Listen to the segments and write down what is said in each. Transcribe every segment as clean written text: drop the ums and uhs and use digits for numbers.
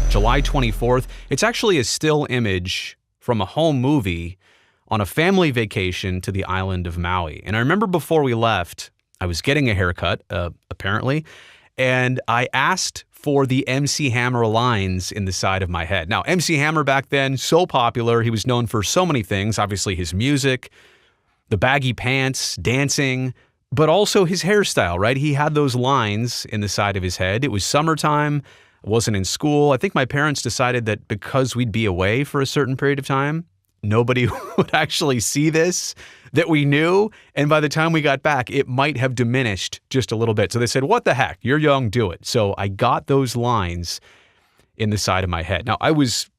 July 24th. It's actually a still image from a home movie on a family vacation to the island of Maui. And I remember before we left, I was getting a haircut, apparently, and I asked for the MC Hammer lines in the side of my head. Now, MC Hammer back then, so popular. He was known for so many things. Obviously, his music, the baggy pants, dancing, but also his hairstyle, right? He had those lines in the side of his head. It was summertime. I wasn't in school. I think my parents decided that because we'd be away for a certain period of time, nobody would actually see this that we knew. And by the time we got back, it might have diminished just a little bit. So they said, what the heck? You're young, do it. So I got those lines in the side of my head. Now, I was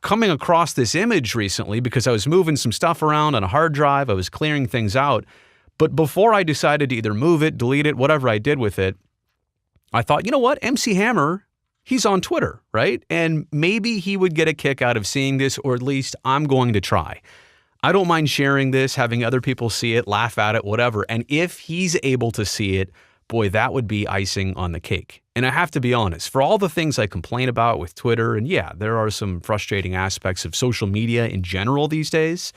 coming across this image recently because I was moving some stuff around on a hard drive. I was clearing things out. But before I decided to either move it, delete it, whatever I did with it, I thought, you know what? MC Hammer, he's on Twitter, right? And maybe he would get a kick out of seeing this, or at least I'm going to try. I don't mind sharing this, having other people see it, laugh at it, whatever. And if he's able to see it, boy, that would be icing on the cake. And I have to be honest, for all the things I complain about with Twitter, and yeah, there are some frustrating aspects of social media in general these days,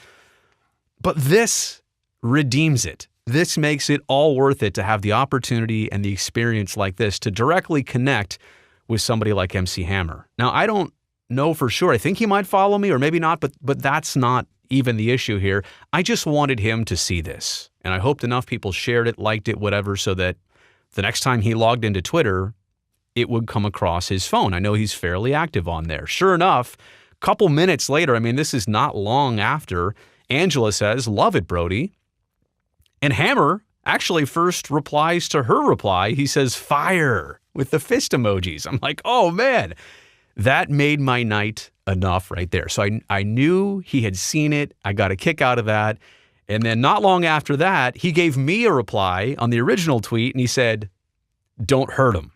but this redeems it. This makes it all worth it to have the opportunity and the experience like this to directly connect with somebody like MC Hammer. Now, I don't know for sure. I think he might follow me or maybe not, but that's not even the issue here. I just wanted him to see this. And I hoped enough people shared it, liked it, whatever, so that the next time he logged into Twitter, it would come across his phone. I know he's fairly active on there. Sure enough, a couple minutes later, I mean, this is not long after, Angela says, "Love it, Brodie." And Hammer actually first replies to her reply. He says, "Fire," with the fist emojis. I'm like, oh man, that made my night enough right there. So I knew he had seen it. I got a kick out of that. And then not long after that, he gave me a reply on the original tweet and he said, "Don't hurt him,"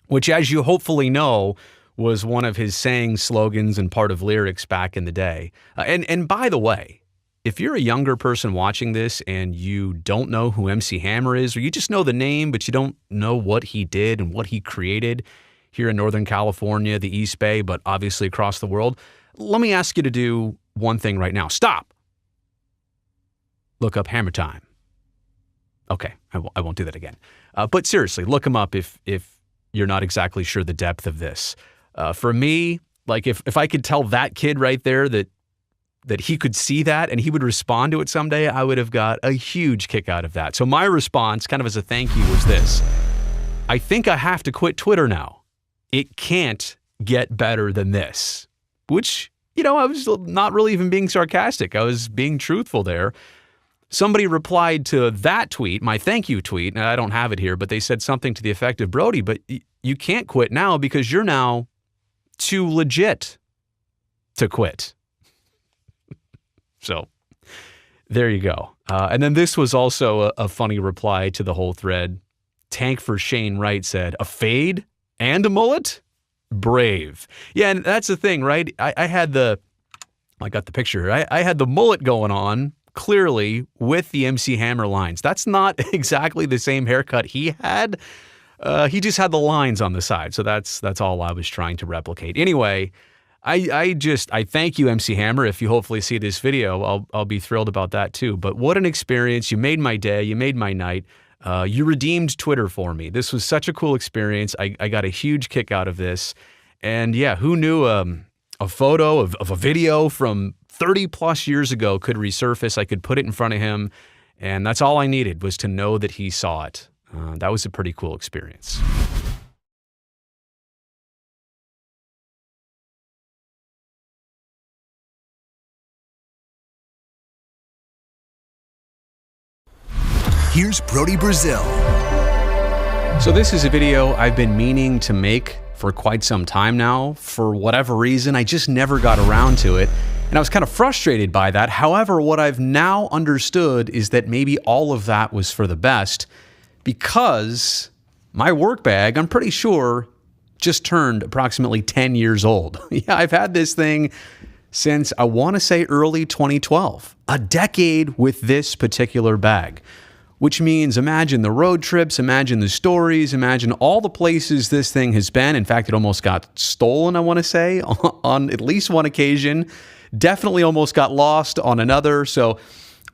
which, as you hopefully know, was one of his saying slogans and part of lyrics back in the day. And by the way, if you're a younger person watching this and you don't know who MC Hammer is, or you just know the name, but you don't know what he did and what he created here in Northern California, the East Bay, but obviously across the world, let me ask you to do one thing right now. Stop. Look up Hammer Time. Okay, I won't do that again. But seriously, look him up if you're not exactly sure the depth of this. For me, like if I could tell that kid right there that he could see that and he would respond to it someday, I would have got a huge kick out of that. So my response, kind of as a thank you, was this: I think I have to quit Twitter now. It can't get better than this. Which, I was not really even being sarcastic. I was being truthful there. Somebody replied to that tweet, my thank you tweet, and I don't have it here, but they said something to the effect of, "Brodie, but you can't quit now because you're now too legit to quit." So there you go. And then this was also a funny reply to the whole thread. Tank for Shane Wright said, "A fade and a mullet? Brave." Yeah, and that's the thing, right? I got the picture. I had the mullet going on, clearly, with the MC Hammer lines. That's not exactly the same haircut he had. He just had the lines on the side. So that's all I was trying to replicate. Anyway, I thank you, MC Hammer. If you hopefully see this video, I'll be thrilled about that too. But what an experience. You made my day. You made my night. You redeemed Twitter for me. This was such a cool experience. I got a huge kick out of this. And yeah, who knew a photo of a video from 30 plus years ago could resurface. I could put it in front of him. And that's all I needed, was to know that he saw it. That was a pretty cool experience. Here's Brodie Brazil. So this is a video I've been meaning to make for quite some time now. For whatever reason, I just never got around to it. And I was kind of frustrated by that. However, what I've now understood is that maybe all of that was for the best, because my work bag, I'm pretty sure, just turned approximately 10 years old. Yeah, I've had this thing since, I want to say, early 2012. A decade with this particular bag. which means imagine the road trips, imagine the stories, imagine all the places this thing has been. In fact, it almost got stolen, I want to say, on at least one occasion. Definitely almost got lost on another. So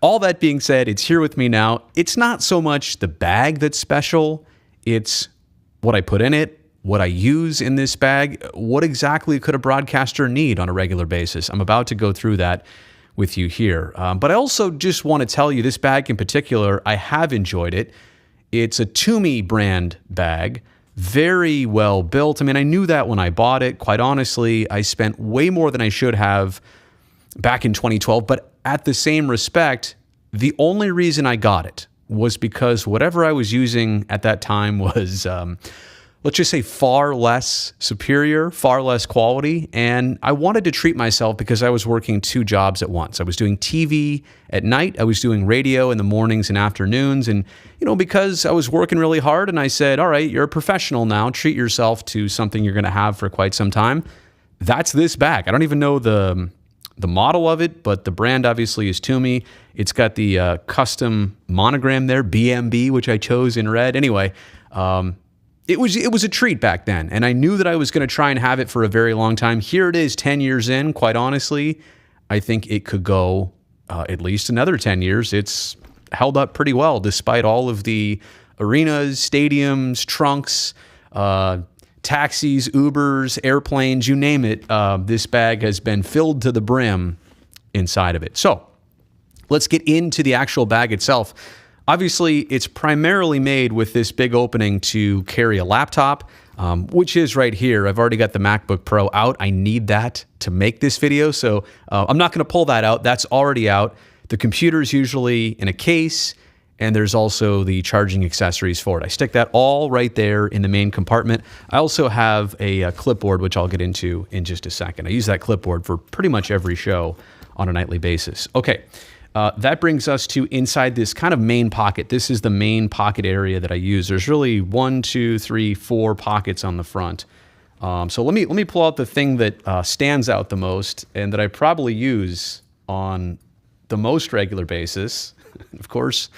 all that being said, it's here with me now. It's not so much the bag that's special. It's what I put in it, what I use in this bag. What exactly could a broadcaster need on a regular basis? I'm about to go through that with you here. But I also just want to tell you this bag in particular, I have enjoyed it. It's a Toomey brand bag, very well built. I mean, I knew that when I bought it. Quite honestly, I spent way more than I should have back in 2012. But at the same respect, the only reason I got it was because whatever I was using at that time was, let's just say, far less superior, far less quality. And I wanted to treat myself because I was working 2 jobs at once. I was doing TV at night. I was doing radio in the mornings and afternoons. And, because I was working really hard and I said, all right, you're a professional now. Treat yourself to something you're going to have for quite some time. That's this bag. I don't even know the model of it, but the brand obviously is Toomey. It's got the custom monogram there, BMB, which I chose in red. Anyway, it was a treat back then, and I knew that I was going to try and have it for a very long time. Here it is 10 years in. Quite honestly, I think it could go at least another 10 years. It's held up pretty well despite all of the arenas, stadiums, trunks, taxis, Ubers, airplanes, you name it. This bag has been filled to the brim inside of it. So let's get into the actual bag itself. Obviously, it's primarily made with this big opening to carry a laptop, which is right here. I've already got the MacBook Pro out. I need that to make this video, so I'm not going to pull that out. That's already out. The computer is usually in a case, and there's also the charging accessories for it. I stick that all right there in the main compartment. I also have a clipboard, which I'll get into in just a second. I use that clipboard for pretty much every show on a nightly basis. Okay, that brings us to inside this kind of main pocket. This is the main pocket area that I use. There's really 1, 2, 3, 4 pockets on the front. So let me pull out the thing that stands out the most and that I probably use on the most regular basis. Of course,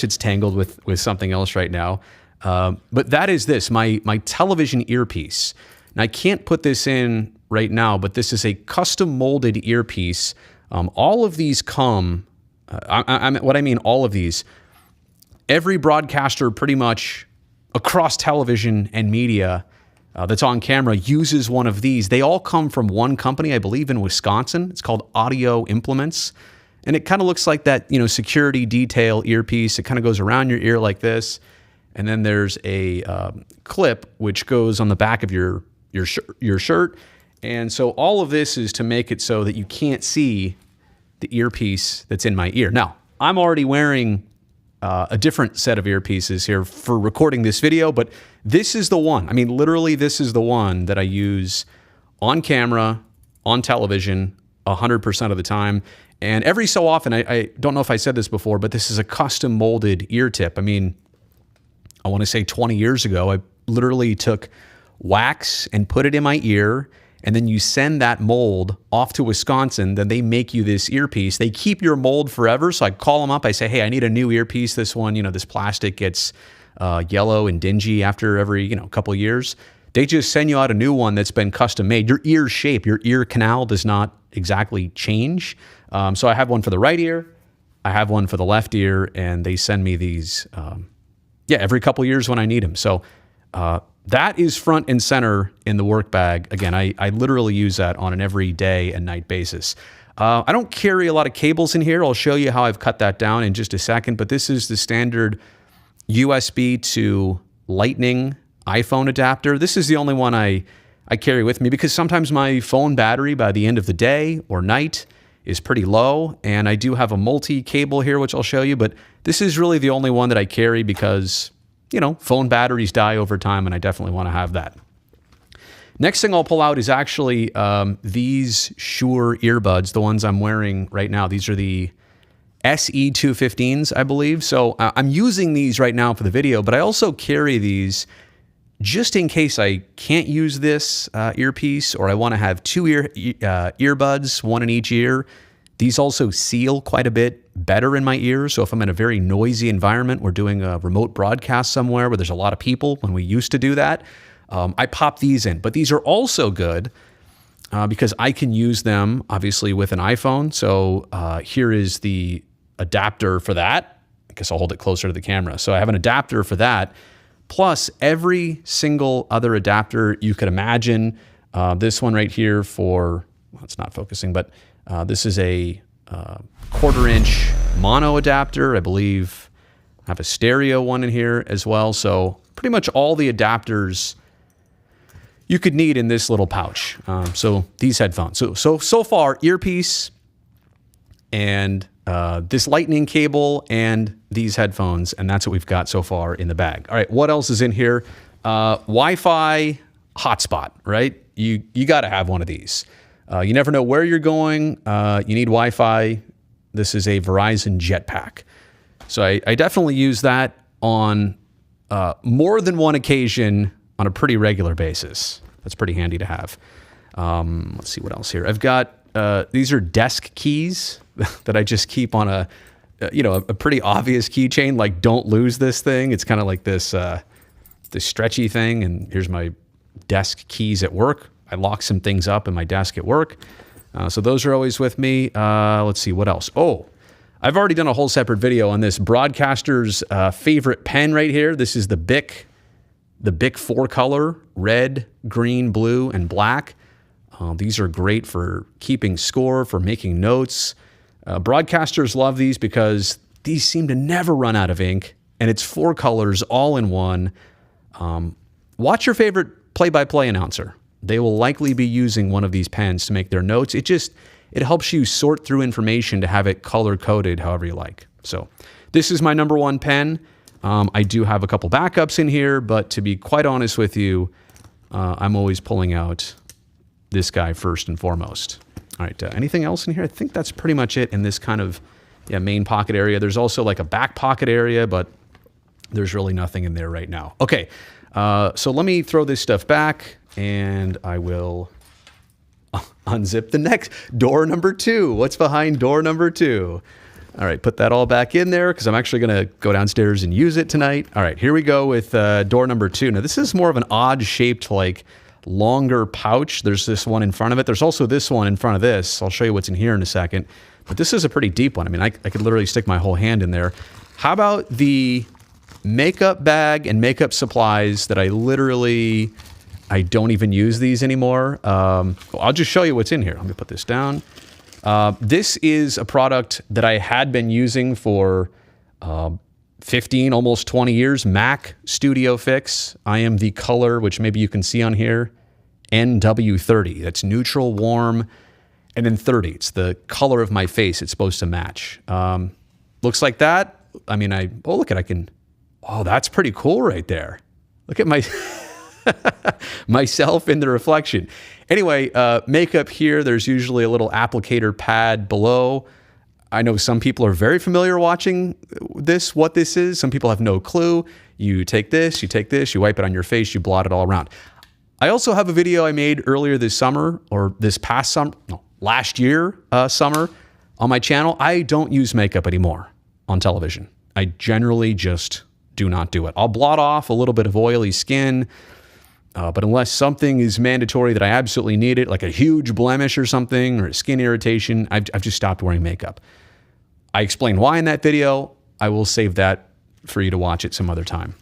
it's tangled with something else right now. But that is this, my television earpiece. And I can't put this in right now, but this is a custom molded earpiece. All of these come, what I mean, all of these, every broadcaster pretty much across television and media that's on camera uses one of these. They all come from one company, I believe in Wisconsin. It's called Audio Implements. And it kind of looks like that, security detail earpiece. It kind of goes around your ear like this. And then there's a clip which goes on the back of your shirt. And so all of this is to make it so that you can't see the earpiece that's in my ear. Now, I'm already wearing a different set of earpieces here for recording this video, but this is the one. I mean, literally, this is the one that I use on camera, on television, 100% of the time. And every so often, I don't know if I said this before, but this is a custom molded ear tip. I mean, I want to say 20 years ago, I literally took wax and put it in my ear, and then you send that mold off to Wisconsin, then they make you this earpiece. They keep your mold forever, so I call them up, I say, hey, I need a new earpiece. This one, this plastic gets yellow and dingy after every, couple years. They just send you out a new one that's been custom made. Your ear shape, your ear canal does not exactly change. So I have one for the right ear, I have one for the left ear, and they send me these, every couple years when I need them. So that is front and center in the work bag. Again, I literally use that on an every day and night basis. I don't carry a lot of cables in here. I'll show you how I've cut that down in just a second, but this is the standard USB to Lightning iPhone adapter. This is the only one I carry with me because sometimes my phone battery by the end of the day or night is pretty low, and I do have a multi-cable here, which I'll show you, but this is really the only one that I carry because, phone batteries die over time, and I definitely want to have that. Next thing I'll pull out is actually these Shure Earbuds, the ones I'm wearing right now. These are the SE215s, I believe. So I'm using these right now for the video, but I also carry these just in case I can't use this earpiece or I want to have 2 earbuds, one in each ear. These also seal quite a bit better in my ears. So if I'm in a very noisy environment, we're doing a remote broadcast somewhere where there's a lot of people, when we used to do that, I pop these in. But these are also good because I can use them, obviously, with an iPhone. So here is the adapter for that. I guess I'll hold it closer to the camera. So I have an adapter for that, plus every single other adapter you could imagine. This one right here for, well, it's not focusing, but this is a 1/4-inch mono adapter. I believe I have a stereo one in here as well. So pretty much all the adapters you could need in this little pouch. So these headphones. So far, earpiece and this lightning cable and these headphones, and that's what we've got so far in the bag. All right, what else is in here? Wi-Fi hotspot, right? You got to have one of these. You never know where you're going. You need Wi-Fi. This is a Verizon Jetpack. So I definitely use that on more than one occasion on a pretty regular basis. That's pretty handy to have. Let's see what else here. I've got, these are desk keys that I just keep on a pretty obvious keychain. Like, don't lose this thing. It's kind of like this stretchy thing. And here's my desk keys at work. I lock some things up in my desk at work. So those are always with me. Let's see, what else? Oh, I've already done a whole separate video on this broadcaster's favorite pen right here. This is the Bic 4-color, red, green, blue, and black. These are great for keeping score, for making notes. Broadcasters love these because these seem to never run out of ink, and it's 4 colors all in one. Watch your favorite play-by-play announcer. They will likely be using one of these pens to make their notes. It helps you sort through information to have it color-coded however you like. So this is my number one pen. I do have a couple backups in here, but to be quite honest with you, I'm always pulling out this guy first and foremost. All right, anything else in here? I think that's pretty much it in this kind of main pocket area. There's also like a back pocket area, but there's really nothing in there right now. Okay, so let me throw this stuff back, and I will unzip the next door number 2. What's behind door number 2? All right, put that all back in there because I'm actually going to go downstairs and use it tonight. All right, here we go with door number 2. Now, this is more of an odd-shaped, like, longer pouch. There's this one in front of it. There's also this one in front of this. I'll show you what's in here in a second. But this is a pretty deep one. I mean, I could literally stick my whole hand in there. How about the makeup bag and makeup supplies that I don't even use these anymore? I'll just show you what's in here. Let me put this down. This is a product that I had been using for 15, almost 20 years, Mac Studio Fix. I am the color, which maybe you can see on here, NW30. That's neutral, warm, and then 30. It's the color of my face it's supposed to match. Looks like that. I mean, that's pretty cool right there. Look at myself in the reflection. Anyway, makeup here, there's usually a little applicator pad below. I know some people are very familiar watching this, what this is. Some people have no clue. You take this, you wipe it on your face, you blot it all around. I also have a video I made earlier this summer, or this past summer, no, last year summer on my channel. I don't use makeup anymore on television. I generally just do not do it. I'll blot off a little bit of oily skin, but unless something is mandatory that I absolutely need it, like a huge blemish or something, or a skin irritation, I've just stopped wearing makeup. I explain why in that video. I will save that for you to watch it some other time.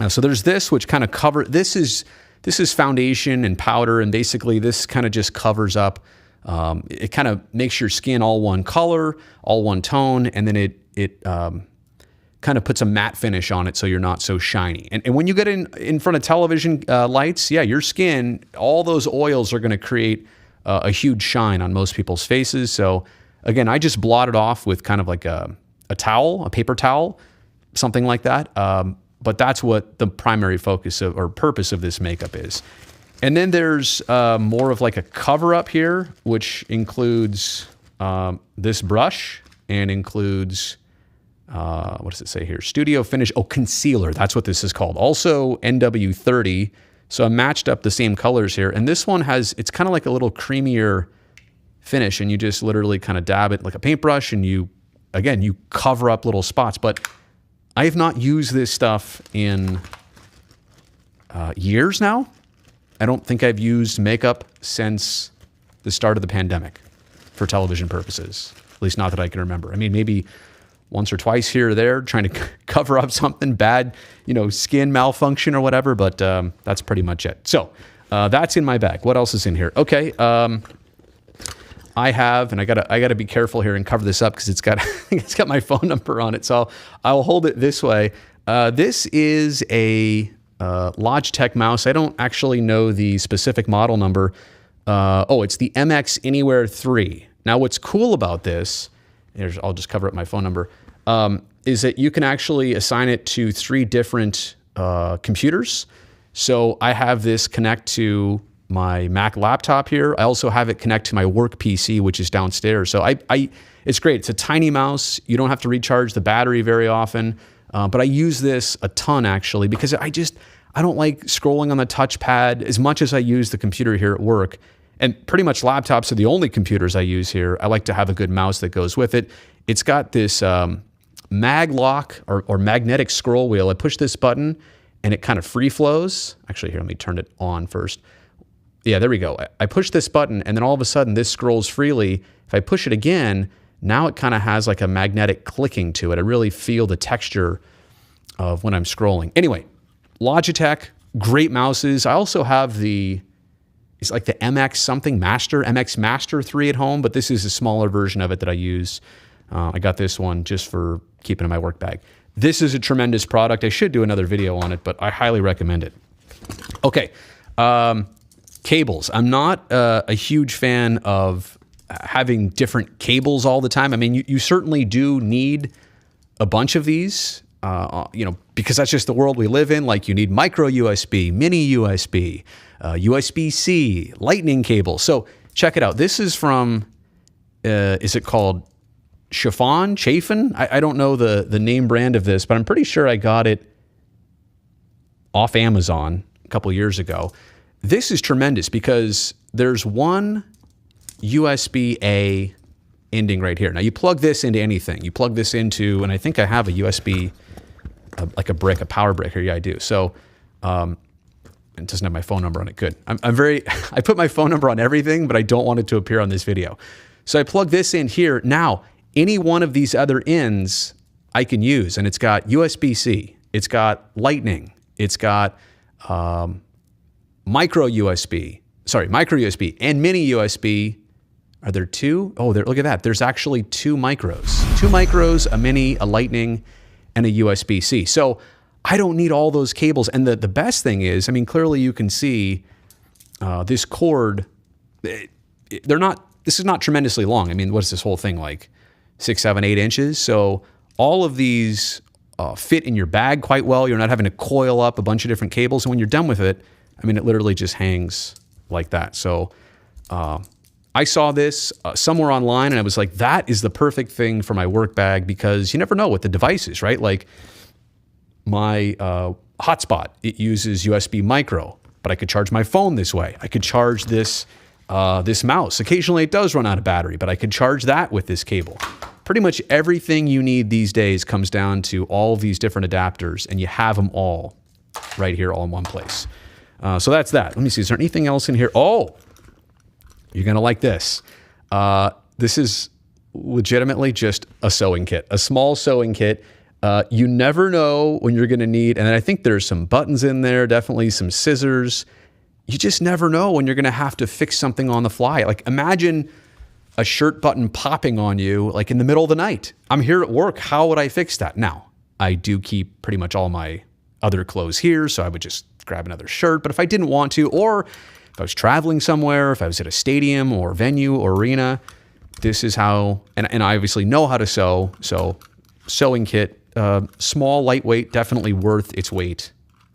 So there's this, which kind of this is foundation and powder, and basically this kind of just covers up. It kind of makes your skin all one color, all one tone, and then it kind of puts a matte finish on it so you're not so shiny. And when you get in front of television lights, your skin, all those oils are going to create a huge shine on most people's faces. So again, I just blot it off with kind of like a towel, a paper towel, something like that. But that's what the primary focus or purpose of this makeup is. And then there's more of like a cover up here, which includes this brush and includes, what does it say here? Studio Finish, concealer. That's what this is called. Also NW30. So I matched up the same colors here. And this one it's kind of like a little creamier finish, and you just literally kind of dab it like a paintbrush, and you cover up little spots. But I have not used this stuff in years now. I don't think I've used makeup since the start of the pandemic for television purposes, at least not that I can remember. I mean, maybe once or twice here or there trying to cover up something bad, skin malfunction or whatever, but that's pretty much it. So that's in my bag. What else is in here? Okay. I have, and I gotta be careful here and cover this up because it's got my phone number on it. So I'll hold it this way. This is a Logitech mouse. I don't actually know the specific model number. It's the MX Anywhere 3. Now, what's cool about this, I'll just cover up my phone number, is that you can actually assign it to 3 different computers. So I have this connect to my Mac laptop here. I also have it connect to my work PC, which is downstairs. So it's great. It's a tiny mouse. You don't have to recharge the battery very often. But I use this a ton actually because I don't like scrolling on the touchpad as much as I use the computer here at work. And pretty much laptops are the only computers I use here. I like to have a good mouse that goes with it. It's got this mag lock or magnetic scroll wheel. I push this button and it kind of free flows. Actually, here, let me turn it on first. Yeah, there we go. I push this button and then all of a sudden this scrolls freely. If I push it again, now it kind of has like a magnetic clicking to it. I really feel the texture of when I'm scrolling. Anyway, Logitech, great mouses. I also have it's like the MX Master 3 at home, but this is a smaller version of it that I use. I got this one just for keeping in my work bag. This is a tremendous product. I should do another video on it, but I highly recommend it. Okay, cables. I'm not a huge fan of having different cables all the time. I mean, you certainly do need a bunch of these, because that's just the world we live in. Like you need micro USB, mini USB, USB-C, lightning cable. So check it out. This is from, is it called Chafin? I don't know the name brand of this, but I'm pretty sure I got it off Amazon a couple years ago. This is tremendous because there's one USB-A ending right here. Now you plug this into anything. You plug this into, and I think I have a USB, like a power brick here. Yeah, I do. So it doesn't have my phone number on it. Good. I put my phone number on everything, but I don't want it to appear on this video. So I plug this in here. Now, any one of these other ends I can use, and it's got USB-C, it's got lightning, it's got micro USB, and mini USB. Are there 2? Oh, look at that. There's actually 2 micros. 2 micros, a mini, a lightning, and a USB-C. So I don't need all those cables. And the best thing is, I mean, clearly you can see this cord, this is not tremendously long. I mean, what's this whole thing, like 6, 7, 8 inches? So all of these fit in your bag quite well. You're not having to coil up a bunch of different cables. And when you're done with it, I mean, it literally just hangs like that. So I saw this somewhere online and I was like, that is the perfect thing for my work bag because you never know with the devices, right? Like my hotspot, it uses USB micro, but I could charge my phone this way. I could charge this mouse. Occasionally it does run out of battery, but I could charge that with this cable. Pretty much everything you need these days comes down to all of these different adapters and you have them all right here, all in one place. So that's that. Let me see, is there anything else in here? Oh, you're gonna like this. This is legitimately just a sewing kit, a small sewing kit. You never know when you're gonna need, and I think there's some buttons in there, definitely some scissors. You just never know when you're gonna have to fix something on the fly. Like imagine a shirt button popping on you like in the middle of the night. I'm here at work, how would I fix that? Now, I do keep pretty much all my other clothes here, so I would just grab another shirt. But if I didn't want to, or if I was traveling somewhere, if I was at a stadium or venue or arena, this is how, and I obviously know how to sew. So sewing kit, small, lightweight, definitely worth its weight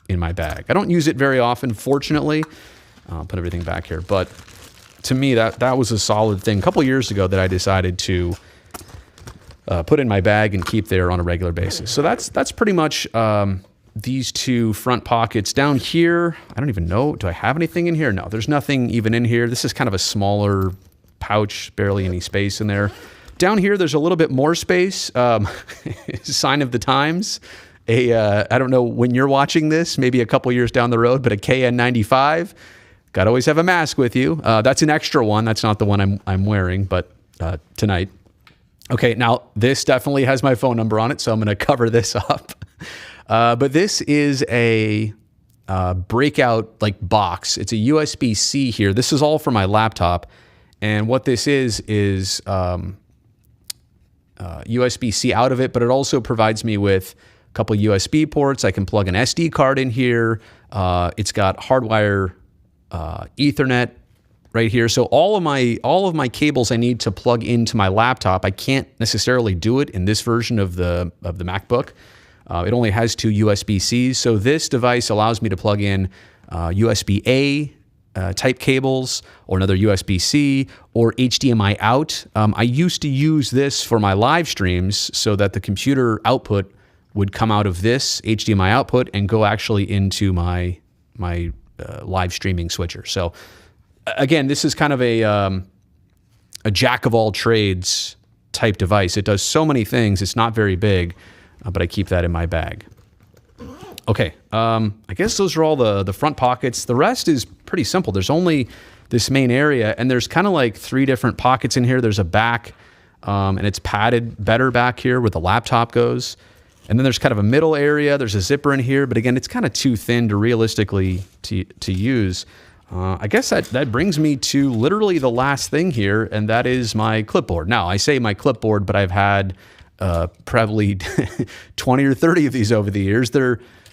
in my bag. I don't use it very often, fortunately. I'll put everything back here. But to me, that was a solid thing. A couple years ago that I decided to put in my bag and keep there on a regular basis. So that's pretty much these 2 front pockets. Down here, I don't even know, do I have anything in here? No, there's nothing even in here. This is kind of a smaller pouch, barely any space in there. Down here, there's a little bit more space. Sign of the times. I don't know when you're watching this, maybe a couple years down the road, but a KN95. Got to always have a mask with you. That's an extra one. That's not the one I'm wearing, but tonight. Okay, now this definitely has my phone number on it, so I'm going to cover this up. But this is a breakout like box. It's a USB-C here. This is all for my laptop, and what this is USB-C out of it, but it also provides me with a couple USB ports. I can plug an SD card in here. It's got hardwire Ethernet right here. So all of my cables I need to plug into my laptop, I can't necessarily do it in this version of the MacBook. It only has 2 USB-Cs. So this device allows me to plug in USB-A type cables, or another USB-C, or HDMI out. I used to use this for my live streams so that the computer output would come out of this HDMI output and go actually into my live streaming switcher. So again, this is kind of a jack of all trades type device. It does so many things. It's not very big, but I keep that in my bag. Okay, I guess those are all the front pockets. The rest is pretty simple. There's only this main area, and there's kind of like 3 different pockets in here. There's a back, and it's padded better back here where the laptop goes. And then there's kind of a middle area. There's a zipper in here, but again, it's kind of too thin to realistically to use. I guess that brings me to literally the last thing here, and that is my clipboard. Now, I say my clipboard, but I've had probably 20 or 30 of these over the years.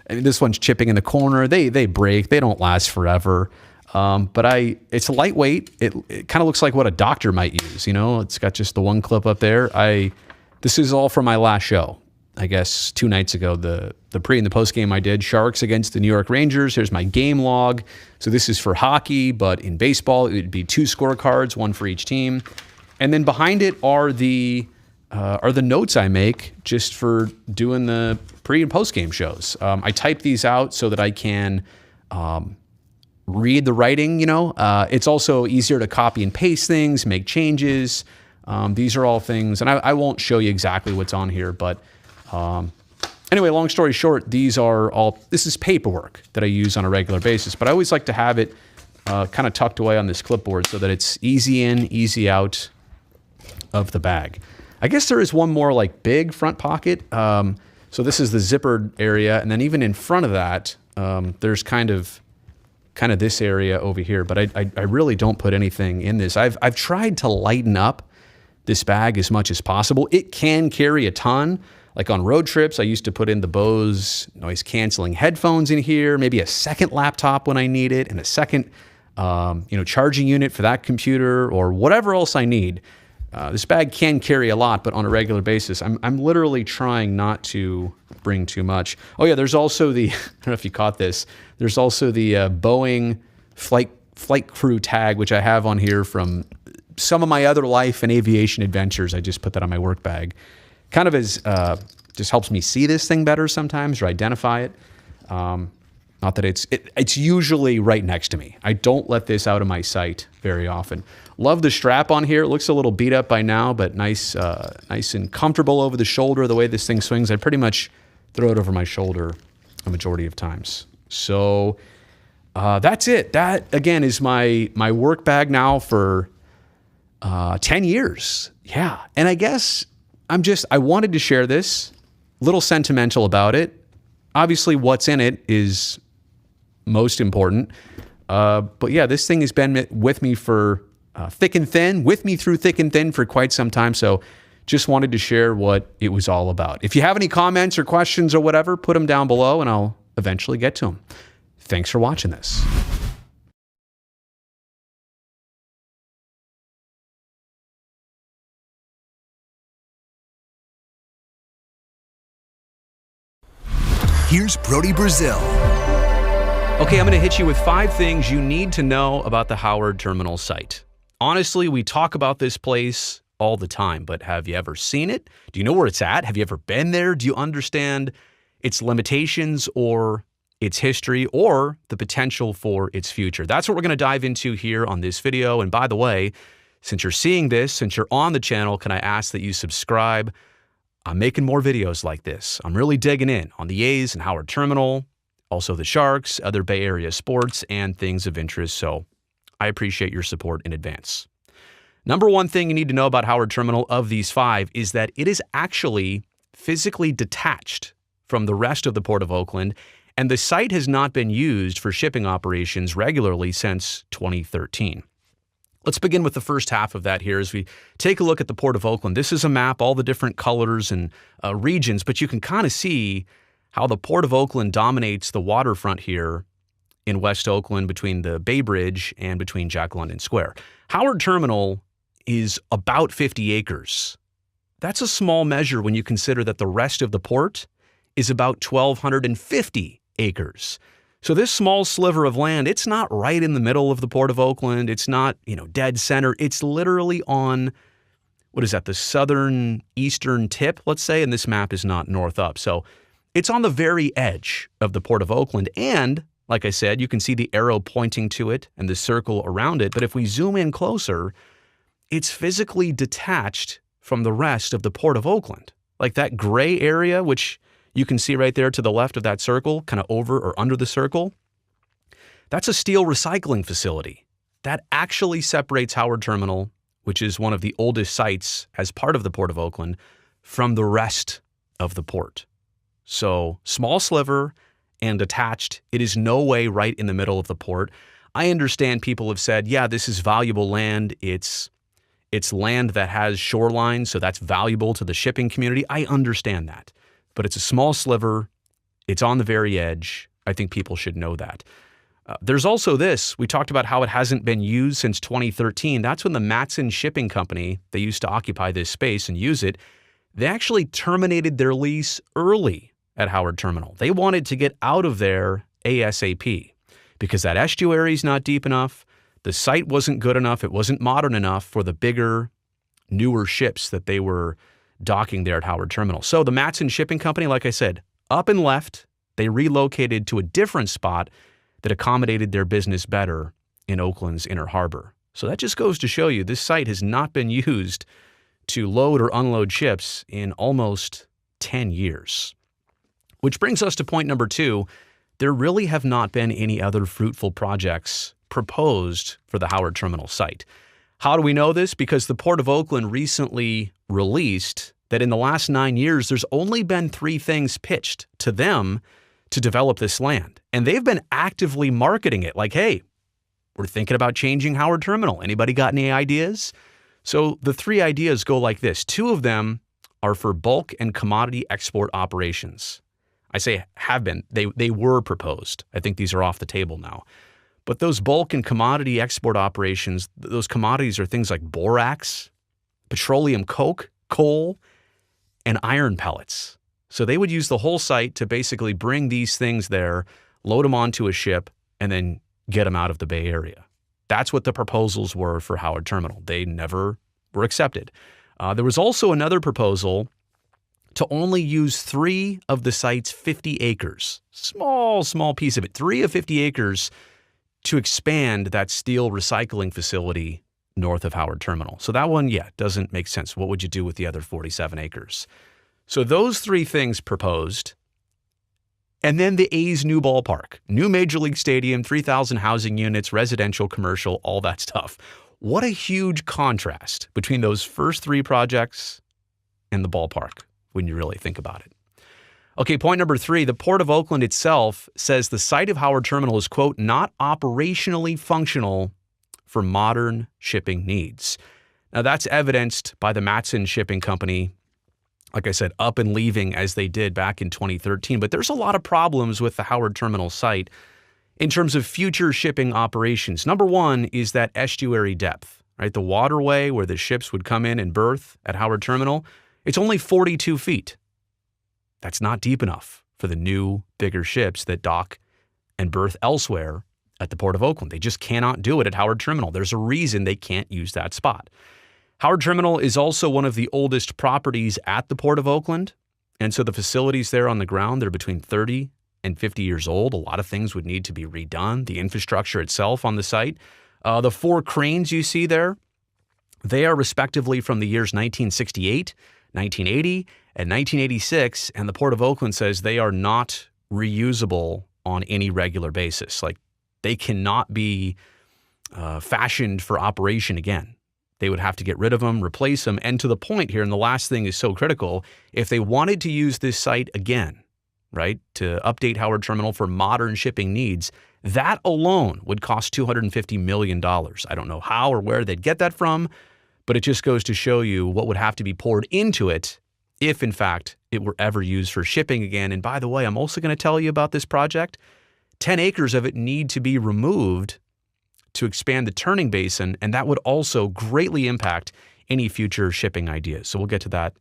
This one's chipping in the corner. They break. They don't last forever. But it's lightweight. It kind of looks like what a doctor might use. You know, it's got just the one clip up there. This is all from my last show. I guess 2 nights ago, the pre and the post game I did, Sharks against the New York Rangers. Here's my game log. So this is for hockey, but in baseball, it would be 2 scorecards, 1 for each team. And then behind it are the notes I make just for doing the pre and post game shows. I type these out so that I can read the writing. You know, it's also easier to copy and paste things, make changes. These are all things, and I won't show you exactly what's on here, but anyway, long story short, this is paperwork that I use on a regular basis, but I always like to have it kind of tucked away on this clipboard so that it's easy in, easy out of the bag. I guess there is one more like big front pocket. So this is the zippered area, and then even in front of that, there's kind of this area over here, but I really don't put anything in this. I've tried to lighten up this bag as much as possible. It can carry a ton. Like on road trips, I used to put in the Bose noise canceling headphones in here, maybe a second laptop when I need it, and a second charging unit for that computer or whatever else I need. This bag can carry a lot, but on a regular basis, I'm literally trying not to bring too much. Oh yeah, there's also I don't know if you caught this, there's also the Boeing flight crew tag, which I have on here from some of my other life and aviation adventures. I just put that on my work bag. Kind of just helps me see this thing better sometimes, or identify it. Not that it's usually right next to me. I don't let this out of my sight very often. Love the strap on here. It looks a little beat up by now, but nice and comfortable over the shoulder. The way this thing swings, I pretty much throw it over my shoulder a majority of times. So that's it. That again is my work bag now for 10 years. Yeah, and I guess I wanted to share this. A little sentimental about it. Obviously, what's in it is most important. But yeah, this thing has been with me for thick and thin, with me through thick and thin for quite some time. So just wanted to share what it was all about. If you have any comments or questions or whatever, put them down below and I'll eventually get to them. Thanks for watching this. Here's Brodie Brazil. Okay, I'm going to hit you with 5 things you need to know about the Howard Terminal site. Honestly, we talk about this place all the time, but have you ever seen it? Do you know where it's at? Have you ever been there? Do you understand its limitations or its history or the potential for its future? That's what we're going to dive into here on this video. And by the way, Since you're seeing this, since you're on the channel, can I ask that you subscribe? I'm making more videos like this. I'm really digging in on the A's and Howard Terminal, also the Sharks, other Bay Area sports, and things of interest. So I appreciate your support in advance. Number one thing you need to know about Howard Terminal of these 5 is that it is actually physically detached from the rest of the Port of Oakland, and the site has not been used for shipping operations regularly since 2013. Let's begin with the first half of that here as we take a look at the Port of Oakland. This is a map, all the different colors and regions, but you can kind of see how the Port of Oakland dominates the waterfront here in West Oakland between the Bay Bridge and between Jack London Square. Howard Terminal is about 50 acres. That's a small measure when you consider that the rest of the port is about 1,250 acres. So this small sliver of land, it's not right in the middle of the Port of Oakland. It's not, dead center. It's literally on, the southern eastern tip, let's say, and this map is not north up. So it's on the very edge of the Port of Oakland. And like I said, you can see the arrow pointing to it and the circle around it. But if we zoom in closer, it's physically detached from the rest of the Port of Oakland. Like that gray area, which you can see right there to the left of that circle, kind of over or under the circle, that's a steel recycling facility. That actually separates Howard Terminal, which is one of the oldest sites as part of the Port of Oakland, from the rest of the port. So small sliver and attached. It is no way right in the middle of the port. I understand people have said, yeah, this is valuable land. It's land that has shoreline, so that's valuable to the shipping community. I understand that. But it's a small sliver. It's on the very edge. I think people should know that. There's also this. We talked about how it hasn't been used since 2013. That's when the Matson Shipping Company, they used to occupy this space and use it. They actually terminated their lease early at Howard Terminal. They wanted to get out of there ASAP because that estuary is not deep enough. The site wasn't good enough. It wasn't modern enough for the bigger, newer ships that they were docking there at Howard Terminal. So the Matson Shipping Company, like I said, up and left. They relocated to a different spot that accommodated their business better in Oakland's Inner Harbor. So that just goes to show you this site has not been used to load or unload ships in almost 10 years. Which brings us to point number 2. There really have not been any other fruitful projects proposed for the Howard Terminal site. How do we know this? Because the Port of Oakland recently released that in the last 9 years, there's only been 3 things pitched to them to develop this land. And they've been actively marketing it like, hey, we're thinking about changing Howard Terminal. Anybody got any ideas? So the 3 ideas go like this. 2 of them are for bulk and commodity export operations. I say have been. They were proposed. I think these are off the table now. But those bulk and commodity export operations, those commodities are things like borax, petroleum coke, coal, and iron pellets. So they would use the whole site to basically bring these things there, load them onto a ship, and then get them out of the Bay Area. That's what the proposals were for Howard Terminal. They never were accepted. There was also another proposal to only use 3 of the site's 50 acres. Small piece of it. 3 of 50 acres to expand that steel recycling facility north of Howard Terminal. So that one, doesn't make sense. What would you do with the other 47 acres? So those 3 things proposed. And then the A's new ballpark, new Major League Stadium, 3,000 housing units, residential, commercial, all that stuff. What a huge contrast between those first 3 projects and the ballpark when you really think about it. Okay, point number 3, the Port of Oakland itself says the site of Howard Terminal is, quote, not operationally functional for modern shipping needs. Now that's evidenced by the Matson Shipping Company, like I said, up and leaving as they did back in 2013. But there's a lot of problems with the Howard Terminal site in terms of future shipping operations. Number 1 is that estuary depth, right? The waterway where the ships would come in and berth at Howard Terminal, it's only 42 feet. That's not deep enough for the new, bigger ships that dock and berth elsewhere at the Port of Oakland. They just cannot do it at Howard Terminal. There's a reason they can't use that spot. Howard Terminal is also one of the oldest properties at the Port of Oakland. And so the facilities there on the ground, they're between 30 and 50 years old. A lot of things would need to be redone. The infrastructure itself on the site. The 4 cranes you see there, They are respectively from the years 1968, 1980, and 1986, and the Port of Oakland says they are not reusable on any regular basis. Like, they cannot be fashioned for operation again. They would have to get rid of them, replace them, and to the point here, and the last thing is so critical, if they wanted to use this site again, right, to update Howard Terminal for modern shipping needs, that alone would cost $250 million. I don't know how or where they'd get that from, but it just goes to show you what would have to be poured into it if, in fact, it were ever used for shipping again. And by the way, I'm also going to tell you about this project. 10 acres of it need to be removed to expand the turning basin, and that would also greatly impact any future shipping ideas. So we'll get to that.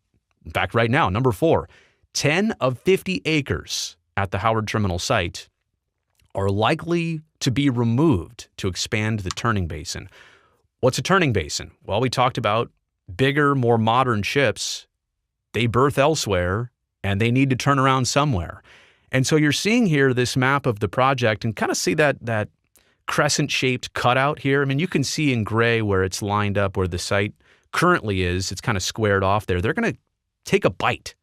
In fact, right now, number 4, 10 of 50 acres at the Howard Terminal site are likely to be removed to expand the turning basin. What's a turning basin? Well, we talked about bigger, more modern ships. They berth elsewhere, and they need to turn around somewhere. And so you're seeing here this map of the project and kind of see that crescent-shaped cutout here. I mean, you can see in gray where it's lined up, where the site currently is. It's kind of squared off there. They're going to take a bite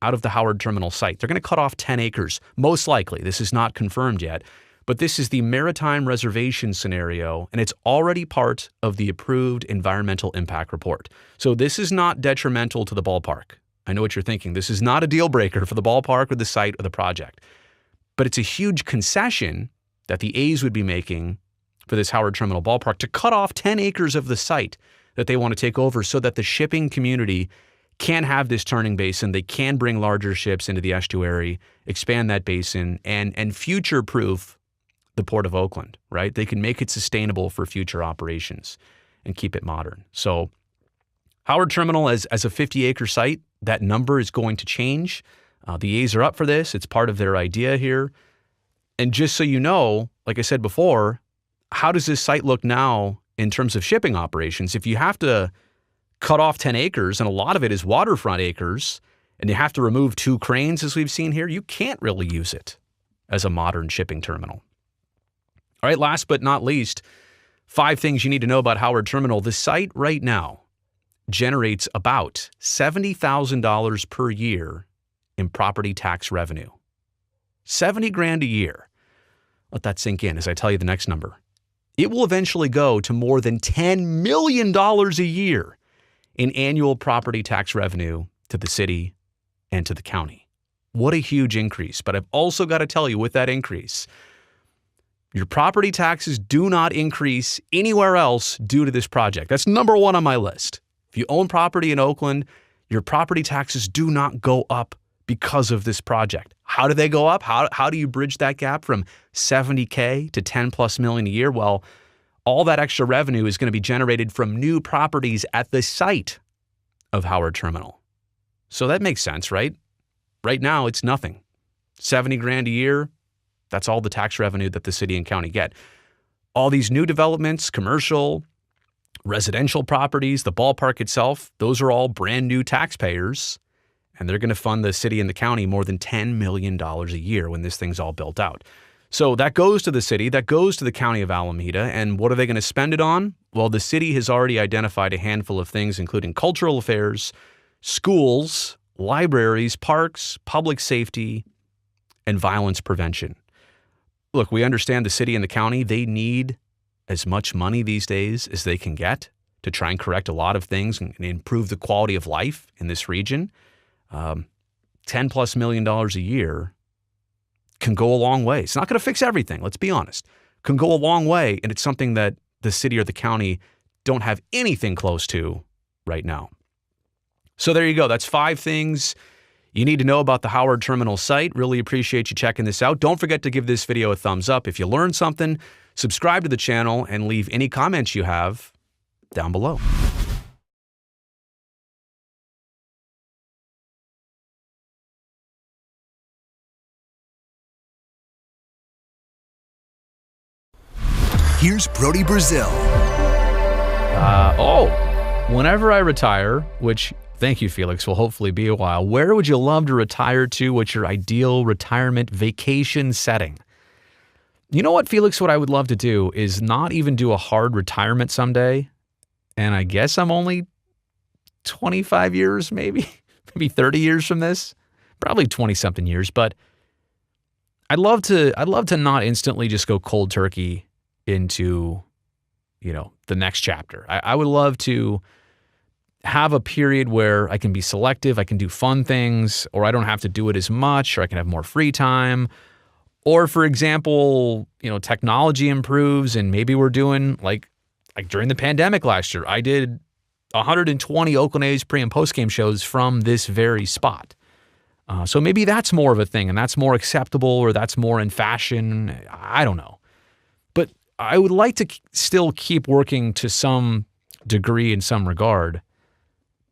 out of the Howard Terminal site. They're going to cut off 10 acres, most likely. This is not confirmed yet, but this is the maritime reservation scenario, and it's already part of the approved environmental impact report. So this is not detrimental to the ballpark. I know what you're thinking. This is not a deal breaker for the ballpark or the site or the project, but it's a huge concession that the A's would be making for this Howard Terminal ballpark to cut off 10 acres of the site that they want to take over so that the shipping community can have this turning basin. They can bring larger ships into the estuary, expand that basin, and future-proof the Port of Oakland, right? They can make it sustainable for future operations and keep it modern. So Howard Terminal as a 50-acre site, that number is going to change. The A's are up for this. It's part of their idea here. And just so you know, like I said before, how does this site look now in terms of shipping operations? If you have to cut off 10 acres, and a lot of it is waterfront acres, and you have to remove 2 cranes, as we've seen here, you can't really use it as a modern shipping terminal. All right, last but not least, 5 things you need to know about Howard Terminal. The site right now generates about $70,000 per year in property tax revenue. $70,000 a year. Let that sink in as I tell you the next number. It will eventually go to more than $10 million a year in annual property tax revenue to the city and to the county. What a huge increase. But I've also got to tell you, with that increase, your property taxes do not increase anywhere else due to this project. That's number 1 on my list. If you own property in Oakland, your property taxes do not go up because of this project. How do they go up? How do you bridge that gap from $70K to $10+ million a year? Well, all that extra revenue is going to be generated from new properties at the site of Howard Terminal. So that makes sense, right? Right now, it's nothing. $70,000 a year, that's all the tax revenue that the city and county get. All these new developments, commercial, residential properties, the ballpark itself, those are all brand new taxpayers, and they're going to fund the city and the county more than $10 million a year when this thing's all built out. So that goes to the city, that goes to the county of Alameda, and what are they going to spend it on? Well, the city has already identified a handful of things, including cultural affairs, schools, libraries, parks, public safety, and violence prevention. Look, we understand the city and the county, they need as much money these days as they can get to try and correct a lot of things and improve the quality of life in this region. $10+ million a year can go a long way. It's not going to fix everything, let's be honest. Can go a long way, and it's something that the city or the county don't have anything close to right now. So there you go. That's 5 things you need to know about the Howard Terminal site. Really appreciate you checking this out. Don't forget to give this video a thumbs up if you learned something. Subscribe to the channel and leave any comments you have down below. Here's Brodie Brazil. Whenever I retire, which, thank you, Felix, will hopefully be a while, where would you love to retire to? What's your ideal retirement vacation setting? You know what, Felix, what I would love to do is not even do a hard retirement someday And I guess I'm only 25 years, maybe 30 years from this, probably 20 something years. But I'd love to not instantly just go cold turkey into, the next chapter. I would love to have a period where I can be selective, I can do fun things, or I don't have to do it as much, or I can have more free time. Or for example, technology improves and maybe we're doing like during the pandemic last year, I did 120 Oakland A's pre and post game shows from this very spot. So maybe that's more of a thing and that's more acceptable or that's more in fashion. I don't know. But I would like to still keep working to some degree in some regard.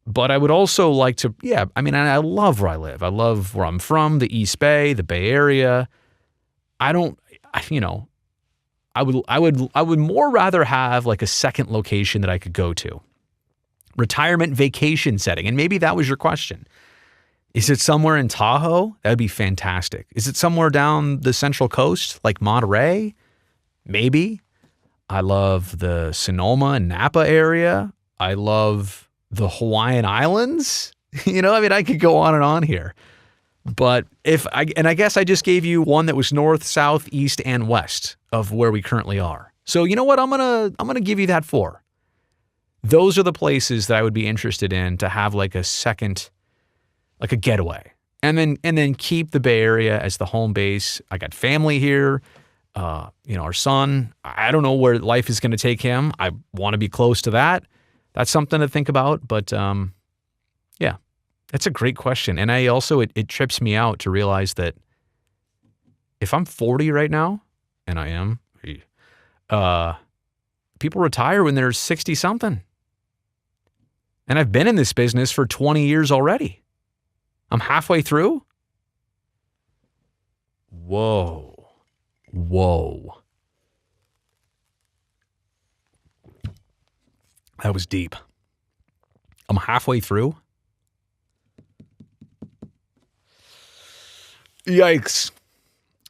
But I would also like to, I love where I live. I love where I'm from, the East Bay, the Bay Area. I would more rather have like a second location that I could go to. Retirement vacation setting. And maybe that was your question. Is it somewhere in Tahoe? That would be fantastic. Is it somewhere down the Central Coast, like Monterey? Maybe. I love the Sonoma and Napa area. I love the Hawaiian Islands. I could go on and on here. But I guess I just gave you one that was north, south, east, and west of where we currently are. So you know what? I'm gonna give you that 4. Those are the places that I would be interested in to have like a second, like a getaway, and then keep the Bay Area as the home base. I got family here. Our son. I don't know where life is going to take him. I want to be close to that. That's something to think about. But yeah. That's a great question. And I also, it trips me out to realize that if I'm 40 right now, and I am, people retire when they're 60 something. And I've been in this business for 20 years already. I'm halfway through. Whoa. That was deep. I'm halfway through. Yikes.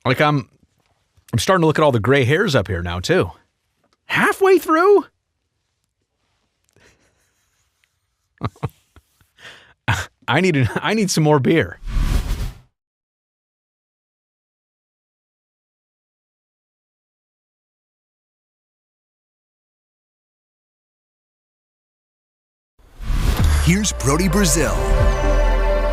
Like I'm starting to look at all the gray hairs up here now too. Halfway through? I need some more beer. Here's Brodie Brazil.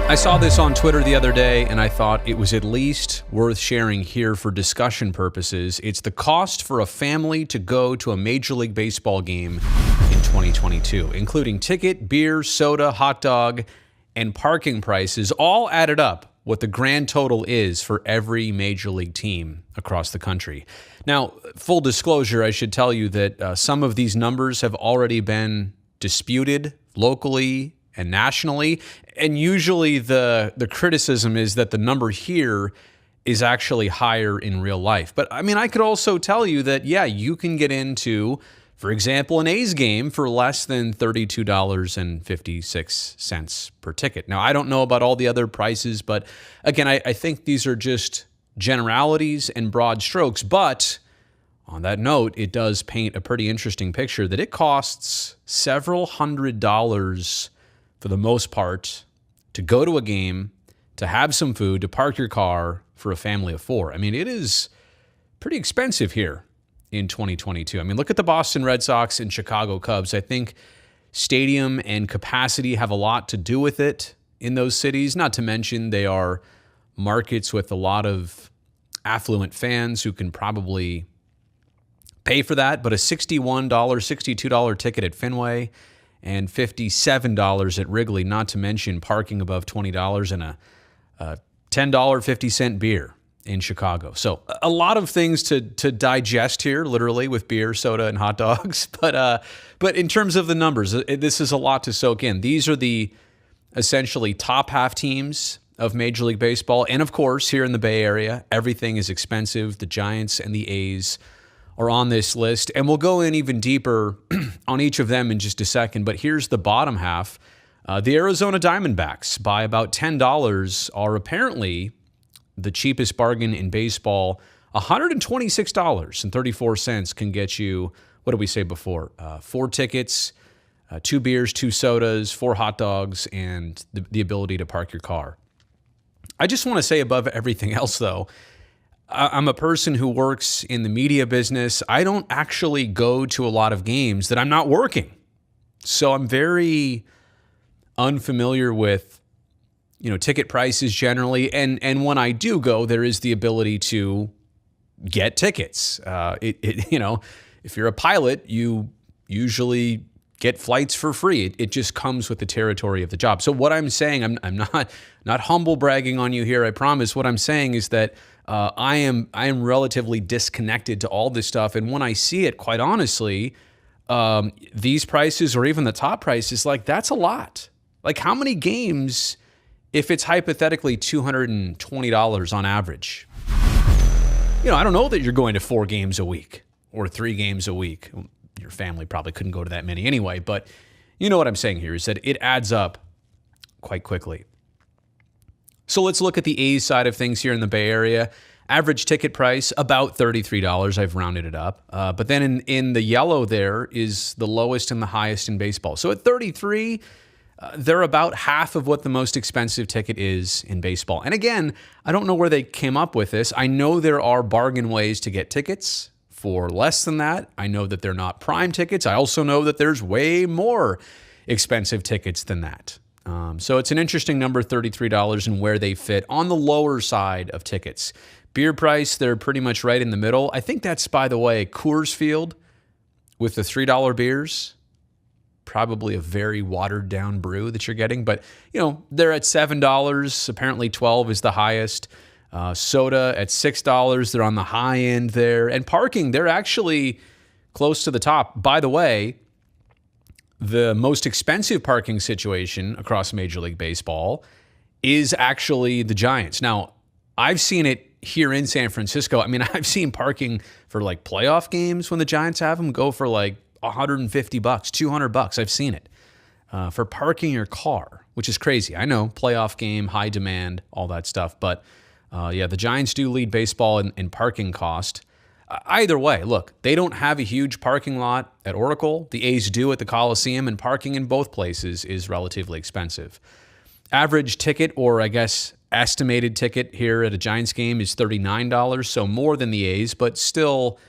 I saw this on Twitter the other day, and I thought it was at least worth sharing here for discussion purposes. It's the cost for a family to go to a Major League Baseball game in 2022, including ticket, beer, soda, hot dog, and parking prices, all added up what the grand total is for every Major League team across the country. Now, full disclosure, I should tell you that some of these numbers have already been disputed locally and nationally. And usually the criticism is that the number here is actually higher in real life. But I mean, I could also tell you that, yeah, you can get into, for example, an A's game for less than $32.56 per ticket. Now, I don't know about all the other prices, but again, I think these are just generalities and broad strokes. But on that note, it does paint a pretty interesting picture that it costs several $100s for the most part to go to a game, to have some food, to park your car for a family of 4. I mean, it is pretty expensive here in 2022. I mean, look at the Boston Red Sox and Chicago Cubs. I think stadium and capacity have a lot to do with it in those cities, not to mention they are markets with a lot of affluent fans who can probably pay for that. But a $61, $62 ticket at Fenway and $57 at Wrigley, not to mention parking above $20 and a $10.50 beer in Chicago. So a lot of things to digest here, literally, with beer, soda, and hot dogs. But in terms of the numbers, this is a lot to soak in. These are the essentially top half teams of Major League Baseball. And of course, here in the Bay Area, everything is expensive. The Giants and the A's are on this list. And we'll go in even deeper on each of them in just a second. But here's the bottom half. The Arizona Diamondbacks, by about $10, are apparently the cheapest bargain in baseball. $126.34 can get you, what did we say before? 4 tickets, 2 beers, 2 sodas, 4 hot dogs, and the ability to park your car. I just want to say above everything else, though, I'm a person who works in the media business. I don't actually go to a lot of games that I'm not working. So I'm very unfamiliar with, ticket prices generally. And when I do go, there is the ability to get tickets. If you're a pilot, you usually get flights for free. It just comes with the territory of the job. So what I'm saying, I'm not humble bragging on you here, I promise. What I'm saying is that I am relatively disconnected to all this stuff. And when I see it, quite honestly, these prices or even the top prices, like that's a lot. Like how many games, if it's hypothetically $220 on average? I don't know that you're going to 4 games a week or 3 games a week. Your family probably couldn't go to that many anyway, but you know what I'm saying here is that it adds up quite quickly. So let's look at the A's side of things here in the Bay Area. Average ticket price, about $33. I've rounded it up. But then in the yellow there is the lowest and the highest in baseball. So at 33, they're about half of what the most expensive ticket is in baseball. And again, I don't know where they came up with this. I know there are bargain ways to get tickets for less than that. I know that they're not prime tickets. I also know that there's way more expensive tickets than that. So it's an interesting number, $33, and where they fit on the lower side of tickets. Beer price, they're pretty much right in the middle. I think that's, by the way, Coors Field with the $3 beers. Probably a very watered down brew that you're getting, but they're at $7. Apparently $12 is the highest. Soda at $6. They're on the high end there. And parking, they're actually close to the top. By the way, the most expensive parking situation across Major League Baseball is actually the Giants. Now, I've seen it here in San Francisco. I mean, I've seen parking for like playoff games when the Giants have them go for like $150, $200. I've seen it for parking your car, which is crazy. I know, playoff game, high demand, all that stuff. But the Giants do lead baseball in parking cost. Either way, look, they don't have a huge parking lot at Oracle. The A's do at the Coliseum, and parking in both places is relatively expensive. Average ticket, or I guess estimated ticket here at a Giants game is $39, so more than the A's, but still,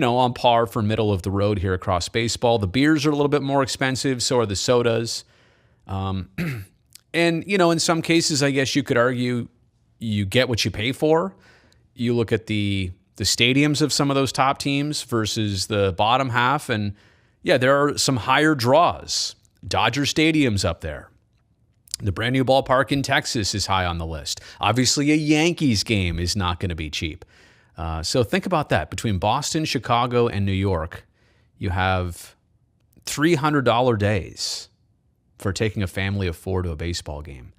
on par for middle of the road here across baseball. The beers are a little bit more expensive, so are the sodas. And, in some cases, I guess you could argue you get what you pay for. You look at the stadiums of some of those top teams versus the bottom half, and there are some higher draws. Dodger Stadium's up there. The brand new ballpark in Texas is high on the list. Obviously, a Yankees game is not going to be cheap. So think about that. Between Boston, Chicago, and New York, you have $300 days for taking a family of 4 to a baseball game.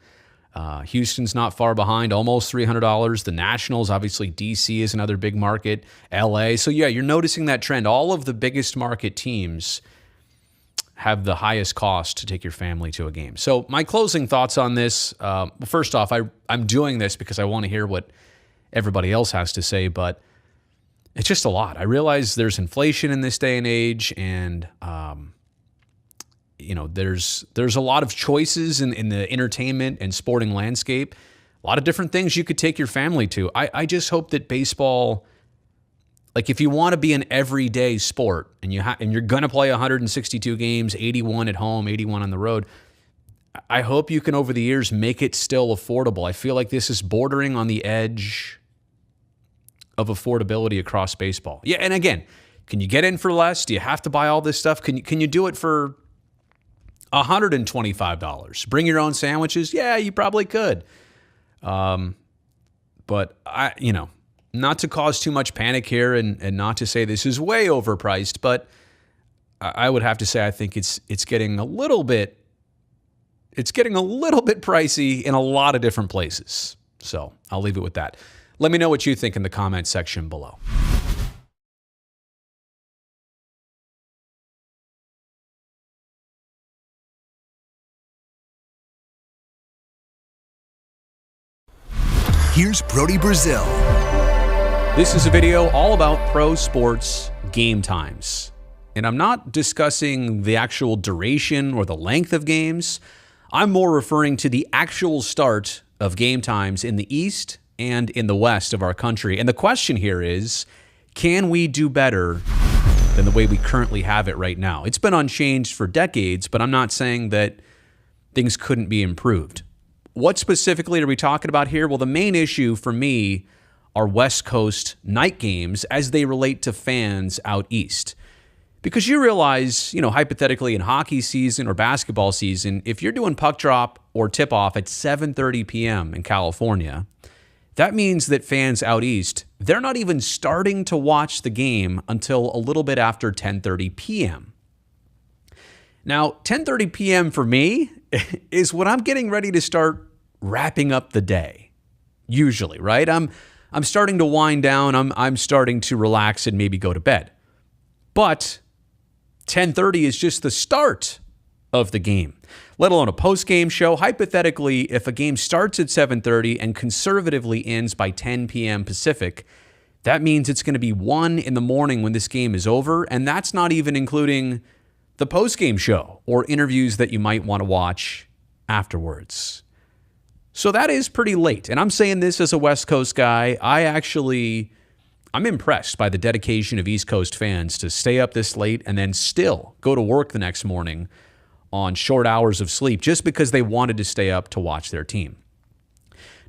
Houston's not far behind, almost $300. The Nationals, obviously DC is another big market, LA. So you're noticing that trend. All of the biggest market teams have the highest cost to take your family to a game. So my closing thoughts on this, first off, I'm doing this because I want to hear what everybody else has to say, but it's just a lot. I realize there's inflation in this day and age, and there's a lot of choices in the entertainment and sporting landscape. A lot of different things you could take your family to. I just hope that baseball, like if you want to be an everyday sport and you're going to play 162 games, 81 at home, 81 on the road, I hope you can over the years make it still affordable. I feel like this is bordering on the edge of affordability across baseball. Yeah, and again, can you get in for less? Do you have to buy all this stuff? Can you do it for $125? Bring your own sandwiches? Yeah, you probably could. But not to cause too much panic here and not to say this is way overpriced, but I would have to say I think it's getting a little bit pricey in a lot of different places. So I'll leave it with that. Let me know what you think in the comment section below. Here's Brodie Brazil. This is a video all about pro sports game times. And I'm not discussing the actual duration or the length of games. I'm more referring to the actual start of game times in the East and in the West of our country. And the question here is, can we do better than the way we currently have it right now? It's been unchanged for decades, but I'm not saying that things couldn't be improved. What specifically are we talking about here? Well, the main issue for me are West Coast night games as they relate to fans out East. Because you realize, hypothetically in hockey season or basketball season, if you're doing puck drop or tip-off at 7:30 p.m. in California, that means that fans out East, they're not even starting to watch the game until a little bit after 10:30 p.m. Now, 10:30 p.m. for me is when I'm getting ready to start wrapping up the day, usually, right? I'm starting to wind down, I'm starting to relax and maybe go to bed. But 10:30 is just the start of the game, let alone a post-game show. Hypothetically, if a game starts at 7:30 and conservatively ends by 10 p.m. Pacific, that means it's going to be 1 in the morning when this game is over, and that's not even including the post-game show or interviews that you might want to watch afterwards. So that is pretty late, and I'm saying this as a West Coast guy. I'm impressed by the dedication of East Coast fans to stay up this late and then still go to work the next morning on short hours of sleep just because they wanted to stay up to watch their team.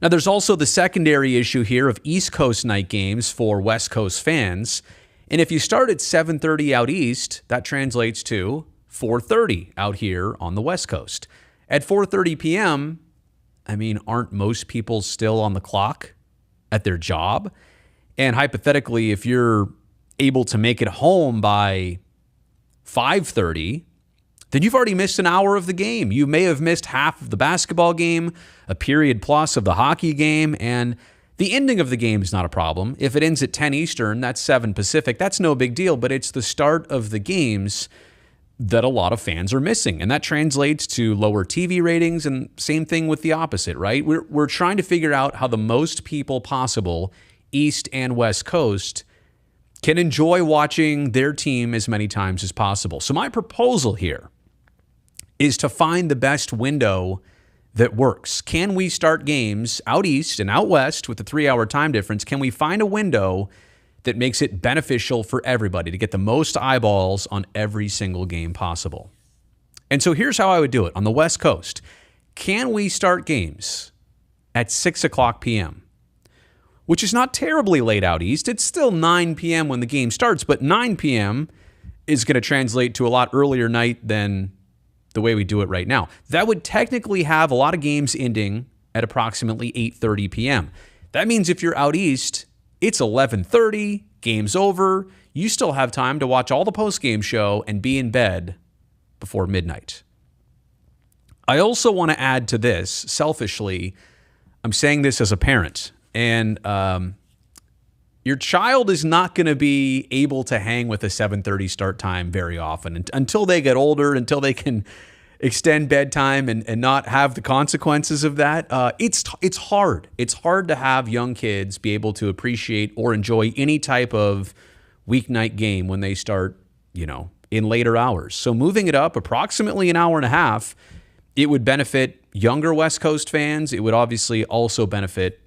Now, there's also the secondary issue here of East Coast night games for West Coast fans. And if you start at 7:30 out East, that translates to 4:30 out here on the West Coast. At 4:30 p.m., aren't most people still on the clock at their job? And hypothetically, if you're able to make it home by 5:30, then you've already missed an hour of the game. You may have missed half of the basketball game, a period plus of the hockey game, and the ending of the game is not a problem. If it ends at 10 Eastern, that's 7 Pacific, that's no big deal, but it's the start of the games that a lot of fans are missing, and that translates to lower TV ratings, and same thing with the opposite, right? We're trying to figure out how the most people possible, East and West Coast, can enjoy watching their team as many times as possible. So my proposal here is to find the best window that works. Can we start games out East and out West with a 3-hour time difference? Can we find a window that makes it beneficial for everybody to get the most eyeballs on every single game possible? And so here's how I would do it. On the West Coast, can we start games at 6 o'clock p.m., which is not terribly late out East. It's still 9 p.m. when the game starts, but 9 p.m. is going to translate to a lot earlier night than the way we do it right now. That would technically have a lot of games ending at approximately 8:30 p.m. That means if you're out East, it's 11:30, game's over. You still have time to watch all the post-game show and be in bed before midnight. I also want to add to this, selfishly, I'm saying this as a parent, and your child is not going to be able to hang with a 7:30 start time very often until they get older, until they can extend bedtime and not have the consequences of that. It's hard. It's hard to have young kids be able to appreciate or enjoy any type of weeknight game when they start, in later hours. So moving it up approximately an hour and a half, it would benefit younger West Coast fans. It would obviously also benefit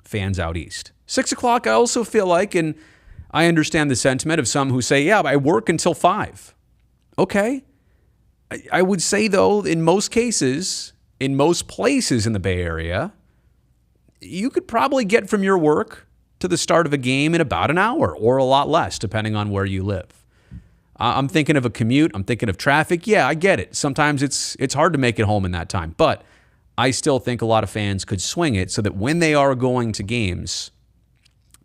fans out East. 6 o'clock, I also feel like, and I understand the sentiment of some who say, yeah, I work until 5. Okay. I would say, though, in most cases, in most places in the Bay Area, you could probably get from your work to the start of a game in about an hour or a lot less, depending on where you live. I'm thinking of a commute. I'm thinking of traffic. Yeah, I get it. Sometimes it's hard to make it home in that time, but I still think a lot of fans could swing it so that when they are going to games,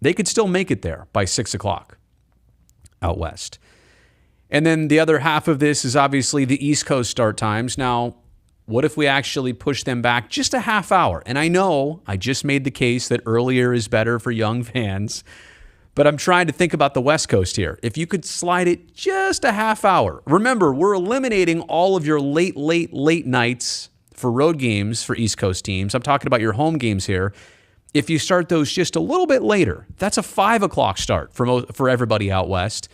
they could still make it there by 6 o'clock out West. And then the other half of this is obviously the East Coast start times. Now, what if we actually push them back just a half hour? And I know I just made the case that earlier is better for young fans, but I'm trying to think about the West Coast here. If you could slide it just a half hour. Remember, we're eliminating all of your late nights for road games for East Coast teams. I'm talking about your home games here. If you start those just a little bit later, that's a 5 o'clock start for everybody out West.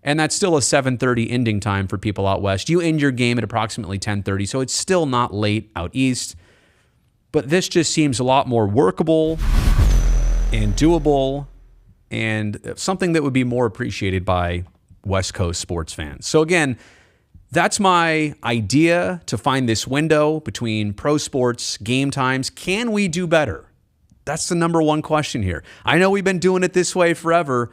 And that's still a 7:30 ending time for people out west. You end your game at approximately 10:30, so it's still not late out east. But this just seems a lot more workable and doable and something that would be more appreciated by West Coast sports fans. So again, that's my idea to find this window between pro sports, game times. Can we do better? That's the number one question here. I know we've been doing it this way forever,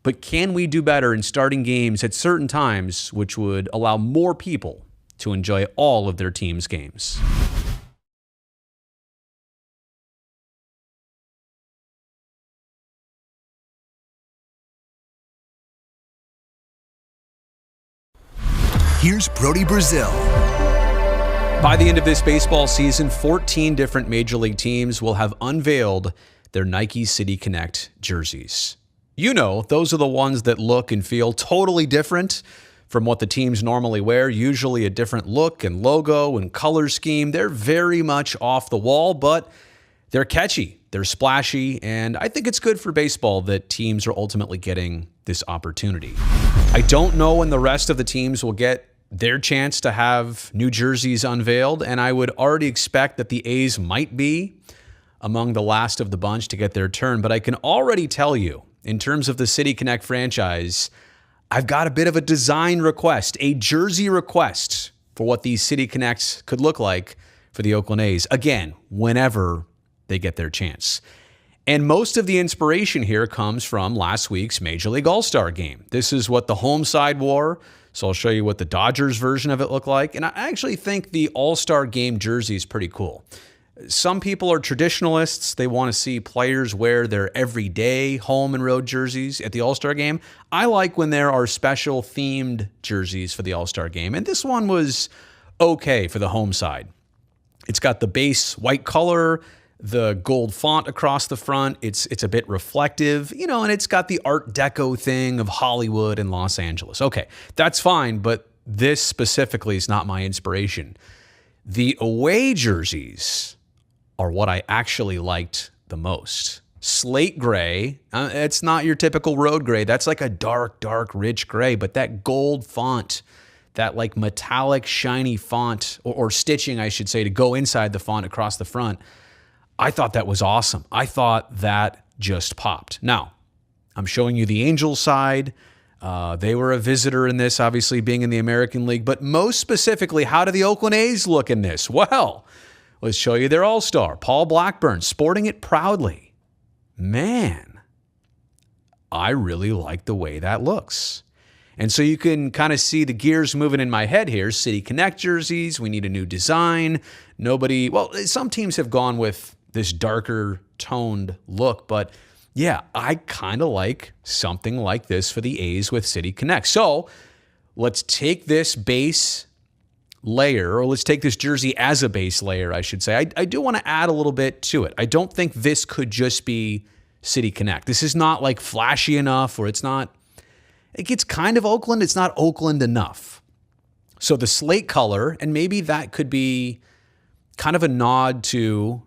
but can we do better in starting games at certain times, which would allow more people to enjoy all of their team's games? Here's Brodie Brazil. By the end of this baseball season, 14 different Major League teams will have unveiled their Nike City Connect jerseys. You know, those are the ones that look and feel totally different from what the teams normally wear, usually a different look and logo and color scheme. They're very much off the wall, but they're catchy, they're splashy, and I think it's good for baseball that teams are ultimately getting this opportunity. I don't know when the rest of the teams will get their chance to have new jerseys unveiled, and I would already expect that the A's might be among the last of the bunch to get their turn, but I can already tell you, in terms of the City Connect franchise, I've got a bit of a design request, a jersey request for what these City Connects could look like for the Oakland A's, again, whenever they get their chance. And most of the inspiration here comes from last week's Major League All-Star game. This is what the home side wore, so I'll show you what the Dodgers version of it looked like. And I actually think the All-Star game jersey is pretty cool. Some people are traditionalists. They want to see players wear their everyday home and road jerseys at the All-Star game. I like when there are special themed jerseys for the All-Star game. And this one was okay for the home side. It's got the base white color, the gold font across the front. It's a bit reflective, you know, and it's got the Art Deco thing of Hollywood and Los Angeles. Okay, that's fine, but this specifically is not my inspiration. The away jerseys are what I actually liked the most. Slate gray, it's not your typical road gray. That's like a dark, rich gray, but that gold font, that like metallic, shiny font, or stitching, I should say, to go inside the font across the front, I thought that was awesome. I thought that just popped. Now, I'm showing you the Angels side. They were a visitor in this, obviously being in the American League, but most specifically, how do the Oakland A's look in this? Well, let's show you their all-star, Paul Blackburn, sporting it proudly. Man, I really like the way that looks. And so you can kind of see the gears moving in my head here. City Connect jerseys, we need a new design. Some teams have gone with this darker toned look, but yeah, I kind of like something like this for the A's with City Connect. So let's take this base layer, or let's take this jersey as a base layer, I should say. I do want to add a little bit to it. I don't think this could just be City Connect. This is not like flashy enough, or it gets kind of Oakland. It's not Oakland enough. So the slate color, and maybe that could be kind of a nod to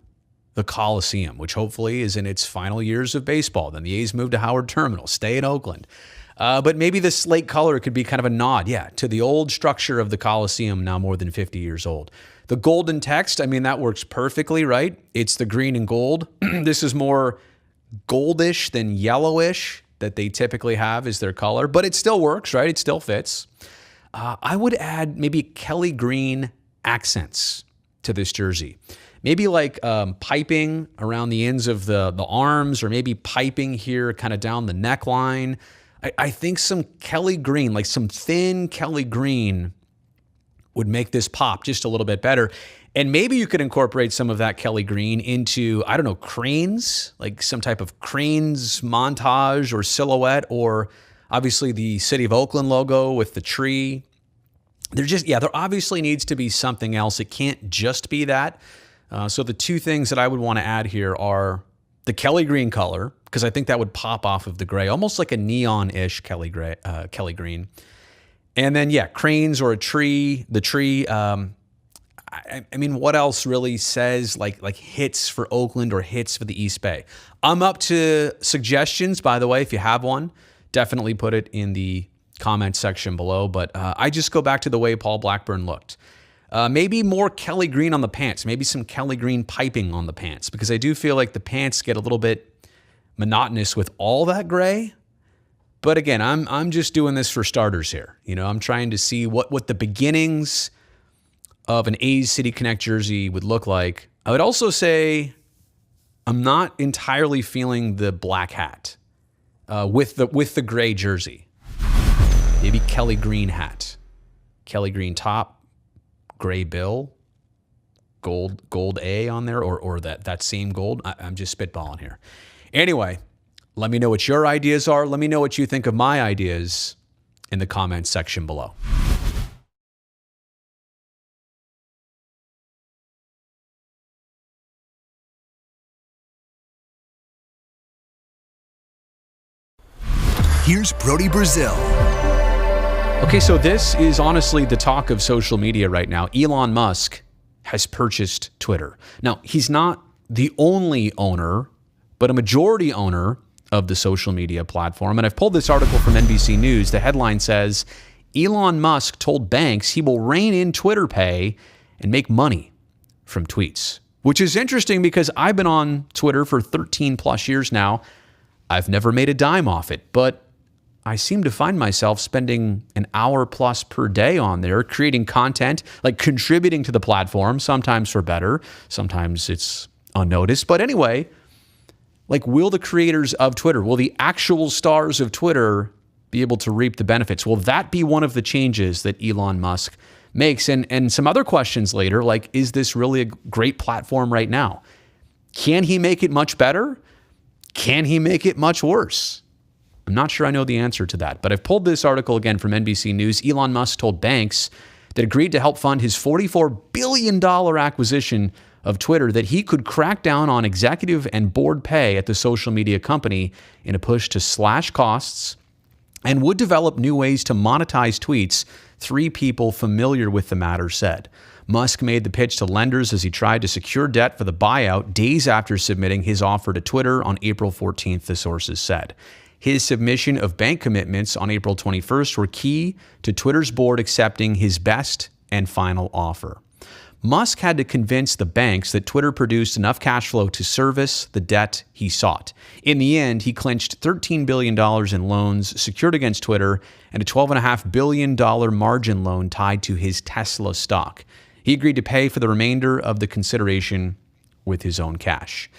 the Coliseum, which hopefully is in its final years of baseball. Then the A's move to Howard Terminal, stay in Oakland. But maybe the slate color could be kind of a nod, to the old structure of the Coliseum, now more than 50 years old. The golden text, that works perfectly, right? It's the green and gold. This is more goldish than yellowish that they typically have as their color, but it still works, right? It still fits. I would add maybe Kelly green accents to this jersey. Maybe like piping around the ends of the arms, or maybe piping here kind of down the neckline. I think some Kelly green, like some thin Kelly green, would make this pop just a little bit better. And maybe you could incorporate some of that Kelly green into, cranes, like some type of cranes montage or silhouette, or obviously the City of Oakland logo with the tree. There obviously needs to be something else. It can't just be that. So the two things that I would want to add here are the Kelly green color, because I think that would pop off of the gray, almost like a neon-ish Kelly green. And then, cranes or a tree. The tree, what else really says like hits for Oakland or hits for the East Bay? I'm up to suggestions, by the way. If you have one, definitely put it in the comment section below, but I just go back to the way Paul Blackburn looked. Maybe more Kelly Green on the pants, maybe some Kelly Green piping on the pants, because I do feel like the pants get a little bit monotonous with all that gray. But again, I'm just doing this for starters here. You know, I'm trying to see what the beginnings of an A's City Connect jersey would look like. I would also say I'm not entirely feeling the black hat with the gray jersey. Maybe Kelly Green hat, Kelly Green top, gray bill, gold A on there, or that same gold. I'm just spitballing here. Anyway, let me know what your ideas are. Let me know what you think of my ideas in the comments section below. Here's Brodie Brazil. Okay, so this is honestly the talk of social media right now. Elon Musk has purchased Twitter. Now, he's not the only owner, but a majority owner of the social media platform. And I've pulled this article from NBC News. The headline says, Elon Musk told banks he will rein in Twitter Pay and make money from tweets, which is interesting because I've been on Twitter for 13 plus years now. I've never made a dime off it, but I seem to find myself spending an hour plus per day on there, creating content, like contributing to the platform, sometimes for better, sometimes it's unnoticed. But anyway, like, will the creators of Twitter, will the actual stars of Twitter be able to reap the benefits? Will that be one of the changes that Elon Musk makes? And some other questions later, like, is this really a great platform right now? Can he make it much better? Can he make it much worse? I'm not sure I know the answer to that, but I've pulled this article again from NBC News. Elon Musk told banks that agreed to help fund his $44 billion acquisition of Twitter that he could crack down on executive and board pay at the social media company in a push to slash costs and would develop new ways to monetize tweets, three people familiar with the matter said. Musk made the pitch to lenders as he tried to secure debt for the buyout days after submitting his offer to Twitter on April 14th, the sources said. His submission of bank commitments on April 21st were key to Twitter's board accepting his best and final offer. Musk had to convince the banks that Twitter produced enough cash flow to service the debt he sought. In the end, he clinched $13 billion in loans secured against Twitter and a $12.5 billion margin loan tied to his Tesla stock. He agreed to pay for the remainder of the consideration with his own cash.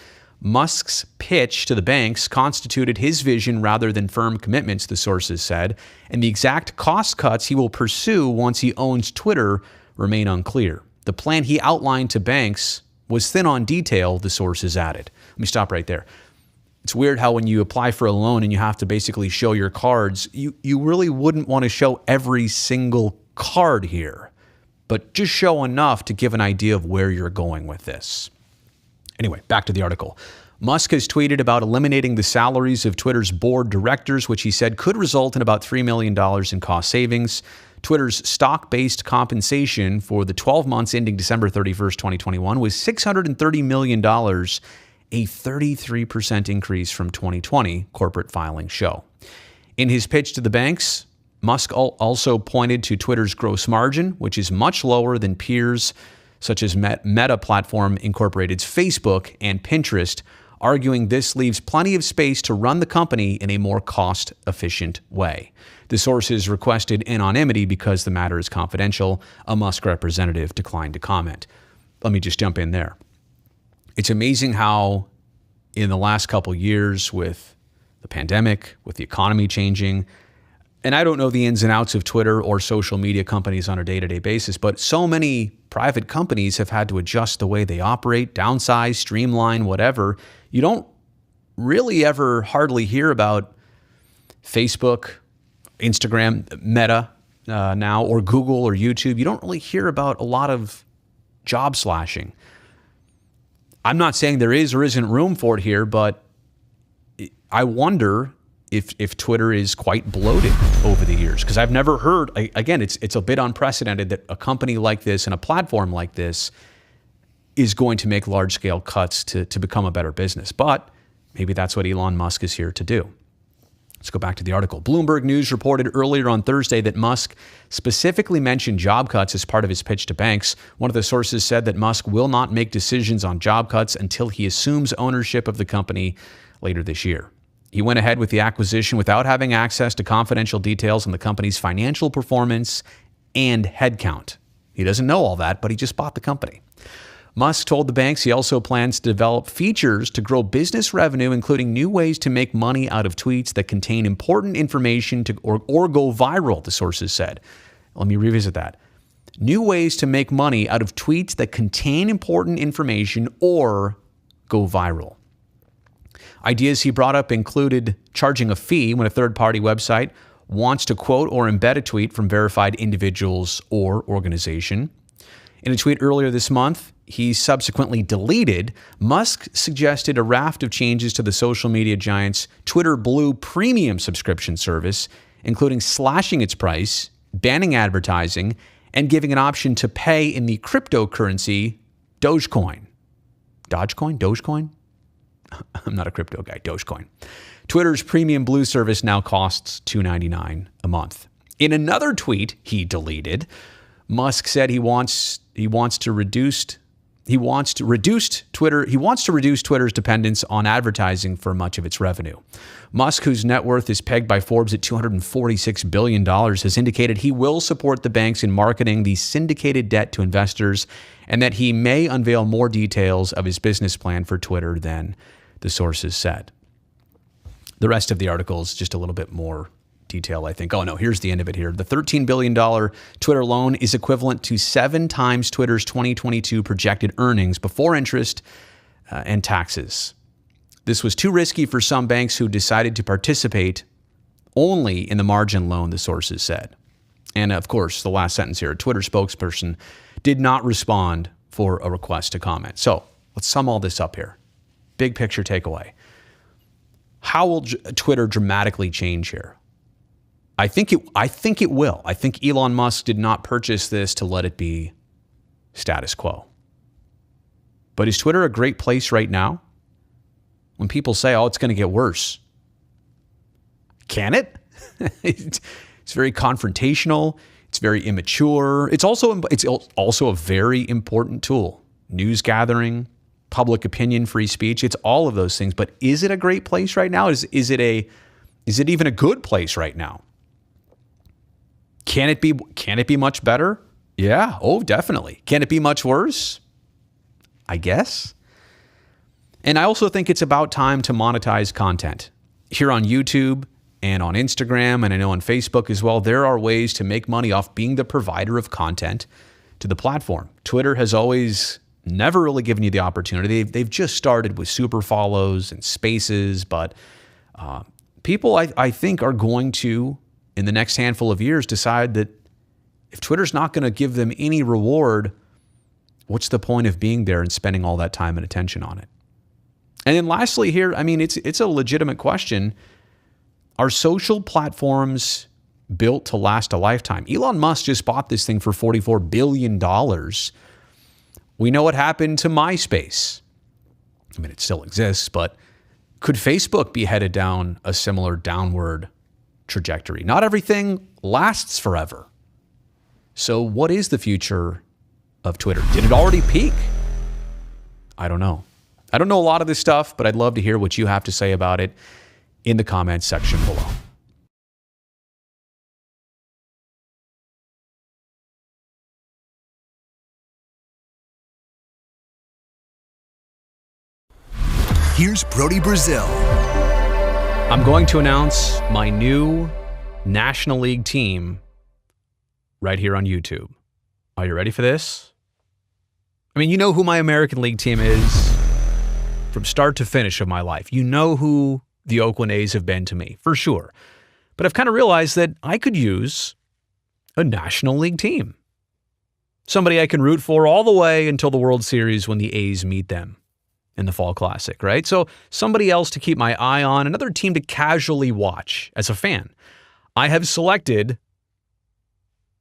Musk's pitch to the banks constituted his vision rather than firm commitments, the sources said, and the exact cost cuts he will pursue once he owns Twitter remain unclear. The plan he outlined to banks was thin on detail, the sources added. Let me stop right there. It's weird how when you apply for a loan and you have to basically show your cards, you really wouldn't want to show every single card here, but just show enough to give an idea of where you're going with this. Anyway, back to the article. Musk has tweeted about eliminating the salaries of Twitter's board directors, which he said could result in about $3 million in cost savings. Twitter's stock-based compensation for the 12 months ending December 31st, 2021 was $630 million, a 33% increase from 2020, corporate filings show. In his pitch to the banks, Musk also pointed to Twitter's gross margin, which is much lower than peers such as Meta Platform Incorporated's Facebook and Pinterest, arguing this leaves plenty of space to run the company in a more cost-efficient way. The sources requested anonymity because the matter is confidential. A Musk representative declined to comment. Let me just jump in there. It's amazing how in the last couple years with the pandemic, with the economy changing, and I don't know the ins and outs of Twitter or social media companies on a day-to-day basis, but so many private companies have had to adjust the way they operate, downsize, streamline, whatever. You don't really ever hardly hear about Facebook, Instagram, Meta now, or Google or YouTube. You don't really hear about a lot of job slashing. I'm not saying there is or isn't room for it here, but I wonder if Twitter is quite bloated over the years, because I've never heard, again, it's a bit unprecedented that a company like this and a platform like this is going to make large-scale cuts to become a better business. But maybe that's what Elon Musk is here to do. Let's go back to the article. Bloomberg News reported earlier on Thursday that Musk specifically mentioned job cuts as part of his pitch to banks. One of the sources said that Musk will not make decisions on job cuts until he assumes ownership of the company later this year. He went ahead with the acquisition without having access to confidential details on the company's financial performance and headcount. He doesn't know all that, but he just bought the company. Musk told the banks he also plans to develop features to grow business revenue, including new ways to make money out of tweets that contain important information or go viral, the sources said. Let me revisit that. New ways to make money out of tweets that contain important information or go viral. Ideas he brought up included charging a fee when a third-party website wants to quote or embed a tweet from verified individuals or organization. In a tweet earlier this month, he subsequently deleted, Musk suggested a raft of changes to the social media giant's Twitter Blue premium subscription service, including slashing its price, banning advertising, and giving an option to pay in the cryptocurrency Dogecoin. Dogecoin? I'm not a crypto guy. Dogecoin. Twitter's premium Blue service now costs $2.99 a month. In another tweet he deleted, Musk said he wants to reduce Twitter's dependence on advertising for much of its revenue. Musk, whose net worth is pegged by Forbes at $246 billion, has indicated he will support the banks in marketing the syndicated debt to investors and that he may unveil more details of his business plan for Twitter than the sources said. The rest of the article is just a little bit more detail, I think. Oh, no, here's the end of it here. The $13 billion Twitter loan is equivalent to 7 times Twitter's 2022 projected earnings before interest and taxes. This was too risky for some banks who decided to participate only in the margin loan, the sources said. And of course, the last sentence here, a Twitter spokesperson did not respond for a request to comment. So let's sum all this up here. Big picture takeaway. How will Twitter dramatically change here? I think it will. I think Elon Musk did not purchase this to let it be status quo. But is Twitter a great place right now? When people say, oh, it's going to get worse. Can it? It's very confrontational. It's very immature. It's also a very important tool. News gathering, public opinion, free speech. It's all of those things. But is it a great place right now? Is it even a good place right now? Can it be much better? Yeah. Oh, definitely. Can it be much worse? I guess. And I also think it's about time to monetize content. Here on YouTube and on Instagram, and I know on Facebook as well, there are ways to make money off being the provider of content to the platform. Twitter has always never really given you the opportunity. They've just started with super follows and spaces, but people, I think, are going to, in the next handful of years, decide that if Twitter's not going to give them any reward, what's the point of being there and spending all that time and attention on it? And then lastly here, I mean, it's a legitimate question. Are social platforms built to last a lifetime? Elon Musk just bought this thing for $44 billion. We know what happened to MySpace. I mean, it still exists, but could Facebook be headed down a similar downward trajectory? Not everything lasts forever. So what is the future of Twitter? Did it already peak? I don't know. I don't know a lot of this stuff, but I'd love to hear what you have to say about it in the comments section below. Here's Brodie Brazil. I'm going to announce my new National League team right here on YouTube. Are you ready for this? I mean, you know who my American League team is from start to finish of my life. You know who the Oakland A's have been to me, for sure. But I've kind of realized that I could use a National League team. Somebody I can root for all the way until the World Series when the A's meet them in the Fall Classic, right? So somebody else to keep my eye on, another team to casually watch as a fan. I have selected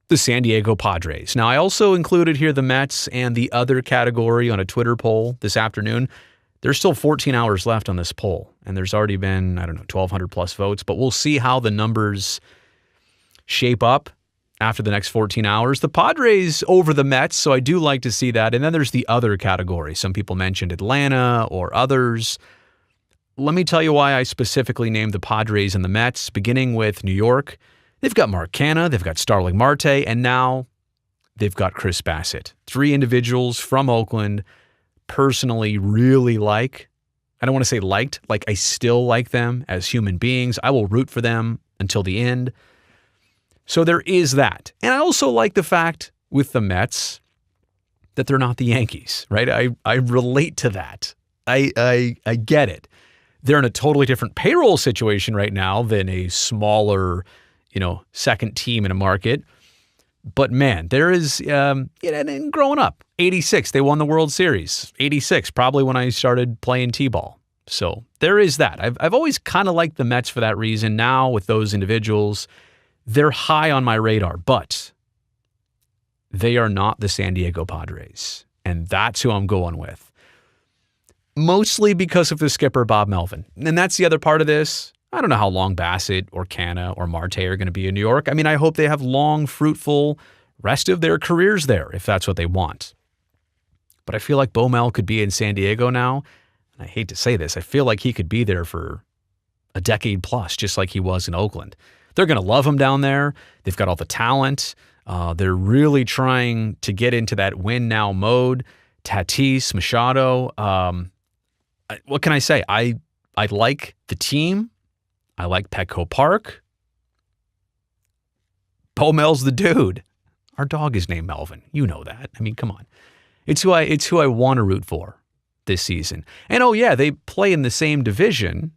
the San Diego Padres. Now, I also included here the Mets and the other category on a Twitter poll this afternoon. There's still 14 hours left on this poll, and there's already been, 1,200 plus votes, but we'll see how the numbers shape up after the next 14 hours. The Padres over the Mets, so I do like to see that. And then there's the other category. Some people mentioned Atlanta or others. Let me tell you why I specifically named the Padres and the Mets, beginning with New York. They've got Mark Canha, they've got Starling Marte, and now they've got Chris Bassett. 3 individuals from Oakland personally really like. I don't want to say liked, like I still like them as human beings. I will root for them until the end. So there is that. And I also like the fact with the Mets that they're not the Yankees, right? I relate to that. I get it. They're in a totally different payroll situation right now than a smaller, second team in a market. But man, there is, and growing up, 86, they won the World Series. 86, probably when I started playing T-ball. So there is that. I've always kind of liked the Mets for that reason. Now with those individuals, they're high on my radar, but they are not the San Diego Padres. And that's who I'm going with. Mostly because of the skipper, Bob Melvin. And that's the other part of this. I don't know how long Bassett or Canha or Marte are going to be in New York. I mean, I hope they have long, fruitful rest of their careers there if that's what they want. But I feel like Bo Mel could be in San Diego now. And I hate to say this, I feel like he could be there for a decade plus, just like he was in Oakland. They're going to love him down there. They've got all the talent. They're really trying to get into that win now mode. Tatis, Machado. What can I say? I like the team. I like Petco Park. Bo Mel's the dude. Our dog is named Melvin. You know that. I mean, come on. It's who I want to root for this season. And oh yeah, they play in the same division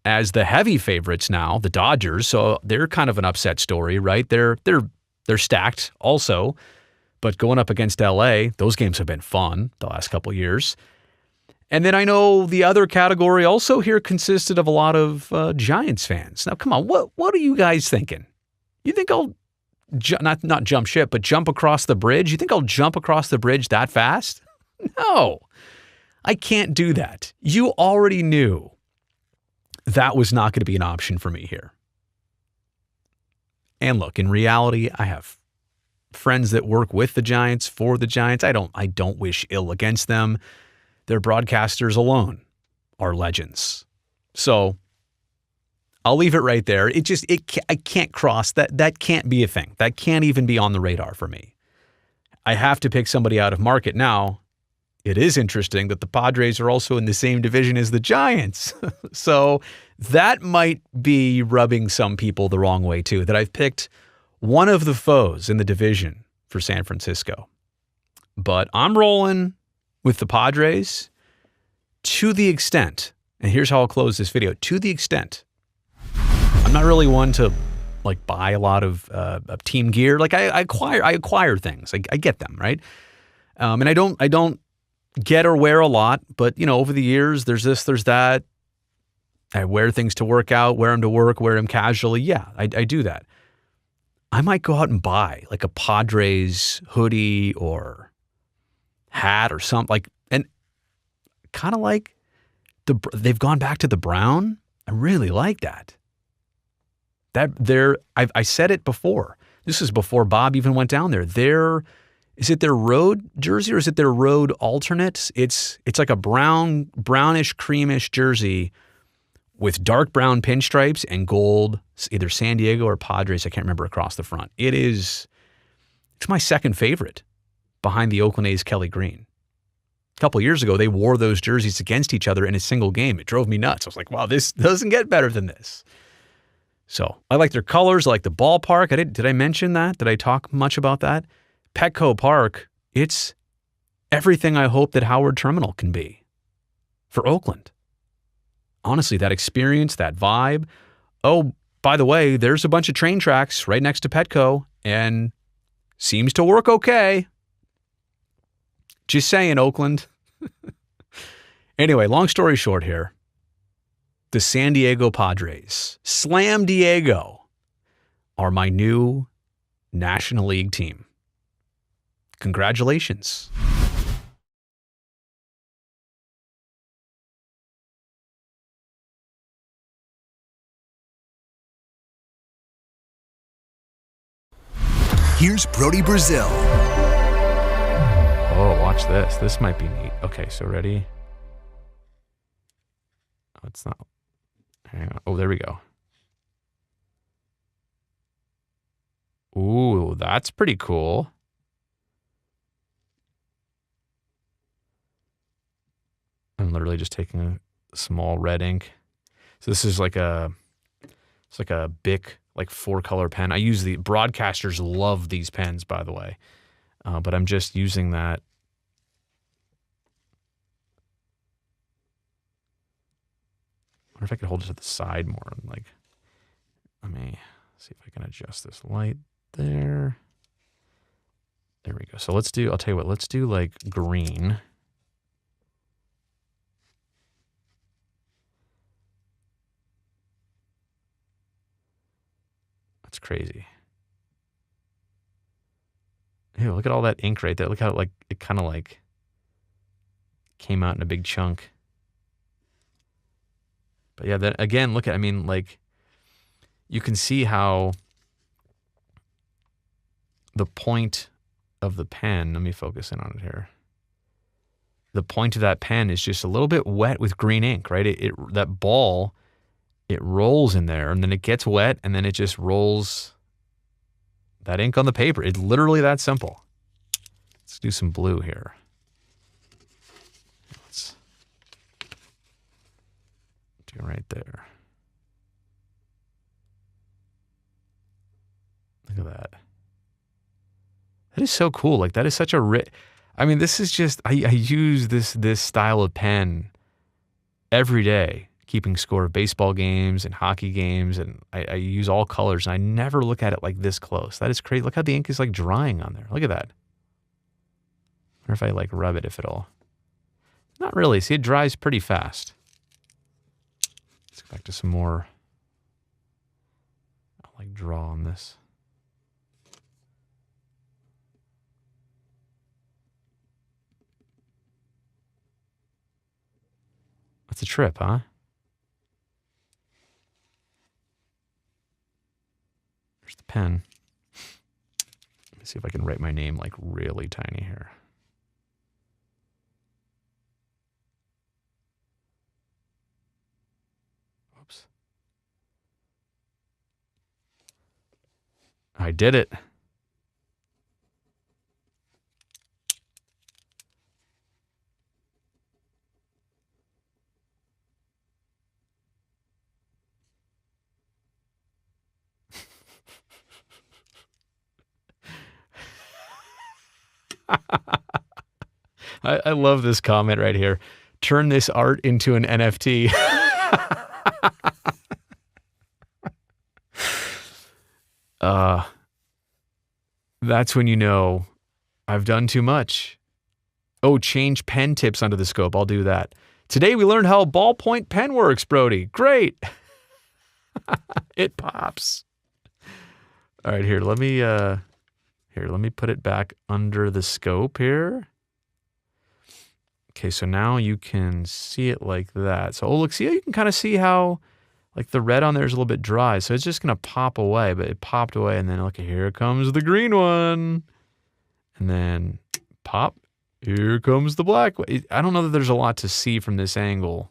as the heavy favorites now, the Dodgers. So they're kind of an upset story, right? They're stacked also, but going up against LA, those games have been fun the last couple of years. And then I know the other category also here consisted of a lot of Giants fans. Now, come on, what are you guys thinking? You think I'll not jump ship, but jump across the bridge? You think I'll jump across the bridge that fast? No, I can't do that. You already knew that was not going to be an option for me here. And look, in reality, I have friends that work with the Giants, for the Giants. I don't wish ill against them. Their broadcasters alone are legends. So I'll leave it right there. I can't cross that. That can't be a thing. That can't even be on the radar for me. I have to pick somebody out of market. Now, it is interesting that the Padres are also in the same division as the Giants. So that might be rubbing some people the wrong way too, that I've picked one of the foes in the division for San Francisco. But I'm rolling with the Padres to the extent, and here's how I'll close this video, to the extent, I'm not really one to like buy a lot of team gear. Like I acquire things. I get them, right? And I don't get or wear a lot, but over the years, there's this, there's that. I wear things to work out, wear them to work, wear them casually. Yeah, I do that. I might go out and buy like a Padres hoodie or hat or something, like, and kind of like they've gone back to the brown. I really like that. I said it before. This is before Bob even went down there. Is it their road jersey or is it their road alternate? It's like a brownish, creamish jersey with dark brown pinstripes and gold, either San Diego or Padres. I can't remember, across the front. It's my second favorite behind the Oakland A's Kelly Green. A couple of years ago, they wore those jerseys against each other in a single game. It drove me nuts. I was like, wow, this doesn't get better than this. So I like their colors. I like the ballpark. Did I mention that? Did I talk much about that? Petco Park, it's everything I hope that Howard Terminal can be for Oakland. Honestly, that experience, that vibe. Oh, by the way, there's a bunch of train tracks right next to Petco and seems to work okay. Just saying, Oakland. Anyway, long story short here. The San Diego Padres, Slam Diego, are my new National League team. Congratulations. Here's Brodie Brazil. Oh, watch this. This might be neat. Okay, so ready? Oh, it's not. Hang on. Oh, there we go. Ooh, that's pretty cool. I'm literally just taking a small red ink. So this is like it's like a Bic, like 4-color pen. I use the broadcasters love these pens, by the way. But I'm just using that. I wonder if I could hold it to the side more. Like, let me see if I can adjust this light there. There we go. So I'll tell you what, let's do like green. That's crazy. Ew, look at all that ink right there. Look how it kind of like came out in a big chunk. But yeah, then again, look at, I mean, like, you can see how the point of the pen, let me focus in on it here. The point of that pen is just a little bit wet with green ink, right? That ball, it rolls in there and then it gets wet and then it just rolls that ink on the paper. It's literally that simple. Let's do some blue here. Let's do right there. Look at that. That is so cool. Like, that is such a I mean, this is just, I use this style of pen every day, keeping score of baseball games and hockey games, and I use all colors, and I never look at it like this close. That is crazy. Look how the ink is like drying on there. Look at that. I wonder if I like rub it, if it'll. Not really. See, it dries pretty fast. Let's go back to some more. I'll like draw on this. That's a trip, huh? There's the pen. Let me see if I can write my name like really tiny here. Whoops. I did it. I love this comment right here. Turn this art into an NFT. That's when you know I've done too much. Oh, change pen tips under the scope. I'll do that. Today we learned how a ballpoint pen works, Brodie. Great. It pops. All right, here, let me put it back under the scope here. Okay, so now you can see it like that. So, oh, look, see how you can kind of see how, like, the red on there is a little bit dry. So it's just going to pop away, but it popped away. And then, look, here comes the green one. And then pop, here comes the black one. I don't know that there's a lot to see from this angle.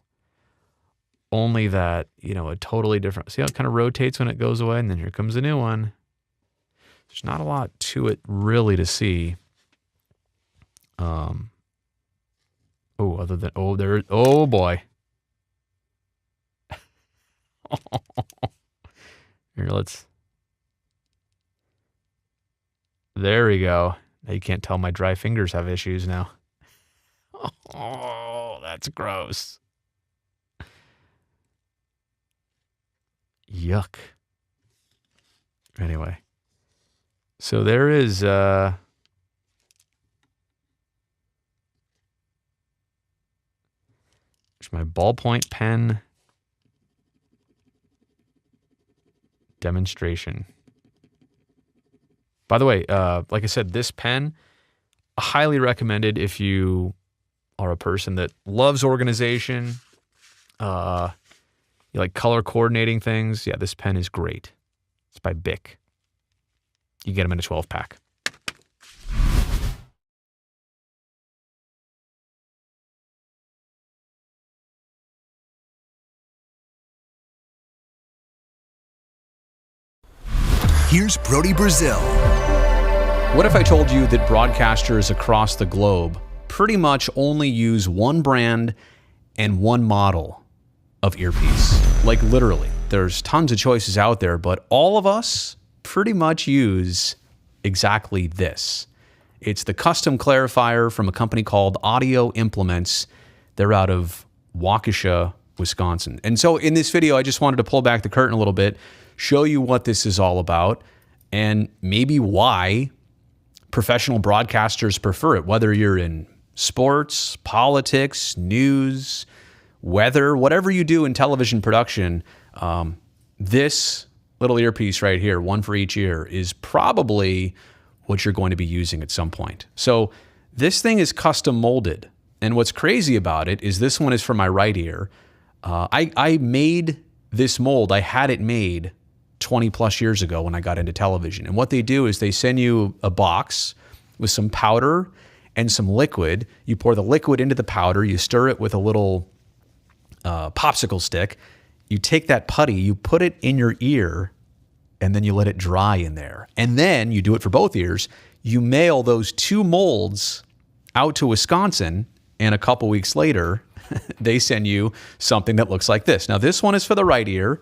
Only that, you know, a totally different, see how it kind of rotates when it goes away? And then here comes a new one. There's not a lot to it really to see. Oh, other than, oh boy. Here, there we go. Now you can't tell my dry fingers have issues now. Oh, that's gross. Yuck. Anyway. So there is, there's my ballpoint pen demonstration. By the way, like I said, this pen, highly recommended if you are a person that loves organization, you like color coordinating things. Yeah, this pen is great. It's by Bic. You get them in a 12-pack. Here's Brodie Brazil. What if I told you that broadcasters across the globe pretty much only use one brand and one model of earpiece? Like literally, there's tons of choices out there, but all of us pretty much use exactly this. It's the custom clarifier from a company called Audio Implements. They're out of Waukesha, Wisconsin. And so in this video, I just wanted to pull back the curtain a little bit, show you what this is all about, and maybe why professional broadcasters prefer it, whether you're in sports, politics, news, weather, whatever you do in television production. This little earpiece right here, one for each ear, is probably what you're going to be using at some point. So this thing is custom molded. And what's crazy about it is this one is for my right ear. I made this mold. I had it made 20 plus years ago when I got into television. And what they do is they send you a box with some powder and some liquid. You pour the liquid into the powder, you stir it with a little popsicle stick. You take that putty, you put it in your ear, and then you let it dry in there. And then you do it for both ears. You mail those two molds out to Wisconsin, and a couple weeks later, they send you something that looks like this. Now, this one is for the right ear,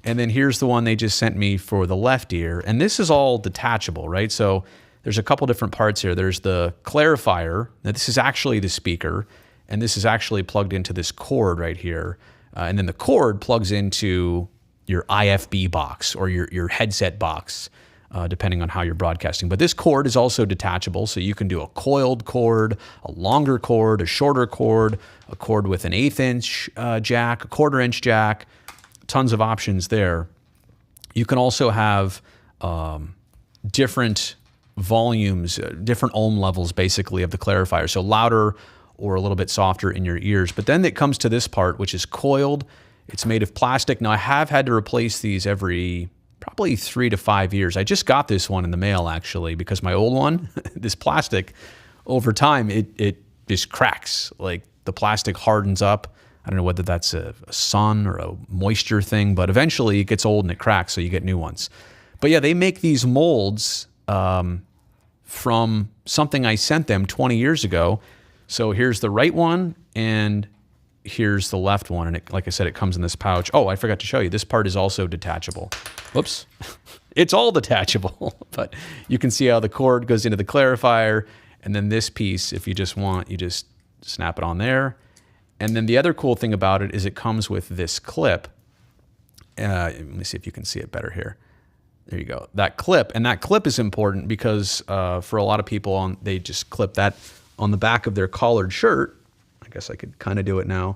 and then here's the one they just sent me for the left ear. And this is all detachable, right? So there's a couple different parts here. There's the clarifier. Now, this is actually the speaker, and this is actually plugged into this cord right here. And then the cord plugs into your IFB box or your headset box, depending on how you're broadcasting. But this cord is also detachable, so you can do a coiled cord, a longer cord, a shorter cord, a cord with an 1/8 inch jack, a 1/4 inch jack, tons of options there. You can also have different volumes, different ohm levels basically of the clarifier. So louder or a little bit softer in your ears. But then it comes to this part, which is coiled. It's made of plastic. Now I have had to replace these every probably 3 to 5 years. I just got this one in the mail actually, because my old one, this plastic, over time, it just cracks. Like the plastic hardens up. I don't know whether that's a sun or a moisture thing, but eventually it gets old and it cracks, so you get new ones. But yeah, they make these molds from something I sent them 20 years ago. So here's the right one, and here's the left one. And it, like I said, it comes in this pouch. Oh, I forgot to show you. This part is also detachable. Whoops. It's all detachable, but you can see how the cord goes into the clarifier. And then this piece, if you just want, you just snap it on there. And then the other cool thing about it is it comes with this clip. Let me see if you can see it better here. There you go. That clip. And that clip is important because for a lot of people, they just clip that on the back of their collared shirt. I guess I could kind of do it now.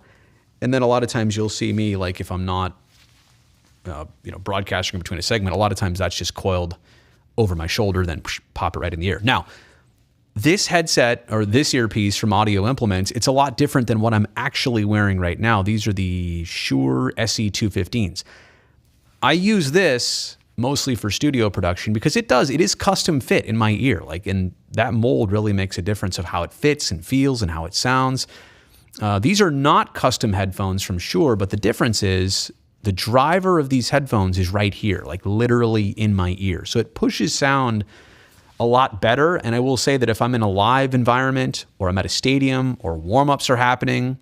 And then a lot of times you'll see me, like if I'm not broadcasting between a segment, a lot of times that's just coiled over my shoulder, then pop it right in the ear. Now, this headset or this earpiece from Audio Implements, it's a lot different than what I'm actually wearing right now. These are the Shure SE215s. I use this mostly for studio production because it is custom fit in my ear. And that mold really makes a difference of how it fits and feels and how it sounds. These are not custom headphones from Shure, but the difference is the driver of these headphones is right here, like literally in my ear. So it pushes sound a lot better. And I will say that if I'm in a live environment or I'm at a stadium or warm-ups are happening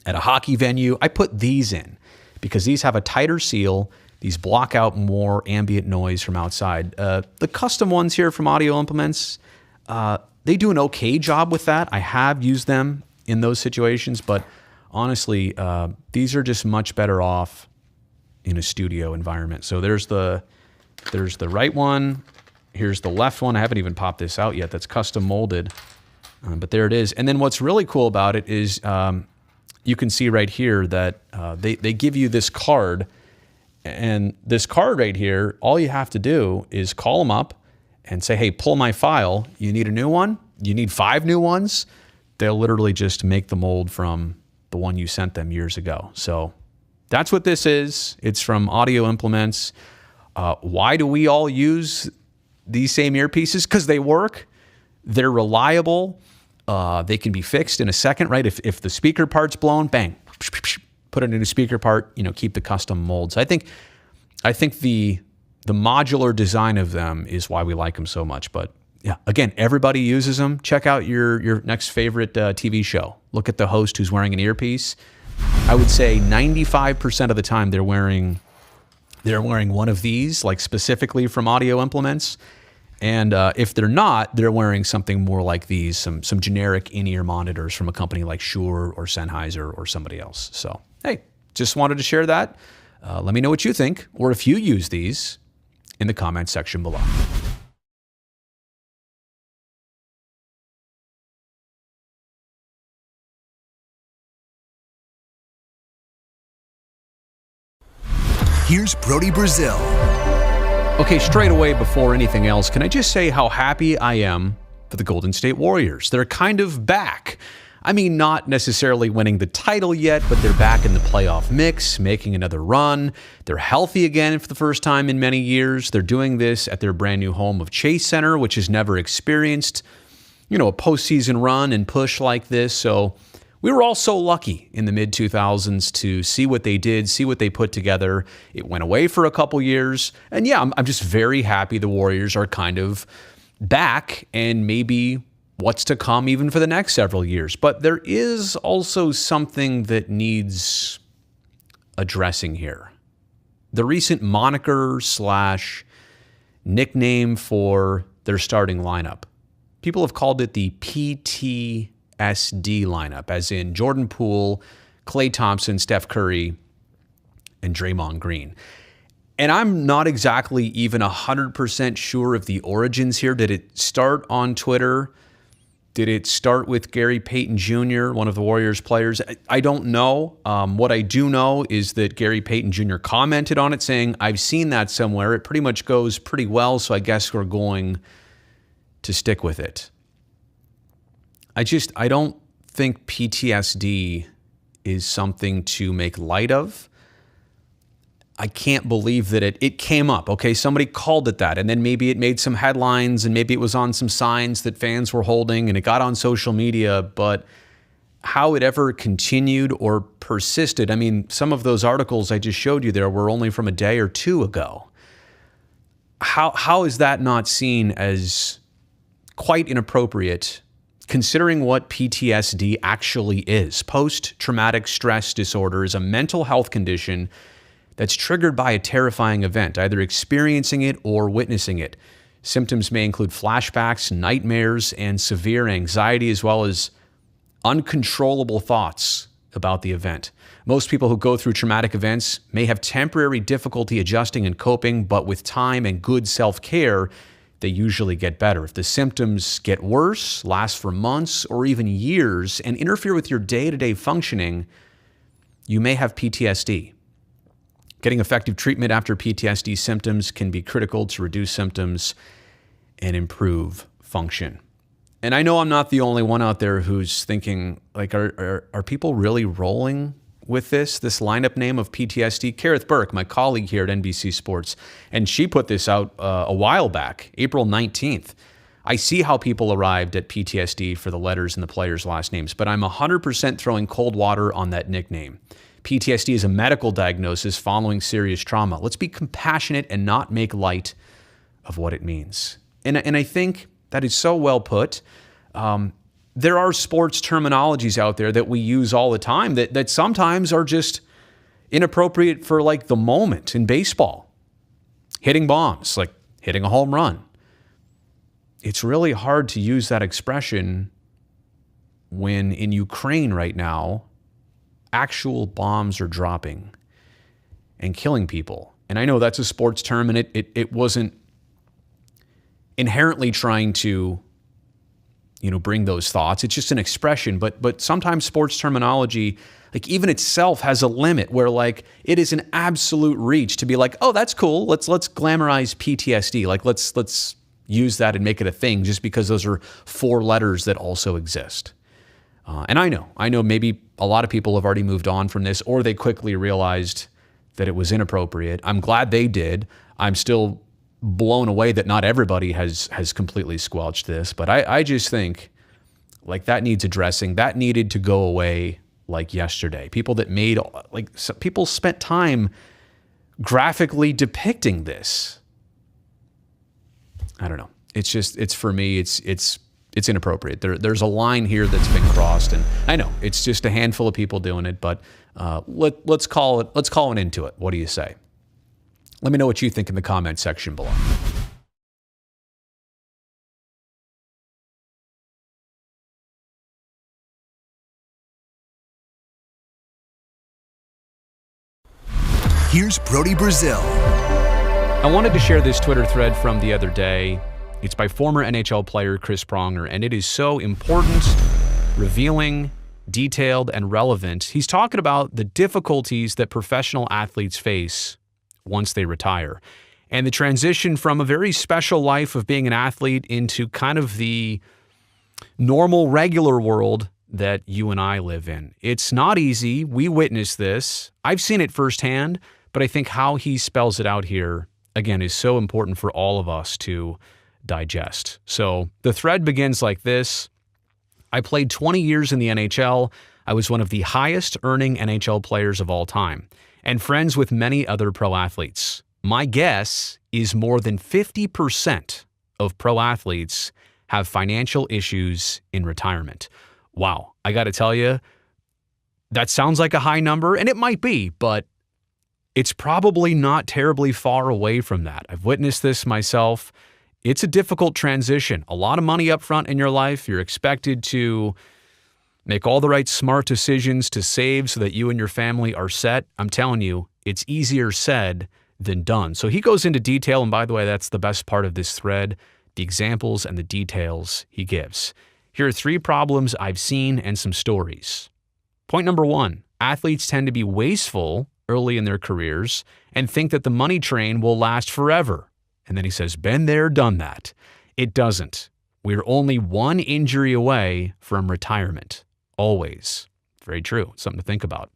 at a hockey venue, I put these in because these have a tighter seal. These block out more ambient noise from outside. The custom ones here from Audio Implements, they do an okay job with that. I have used them in those situations, but honestly, these are just much better off in a studio environment. So there's the right one. Here's the left one. I haven't even popped this out yet. That's custom molded, but there it is. And then what's really cool about it is you can see right here that they give you this card. And this card right here, all you have to do is call them up and say, hey, pull my file. You need a new one? You need 5 new ones? They'll literally just make the mold from the one you sent them years ago. So that's what this is. It's from Audio Implements. Why do we all use these same earpieces because they work. They're reliable. They can be fixed in a second, right? If the speaker part's blown, bang, put it in a speaker part, keep the custom molds. I think the modular design of them is why we like them so much. But yeah, again, everybody uses them. Check out your next favorite TV show. Look at the host who's wearing an earpiece. I would say 95% of the time they're wearing one of these, like specifically from Audio Implements. And if they're not, they're wearing something more like these, some generic in-ear monitors from a company like Shure or Sennheiser or somebody else. So, hey, just wanted to share that. Let me know what you think, or if you use these, in the comments section below. Here's Brodie Brazil. Okay, straight away, before anything else, can I just say how happy I am for the Golden State Warriors? They're kind of back. I mean, not necessarily winning the title yet, but they're back in the playoff mix, making another run. They're healthy again for the first time in many years. They're doing this at their brand new home of Chase Center, which has never experienced, a postseason run and push like this. So we were all so lucky in the mid-2000s to see what they did, see what they put together. It went away for a couple years. And yeah, I'm just very happy the Warriors are kind of back and maybe what's to come even for the next several years. But there is also something that needs addressing here. The recent moniker / nickname for their starting lineup. People have called it the Ptsd Lineup, as in Jordan Poole, Klay Thompson, Steph Curry, and Draymond Green. And I'm not exactly even 100% sure of the origins here. Did it start on Twitter? Did it start with Gary Payton Jr., one of the Warriors players? I don't know. What I do know is that Gary Payton Jr. commented on it saying, I've seen that somewhere. It pretty much goes pretty well, so I guess we're going to stick with it. I don't think PTSD is something to make light of. I can't believe that it came up. Okay, somebody called it that, and then maybe it made some headlines, and maybe it was on some signs that fans were holding, and it got on social media, but how it ever continued or persisted, I mean, some of those articles I just showed you there were only from a day or two ago. How is that not seen as quite inappropriate, considering what PTSD actually is? Post-traumatic stress disorder is a mental health condition that's triggered by a terrifying event, either experiencing it or witnessing it. Symptoms may include flashbacks, nightmares, and severe anxiety, as well as uncontrollable thoughts about the event. Most people who go through traumatic events may have temporary difficulty adjusting and coping, but with time and good self-care, they usually get better. If the symptoms get worse, last for months or even years, and interfere with your day-to-day functioning, you may have PTSD. Getting effective treatment after PTSD symptoms can be critical to reduce symptoms and improve function. And I know I'm not the only one out there who's thinking, like, are people really rolling with this lineup name of PTSD? Kareth Burke, my colleague here at NBC Sports, and she put this out a while back, April 19th. I see how people arrived at PTSD for the letters in the players' last names, but I'm 100% throwing cold water on that nickname. PTSD is a medical diagnosis following serious trauma. Let's be compassionate and not make light of what it means. And I think that is so well put. There are sports terminologies out there that we use all the time that sometimes are just inappropriate for like the moment in baseball. Hitting bombs, like hitting a home run. It's really hard to use that expression when in Ukraine right now, actual bombs are dropping and killing people. And I know that's a sports term, and it wasn't inherently trying to, bring those thoughts. It's just an expression. But sometimes sports terminology, like even itself, has a limit where like it is an absolute reach to be like, oh, that's cool. Let's glamorize PTSD. Like let's use that and make it a thing just because those are 4 letters that also exist. And I know maybe a lot of people have already moved on from this, or they quickly realized that it was inappropriate. I'm glad they did. I'm still blown away that not everybody has completely squelched this, but I just think like that needs addressing. That needed to go away like yesterday. People that made, like, people spent time graphically depicting this. I don't know. It's for me, it's inappropriate. There's a line here that's been crossed, and I know it's just a handful of people doing it, but let's call an end to it. What do you say? Let me know what you think in the comment section below. Here's Brodie Brazil. I wanted to share this Twitter thread from the other day. It's by former NHL player Chris Pronger, and it is so important, revealing, detailed, and relevant. He's talking about the difficulties that professional athletes face once they retire, and the transition from a very special life of being an athlete into kind of the normal, regular world that you and I live in. It's not easy. We witnessed this. I've seen it firsthand, but I think how he spells it out here, again, is so important for all of us to digest. So the thread begins like this. I played 20 years in the NHL. I was one of the highest earning NHL players of all time, and friends with many other pro athletes. My guess is more than 50% of pro athletes have financial issues in retirement. Wow, I got to tell you, that sounds like a high number, and it might be, but it's probably not terribly far away from that. I've witnessed this myself. It's a difficult transition. A lot of money up front in your life. You're expected to make all the right smart decisions to save so that you and your family are set. I'm telling you, it's easier said than done. So he goes into detail, and by the way, that's the best part of this thread, the examples and the details he gives. Here are 3 problems I've seen and some stories. Point number 1, athletes tend to be wasteful early in their careers and think that the money train will last forever. And then he says, been there, done that. It doesn't. We're only one injury away from retirement. Always. Very true. Something to think about.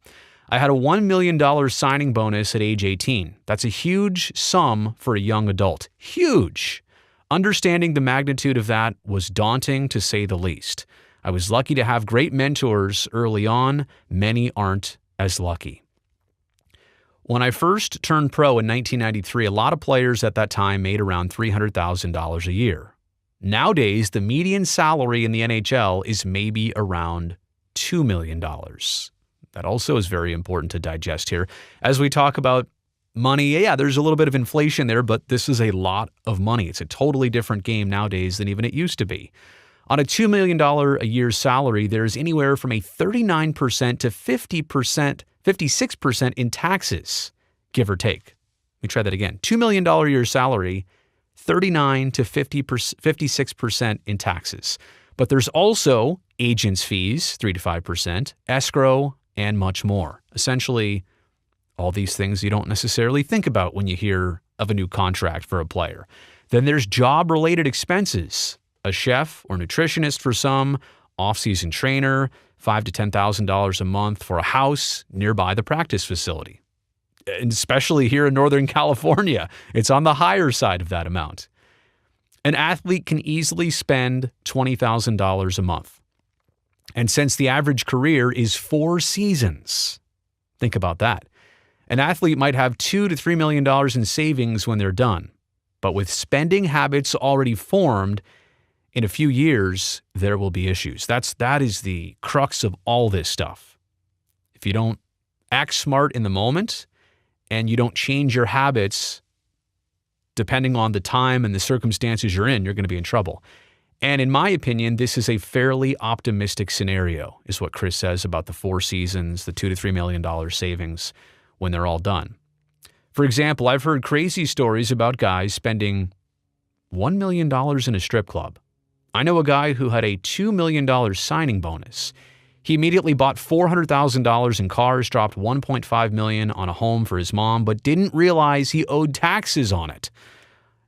I had a $1 million signing bonus at age 18. That's a huge sum for a young adult. Huge. Understanding the magnitude of that was daunting, to say the least. I was lucky to have great mentors early on. Many aren't as lucky. When I first turned pro in 1993, a lot of players at that time made around $300,000 a year. Nowadays, the median salary in the NHL is maybe around $2 million. That also is very important to digest here. As we talk about money, yeah, there's a little bit of inflation there, but this is a lot of money. It's a totally different game nowadays than even it used to be. On a $2 million a year salary, there's anywhere from a 39% to 56% in taxes, give or take. Let me try that again. $2 million a year salary, 39 to 56% in taxes. But there's also agents' fees, 3 to 5%, escrow, and much more. Essentially, all these things you don't necessarily think about when you hear of a new contract for a player. Then there's job-related expenses. A chef or nutritionist for some, off-season trainer, $5,000 to $10,000 a month for a house nearby the practice facility. And especially here in Northern California, it's on the higher side of that amount. An athlete can easily spend $20,000 a month. And since the average career is 4 seasons, think about that. An athlete might have $2 to $3 million in savings when they're done. But with spending habits already formed, in a few years, there will be issues. That is the crux of all this stuff. If you don't act smart in the moment and you don't change your habits depending on the time and the circumstances you're in, you're going to be in trouble. And in my opinion, this is a fairly optimistic scenario, is what Chris says about the 4 seasons, the $2 to $3 million savings when they're all done. For example, I've heard crazy stories about guys spending $1 million in a strip club. I know a guy who had a $2 million signing bonus. He immediately bought $400,000 in cars, dropped $1.5 million on a home for his mom, but didn't realize he owed taxes on it.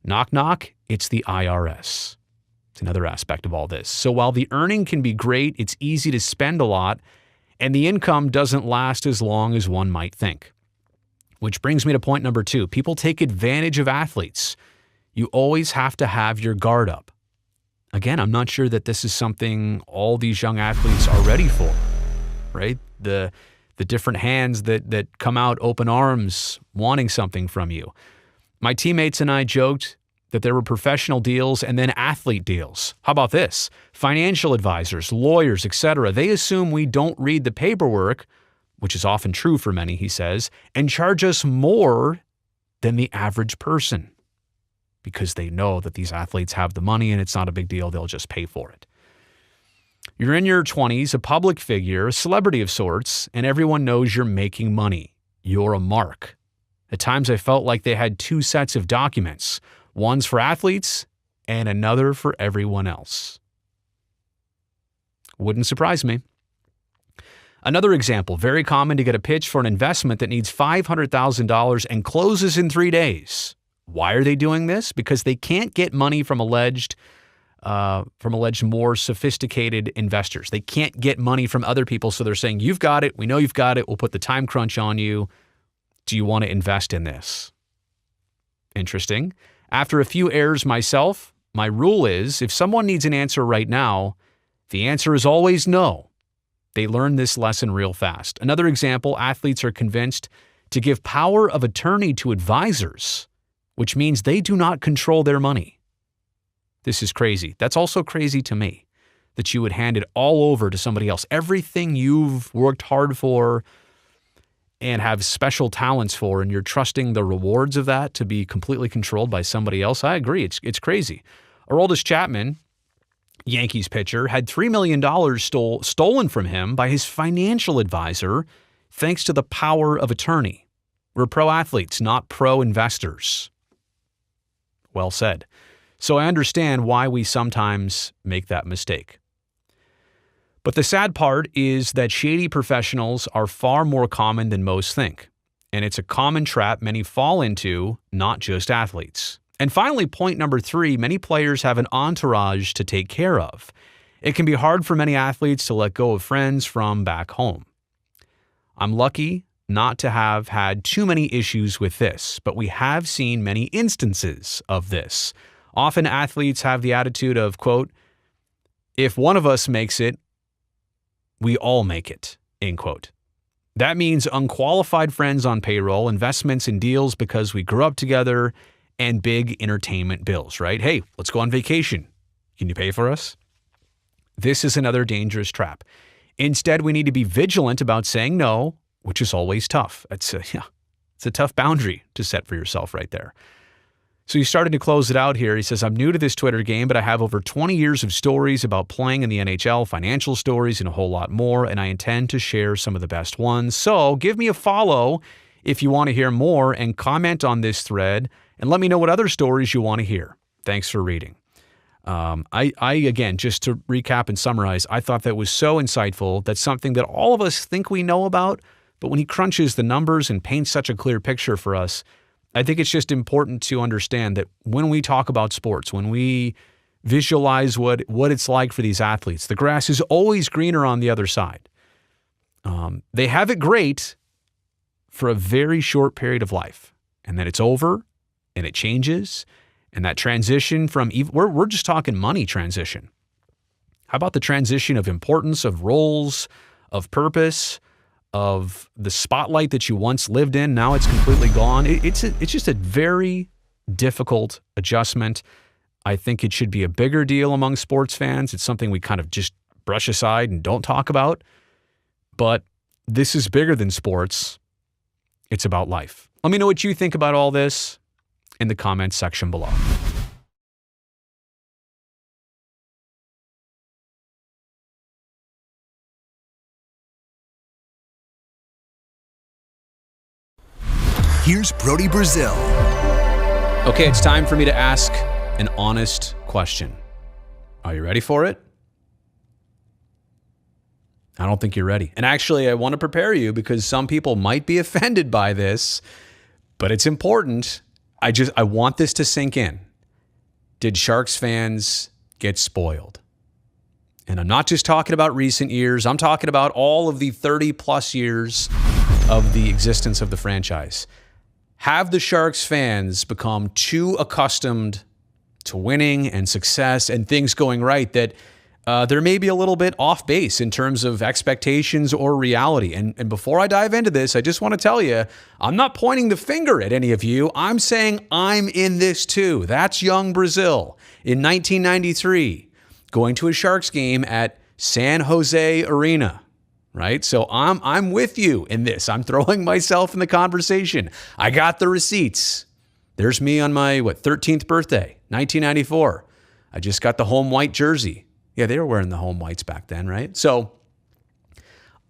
Knock, knock, it's the IRS. It's another aspect of all this. So while the earning can be great, it's easy to spend a lot, and the income doesn't last as long as one might think. Which brings me to point number 2. People take advantage of athletes. You always have to have your guard up. Again, I'm not sure that this is something all these young athletes are ready for, right? The different hands that come out open arms wanting something from you. My teammates and I joked that there were professional deals and then athlete deals. How about this? Financial advisors, lawyers, etc. They assume we don't read the paperwork, which is often true for many, he says, and charge us more than the average person because they know that these athletes have the money and it's not a big deal. They'll just pay for it. You're in your 20s, a public figure, a celebrity of sorts, and everyone knows you're making money. You're a mark. At times I felt like they had two sets of documents. One's for athletes and another for everyone else. Wouldn't surprise me. Another example, very common to get a pitch for an investment that needs $500,000 and closes in 3 days. Why are they doing this? Because they can't get money from alleged more sophisticated investors. They can't get money from other people, so they're saying, you've got it, we know you've got it, we'll put the time crunch on you. Do you want to invest in this? Interesting. After a few errors myself, my rule is if someone needs an answer right now, the answer is always no. They learn this lesson real fast. Another example, athletes are convinced to give power of attorney to advisors, which means they do not control their money. This is crazy. That's also crazy to me, that you would hand it all over to somebody else. Everything you've worked hard for and have special talents for, and you're trusting the rewards of that to be completely controlled by somebody else. I agree. It's crazy. Aroldis Chapman, Yankees pitcher, had $3 million stolen from him by his financial advisor thanks to the power of attorney. We're pro athletes, not pro investors. Well said. So I understand why we sometimes make that mistake. But the sad part is that shady professionals are far more common than most think. And it's a common trap many fall into, not just athletes. And finally, point number 3, many players have an entourage to take care of. It can be hard for many athletes to let go of friends from back home. I'm lucky not to have had too many issues with this, but we have seen many instances of this. Often athletes have the attitude of, quote, if one of us makes it, we all make it, end quote. That means unqualified friends on payroll, investments in deals because we grew up together, and big entertainment bills, right? Hey, let's go on vacation. Can you pay for us? This is another dangerous trap. Instead, we need to be vigilant about saying no, which is always tough. It's a tough boundary to set for yourself right there. So he started to close it out here. He says, I'm new to this Twitter game, but I have over 20 years of stories about playing in the NHL, financial stories, and a whole lot more, and I intend to share some of the best ones. So give me a follow if you want to hear more and comment on this thread and let me know what other stories you want to hear. Thanks for reading. Again, just to recap and summarize, I thought that was so insightful. That's something that all of us think we know about, but when he crunches the numbers and paints such a clear picture for us, I think it's just important to understand that when we talk about sports, when we visualize what it's like for these athletes, the grass is always greener on the other side. They have it great for a very short period of life, and then it's over, and it changes, and that transition from we're just talking money transition. How about the transition of importance, of roles, of purpose, of the spotlight that you once lived in? Now it's completely gone. It's just a very difficult adjustment. I think it should be a bigger deal among sports fans. It's something we kind of just brush aside and don't talk about. But this is bigger than sports. It's about life. Let me know what you think about all this in the comments section below. Here's Brodie Brazil. Okay, it's time for me to ask an honest question. Are you ready for it? I don't think you're ready. And actually, I want to prepare you because some people might be offended by this, but it's important. I want this to sink in. Did Sharks fans get spoiled? And I'm not just talking about recent years. I'm talking about all of the 30 plus years of the existence of the franchise. Have the Sharks fans become too accustomed to winning and success and things going right that there may be a little bit off base in terms of expectations or reality. And before I dive into this, I just want to tell you, I'm not pointing the finger at any of you. I'm saying I'm in this too. That's young Brazil in 1993, going to a Sharks game at San Jose Arena, right? So I'm with you in this. I'm throwing myself in the conversation. I got the receipts. There's me on my, 13th birthday, 1994. I just got the home white jersey. Yeah, they were wearing the home whites back then, right? So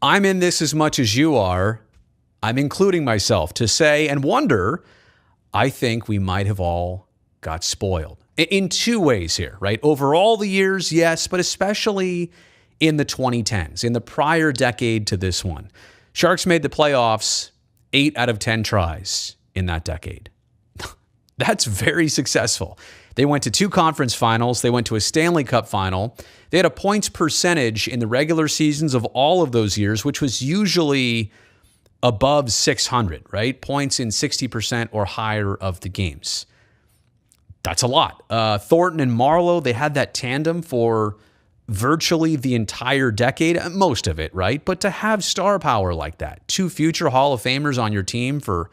I'm in this as much as you are. I'm including myself to say and wonder, I think we might have all got spoiled in two ways here, right? Over all the years, yes, but especially in the 2010s, in the prior decade to this one. Sharks made the playoffs 8 out of 10 tries in that decade. That's very successful. They went to 2 conference finals. They went to a Stanley Cup final. They had a points percentage in the regular seasons of all of those years, which was usually above 600, right? Points in 60% or higher of the games. That's a lot. Thornton and Marlowe, they had that tandem for virtually the entire decade, most of it, right? But to have star power like that, 2 future Hall of Famers on your team for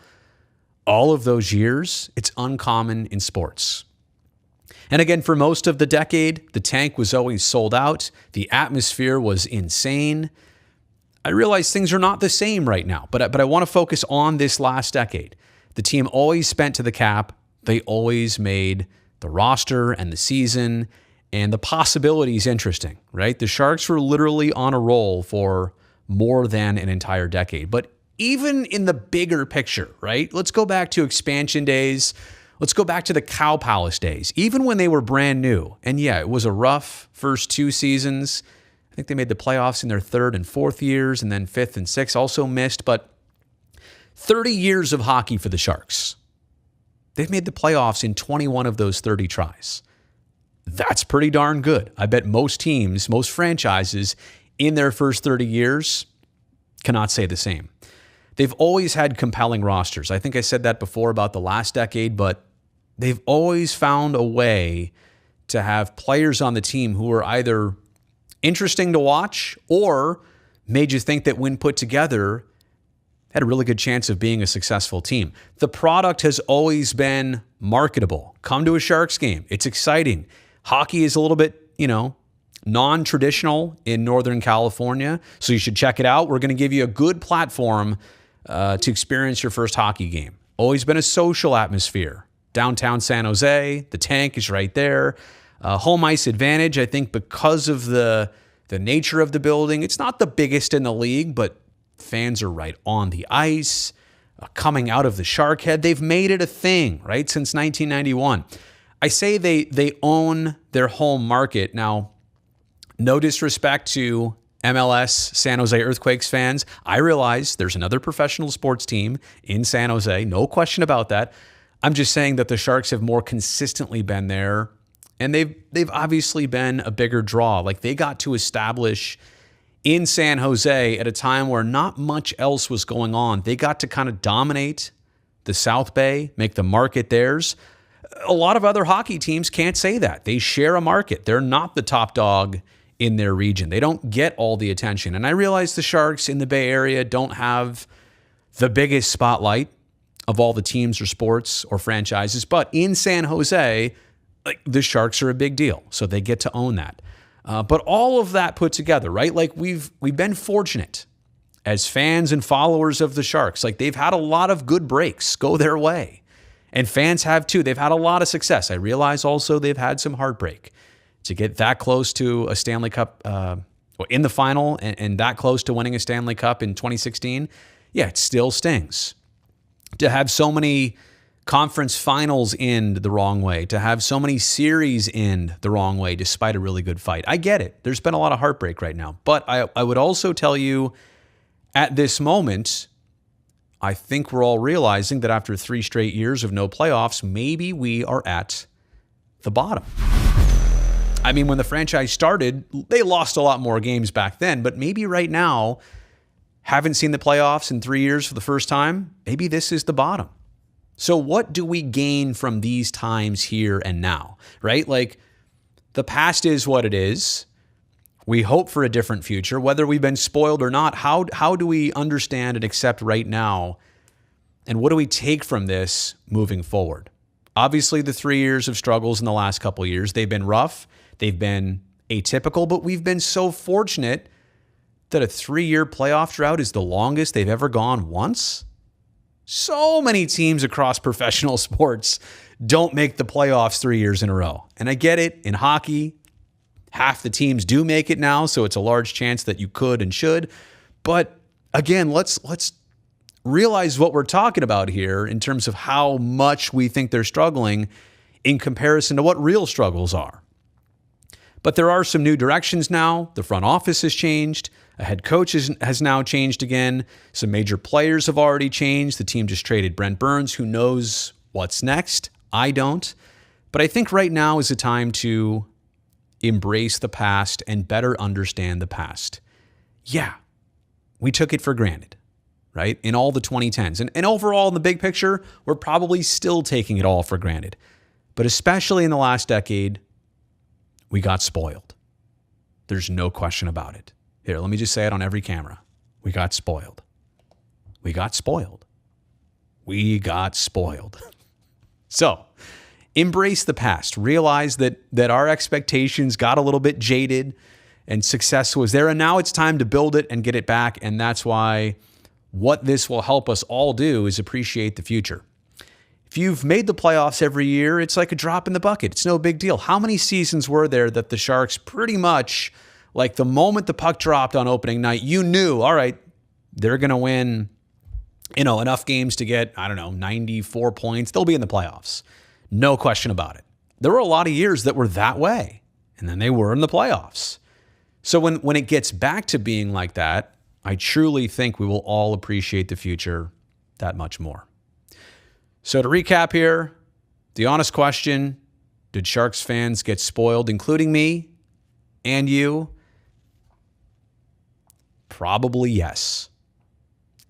all of those years, it's uncommon in sports. And again, for most of the decade, the tank was always sold out. The atmosphere was insane. I realize things are not the same right now, but I want to focus on this last decade. The team always spent to the cap. They always made the roster and the season and the possibilities interesting, right? The Sharks were literally on a roll for more than an entire decade. But even in the bigger picture, right? Let's go back to expansion days. Let's go back to the Cow Palace days, even when they were brand new. And yeah, it was a rough first 2 seasons. I think they made the playoffs in their 3rd and 4th years, and then 5th and 6th also missed. But 30 years of hockey for the Sharks. They've made the playoffs in 21 of those 30 tries. That's pretty darn good. I bet most teams, most franchises in their first 30 years cannot say the same. They've always had compelling rosters. I think I said that before about the last decade, but they've always found a way to have players on the team who are either interesting to watch or made you think that when put together, had a really good chance of being a successful team. The product has always been marketable. Come to a Sharks game. It's exciting. Hockey is a little bit, non-traditional in Northern California, so you should check it out. We're going to give you a good platform to experience your first hockey game. Always been a social atmosphere. Downtown San Jose, the tank is right there. Home ice advantage, I think because of the nature of the building, it's not the biggest in the league, but fans are right on the ice. Coming out of the Shark Head, they've made it a thing, right, since 1991. I say they own their home market. Now, no disrespect to MLS San Jose Earthquakes fans. I realize there's another professional sports team in San Jose. No question about that. I'm just saying that the Sharks have more consistently been there, and they've obviously been a bigger draw. Like, they got to establish in San Jose at a time where not much else was going on. They got to kind of dominate the South Bay, make the market theirs. A lot of other hockey teams can't say that. They share a market. They're not the top dog in their region. They don't get all the attention. And I realize the Sharks in the Bay Area don't have the biggest spotlight of all the teams or sports or franchises, but in San Jose, the Sharks are a big deal. So they get to own that. But all of that put together, right? Like we've been fortunate as fans and followers of the Sharks. Like, they've had a lot of good breaks go their way. And fans have too. They've had a lot of success. I realize also they've had some heartbreak. To get that close to a Stanley Cup in the final and that close to winning a Stanley Cup in 2016, yeah, it still stings. To have so many conference finals end the wrong way, to have so many series end the wrong way despite a really good fight. I get it. There's been a lot of heartbreak right now. But I would also tell you at this moment, I think we're all realizing that after 3 straight years of no playoffs, maybe we are at the bottom. I mean, when the franchise started, they lost a lot more games back then, but maybe right now, haven't seen the playoffs in 3 years for the first time, maybe this is the bottom. So what do we gain from these times here and now, right? Like, the past is what it is. We hope for a different future, whether we've been spoiled or not. How do we understand and accept right now? And what do we take from this moving forward? Obviously, the 3 years of struggles in the last couple of years, they've been rough. They've been atypical, but we've been so fortunate that a 3-year playoff drought is the longest they've ever gone once. So many teams across professional sports don't make the playoffs 3 years in a row. And I get it. In hockey, half the teams do make it now, so it's a large chance that you could and should. But again, let's realize what we're talking about here in terms of how much we think they're struggling in comparison to what real struggles are. But there are some new directions now. The front office has changed. A head coach has now changed again. Some major players have already changed. The team just traded Brent Burns. Who knows what's next? I don't. But I think right now is the time to embrace the past and better understand the past. Yeah, we took it for granted, right? In all the 2010s. And overall, in the big picture, we're probably still taking it all for granted. But especially in the last decade, we got spoiled. There's no question about it. Here, let me just say it on every camera. We got spoiled. We got spoiled. We got spoiled. So, embrace the past. Realize that our expectations got a little bit jaded and success was there. And now it's time to build it and get it back. And that's why what this will help us all do is appreciate the future. If you've made the playoffs every year, it's like a drop in the bucket. It's no big deal. How many seasons were there that the Sharks pretty much, like the moment the puck dropped on opening night, you knew, all right, they're going to win, enough games to get, 94 points. They'll be in the playoffs. No question about it. There were a lot of years that were that way, and then they were in the playoffs. So when it gets back to being like that, I truly think we will all appreciate the future that much more. So to recap here, the honest question, did Sharks fans get spoiled, including me and you? Probably yes.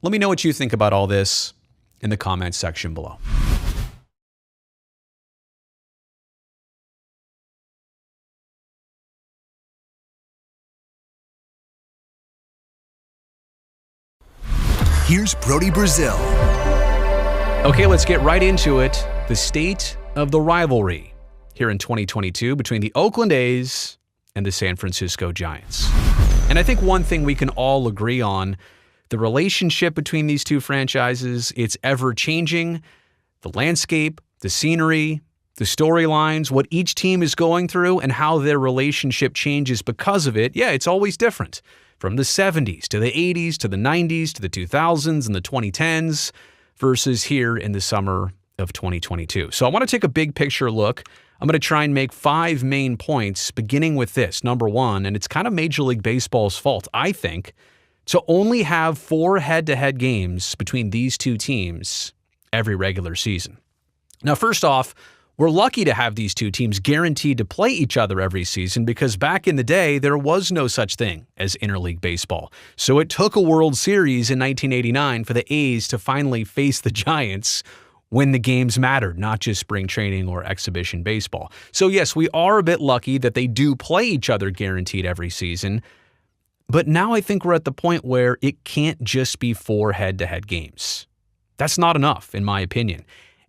Let me know what you think about all this in the comments section below. Here's Brodie Brazil. Okay, let's get right into it. The state of the rivalry here in 2022 between the Oakland A's and the San Francisco Giants. And I think one thing we can all agree on, the relationship between these two franchises, it's ever-changing. The landscape, the scenery, the storylines, what each team is going through, and how their relationship changes because of it, yeah, it's always different. From the 70s to the 80s to the 90s to the 2000s and the 2010s versus here in the summer of 2022. So I want to take a big picture look. I'm going to try and make 5 main points, beginning with this. Number 1, and it's kind of Major League Baseball's fault, I think, to only have 4 head-to-head games between these two teams every regular season. Now, first off, we're lucky to have these two teams guaranteed to play each other every season because back in the day, there was no such thing as interleague baseball. So it took a World Series in 1989 for the A's to finally face the Giants when the games mattered, not just spring training or exhibition baseball. So yes, we are a bit lucky that they do play each other guaranteed every season. But now I think we're at the point where it can't just be 4 head-to-head games. That's not enough, in my opinion.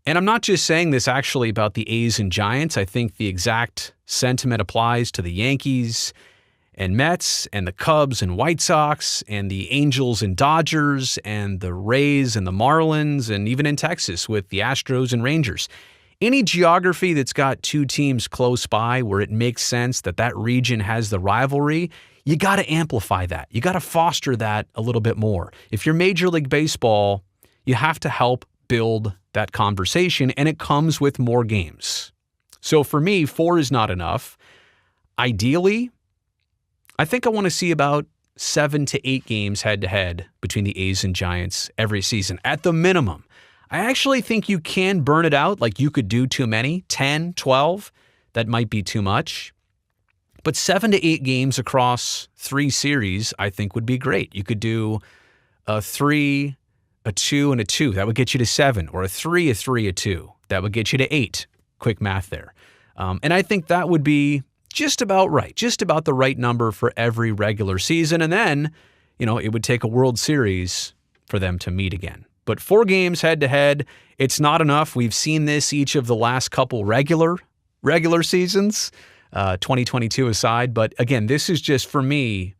And I'm not just saying this actually about the A's and Giants. I think the exact sentiment applies to the Yankees and Mets and the Cubs and White Sox and the Angels and Dodgers and the Rays and the Marlins and even in Texas with the Astros and Rangers. Any geography that's got 2 teams close by where it makes sense that that region has the rivalry, you got to amplify that. You got to foster that a little bit more. If you're Major League Baseball, you have to help build that conversation, and it comes with more games. So for me, 4 is not enough. Ideally, I think I want to see about 7 to 8 games head-to-head between the A's and Giants every season, at the minimum. I actually think you can burn it out, like you could do too many, 10, 12. That might be too much. But 7 to 8 games across 3 series, I think would be great. You could do 3 a 2 and a 2. That would get you to 7. Or a 3, a 3, a 2. That would get you to 8. Quick math there. And I think that would be just about right. Just about the right number for every regular season. And then, it would take a World Series for them to meet again. But 4 games head-to-head, it's not enough. We've seen this each of the last couple regular seasons, 2022 aside. But again, this is just, for me,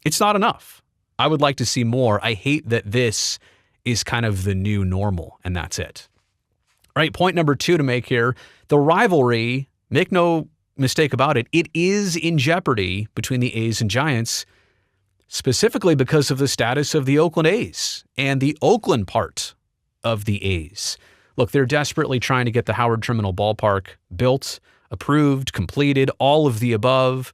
it's not enough. I would like to see more. I hate that this is kind of the new normal, and that's it. All right, point number 2 to make here. The rivalry, make no mistake about it, it is in jeopardy between the A's and Giants, specifically because of the status of the Oakland A's and the Oakland part of the A's. Look, they're desperately trying to get the Howard Terminal Ballpark built, approved, completed, all of the above,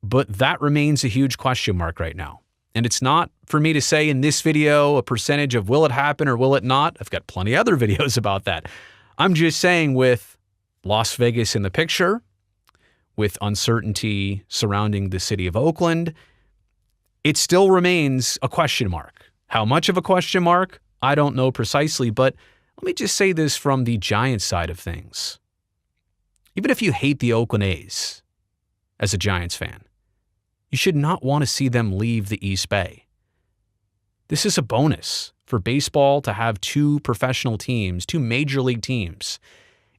but that remains a huge question mark right now. And it's not for me to say in this video a percentage of will it happen or will it not. I've got plenty of other videos about that. I'm just saying, with Las Vegas in the picture, with uncertainty surrounding the city of Oakland, it still remains a question mark. How much of a question mark? I don't know precisely, but let me just say this from the Giants side of things. Even if you hate the Oakland A's as a Giants fan, you should not want to see them leave the East Bay. This is a bonus for baseball to have 2 professional teams, 2 major league teams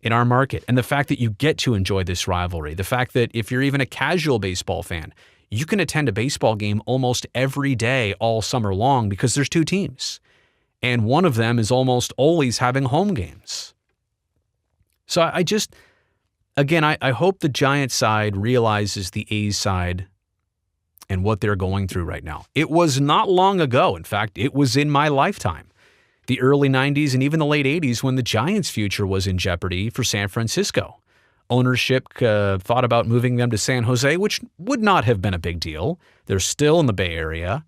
in our market. And the fact that you get to enjoy this rivalry, the fact that if you're even a casual baseball fan, you can attend a baseball game almost every day all summer long because there's 2 teams. And one of them is almost always having home games. So I hope the Giants side realizes the A's side and what they're going through right now. It was not long ago. In fact, it was in my lifetime, the early 90s and even the late 80s, when the Giants' future was in jeopardy for San Francisco. Ownership thought about moving them to San Jose, which would not have been a big deal. They're still in the Bay Area.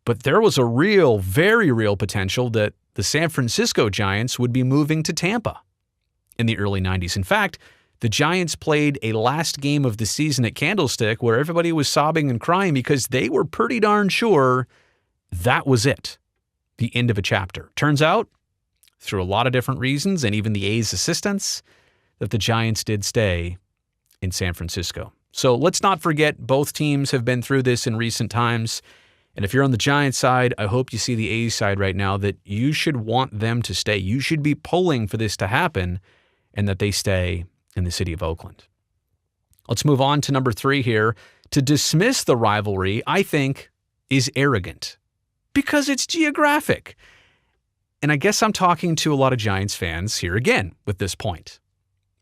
But there was a real, very real potential that the San Francisco Giants would be moving to Tampa in the early 90s. In fact, the Giants played a last game of the season at Candlestick where everybody was sobbing and crying because they were pretty darn sure that was it, the end of a chapter. Turns out, through a lot of different reasons and even the A's assistance, that the Giants did stay in San Francisco. So let's not forget both teams have been through this in recent times. And if you're on the Giants side, I hope you see the A's side right now that you should want them to stay. You should be pulling for this to happen and that they stay in the city of Oakland. Let's move on to number 3 here. To dismiss the rivalry, I think, is arrogant because it's geographic. And I guess I'm talking to a lot of Giants fans here again with this point,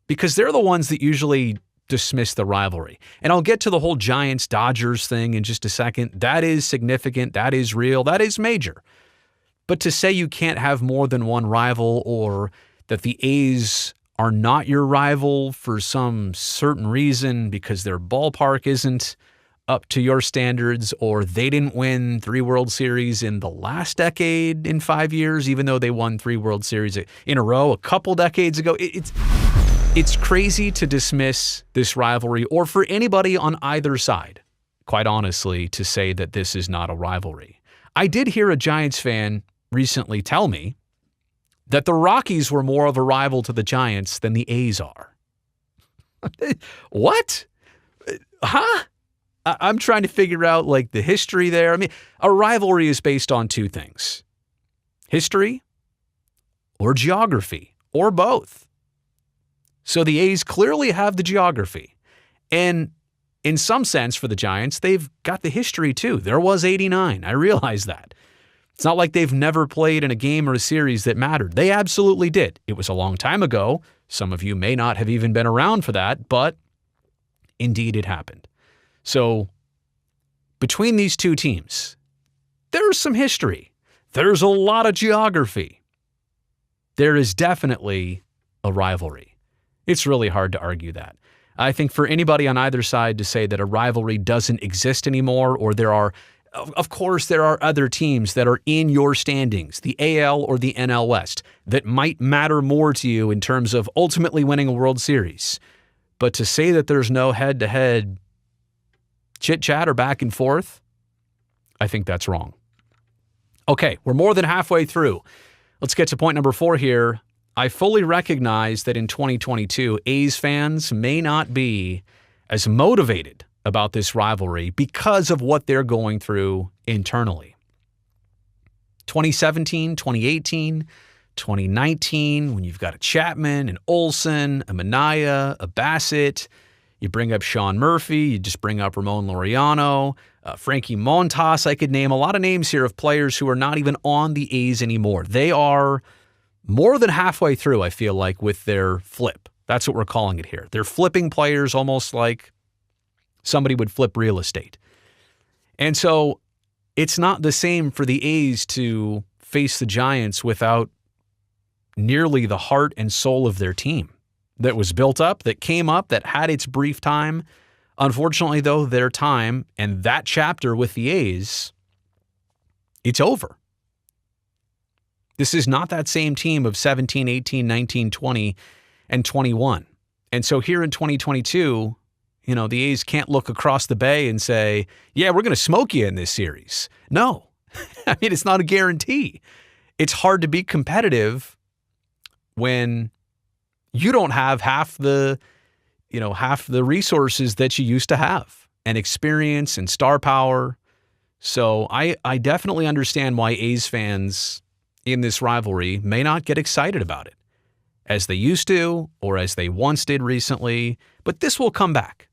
because they're the ones that usually dismiss the rivalry. And I'll get to the whole Giants-Dodgers thing in just a second. That is significant. That is real. That is major. But to say you can't have more than one rival, or that the A's are not your rival for some certain reason because their ballpark isn't up to your standards, or they didn't win 3 World Series in the last decade in 5 years, even though they won 3 World Series in a row a couple decades ago. It's crazy to dismiss this rivalry, or for anybody on either side, quite honestly, to say that this is not a rivalry. I did hear a Giants fan recently tell me that the Rockies were more of a rival to the Giants than the A's are. What? Huh? I'm trying to figure out the history there. I mean, a rivalry is based on 2 things: history or geography, or both. So the A's clearly have the geography. And in some sense, for the Giants, they've got the history too. There was '89. I realize that. It's not like they've never played in a game or a series that mattered. They absolutely did. It was a long time ago. Some of you may not have even been around for that, but indeed it happened. So between these 2 teams, there's some history. There's a lot of geography. There is definitely a rivalry. It's really hard to argue that. I think for anybody on either side to say that a rivalry doesn't exist anymore, or of course there are other teams that are in your standings, the AL or the NL West, that might matter more to you in terms of ultimately winning a World Series. But to say that there's no head-to-head chit-chat or back and forth, I think that's wrong. Okay, we're more than halfway through. Let's get to point number 4 here. I fully recognize that in 2022, A's fans may not be as motivated about this rivalry because of what they're going through internally. 2017, 2018, 2019, when you've got a Chapman, an Olsen, a Minaya, a Bassett, you bring up Sean Murphy, you just bring up Ramon Laureano, Frankie Montas. I could name a lot of names here of players who are not even on the A's anymore. They are more than halfway through, I feel like, with their flip. That's what we're calling it here. They're flipping players almost like somebody would flip real estate. And so it's not the same for the A's to face the Giants without nearly the heart and soul of their team that was built up, that came up, that had its brief time. Unfortunately, though, their time and that chapter with the A's, it's over. This is not that same team of 17, 18, 19, 20, and 21. And so here in 2022, the A's can't look across the bay and say, yeah, we're going to smoke you in this series. No. I mean, it's not a guarantee. It's hard to be competitive when you don't have half the resources that you used to have, and experience and star power. So I definitely understand why A's fans in this rivalry may not get excited about it as they used to or as they once did recently, but this will come back.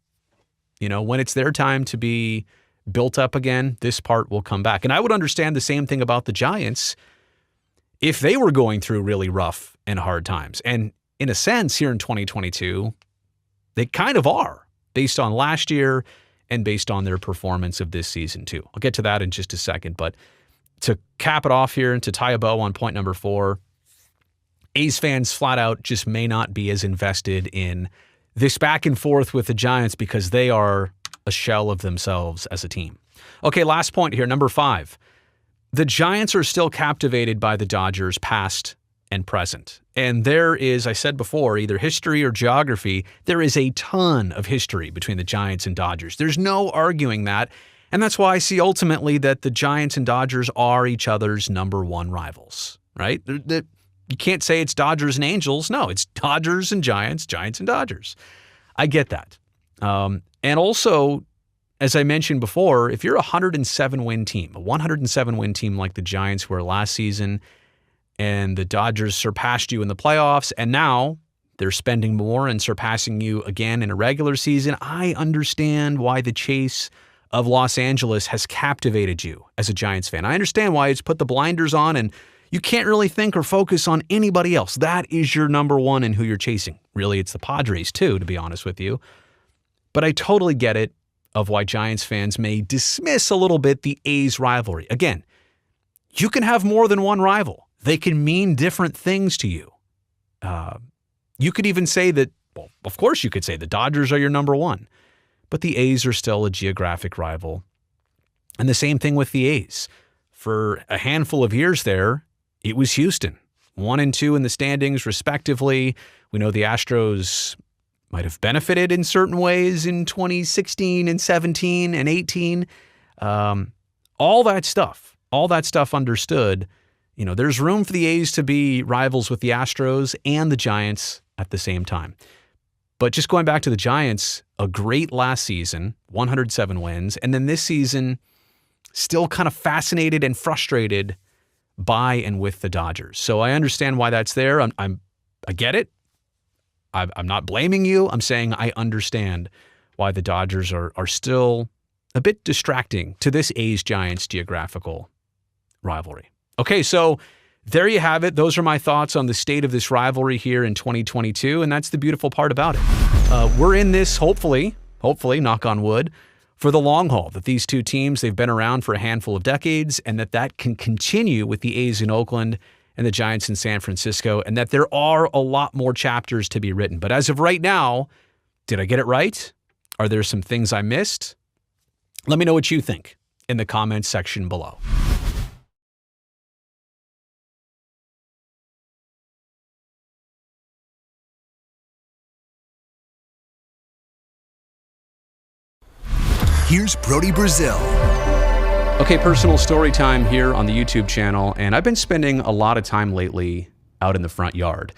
When it's their time to be built up again, this part will come back. And I would understand the same thing about the Giants if they were going through really rough and hard times. And in a sense, here in 2022, they kind of are, based on last year and based on their performance of this season too. I'll get to that in just a second. But to cap it off here and to tie a bow on point number 4, A's fans flat out just may not be as invested in this back and forth with the Giants because they are a shell of themselves as a team. Okay, last point here, number 5. The Giants are still captivated by the Dodgers past and present. And there is, I said before, either history or geography, there is a ton of history between the Giants and Dodgers. There's no arguing that. And that's why I see ultimately that the Giants and Dodgers are each other's number 1 rivals, right? You can't say it's Dodgers and Angels. No, it's Dodgers and Giants, Giants and Dodgers. I get that. And also, as I mentioned before, if you're a 107-win team, a 107-win team like the Giants were last season, and the Dodgers surpassed you in the playoffs, and now they're spending more and surpassing you again in a regular season, I understand why the chase of Los Angeles has captivated you as a Giants fan. I understand why it's put the blinders on and you can't really think or focus on anybody else. That is your number 1 and who you're chasing. Really, it's the Padres too, to be honest with you. But I totally get it of why Giants fans may dismiss a little bit the A's rivalry. Again, you can have more than one rival. They can mean different things to you. You could even say that, well, of course you could say the Dodgers are your number 1, but the A's are still a geographic rival. And the same thing with the A's. For a handful of years there, it was Houston, 1 and 2 in the standings respectively. We know the Astros might have benefited in certain ways in 2016 and 17 and 18. All that stuff understood. There's room for the A's to be rivals with the Astros and the Giants at the same time. But just going back to the Giants, a great last season, 107 wins, and then this season, still kind of fascinated and frustrated by and with the Dodgers. So I understand why that's there. I get it. I'm not blaming you. I'm saying I understand why the Dodgers are still a bit distracting to this A's-Giants geographical rivalry. Okay, so there you have it. Those are my thoughts on the state of this rivalry here in 2022, and that's the beautiful part about it. We're in this, hopefully, knock on wood, for the long haul, that these two teams, they've been around for a handful of decades, and that can continue with the A's in Oakland and the Giants in San Francisco, and that there are a lot more chapters to be written. But as of right now, did I get it right? Are there some things I missed? Let me know what you think in the comments section below. Here's Brodie Brazil. Okay, personal story time here on the YouTube channel, and I've been spending a lot of time lately out in the front yard.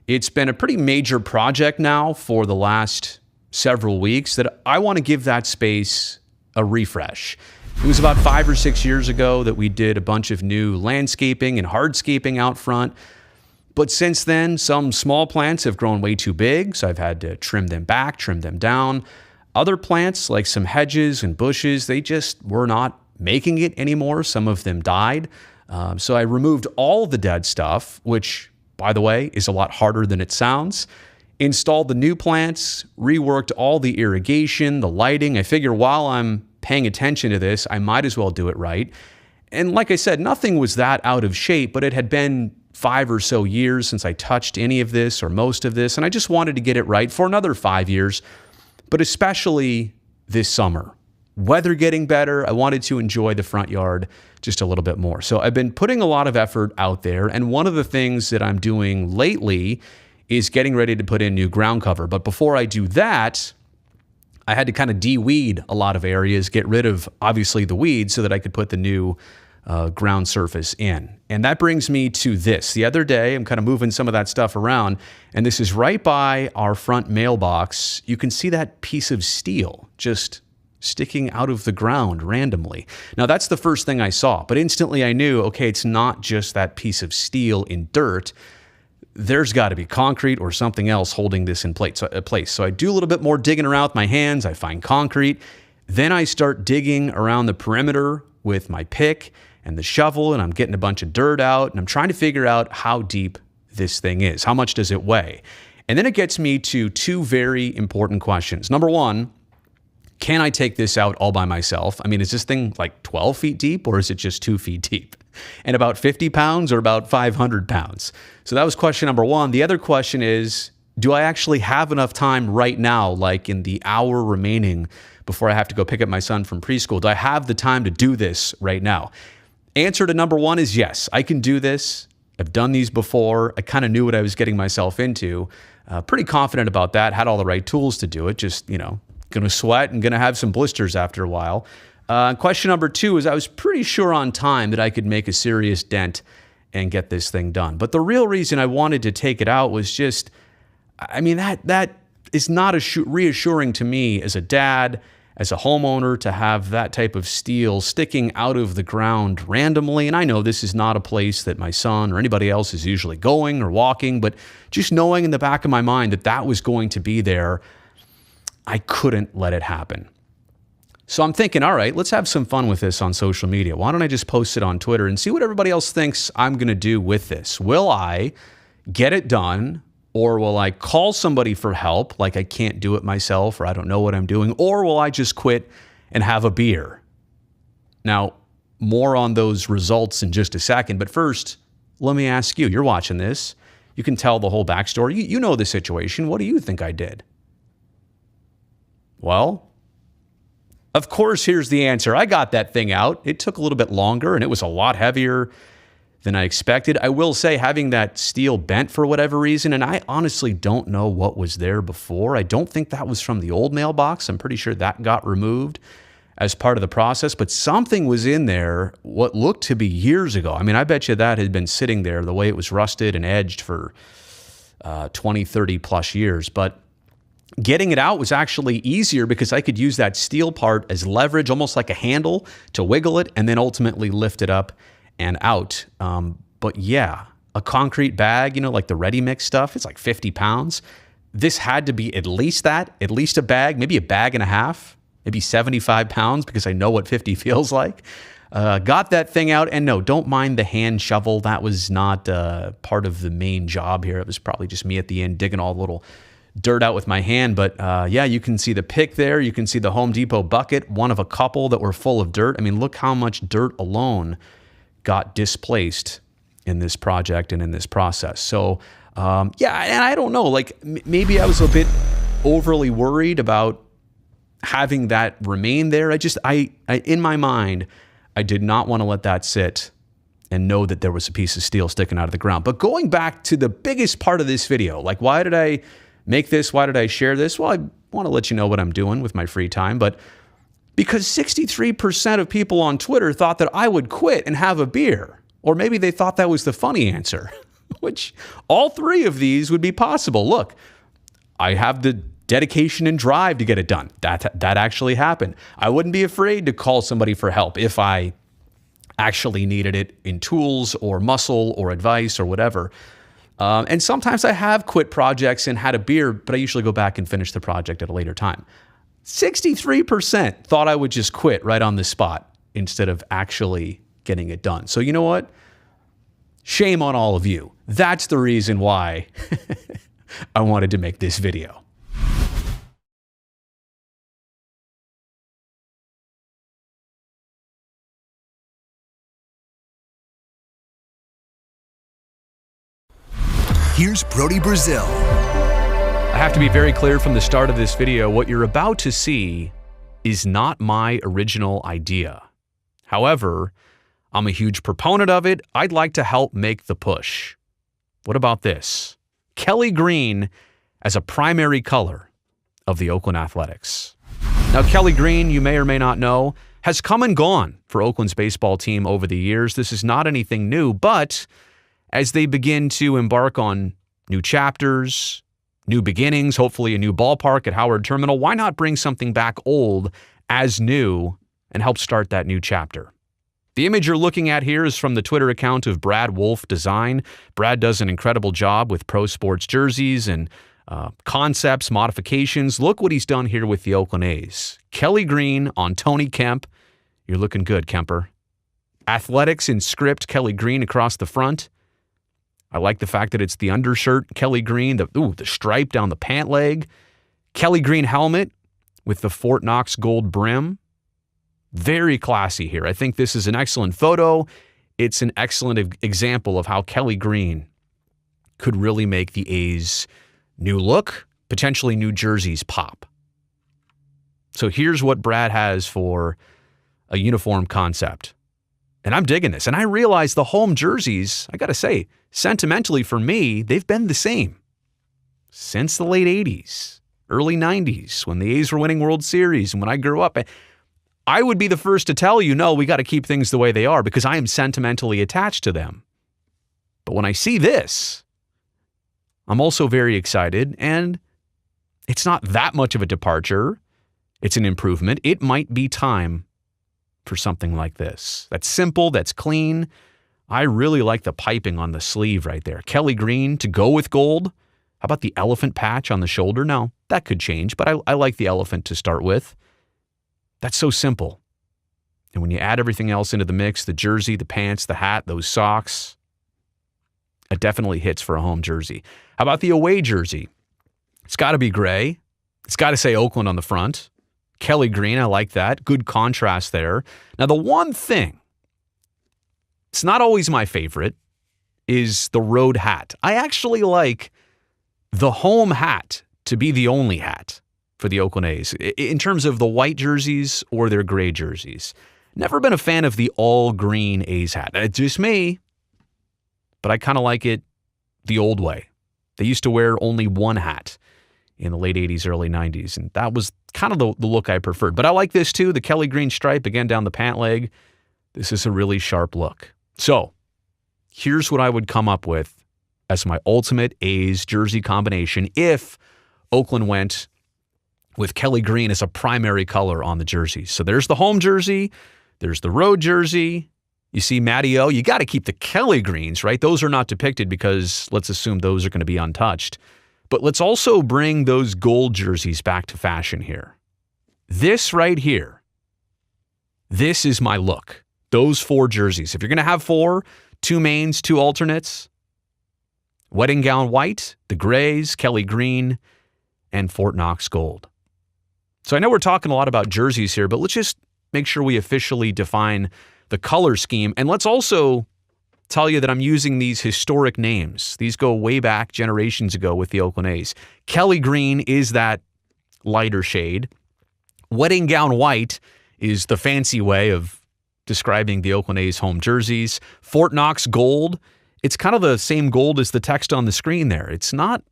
It's been a pretty major project now for the last several weeks that I want to give that space a refresh. It was about 5 or 6 years ago that we did a bunch of new landscaping and hardscaping out front. But since then, some small plants have grown way too big, so I've had to trim them back, trim them down. Other plants, like some hedges and bushes, they just were not making it anymore. Some of them died. So I removed all the dead stuff, which, by the way, is a lot harder than it sounds. Installed the new plants, reworked all the irrigation, the lighting. I figure while I'm paying attention to this, I might as well do it right. And like I said, nothing was that out of shape, but it had been 5 or so years since I touched any of this or most of this, and I just wanted to get it right for another 5 years, but especially this summer. Weather getting better, I wanted to enjoy the front yard just a little bit more. So I've been putting a lot of effort out there, and one of the things that I'm doing lately is getting ready to put in new ground cover. But before I do that, I had to kind of de-weed a lot of areas, get rid of, obviously, the weeds so that I could put the new ground surface in. And that brings me to this. The other day, I'm kind of moving some of that stuff around, and this is right by our front mailbox. You can see that piece of steel just sticking out of the ground randomly. Now, that's the first thing I saw, but instantly I knew, okay, it's not just that piece of steel in dirt. There's got to be concrete or something else holding this in place. So I do a little bit more digging around with my hands. I find concrete. Then I start digging around the perimeter with my pick and the shovel, and I'm getting a bunch of dirt out, and I'm trying to figure out how deep this thing is. How much does it weigh? And then it gets me to two very important questions. Number one, can I take this out all by myself? I mean, is this thing like 12 feet deep, or is it just 2 feet deep? And about 50 pounds or about 500 pounds? So that was question number one. The other question is, do I actually have enough time right now, like in the hour remaining before I have to go pick up my son from preschool? Do I have the time to do this right now? Answer to number one is yes, I can do this. I've done these before. I kind of knew what I was getting myself into. Pretty confident about that. Had all the right tools to do it. Just, going to sweat and going to have some blisters after a while. Question number two is I was pretty sure on time that I could make a serious dent and get this thing done. But the real reason I wanted to take it out was just, that is not reassuring to me as a dad, as a homeowner, to have that type of steel sticking out of the ground randomly. And I know this is not a place that my son or anybody else is usually going or walking, but just knowing in the back of my mind that that was going to be there, I couldn't let it happen. So I'm thinking, all right, let's have some fun with this on social media. Why don't I just post it on Twitter and see what everybody else thinks I'm going to do with this? Will I get it done, or will I call somebody for help, like I can't do it myself or I don't know what I'm doing, or will I just quit and have a beer? Now, more on those results in just a second, but first, let me ask you, you're watching this. You can tell the whole backstory. You know the situation. What do you think I did? Well, of course, here's the answer. I got that thing out. It took a little bit longer, and it was a lot heavier than I expected. I will say, having that steel bent for whatever reason, and I honestly don't know what was there before. I don't think that was from the old mailbox. I'm pretty sure that got removed as part of the process, but something was in there what looked to be years ago. I mean, I bet you that had been sitting there the way it was rusted and edged for 20, 30 plus years. But getting it out was actually easier because I could use that steel part as leverage, almost like a handle, to wiggle it and then ultimately lift it up and out. But yeah, a concrete bag, like the ready mix stuff, it's like 50 pounds. This had to be at least a bag, maybe a bag and a half, maybe 75 pounds, because I know what 50 feels like. Got that thing out, and no, don't mind the hand shovel. That was not part of the main job here. It was probably just me at the end digging all the little dirt out with my hand. But yeah, you can see the pick there. You can see the Home Depot bucket, one of a couple that were full of dirt. I mean, look how much dirt alone got displaced in this project and in this process. So yeah, and I don't know, like maybe I was a bit overly worried about having that remain there. I in my mind, I did not want to let that sit and know that there was a piece of steel sticking out of the ground. But going back to the biggest part of this video, like why did I make this? Why did I share this? Well, I want to let you know what I'm doing with my free time. But because 63% of people on Twitter thought that I would quit and have a beer. Or maybe they thought that was the funny answer, which all three of these would be possible. Look, I have the dedication and drive to get it done. That actually happened. I wouldn't be afraid to call somebody for help if I actually needed it in tools or muscle or advice or whatever. And sometimes I have quit projects and had a beer, but I usually go back and finish the project at a later time. 63% thought I would just quit right on the spot instead of actually getting it done. So you know what? Shame on all of you. That's the reason why I wanted to make this video. Here's Brodie Brazil. I have to be very clear from the start of this video, what you're about to see is not my original idea. However, I'm a huge proponent of it. I'd like to help make the push. What about this? Kelly green as a primary color of the Oakland Athletics. Now, Kelly green, you may or may not know, has come and gone for Oakland's baseball team over the years. This is not anything new, but as they begin to embark on new chapters, new beginnings, hopefully a new ballpark at Howard Terminal, why not bring something back old as new and help start that new chapter? The image you're looking at here is from the Twitter account of Brad Wolf Design. Brad does an incredible job with pro sports jerseys and concepts, modifications. Look what he's done here with the Oakland A's. Kelly green on Tony Kemp. You're looking good, Kemper. Athletics in script, Kelly green across the front. I like the fact that it's the undershirt, Kelly green, the stripe down the pant leg. Kelly green helmet with the Fort Knox gold brim. Very classy here. I think this is an excellent photo. It's an excellent example of how Kelly green could really make the A's new look, potentially new jerseys pop. So here's what Brad has for a uniform concept. And I'm digging this. And I realize the home jerseys, I got to say, sentimentally for me, they've been the same since the late 80s, early 90s, when the A's were winning World Series. And when I grew up, I would be the first to tell you, no, we got to keep things the way they are because I am sentimentally attached to them. But when I see this, I'm also very excited. And it's not that much of a departure. It's an improvement. It might be time for something like this. That's simple, that's clean. I really like the piping on the sleeve right there. Kelly green to go with gold. How about the elephant patch on the shoulder? No, that could change, but I like the elephant to start with. That's so simple. And when you add everything else into the mix, the jersey, the pants, the hat, those socks, it definitely hits for a home jersey. How about the away jersey? It's got to be gray. It's got to say Oakland on the front. Kelly green, I like that. Good contrast there. Now, the one thing, it's not always my favorite, is the road hat. I actually like the home hat to be the only hat for the Oakland A's in terms of the white jerseys or their gray jerseys. Never been a fan of the all green A's hat. It's just me, but I kind of like it the old way. They used to wear only one hat in the late 80s, early 90s, and that was kind of the look I preferred. But I like this too, the Kelly green stripe, again, down the pant leg. This is a really sharp look. So here's what I would come up with as my ultimate A's jersey combination if Oakland went with Kelly green as a primary color on the jersey. So there's the home jersey, there's the road jersey. You see Matty O, you got to keep the Kelly greens, right? Those are not depicted because let's assume those are going to be untouched. But let's also bring those gold jerseys back to fashion here. This right here, this is my look. Those four jerseys. If you're going to have four, two mains, two alternates, wedding gown white, the grays, Kelly green, and Fort Knox gold. So I know we're talking a lot about jerseys here, but let's just make sure we officially define the color scheme. And let's also tell you that I'm using these historic names. These go way back generations ago with the Oakland A's. Kelly green is that lighter shade. Wedding gown white is the fancy way of describing the Oakland A's home jerseys. Fort Knox gold, it's kind of the same gold as the text on the screen there. It's not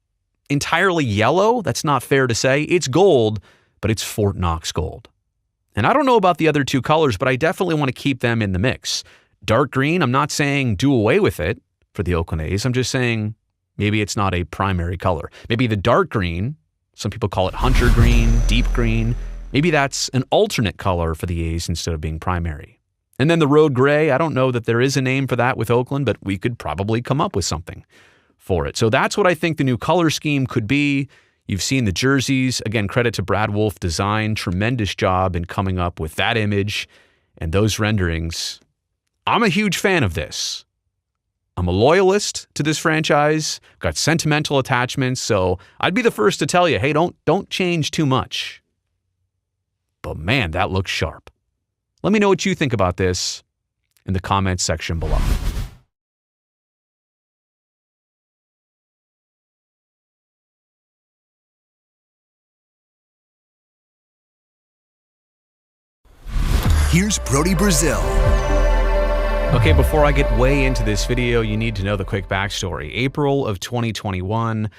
entirely yellow. That's not fair to say. It's gold, but it's Fort Knox gold. And I don't know about the other two colors, but I definitely want to keep them in the mix. Dark green, I'm not saying do away with it for the Oakland A's. I'm just saying maybe it's not a primary color. Maybe the dark green, some people call it hunter green, deep green, maybe that's an alternate color for the A's instead of being primary. And then the road gray, I don't know that there is a name for that with Oakland, but we could probably come up with something for it. So that's what I think the new color scheme could be. You've seen the jerseys. Again, credit to Brad Wolf Design. Tremendous job in coming up with that image and those renderings. I'm a huge fan of this. I'm a loyalist to this franchise. Got sentimental attachments, so I'd be the first to tell you, hey, don't change too much. But man, that looks sharp. Let me know what you think about this in the comments section below. Here's Brodie Brazil. Okay, before I get way into this video, you need to know the quick backstory. April of 2021,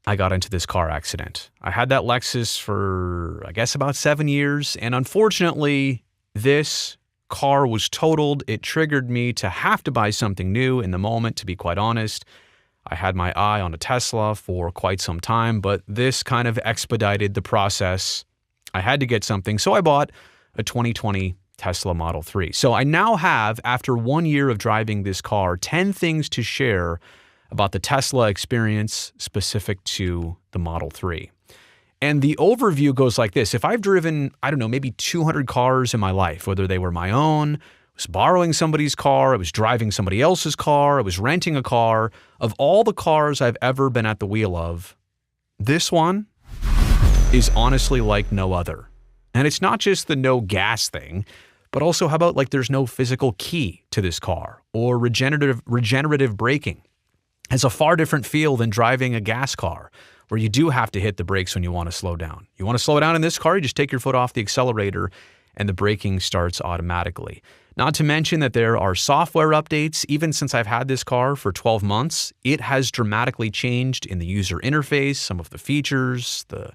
I got into this car accident. I had that Lexus for, I guess, about 7 years, and unfortunately, this car was totaled. It triggered me to have to buy something new in the moment, to be quite honest. I had my eye on a Tesla for quite some time, but this kind of expedited the process. I had to get something, so I bought a 2020 Tesla Model 3. So I now have, after 1 year of driving this car, 10 things to share about the Tesla experience specific to the Model 3. And the overview goes like this. If I've driven, I don't know, maybe 200 cars in my life, whether they were my own, I was borrowing somebody's car, I was driving somebody else's car, I was renting a car, of all the cars I've ever been at the wheel of, this one is honestly like no other. And it's not just the no gas thing, but also how about like there's no physical key to this car, or regenerative braking. Has a far different feel than driving a gas car, where you do have to hit the brakes when you want to slow down. You want to slow down in this car, you just take your foot off the accelerator and the braking starts automatically. Not to mention that there are software updates. Even since I've had this car for 12 months, it has dramatically changed in the user interface, some of the features, the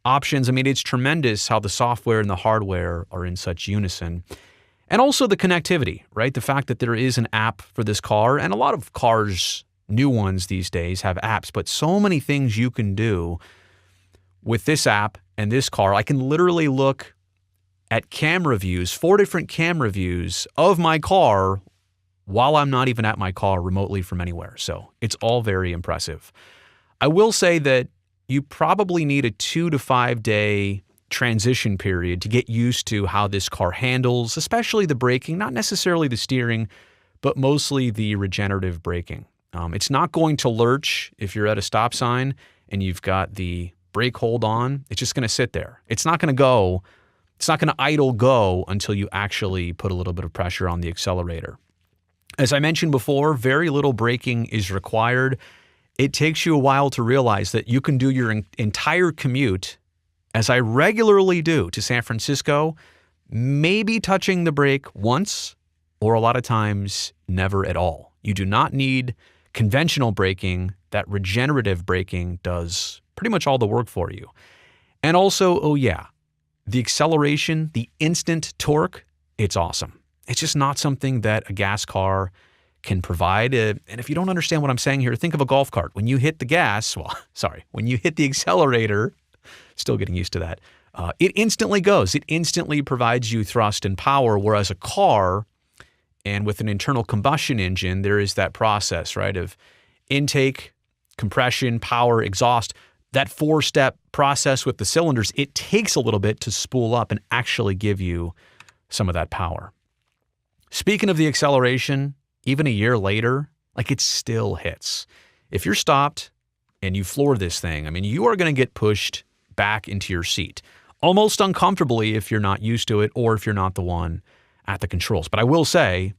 options. I mean, it's tremendous how the software and the hardware are in such unison. And also the connectivity, right? The fact that there is an app for this car, and a lot of cars, new ones these days, have apps, but so many things you can do with this app and this car. I can literally look at camera views, 4 different camera views of my car while I'm not even at my car, remotely from anywhere. So it's all very impressive. I will say that you probably need a 2 to 5 day transition period to get used to how this car handles, especially the braking, not necessarily the steering, but mostly the regenerative braking. It's not going to lurch if you're at a stop sign and you've got the brake hold on. It's just going to sit there. It's not going to go. It's not going to idle go until you actually put a little bit of pressure on the accelerator. As I mentioned before, very little braking is required. It takes you a while to realize that you can do your entire commute, as I regularly do, to San Francisco, maybe touching the brake once, or a lot of times never at all. You do not need conventional braking. That regenerative braking does pretty much all the work for you. And also, oh yeah, the acceleration, the instant torque, it's awesome. It's just not something that a gas car can provide. And if you don't understand what I'm saying here, think of a golf cart. When you hit the gas, when you hit the accelerator, still getting used to that, it instantly goes. It instantly provides you thrust and power, whereas a car, and with an internal combustion engine, there is that process, right, of intake, compression, power, exhaust. That 4-step process with the cylinders, it takes a little bit to spool up and actually give you some of that power. Speaking of the acceleration, even a year later, like, it still hits. If you're stopped and you floor this thing, I mean, you are going to get pushed back into your seat, almost uncomfortably if you're not used to it or if you're not the one at the controls. But I will say,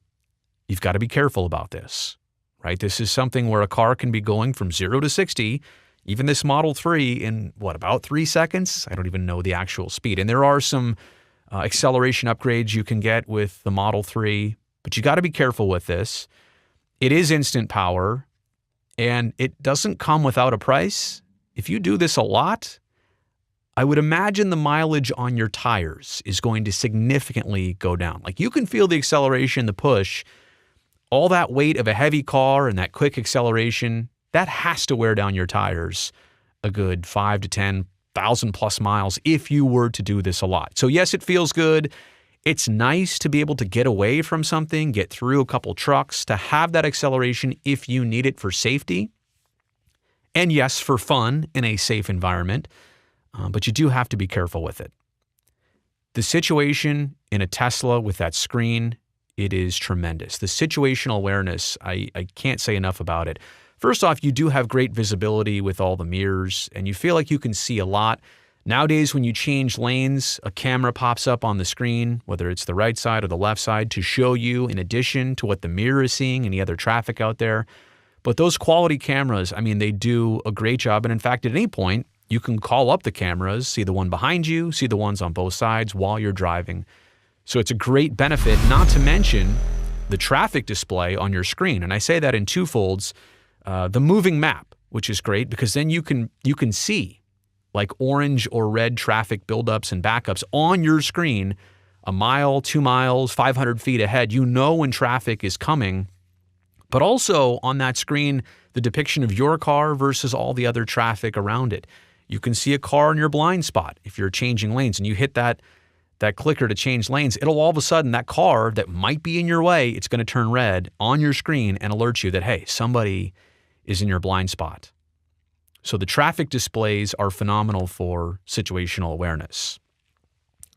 you've got to be careful about this, right? This is something where a car can be going from 0 to 60, even this Model 3, in about 3 seconds? I don't even know the actual speed. And there are some acceleration upgrades you can get with the Model 3, but you got to be careful with this. It is instant power, and it doesn't come without a price. If you do this a lot, I would imagine the mileage on your tires is going to significantly go down. Like you can feel the acceleration, the push, all that weight of a heavy car and that quick acceleration, that has to wear down your tires a good 5 to 10,000 plus miles if you were to do this a lot. So yes, it feels good. It's nice to be able to get away from something, get through a couple trucks, to have that acceleration if you need it for safety. And yes, for fun in a safe environment. But you do have to be careful with it. The situation in a Tesla with that screen, it is tremendous. The situational awareness, I can't say enough about it. First off, you do have great visibility with all the mirrors, and you feel like you can see a lot. Nowadays, when you change lanes, a camera pops up on the screen, whether it's the right side or the left side, to show you, in addition to what the mirror is seeing, any other traffic out there. But those quality cameras, I mean, they do a great job. And in fact, at any point, you can call up the cameras, see the one behind you, see the ones on both sides while you're driving. So it's a great benefit, not to mention the traffic display on your screen. And I say that in two folds. The moving map, which is great because then you can see like orange or red traffic buildups and backups on your screen a mile, 2 miles, 500 feet ahead. You know when traffic is coming. But also on that screen, the depiction of your car versus all the other traffic around it. You can see a car in your blind spot if you're changing lanes and you hit that clicker to change lanes. It'll all of a sudden, that car that might be in your way, it's going to turn red on your screen and alert you that, hey, somebody is in your blind spot. So the traffic displays are phenomenal for situational awareness.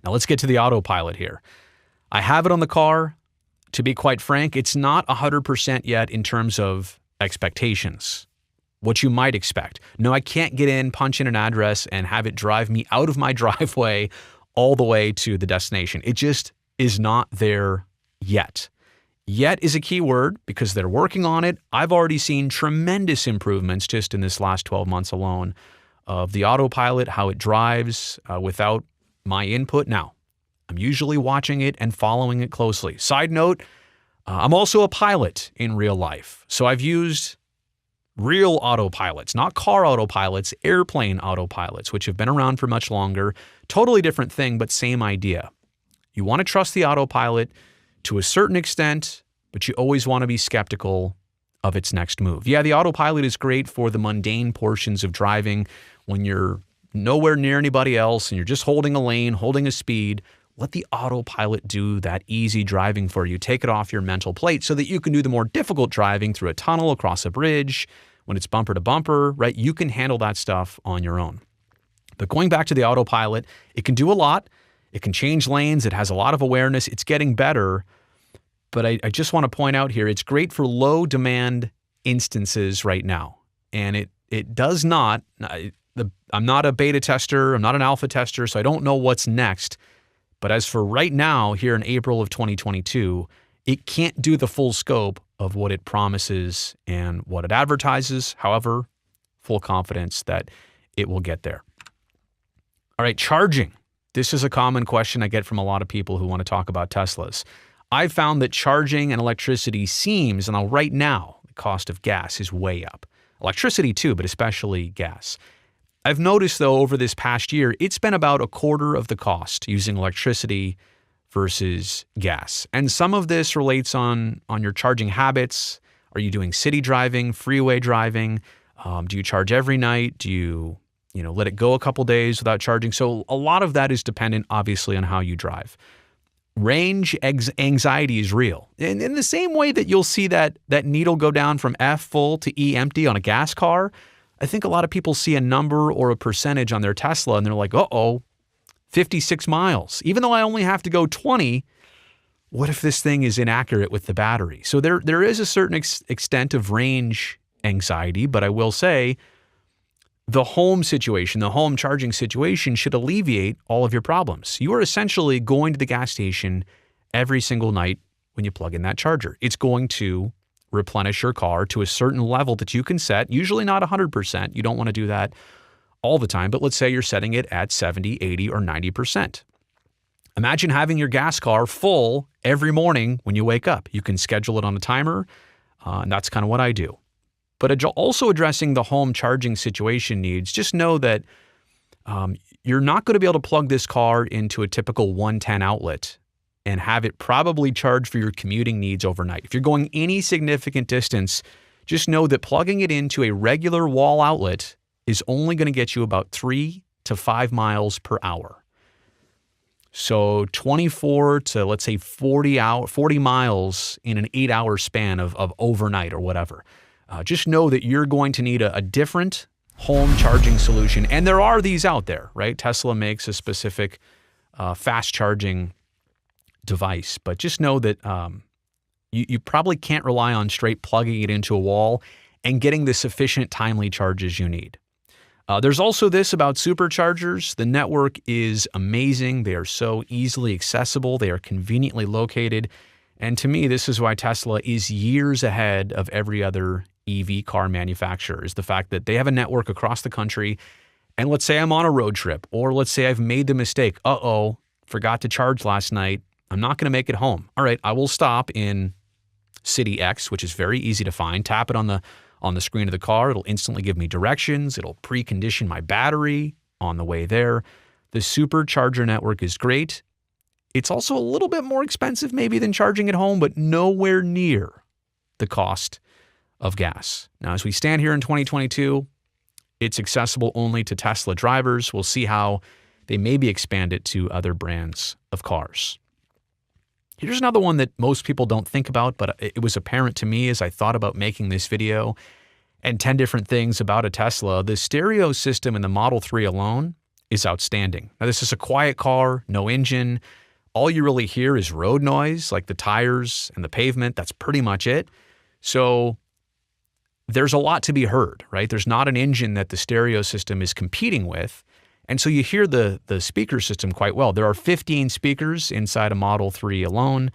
Now let's get to the autopilot here. I have it on the car. To be quite frank, it's not 100% yet in terms of expectations, what you might expect. No, I can't get in, punch in an address, and have it drive me out of my driveway all the way to the destination. It just is not there yet. Yet is a key word because they're working on it. I've already seen tremendous improvements just in this last 12 months alone of the autopilot, how it drives without my input. Now, I'm usually watching it and following it closely. Side note, I'm also a pilot in real life. So I've used real autopilots, not car autopilots, airplane autopilots, which have been around for much longer. Totally different thing, but same idea. You want to trust the autopilot to a certain extent, but you always want to be skeptical of its next move. Yeah, the autopilot is great for the mundane portions of driving when you're nowhere near anybody else and you're just holding a lane, holding a speed. Let the autopilot do that easy driving for you. Take it off your mental plate so that you can do the more difficult driving through a tunnel, across a bridge, when it's bumper to bumper, right? You can handle that stuff on your own. But going back to the autopilot, it can do a lot. It can change lanes. It has a lot of awareness. It's getting better. But I just want to point out here, it's great for low demand instances right now. And it does not, I'm not a beta tester. I'm not an alpha tester, so I don't know what's next. But as for right now, here in April of 2022, it can't do the full scope of what it promises and what it advertises. However, full confidence that it will get there. All right, charging. This is a common question I get from a lot of people who want to talk about Teslas. I've found that charging and electricity seems, and right now, the cost of gas is way up. Electricity too, but especially gas. I've noticed, though, over this past year, it's been about a quarter of the cost using electricity versus gas. And some of this relates on your charging habits. Are you doing city driving, freeway driving? Do you charge every night? Do you let it go a couple days without charging? So a lot of that is dependent, obviously, on how you drive. Range anxiety is real. And in the same way that you'll see that needle go down from F full to E empty on a gas car, I think a lot of people see a number or a percentage on their Tesla and they're like, 56 miles. Even though I only have to go 20, what if this thing is inaccurate with the battery? So there is a certain extent of range anxiety, but I will say the home situation, the home charging situation should alleviate all of your problems. You are essentially going to the gas station every single night when you plug in that charger. It's going to replenish your car to a certain level that you can set, usually not 100%. You don't want to do that all the time, but let's say you're setting it at 70, 80, or 90%. Imagine having your gas car full every morning when you wake up. You can schedule it on a timer, and that's kind of what I do. But also addressing the home charging situation needs, just know that you're not going to be able to plug this car into a typical 110 outlet and have it probably charge for your commuting needs overnight. If you're going any significant distance, just know that plugging it into a regular wall outlet is only going to get you about 3 to 5 miles per hour. So 24 to, let's say, 40 miles in an 8-hour span of overnight or whatever. Just know that you're going to need a different home charging solution. And there are these out there, right? Tesla makes a specific fast charging device. But just know that you probably can't rely on straight plugging it into a wall and getting the sufficient timely charges you need. There's also this about superchargers. The network is amazing. They are so easily accessible. They are conveniently located. And to me, this is why Tesla is years ahead of every other EV car manufacturer, is the fact that they have a network across the country. And let's say I'm on a road trip, or let's say I've made the mistake. Forgot to charge last night. I'm not going to make it home. All right, I will stop in City X, which is very easy to find. Tap it on the screen of the car. It'll instantly give me directions. It'll precondition my battery on the way there. The supercharger network is great. It's also a little bit more expensive maybe than charging at home, but nowhere near the cost of gas. Now, as we stand here in 2022, it's accessible only to Tesla drivers. We'll see how they maybe expand it to other brands of cars. Here's another one that most people don't think about, but it was apparent to me as I thought about making this video, and 10 different things about a Tesla. The stereo system in the Model 3 alone is outstanding. Now, this is a quiet car, no engine. All you really hear is road noise, like the tires and the pavement. That's pretty much it. So there's a lot to be heard, right? There's not an engine that the stereo system is competing with. And so you hear the speaker system quite well. There are 15 speakers inside a Model 3 alone,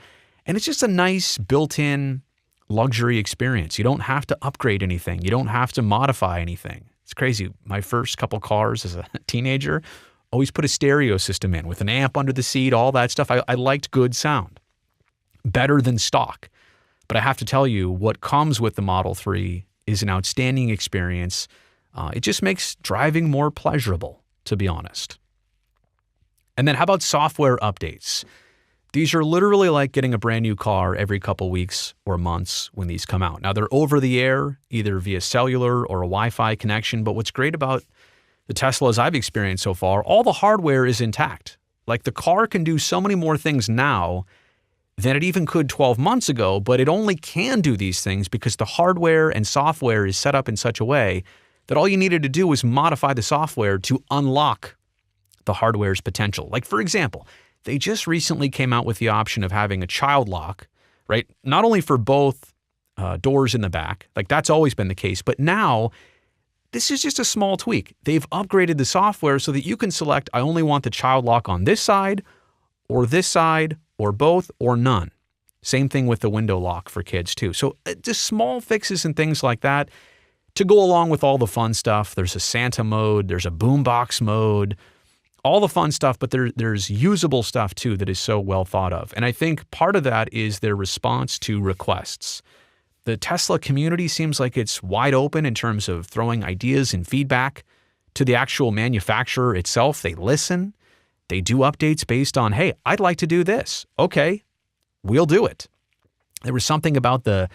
and it's just a nice built-in luxury experience. You don't have to upgrade anything. You don't have to modify anything. It's crazy. My first couple cars as a teenager always put a stereo system in with an amp under the seat, all that stuff. I liked good sound, better than stock. But I have to tell you, what comes with the Model 3 is an outstanding experience. It just makes driving more pleasurable, to be honest. And then how about software updates? These are literally like getting a brand new car every couple weeks or months when these come out. Now, they're over the air, either via cellular or a Wi-Fi connection. But what's great about the Teslas I've experienced so far, all the hardware is intact. Like, the car can do so many more things now than it even could 12 months ago, but it only can do these things because the hardware and software is set up in such a way that all you needed to do was modify the software to unlock the hardware's potential. Like, for example, they just recently came out with the option of having a child lock, right? Not only for both doors in the back, like that's always been the case, but now this is just a small tweak. They've upgraded the software so that you can select, I only want the child lock on this side, or both, or none. Same thing with the window lock for kids too. So just small fixes and things like that to go along with all the fun stuff. There's a Santa mode, there's a boombox mode, all the fun stuff, but there's usable stuff too that is so well thought of. And I think part of that is their response to requests. The Tesla community seems like it's wide open in terms of throwing ideas and feedback to the actual manufacturer itself. They listen. They do updates based on, hey, I'd like to do this. Okay, we'll do it. There was something about the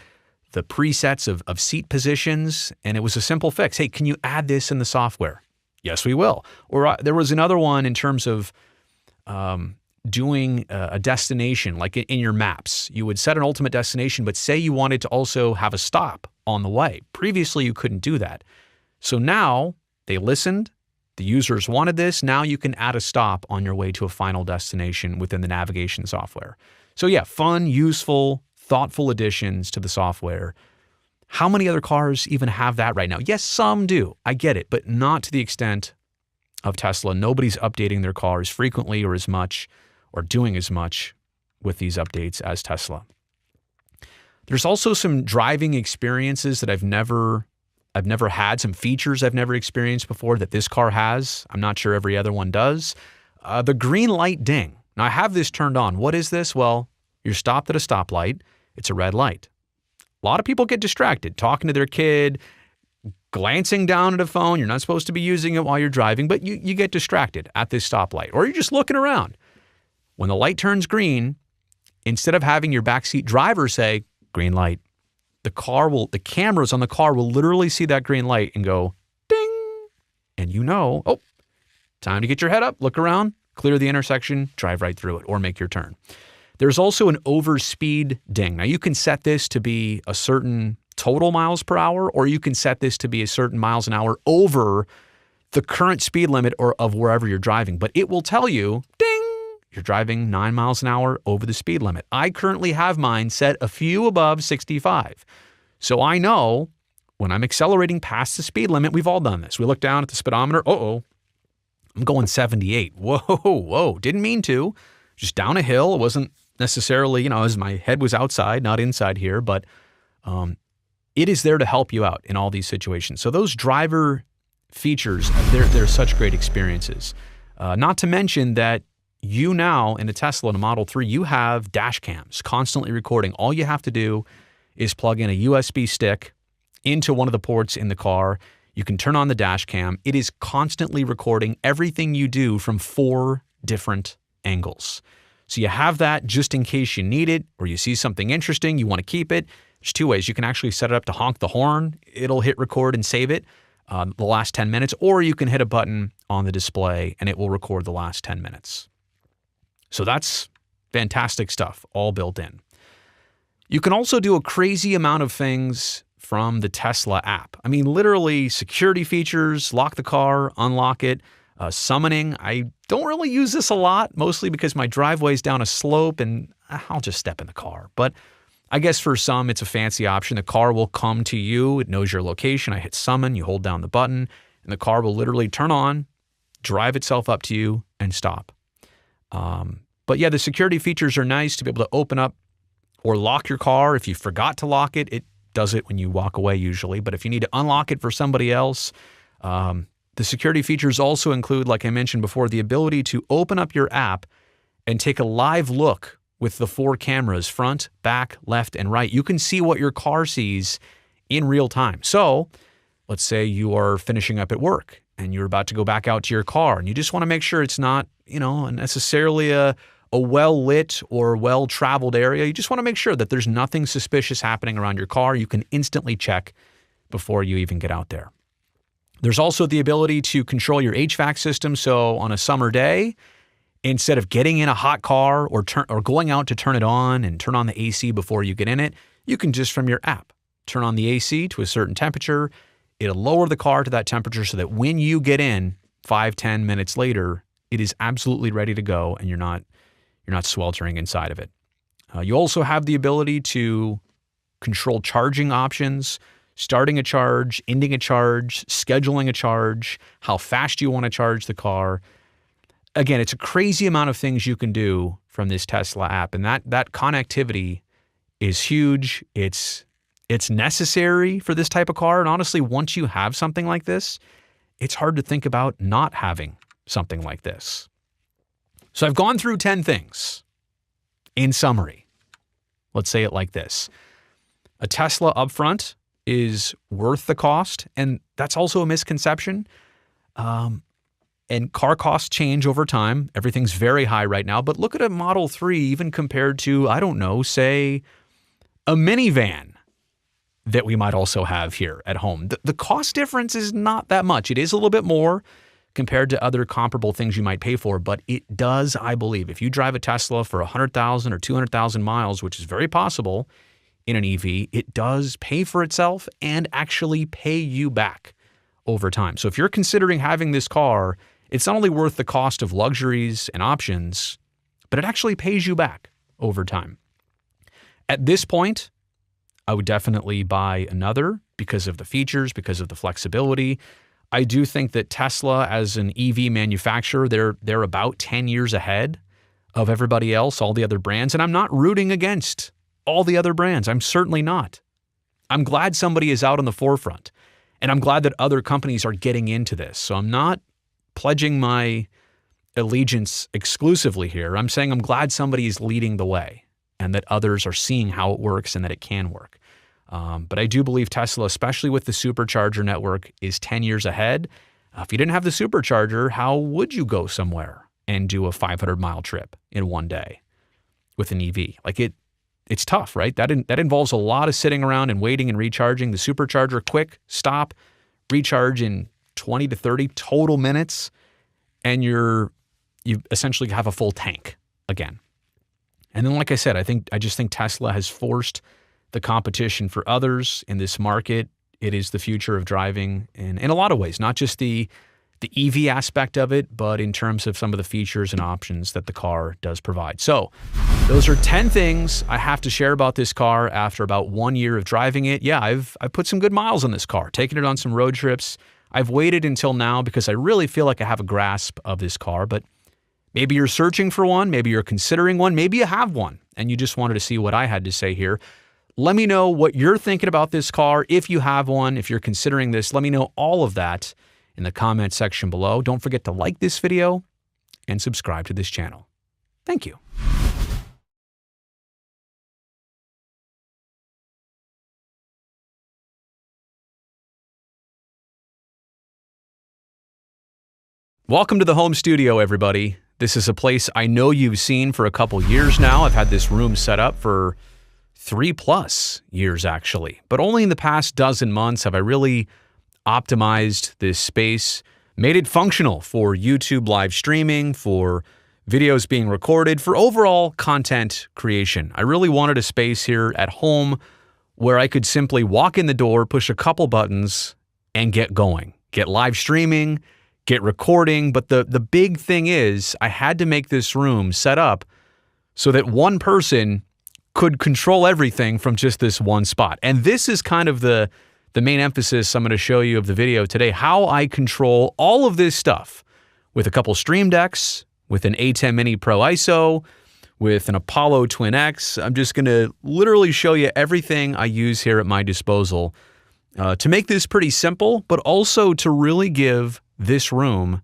presets of seat positions, and it was a simple fix. Hey, can you add this in the software? Yes, we will. Or there was another one in terms of doing a destination, like in your maps. You would set an ultimate destination, but say you wanted to also have a stop on the way. Previously, you couldn't do that. So now they listened. The users wanted this. Now you can add a stop on your way to a final destination within the navigation software. So yeah, fun, useful, thoughtful additions to the software. How many other cars even have that right now? Yes, some do. I get it, but not to the extent of Tesla. Nobody's updating their cars frequently or as much or doing as much with these updates as Tesla. There's also some driving experiences that I've never had, some features I've never experienced before that this car has. I'm not sure every other one does. The green light ding. Now, I have this turned on. What is this? Well, you're stopped at a stoplight. It's a red light. A lot of people get distracted talking to their kid, glancing down at a phone. You're not supposed to be using it while you're driving, but you get distracted at this stoplight, or you're just looking around. When the light turns green, instead of having your backseat driver say, green light, the cameras on the car will literally see that green light and go, ding. And oh, time to get your head up, look around, clear the intersection, drive right through it, or make your turn. There's also an overspeed ding. Now, you can set this to be a certain total miles per hour, or you can set this to be a certain miles an hour over the current speed limit or of wherever you're driving. But it will tell you, ding, you're driving 9 miles an hour over the speed limit. I currently have mine set a few above 65. So I know when I'm accelerating past the speed limit, we've all done this. We look down at the speedometer. I'm going 78. Whoa. Didn't mean to. Just down a hill. It wasn't necessarily, as my head was outside, not inside here, but it is there to help you out in all these situations. So those driver features, they're such great experiences. Not to mention that you now, in a Tesla and a Model 3, you have dash cams constantly recording. All you have to do is plug in a USB stick into one of the ports in the car. You can turn on the dash cam. It is constantly recording everything you do from 4 different angles. So you have that just in case you need it, or you see something interesting, you want to keep it. There's 2 ways. You can actually set it up to honk the horn. It'll hit record and save it the last 10 minutes, or you can hit a button on the display and it will record the last 10 minutes. So that's fantastic stuff, all built in. You can also do a crazy amount of things from the Tesla app. I mean, literally security features, lock the car, unlock it, summoning. I don't really use this a lot, mostly because my driveway's down a slope and I'll just step in the car. But I guess for some, it's a fancy option. The car will come to you. It knows your location. I hit summon, you hold down the button, and the car will literally turn on, drive itself up to you, and stop. But yeah, the security features are nice to be able to open up or lock your car. If you forgot to lock it, it does it when you walk away usually. But if you need to unlock it for somebody else, the security features also include, like I mentioned before, the ability to open up your app and take a live look with the 4 cameras, front, back, left, and right. You can see what your car sees in real time. So let's say you are finishing up at work and you're about to go back out to your car and you just want to make sure it's not, necessarily a well-lit or well-traveled area. You just want to make sure that there's nothing suspicious happening around your car. You can instantly check before you even get out there. There's also the ability to control your HVAC system. So on a summer day, instead of getting in a hot car or going out to turn it on and turn on the AC before you get in it, you can just from your app turn on the AC to a certain temperature. It'll lower the car to that temperature so that when you get in 5-10 minutes later, it is absolutely ready to go and you're not sweltering inside of it. You also have the ability to control charging options, starting a charge, ending a charge, scheduling a charge, how fast you want to charge the car. Again, it's a crazy amount of things you can do from this Tesla app, and that connectivity is huge. It's necessary for this type of car, and honestly, once you have something like this, it's hard to think about not having something like this. So I've gone through 10 things. In summary, let's say it like this. A Tesla upfront is worth the cost, and that's also a misconception. And car costs change over time. Everything's very high right now, but look at a Model 3 even compared to, say a minivan that we might also have here at home. The cost difference is not that much. It is a little bit more compared to other comparable things you might pay for, but it does, I believe, if you drive a Tesla for 100,000 or 200,000 miles, which is very possible in an EV, it does pay for itself and actually pay you back over time. So if you're considering having this car, it's not only worth the cost of luxuries and options, but it actually pays you back over time. At this point, I would definitely buy another because of the features, because of the flexibility. I do think that Tesla as an EV manufacturer, they're about 10 years ahead of everybody else, all the other brands. And I'm not rooting against all the other brands. I'm certainly not. I'm glad somebody is out on the forefront. And I'm glad that other companies are getting into this. So I'm not pledging my allegiance exclusively here. I'm saying I'm glad somebody is leading the way and that others are seeing how it works and that it can work. But I do believe Tesla, especially with the supercharger network, is 10 years ahead. If you didn't have the supercharger, how would you go somewhere and do a 500-mile trip in one day with an EV? It's tough, right? That involves a lot of sitting around and waiting and recharging. The supercharger, quick, stop, recharge in 20 to 30 total minutes, and you essentially have a full tank again. And then, like I said, I just think Tesla has forced the competition for others in this market. It is the future of driving in a lot of ways, not just the EV aspect of it, but in terms of some of the features and options that the car does provide. So those are 10 things I have to share about this car after about 1 year of driving it. Yeah, I've put some good miles on this car, taken it on some road trips. I've waited until now because I really feel like I have a grasp of this car, but maybe you're searching for one, maybe you're considering one, maybe you have one, and you just wanted to see what I had to say here. Let me know what you're thinking about this car. If you have one, if you're considering this, let me know all of that in the comment section below. Don't forget to like this video and subscribe to this channel. Thank you. Welcome to the home studio, everybody. This is a place I know you've seen for a couple years now. I've had this room set up for 3+ years, actually. But only in the past dozen months have I really optimized this space, made it functional for YouTube live streaming, for videos being recorded, for overall content creation. I really wanted a space here at home where I could simply walk in the door, push a couple buttons, and get going. Get live streaming, get recording. But the big thing is I had to make this room set up so that one person could control everything from just this one spot. And this is kind of the main emphasis I'm going to show you of the video today, how I control all of this stuff with a couple Stream Decks, with an A10 Mini Pro ISO, with an Apollo Twin X. I'm just going to literally show you everything I use here at my disposal to make this pretty simple, but also to really give this room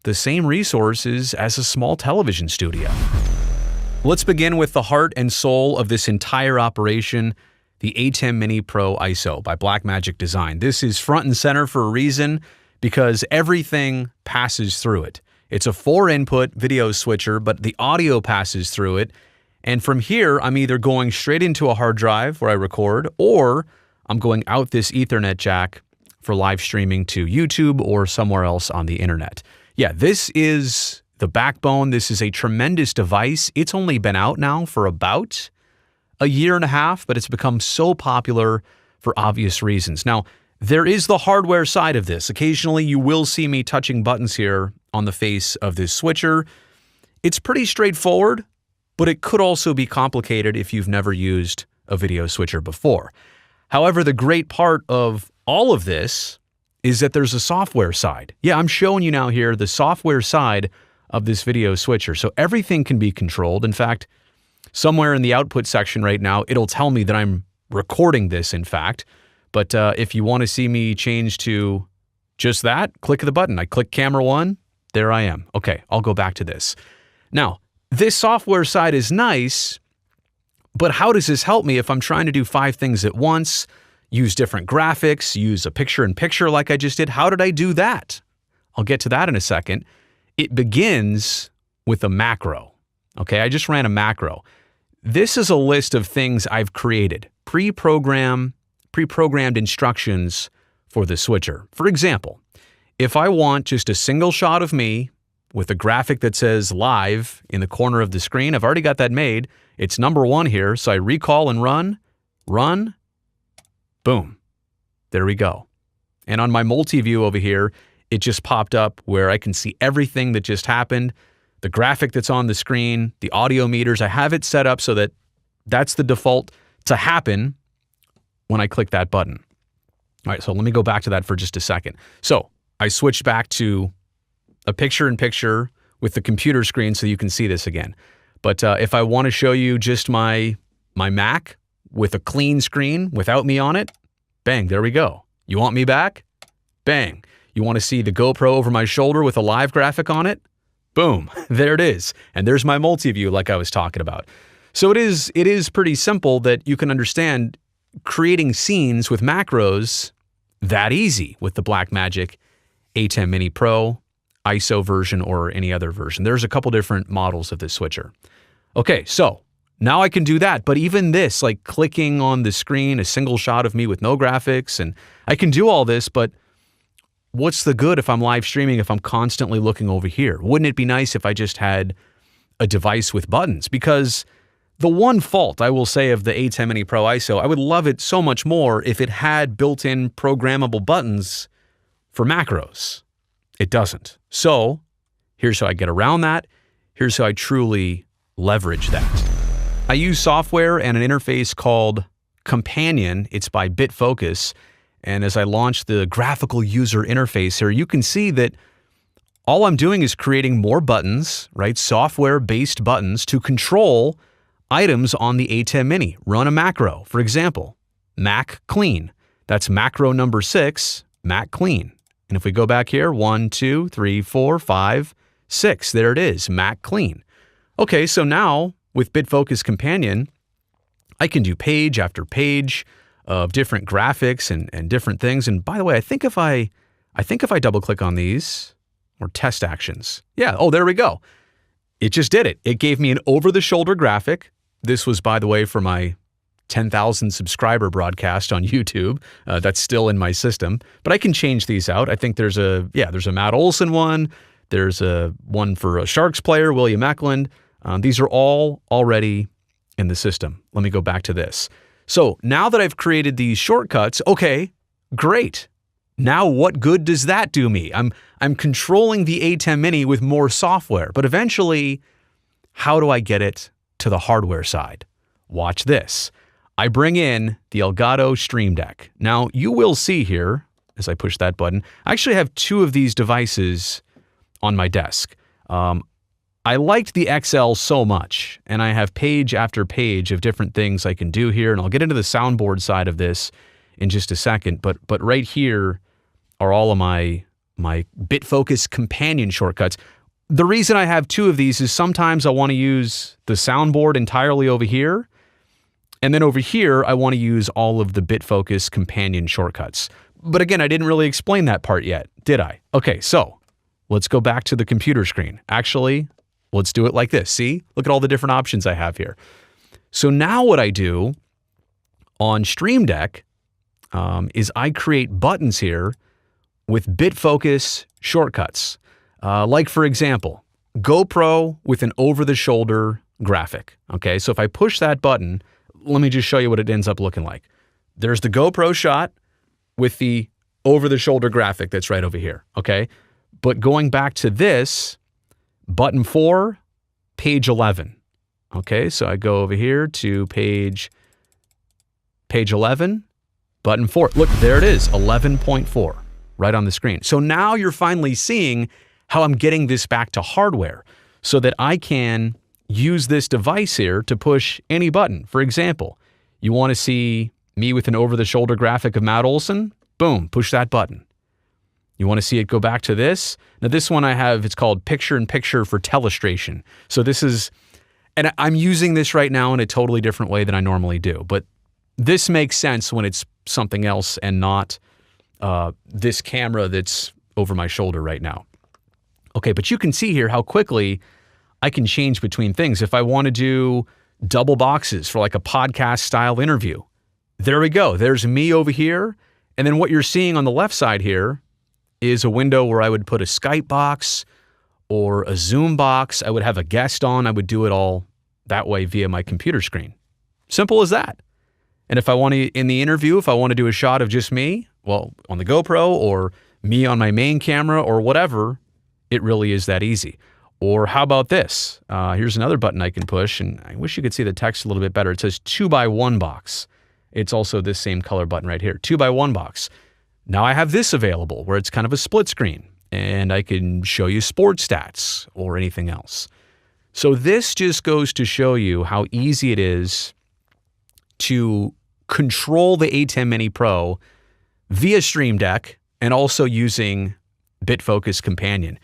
the same resources as a small television studio. Let's begin with the heart and soul of this entire operation, the A10 Mini Pro ISO by Blackmagic Design. This is front and center for a reason, because everything passes through it. It's a 4-input video switcher, but the audio passes through it. And from here, I'm either going straight into a hard drive where I record, or I'm going out this Ethernet jack for live streaming to YouTube or somewhere else on the internet. Yeah, this is the backbone. This is a tremendous device. It's only been out now for about a year and a half, but it's become so popular for obvious reasons. Now, there is the hardware side of this. Occasionally, you will see me touching buttons here on the face of this switcher. It's pretty straightforward, but it could also be complicated if you've never used a video switcher before. However, the great part of all of this is that there's a software side. Yeah, I'm showing you now here the software side of this video switcher. So everything can be controlled. In fact, somewhere in the output section right now, it'll tell me that I'm recording this, in fact. But if you want to see me change to just that, click the button. I click camera 1, there I am. Okay, I'll go back to this. Now, this software side is nice, but how does this help me if I'm trying to do 5 things at once, use different graphics, use a picture-in-picture like I just did? How did I do that? I'll get to that in a second. It begins with a macro. Okay, I just ran a macro. This is a list of things I've created, pre-programmed instructions for the switcher. For example, if I want just a single shot of me with a graphic that says live in the corner of the screen, I've already got that made. It's number 1 here, so I recall and run, boom, there we go. And on my multi-view over here, it just popped up where I can see everything that just happened, the graphic that's on the screen, the audio meters. I have it set up so that that's the default to happen when I click that button. All right, so let me go back to that for just a second. So I switched back to a picture-in-picture with the computer screen so you can see this again. But if I want to show you just my Mac with a clean screen without me on it, bang, there we go. You want me back? Bang. You want to see the GoPro over my shoulder with a live graphic on it? Boom, there it is. And there's my multi-view like I was talking about. So it is pretty simple that you can understand creating scenes with macros that easy with the Blackmagic A10 Mini Pro, ISO version, or any other version. There's a couple different models of this switcher. Okay, so now I can do that, but even this, like clicking on the screen, a single shot of me with no graphics, and I can do all this, but what's the good if I'm live streaming if I'm constantly looking over here? Wouldn't it be nice if I just had a device with buttons? Because the one fault I will say of the A10 Mini Pro ISO, I would love it so much more if it had built-in programmable buttons for macros. It doesn't. So here's how I get around that. Here's how I truly leverage that. I use software and an interface called Companion. It's by BitFocus. And as I launch the graphical user interface here, you can see that all I'm doing is creating more buttons, right? Software-based buttons to control items on the A10 Mini. Run a macro. For example, Mac Clean. That's macro number 6, Mac Clean. And if we go back here, 1, 2, 3, 4, 5, 6. There it is, Mac Clean. Okay, so now with BitFocus Companion, I can do page after page of different graphics and different things. And by the way, I think if I double click on these, or test actions. Yeah, oh, there we go. It just did it. It gave me an over-the-shoulder graphic. This was, by the way, for my 10,000 subscriber broadcast on YouTube. That's still in my system, but I can change these out. I think there's a Matt Olson one. There's a one for a Sharks player, William Eklund. These are all already in the system. Let me go back to this. So now that I've created these shortcuts, okay, great. Now what good does that do me? I'm controlling the A10 Mini with more software, but eventually, how do I get it to the hardware side? Watch this. I bring in the Elgato Stream Deck. Now you will see here, as I push that button, I actually have 2 of these devices on my desk. I liked the XL so much, and I have page after page of different things I can do here, and I'll get into the soundboard side of this in just a second, but right here are all of my BitFocus Companion shortcuts. The reason I have 2 of these is sometimes I want to use the soundboard entirely over here, and then over here I want to use all of the BitFocus Companion shortcuts. But again, I didn't really explain that part yet, did I? Okay, so let's go back to the computer screen. Actually, let's do it like this. See? Look at all the different options I have here. So now what I do on Stream Deck is I create buttons here with BitFocus shortcuts. Like, for example, GoPro with an over-the-shoulder graphic. Okay, so if I push that button, let me just show you what it ends up looking like. There's the GoPro shot with the over-the-shoulder graphic that's right over here. Okay, but going back to this, button 4, page 11. Okay, so I go over here to page 11, button 4. Look, there it is, 11.4, right on the screen. So now you're finally seeing how I'm getting this back to hardware so that I can use this device here to push any button. For example, you want to see me with an over-the-shoulder graphic of Matt Olson? Boom, push that button. You want to see it go back to this? Now this one I have, it's called picture-in-picture for telestration. So this is, and I'm using this right now in a totally different way than I normally do, but this makes sense when it's something else and not this camera that's over my shoulder right now. Okay, but you can see here how quickly I can change between things. If I want to do double boxes for like a podcast style interview, there we go. There's me over here. And then what you're seeing on the left side here is a window where I would put a Skype box or a Zoom box. I would have a guest on. I would do it all that way via my computer screen. Simple as that. And if I want to, in the interview, if I want to do a shot of just me, well, on the GoPro or me on my main camera or whatever, it really is that easy. Or how about this? Here's another button I can push, and I wish you could see the text a little bit better. It says 2x1 box. It's also this same color button right here, 2x1 box. Now I have this available where it's kind of a split screen, and I can show you sports stats or anything else. So this just goes to show you how easy it is to control the A10 Mini Pro via Stream Deck and also using BitFocus Companion.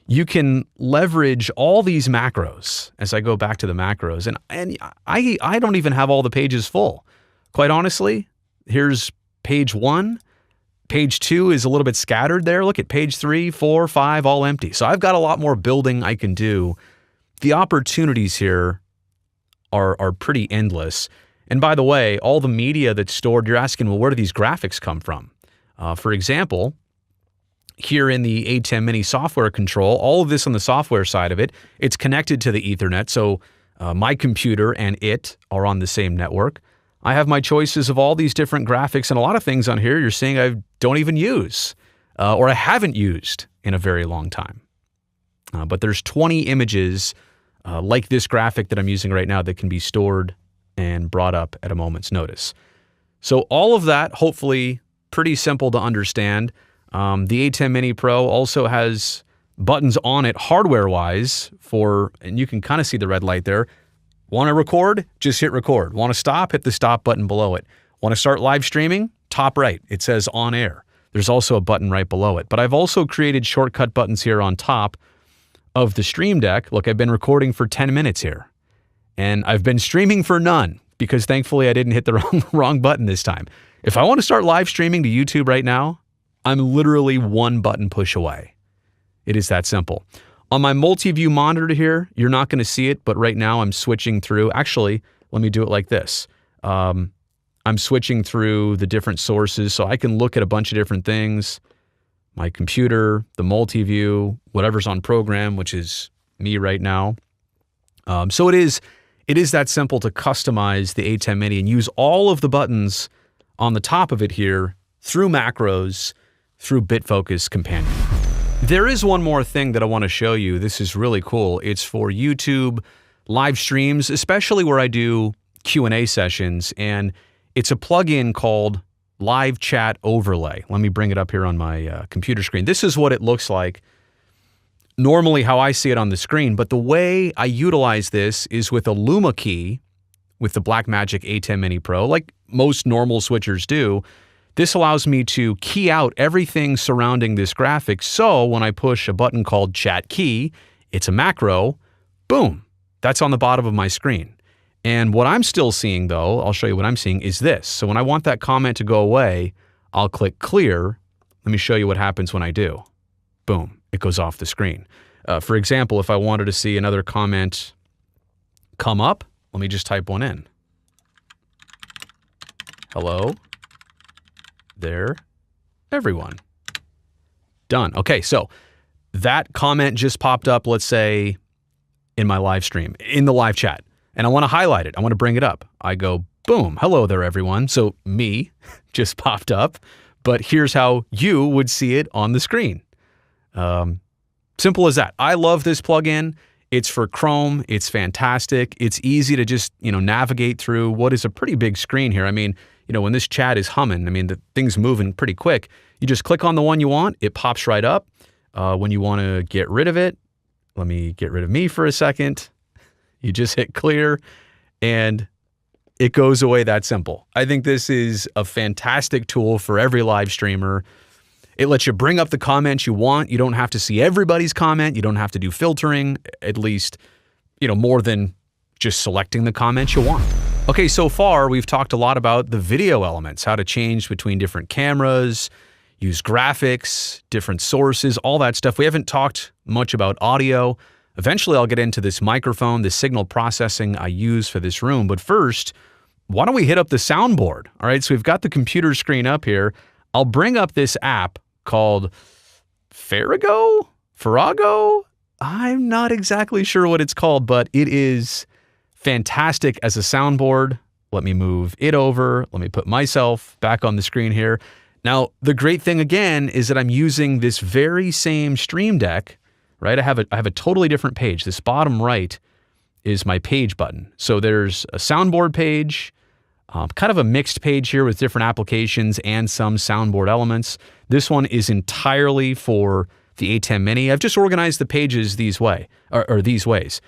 You can leverage all these macros as I go back to the macros. And I don't even have all the pages full. Quite honestly, here's page 1. Page 2 is a little bit scattered there. Look at page 3, 4, 5, all empty. So I've got a lot more building I can do. The opportunities here are pretty endless. And by the way, all the media that's stored, you're asking, well, where do these graphics come from? For example, here in the ATEM Mini software control, all of this on the software side of it, it's connected to the Ethernet. So my computer and it are on the same network. I have my choices of all these different graphics, and a lot of things on here you're seeing I don't even use or I haven't used in a very long time. But there's 20 images like this graphic that I'm using right now that can be stored and brought up at a moment's notice. So all of that, hopefully pretty simple to understand. The ATEM Mini Pro also has buttons on it hardware-wise and you can kind of see the red light there. Want to record? Just hit record. Want to stop? Hit the stop button below it. Want to start live streaming? Top right. It says on air. There's also a button right below it. But I've also created shortcut buttons here on top of the Stream Deck. Look, I've been recording for 10 minutes here. And I've been streaming for none because thankfully I didn't hit the wrong button this time. If I want to start live streaming to YouTube right now, I'm literally one button push away. It is that simple. On my multi-view monitor here, you're not going to see it, but right now I'm switching through. Actually, let me do it like this. I'm switching through the different sources so I can look at a bunch of different things. My computer, the multi-view, whatever's on program, which is me right now. So it is that simple to customize the ATEM Mini and use all of the buttons on the top of it here through macros, through BitFocus Companion. There is one more thing that I want to show you. This is really cool. It's for YouTube live streams, especially where I do Q&A sessions, and it's a plugin called Live Chat Overlay. Let me bring it up here on my computer screen. This is what it looks like normally how I see it on the screen, but the way I utilize this is with a Luma key with the Blackmagic ATEM Mini Pro, like most normal switchers do. This allows me to key out everything surrounding this graphic, so when I push a button called Chat Key, it's a macro, boom, that's on the bottom of my screen. And what I'm still seeing, though, I'll show you what I'm seeing, is this. So when I want that comment to go away, I'll click Clear. Let me show you what happens when I do. Boom, it goes off the screen. For example, if I wanted to see another comment come up, let me just type one in. Hello there, everyone. Done. Okay, so that comment just popped up, let's say, in my live stream, in the live chat, and I want to highlight it. I want to bring it up. I go, boom, hello there, everyone. So me just popped up, but here's how you would see it on the screen. Simple as that. I love this plugin. It's for Chrome. It's fantastic. It's easy to just, navigate through what is a pretty big screen here. I mean, when this chat is humming, the thing's moving pretty quick. You just click on the one you want. It pops right up. When you want to get rid of it, let me get rid of me for a second. You just hit clear and it goes away that simple. I think this is a fantastic tool for every live streamer. It lets you bring up the comments you want. You don't have to see everybody's comment. You don't have to do filtering, at least, more than just selecting the comments you want. Okay, so far we've talked a lot about the video elements, how to change between different cameras, use graphics, different sources, all that stuff. We haven't talked much about audio. Eventually I'll get into this microphone, the signal processing I use for this room. But first, why don't we hit up the soundboard? All right, so we've got the computer screen up here. I'll bring up this app called Farrago? I'm not exactly sure what it's called, but it is fantastic as a soundboard. Let me move it over. Let me put myself back on the screen here. Now, the great thing again is that I'm using this very same Stream Deck, right? I have a totally different page. This bottom right is my page button. So there's a soundboard page, kind of a mixed page here with different applications and some soundboard elements. This one is entirely for the ATEM Mini. I've just organized the pages these ways.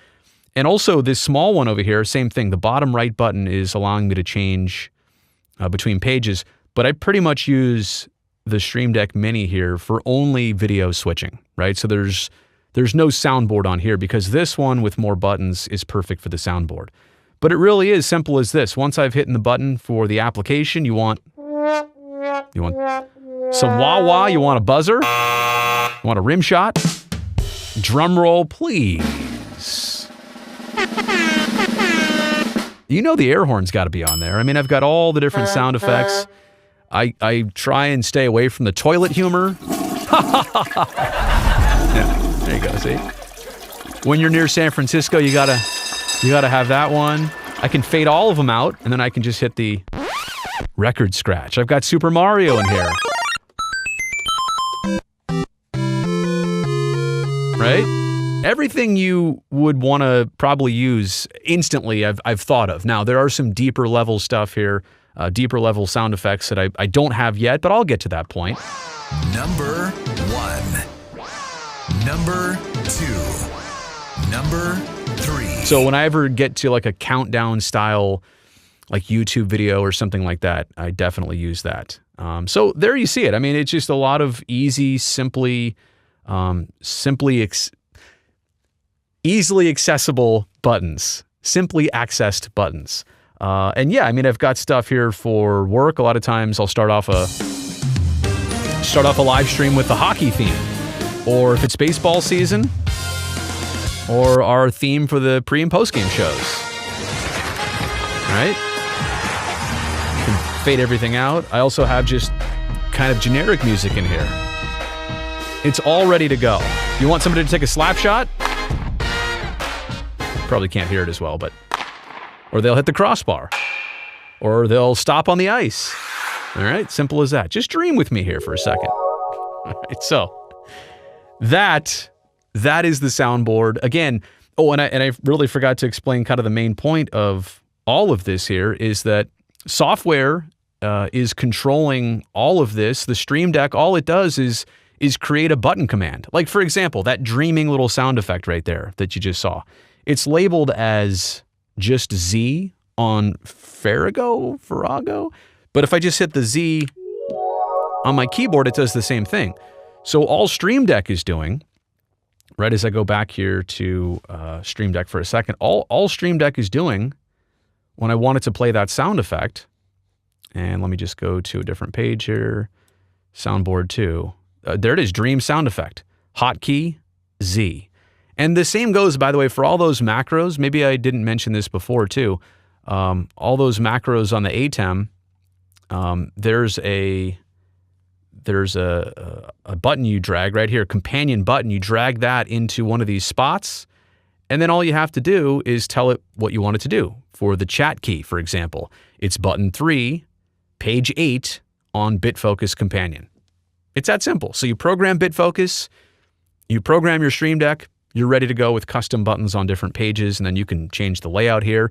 And also this small one over here, same thing. The bottom right button is allowing me to change between pages, but I pretty much use the Stream Deck Mini here for only video switching, right? So there's no soundboard on here because this one with more buttons is perfect for the soundboard. But it really is simple as this. Once I've hit the button for the application you want You want some wah-wah? You want a buzzer? You want a rim shot? Drum roll, please. You know the air horn's got to be on there. I mean, I've got all the different sound effects. I try and stay away from the toilet humor. Yeah, there you go, see? When you're near San Francisco, you gotta have that one. I can fade all of them out, and then I can just hit the record scratch. I've got Super Mario in here. Right? Everything you would want to probably use instantly, I've thought of. Now, there are some deeper level stuff here, deeper level sound effects that I don't have yet, but I'll get to that point. Number 1. Number 2. Number 3. So when I ever get to like a countdown style, like YouTube video or something like that, I definitely use that. So there you see it. I mean, it's just a lot of easy, easily accessible buttons, simply accessed buttons. And yeah, I mean, I've got stuff here for work. A lot of times I'll start off a live stream with the hockey theme, or if it's baseball season, or our theme for the pre and post game shows. Right? You can fade everything out. I also have just kind of generic music in here. It's all ready to go. You want somebody to take a slap shot? Probably can't hear it as well, but... Or they'll hit the crossbar. Or they'll stop on the ice. All right, simple as that. Just dream with me here for a second. All right, so that is the soundboard. Again, and I really forgot to explain kind of the main point of all of this here is that software is controlling all of this. The Stream Deck, all it does is create a button command. Like, for example, that dreaming little sound effect right there that you just saw. It's labeled as just Z on Farrago. But if I just hit the Z on my keyboard, it does the same thing. So all Stream Deck is doing, right as I go back here to Stream Deck for a second, all Stream Deck is doing when I want it to play that sound effect, and let me just go to a different page here, soundboard 2. There it is, dream sound effect, hotkey Z. And the same goes, by the way, for all those macros. Maybe I didn't mention this before too. All those macros on the ATEM, there's a button you drag right here, companion button. You drag that into one of these spots, and then all you have to do is tell it what you want it to do. For the chat key, for example, it's button 3, page 8 on BitFocus Companion. It's that simple. So you program BitFocus, you program your Stream Deck, you're ready to go with custom buttons on different pages, and then you can change the layout here.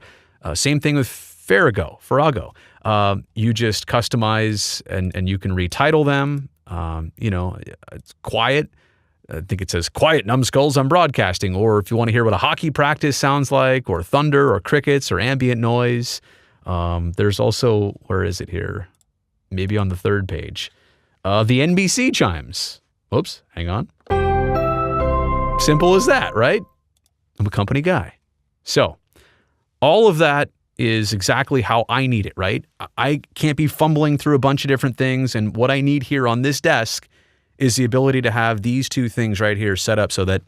Same thing with Farrago. You just customize and you can retitle them. It's quiet. I think it says quiet numbskulls on broadcasting, or if you want to hear what a hockey practice sounds like, or thunder or crickets or ambient noise. There's also, where is it here? Maybe on the third page. The NBC chimes. Whoops, hang on. Simple as that, right? I'm a company guy. So all of that is exactly how I need it, right? I can't be fumbling through a bunch of different things, and what I need here on this desk is the ability to have these two things right here set up so that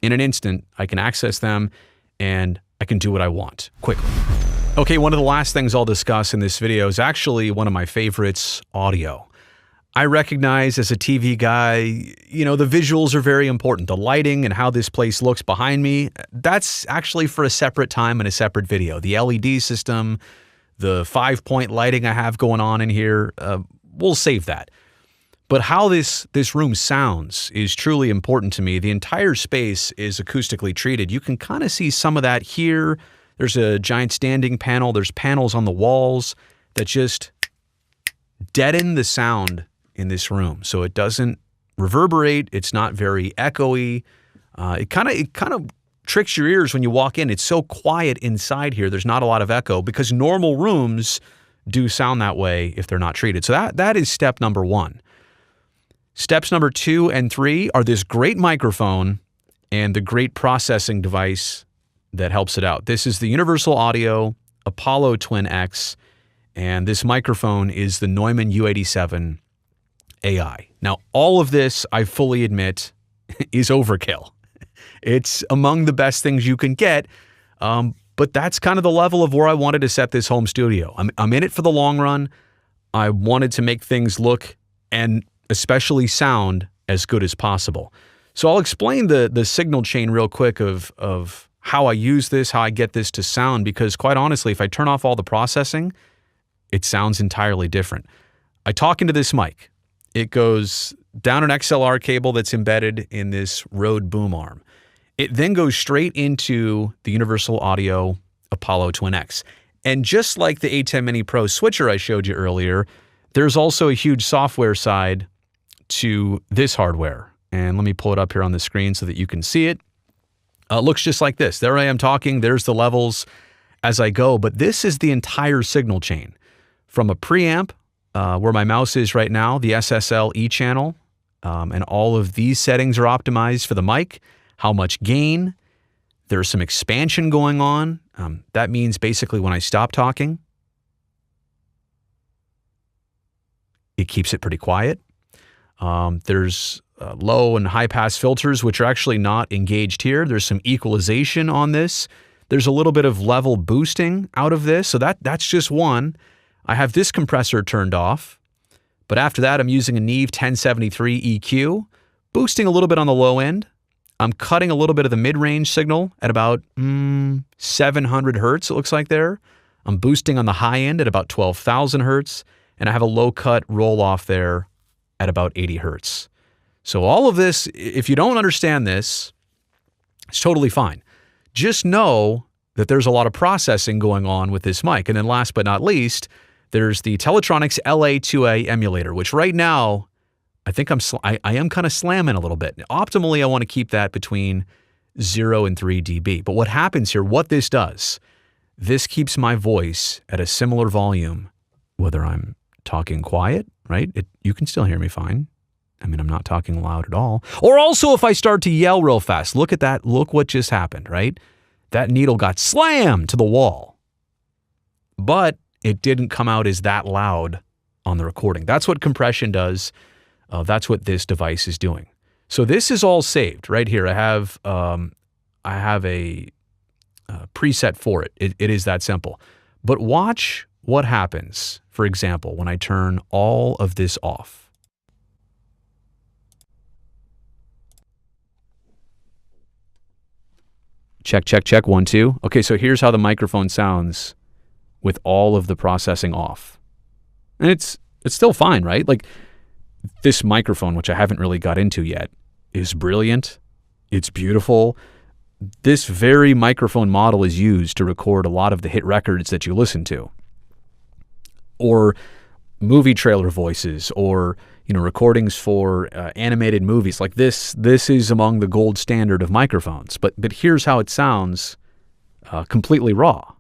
in an instant I can access them and I can do what I want quickly. Okay, one of the last things I'll discuss in this video is actually one of my favorites, audio. I recognize as a TV guy, the visuals are very important. The lighting and how this place looks behind me, that's actually for a separate time and a separate video. The LED system, the 5-point lighting I have going on in here, we'll save that. But how this room sounds is truly important to me. The entire space is acoustically treated. You can kind of see some of that here. There's a giant standing panel. There's panels on the walls that just deaden the sound in this room, so it doesn't reverberate. It's not very echoey. It kind of tricks your ears when you walk in. It's so quiet inside here. There's not a lot of echo because normal rooms do sound that way if they're not treated. So that is step number 1. Steps number 2 and 3 are this great microphone and the great processing device that helps it out. This is the Universal Audio Apollo Twin X, And this microphone is the Neumann U87 AI. Now, all of this, I fully admit, is overkill. It's among the best things you can get, but that's kind of the level of where I wanted to set this home studio. I'm in it for the long run. I wanted to make things look and especially sound as good as possible. So I'll explain the signal chain real quick of how I use this, how I get this to sound, because quite honestly, if I turn off all the processing, it sounds entirely different. I talk into this mic. It goes down an XLR cable that's embedded in this Rode boom arm. It then goes straight into the Universal Audio Apollo Twin X. And just like the A10 Mini Pro switcher I showed you earlier, there's also a huge software side to this hardware. And let me pull it up here on the screen so that you can see it. It looks just like this. There I am talking. There's the levels as I go. But this is the entire signal chain. From a preamp, where my mouse is right now, the SSL E channel, and all of these settings are optimized for the mic, how much gain. There's some expansion going on. That means basically when I stop talking, it keeps it pretty quiet. There's low and high pass filters, which are actually not engaged here. There's some equalization on this. There's a little bit of level boosting out of this. So that's just one. I have this compressor turned off, but after that, I'm using a Neve 1073 EQ, boosting a little bit on the low end. I'm cutting a little bit of the mid-range signal at about 700 hertz, it looks like there. I'm boosting on the high end at about 12,000 hertz, and I have a low cut roll off there at about 80 hertz. So all of this, if you don't understand this, it's totally fine. Just know that there's a lot of processing going on with this mic. And then last but not least, there's the Teletronics LA2A emulator, which right now, I think I am kind of slamming a little bit. Optimally, I want to keep that between 0 and 3 dB. But what happens here, what this does, this keeps my voice at a similar volume, whether I'm talking quiet, right? You can still hear me fine. I mean, I'm not talking loud at all. Or also if I start to yell real fast, look at that. Look what just happened, right? That needle got slammed to the wall. But it didn't come out as that loud on the recording. That's what compression does. That's what this device is doing. So this is all saved right here. I have a preset for it. It is that simple. But watch what happens, for example, when I turn all of this off. Check, check, check, 1, 2. Okay, so here's how the microphone sounds with all of the processing off. And it's still fine, right? Like this microphone, which I haven't really got into yet, is brilliant. It's beautiful. This very microphone model is used to record a lot of the hit records that you listen to, or movie trailer voices, or recordings for animated movies. Like this is among the gold standard of microphones. But here's how it sounds, completely raw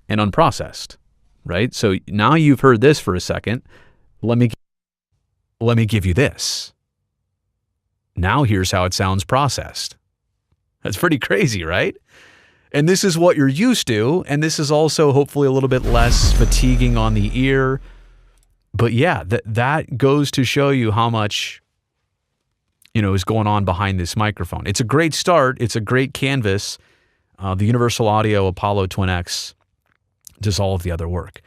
and unprocessed, right? So now you've heard this for a second. Let me give you this. Now here's how it sounds processed. That's pretty crazy, right? And this is what you're used to, and this is also hopefully a little bit less fatiguing on the ear. But yeah, that goes to show you how much is going on behind this microphone. It's a great start. It's a great canvas. The Universal Audio Apollo Twin X does all of the other work.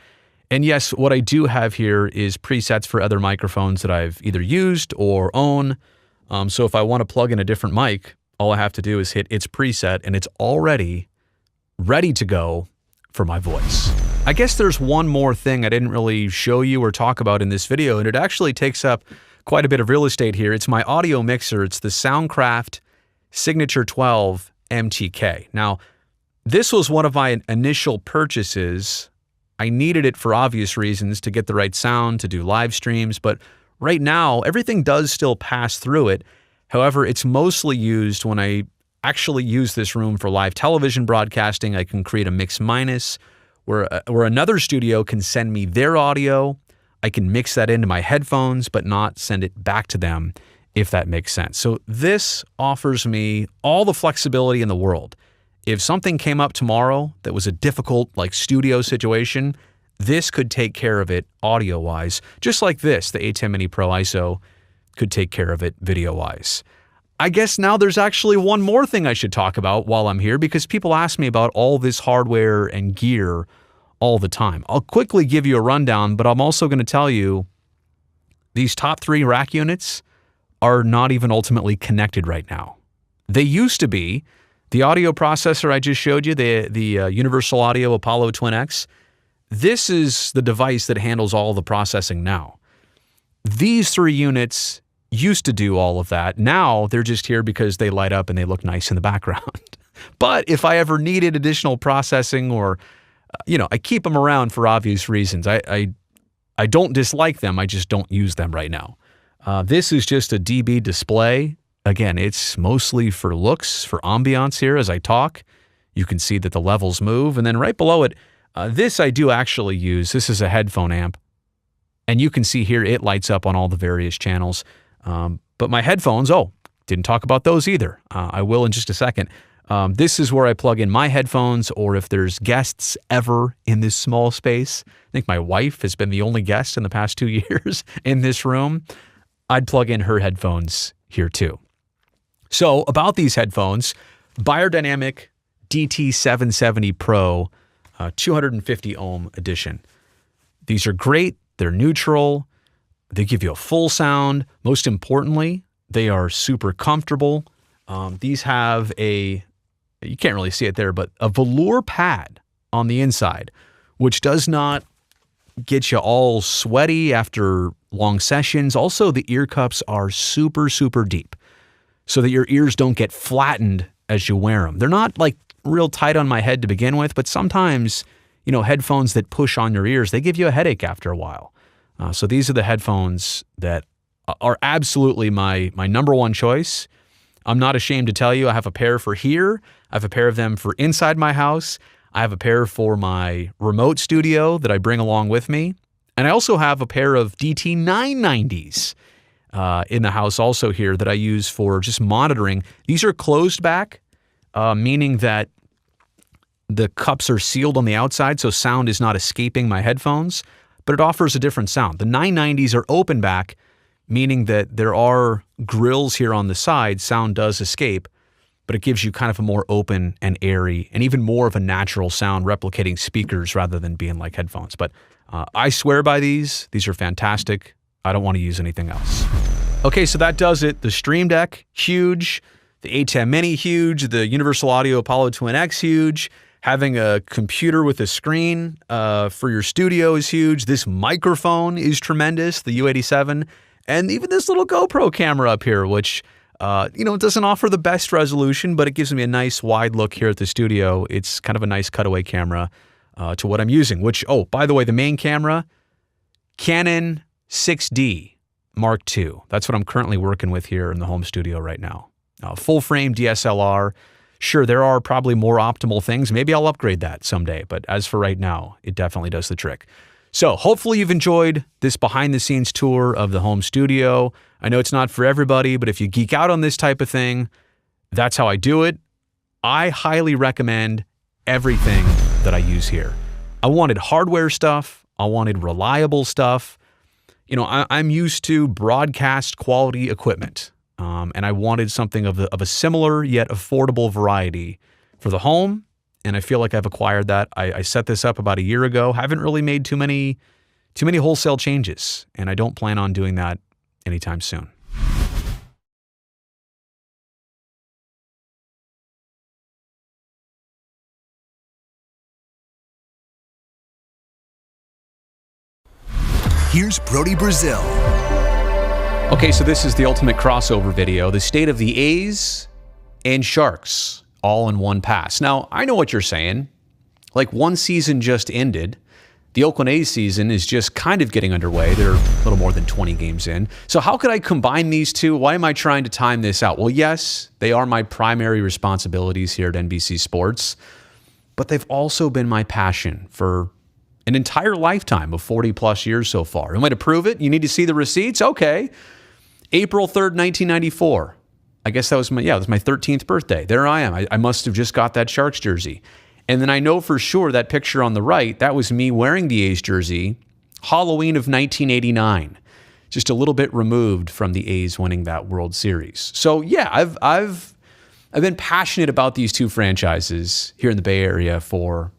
And yes, what I do have here is presets for other microphones that I've either used or own. So if I want to plug in a different mic, all I have to do is hit its preset and it's already ready to go for my voice. I guess there's one more thing I didn't really show you or talk about in this video, and it actually takes up quite a bit of real estate here. It's my audio mixer. It's the Soundcraft Signature 12 MTK. Now, this was one of my initial purchases. I needed it for obvious reasons, to get the right sound, to do live streams, but right now, everything does still pass through it. However, it's mostly used when I actually use this room for live television broadcasting. I can create a mix minus where another studio can send me their audio. I can mix that into my headphones, but not send it back to them, if that makes sense. So this offers me all the flexibility in the world. If something came up tomorrow that was a difficult studio situation, this could take care of it audio-wise, just like this, the A10 Mini Pro ISO could take care of it video-wise. I guess now there's actually one more thing I should talk about while I'm here, because people ask me about all this hardware and gear all the time. I'll quickly give you a rundown, but I'm also going to tell you these top 3 rack units are not even ultimately connected right now. They used to be. The audio processor I just showed you, the Universal Audio Apollo Twin X, this is the device that handles all the processing now. These 3 units used to do all of that. Now they're just here because they light up and they look nice in the background. But if I ever needed additional processing or, I keep them around for obvious reasons. I don't dislike them. I just don't use them right now. This is just a DB display. Again, it's mostly for looks, for ambiance here as I talk. You can see that the levels move. And then right below it, this I do actually use. This is a headphone amp. And you can see here it lights up on all the various channels. But my headphones, didn't talk about those either. I will in just a second. This is where I plug in my headphones, or if there's guests ever in this small space. I think my wife has been the only guest in the past 2 years in this room. I'd plug in her headphones here too. So about these headphones, Beyerdynamic DT770 Pro 250 ohm edition. These are great. They're neutral. They give you a full sound. Most importantly, they are super comfortable. These have you can't really see it there, but a velour pad on the inside, which does not get you all sweaty after long sessions. Also, the ear cups are super, super deep so that your ears don't get flattened as you wear them. They're not like real tight on my head to begin with, but sometimes, headphones that push on your ears, they give you a headache after a while. So these are the headphones that are absolutely my number one choice. I'm not ashamed to tell you I have a pair for here. I have a pair of them for inside my house. I have a pair for my remote studio that I bring along with me. And I also have a pair of DT990s in the house also here that I use for just monitoring. These are closed back, meaning that the cups are sealed on the outside, so sound is not escaping my headphones, but it offers a different sound. The 990s are open back, meaning that there are grills here on the side. Sound does escape, but it gives you kind of a more open and airy and even more of a natural sound, replicating speakers rather than being like headphones. But I swear by these. These are fantastic. I don't want to use anything else. Okay, so that does it. The Stream Deck, huge. The A10 Mini, huge. The Universal Audio Apollo Twin X, huge. Having a computer with a screen for your studio is huge. This microphone is tremendous, the U87. And even this little GoPro camera up here, which, it doesn't offer the best resolution, but it gives me a nice wide look here at the studio. It's kind of a nice cutaway camera to what I'm using, which, by the way, the main camera, Canon 6D Mark II. That's what I'm currently working with here in the home studio right now. Full frame DSLR. Sure, there are probably more optimal things. Maybe I'll upgrade that someday, but as for right now, it definitely does the trick. So hopefully you've enjoyed this behind-the-scenes tour of the home studio. I know it's not for everybody, but if you geek out on this type of thing, that's how I do it. I highly recommend everything that I use here. I wanted hardware stuff. I wanted reliable stuff. I'm used to broadcast quality equipment. And I wanted something of a similar yet affordable variety for the home, and I feel like I've acquired that. I set this up about a year ago. Haven't really made too many wholesale changes, and I don't plan on doing that anytime soon. Here's Brodie Brazil. Okay, so this is the ultimate crossover video, the state of the A's and Sharks all in one pass. Now, I know what you're saying. Like, one season just ended. The Oakland A's season is just kind of getting underway. They're a little more than 20 games in. So how could I combine these two? Why am I trying to time this out? Well, yes, they are my primary responsibilities here at NBC Sports, but they've also been my passion for an entire lifetime of 40 plus years so far. Am I to prove it? You need to see the receipts? Okay. April 3rd, 1994. I guess that was my 13th birthday. There I am. I must have just got that Sharks jersey. And then I know for sure that picture on the right, that was me wearing the A's jersey, Halloween of 1989, just a little bit removed from the A's winning that World Series. So yeah, I've been passionate about these two franchises here in the Bay Area for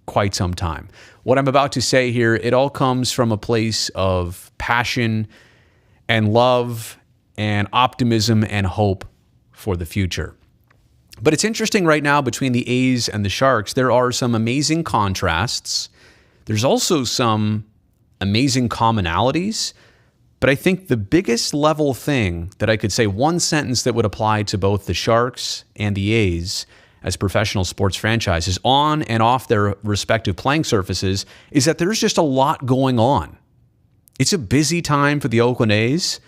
quite some time. What I'm about to say here, it all comes from a place of passion and love and optimism and hope for the future. But it's interesting right now between the A's and the Sharks, there are some amazing contrasts. There's also some amazing commonalities. But I think the biggest level thing that I could say, one sentence that would apply to both the Sharks and the A's as professional sports franchises on and off their respective playing surfaces, is that there's just a lot going on. It's a busy time for the Oakland A's.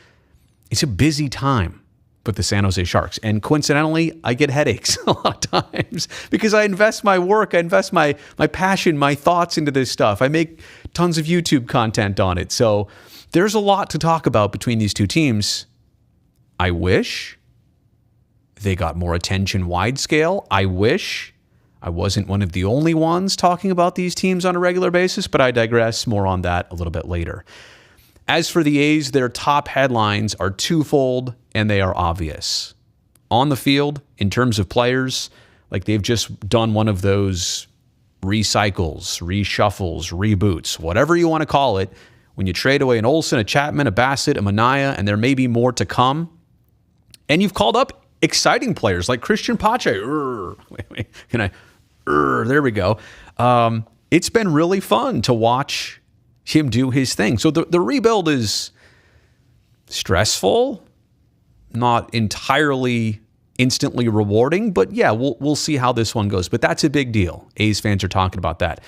It's a busy time with the San Jose Sharks. And coincidentally, I get headaches a lot of times because I invest my work, I invest my passion, my thoughts into this stuff. I make tons of YouTube content on it. So there's a lot to talk about between these two teams. I wish they got more attention wide scale. I wish I wasn't one of the only ones talking about these teams on a regular basis, but I digress. More on that a little bit later. As for the A's, their top headlines are twofold, and they are obvious. On the field, in terms of players, like they've just done one of those recycles, reshuffles, reboots, whatever you want to call it, when you trade away an Olsen, a Chapman, a Bassett, a Manaea, and there may be more to come. And you've called up exciting players like Christian Pache. There we go. It's been really fun to watch him do his thing. So the rebuild is stressful, not entirely instantly rewarding, but yeah, we'll see how this one goes. But that's a big deal. A's fans are talking about that.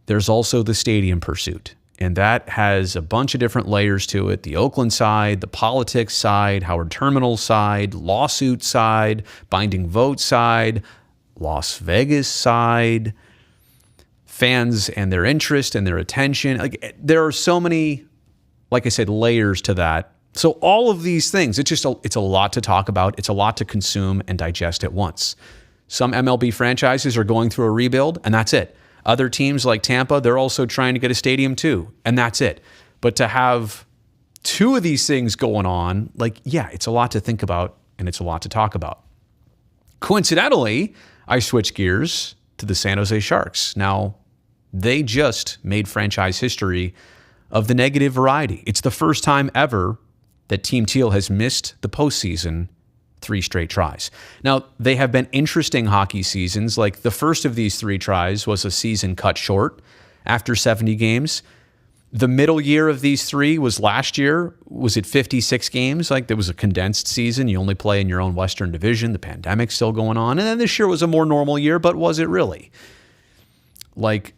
There's also the stadium pursuit, and that has a bunch of different layers to it. The Oakland side, the politics side, Howard Terminal side, lawsuit side, binding vote side, Las Vegas side, fans and their interest and their attention. Like, there are so many, like I said, layers to that. So all of these things, it's a lot to talk about. It's a lot to consume and digest at once. Some MLB franchises are going through a rebuild, and that's it. Other teams like Tampa, they're also trying to get a stadium too, and that's it. But to have two of these things going on, like, yeah, it's a lot to think about and it's a lot to talk about. Coincidentally, I switched gears to the San Jose Sharks. Now, they just made franchise history of the negative variety. It's the first time ever that Team Teal has missed the postseason 3 straight tries. Now, they have been interesting hockey seasons. Like, the first of these 3 tries was a season cut short after 70 games. The middle year of these 3 was last year. Was it 56 games? Like, there was a condensed season. You only play in your own Western Division. The pandemic's still going on. And then this year was a more normal year, but was it really? Like,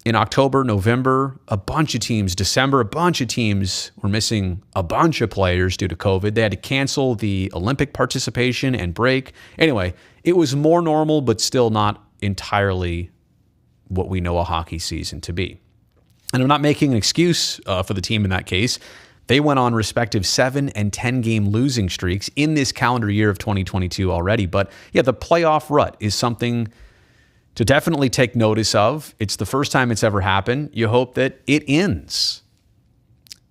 in October, November, a bunch of teams, December, a bunch of teams were missing a bunch of players due to COVID. They had to cancel the Olympic participation and break. Anyway, it was more normal, but still not entirely what we know a hockey season to be. And I'm not making an excuse for the team in that case. They went on respective 7 and 10 game losing streaks in this calendar year of 2022 already. But yeah, the playoff rut is something to definitely take notice of. It's the first time it's ever happened. You hope that it ends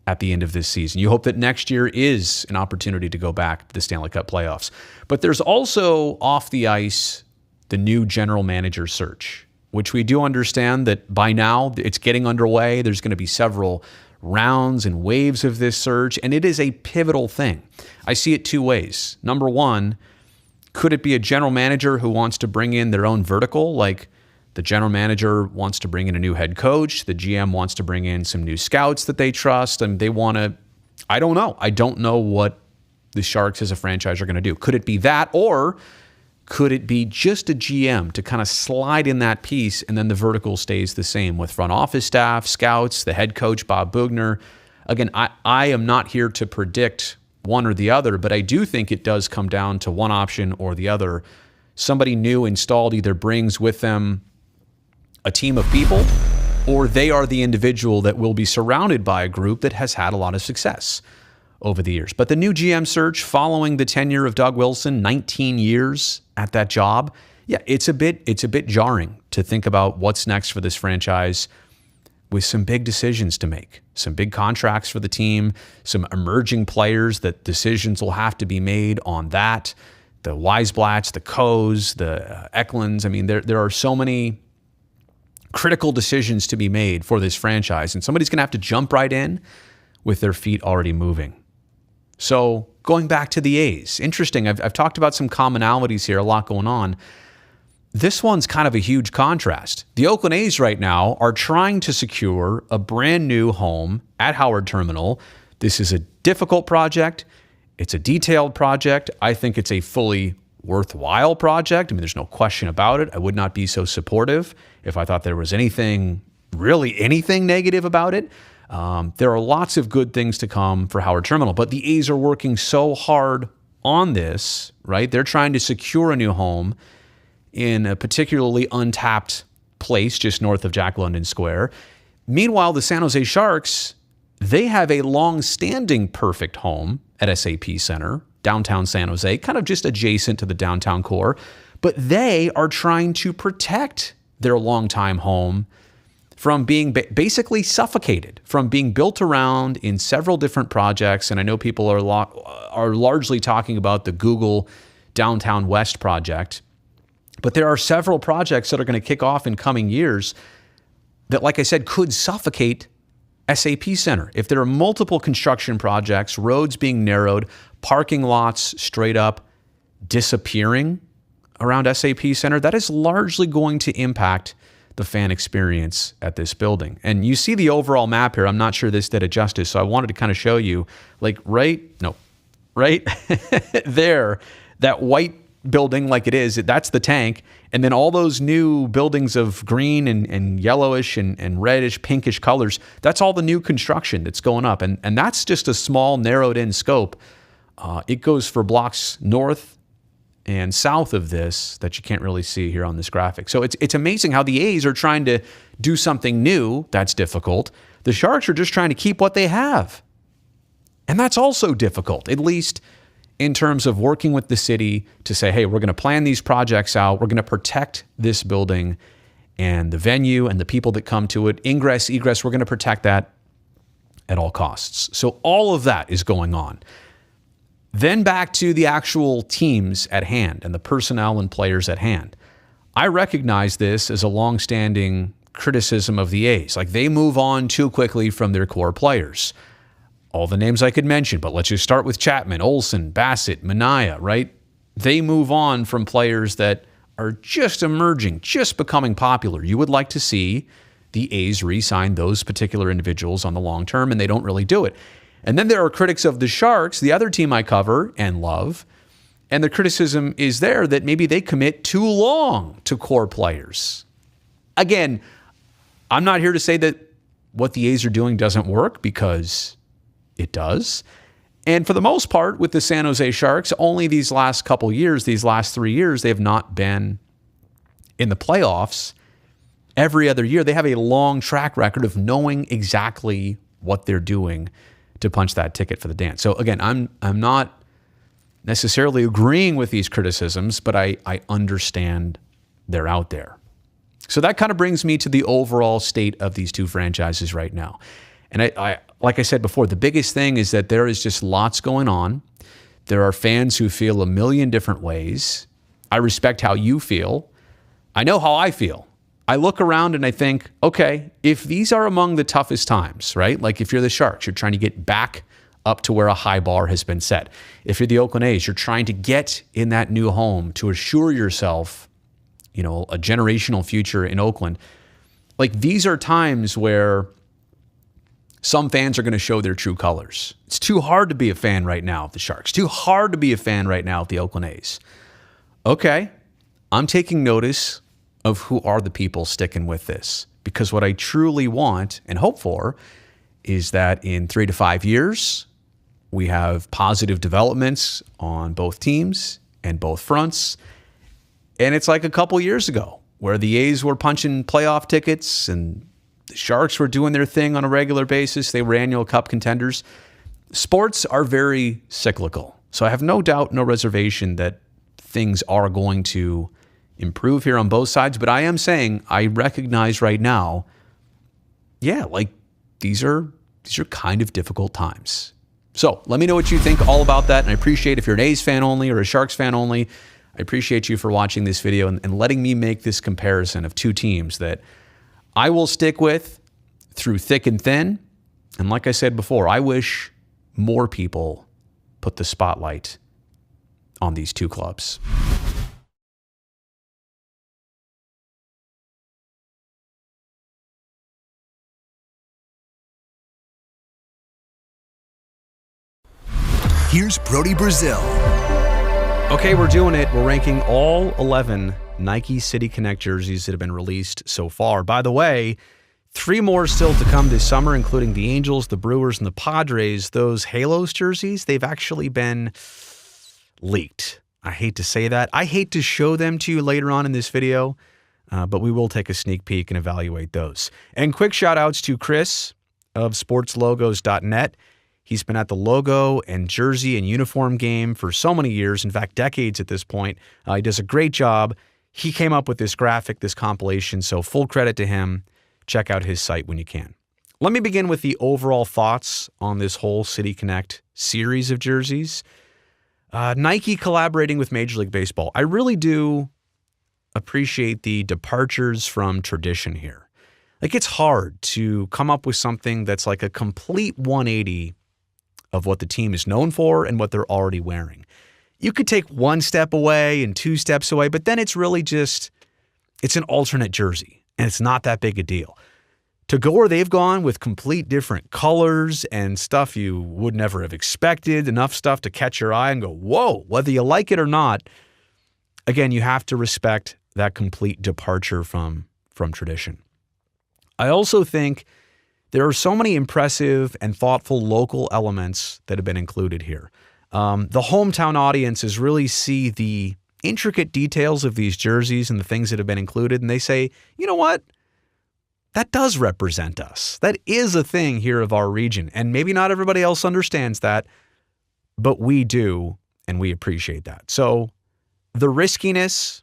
at the end of this season. You hope that next year is an opportunity to go back to the Stanley Cup playoffs. But there's also off the ice the new general manager search, which we do understand that by now it's getting underway. There's going to be several rounds and waves of this search, and it is a pivotal thing. I see it 2 ways. Number one, could it be a general manager who wants to bring in their own vertical? Like, the general manager wants to bring in a new head coach. The GM wants to bring in some new scouts that they trust, and they want to, I don't know. I don't know what the Sharks as a franchise are going to do. Could it be that, or could it be just a GM to kind of slide in that piece and then the vertical stays the same with front office staff, scouts, the head coach, Bob Bugner? Again, I am not here to predict one or the other, but I do think it does come down to one option or the other. Somebody new installed either brings with them a team of people, or they are the individual that will be surrounded by a group that has had a lot of success over the years. But the new GM search following the tenure of Doug Wilson, 19 years at that job, yeah, it's a bit jarring to think about what's next for this franchise with some big decisions to make, some big contracts for the team, some emerging players that decisions will have to be made on that. The Weisblatts, the Coes, the Eklunds. I mean, there are so many critical decisions to be made for this franchise, and somebody's going to have to jump right in with their feet already moving. So going back to the A's, interesting. I've talked about some commonalities here, a lot going on. This one's kind of a huge contrast. The Oakland A's right now are trying to secure a brand new home at Howard Terminal. This is a difficult project. It's a detailed project. I think it's a fully worthwhile project. I mean, there's no question about it. I would not be so supportive if I thought there was anything negative about it. There are lots of good things to come for Howard Terminal, but the A's are working so hard on this, right? They're trying to secure a new home in a particularly untapped place just north of Jack London Square. Meanwhile, the San Jose Sharks, they have a long-standing perfect home at SAP Center, downtown San Jose, kind of just adjacent to the downtown core, but they are trying to protect their longtime home from being basically suffocated, from being built around in several different projects. And I know people are largely talking about the Google Downtown West project, but there are several projects that are going to kick off in coming years that, like I said, could suffocate SAP Center. If there are multiple construction projects, roads being narrowed, parking lots straight up disappearing around SAP Center, that is largely going to impact the fan experience at this building. And you see the overall map here. I'm not sure this did it justice, so I wanted to kind of show you, like right there, that white building like it is, that's the tank. And then all those new buildings of green and yellowish and reddish, pinkish colors, that's all the new construction that's going up. And that's just a small, narrowed in scope. It goes for blocks north and south of this that you can't really see here on this graphic. So it's amazing how the A's are trying to do something new. That's difficult. The Sharks are just trying to keep what they have. And that's also difficult, at least in terms of working with the city to say, hey, we're going to plan these projects out. We're going to protect this building and the venue and the people that come to it. Ingress, egress, we're going to protect that at all costs. So all of that is going on. Then back to the actual teams at hand and the personnel and players at hand. I recognize this as a longstanding criticism of the A's. Like, they move on too quickly from their core players. All the names I could mention, but let's just start with Chapman, Olsen, Bassett, Minaya, right? They move on from players that are just emerging, just becoming popular. You would like to see the A's re-sign those particular individuals on the long term, and they don't really do it. And then there are critics of the Sharks, the other team I cover and love, and the criticism is there that maybe they commit too long to core players. Again, I'm not here to say that what the A's are doing doesn't work, because it does. And for the most part, with the San Jose Sharks, only these last couple years, these last 3 years, they have not been in the playoffs. Every other year, they have a long track record of knowing exactly what they're doing to punch that ticket for the dance. So again, I'm not necessarily agreeing with these criticisms, but I understand they're out there. So that kind of brings me to the overall state of these two franchises right now. And I like I said before, the biggest thing is that there is just lots going on. There are fans who feel a million different ways. I respect how you feel. I know how I feel. I look around and I think, okay, if these are among the toughest times, right? Like if you're the Sharks, you're trying to get back up to where a high bar has been set. If you're the Oakland A's, you're trying to get in that new home to assure yourself, a generational future in Oakland. Like, these are times where some fans are going to show their true colors. It's too hard to be a fan right now of the Sharks. Too hard to be a fan right now of the Oakland A's. Okay, I'm taking notice of who are the people sticking with this, because what I truly want and hope for is that in 3 to 5 years, we have positive developments on both teams and both fronts. And it's like a couple years ago where the A's were punching playoff tickets and the Sharks were doing their thing on a regular basis. They were annual cup contenders. Sports are very cyclical. So I have no doubt, no reservation that things are going to improve here on both sides. But I am saying I recognize right now, yeah, like these are kind of difficult times. So let me know what you think all about that. And I appreciate if you're an A's fan only or a Sharks fan only, I appreciate you for watching this video and letting me make this comparison of two teams that I will stick with through thick and thin. And like I said before, I wish more people put the spotlight on these two clubs. Here's Brodie Brazil. Okay, we're doing it. We're ranking all 11 Nike City Connect jerseys that have been released so far. By the way, 3 more still to come this summer, including the Angels, the Brewers, and the Padres. Those Halos jerseys, they've actually been leaked. I hate to say that. I hate to show them to you later on in this video, but we will take a sneak peek and evaluate those. And quick shout outs to Chris of sportslogos.net. He's been at the logo and jersey and uniform game for so many years, in fact, decades at this point. He does a great job. He came up with this graphic, this compilation, so full credit to him. Check out his site when you can. Let me begin with the overall thoughts on this whole City Connect series of jerseys. Nike collaborating with Major League Baseball. I really do appreciate the departures from tradition here. Like, it's hard to come up with something that's like a complete 180 of what the team is known for and what they're already wearing. You could take 1 step away and 2 steps away, but then it's really just, it's an alternate jersey, and it's not that big a deal. To go where they've gone with complete different colors and stuff you would never have expected, enough stuff to catch your eye and go, whoa, whether you like it or not, again, you have to respect that complete departure from tradition. I also think there are so many impressive and thoughtful local elements that have been included here. The hometown audiences really see the intricate details of these jerseys and the things that have been included, and they say, you know what? That does represent us. That is a thing here of our region, and maybe not everybody else understands that, but we do, and we appreciate that. So the riskiness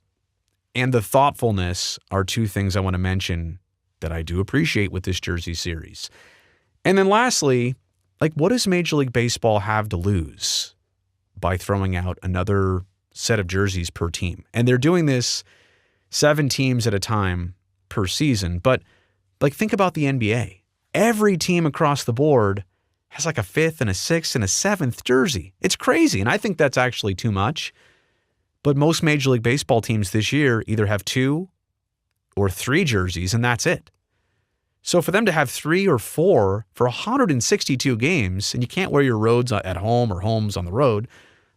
and the thoughtfulness are 2 things I want to mention that I do appreciate with this jersey series. And then lastly, like, what does Major League Baseball have to lose by throwing out another set of jerseys per team? And they're doing this 7 teams at a time per season. But like, think about the NBA. Every team across the board has like a 5th and a 6th and a 7th jersey. It's crazy. And I think that's actually too much. But most Major League Baseball teams this year either have 2 or 3 jerseys, and that's it. So for them to have 3 or 4 for 162 games, and you can't wear your roads at home or homes on the road,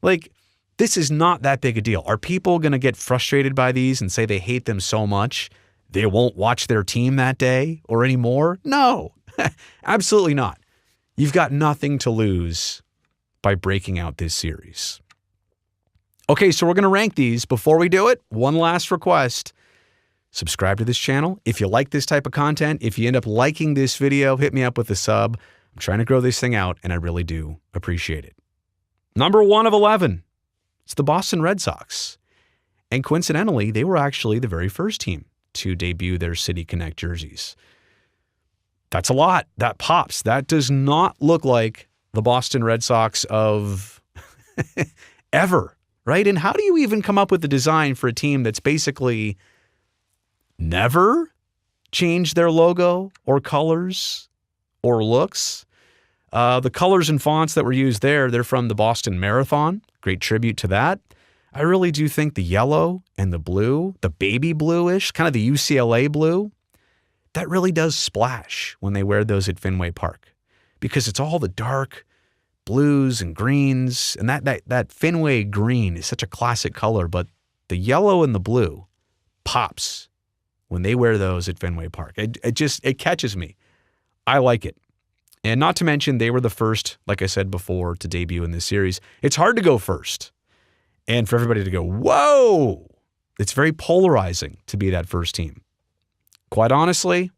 like, this is not that big a deal. Are people going to get frustrated by these and say they hate them so much they won't watch their team that day or anymore? No, absolutely not. You've got nothing to lose by breaking out this series. Okay, so we're going to rank these. Before we do it, one last request. Subscribe to this channel. If you like this type of content, if you end up liking this video, hit me up with a sub. I'm trying to grow this thing out, and I really do appreciate it. Number 1 of 11. It's the Boston Red Sox. And coincidentally, they were actually the very first team to debut their City Connect jerseys. That's a lot. That pops. That does not look like the Boston Red Sox of ever, right? And how do you even come up with the design for a team that's basically never changed their logo or colors or looks? The colors and fonts that were used there, they're from the Boston Marathon. Great tribute to that. I really do think the yellow and the blue, the baby bluish, kind of the UCLA blue, that really does splash when they wear those at Fenway Park, because it's all the dark blues and greens, and that Fenway green is such a classic color, but the yellow and the blue pops when they wear those at Fenway Park. It catches me. I like it. And not to mention, they were the first, like I said before, to debut in this series. It's hard to go first. And for everybody to go, whoa, it's very polarizing to be that first team. Quite honestly,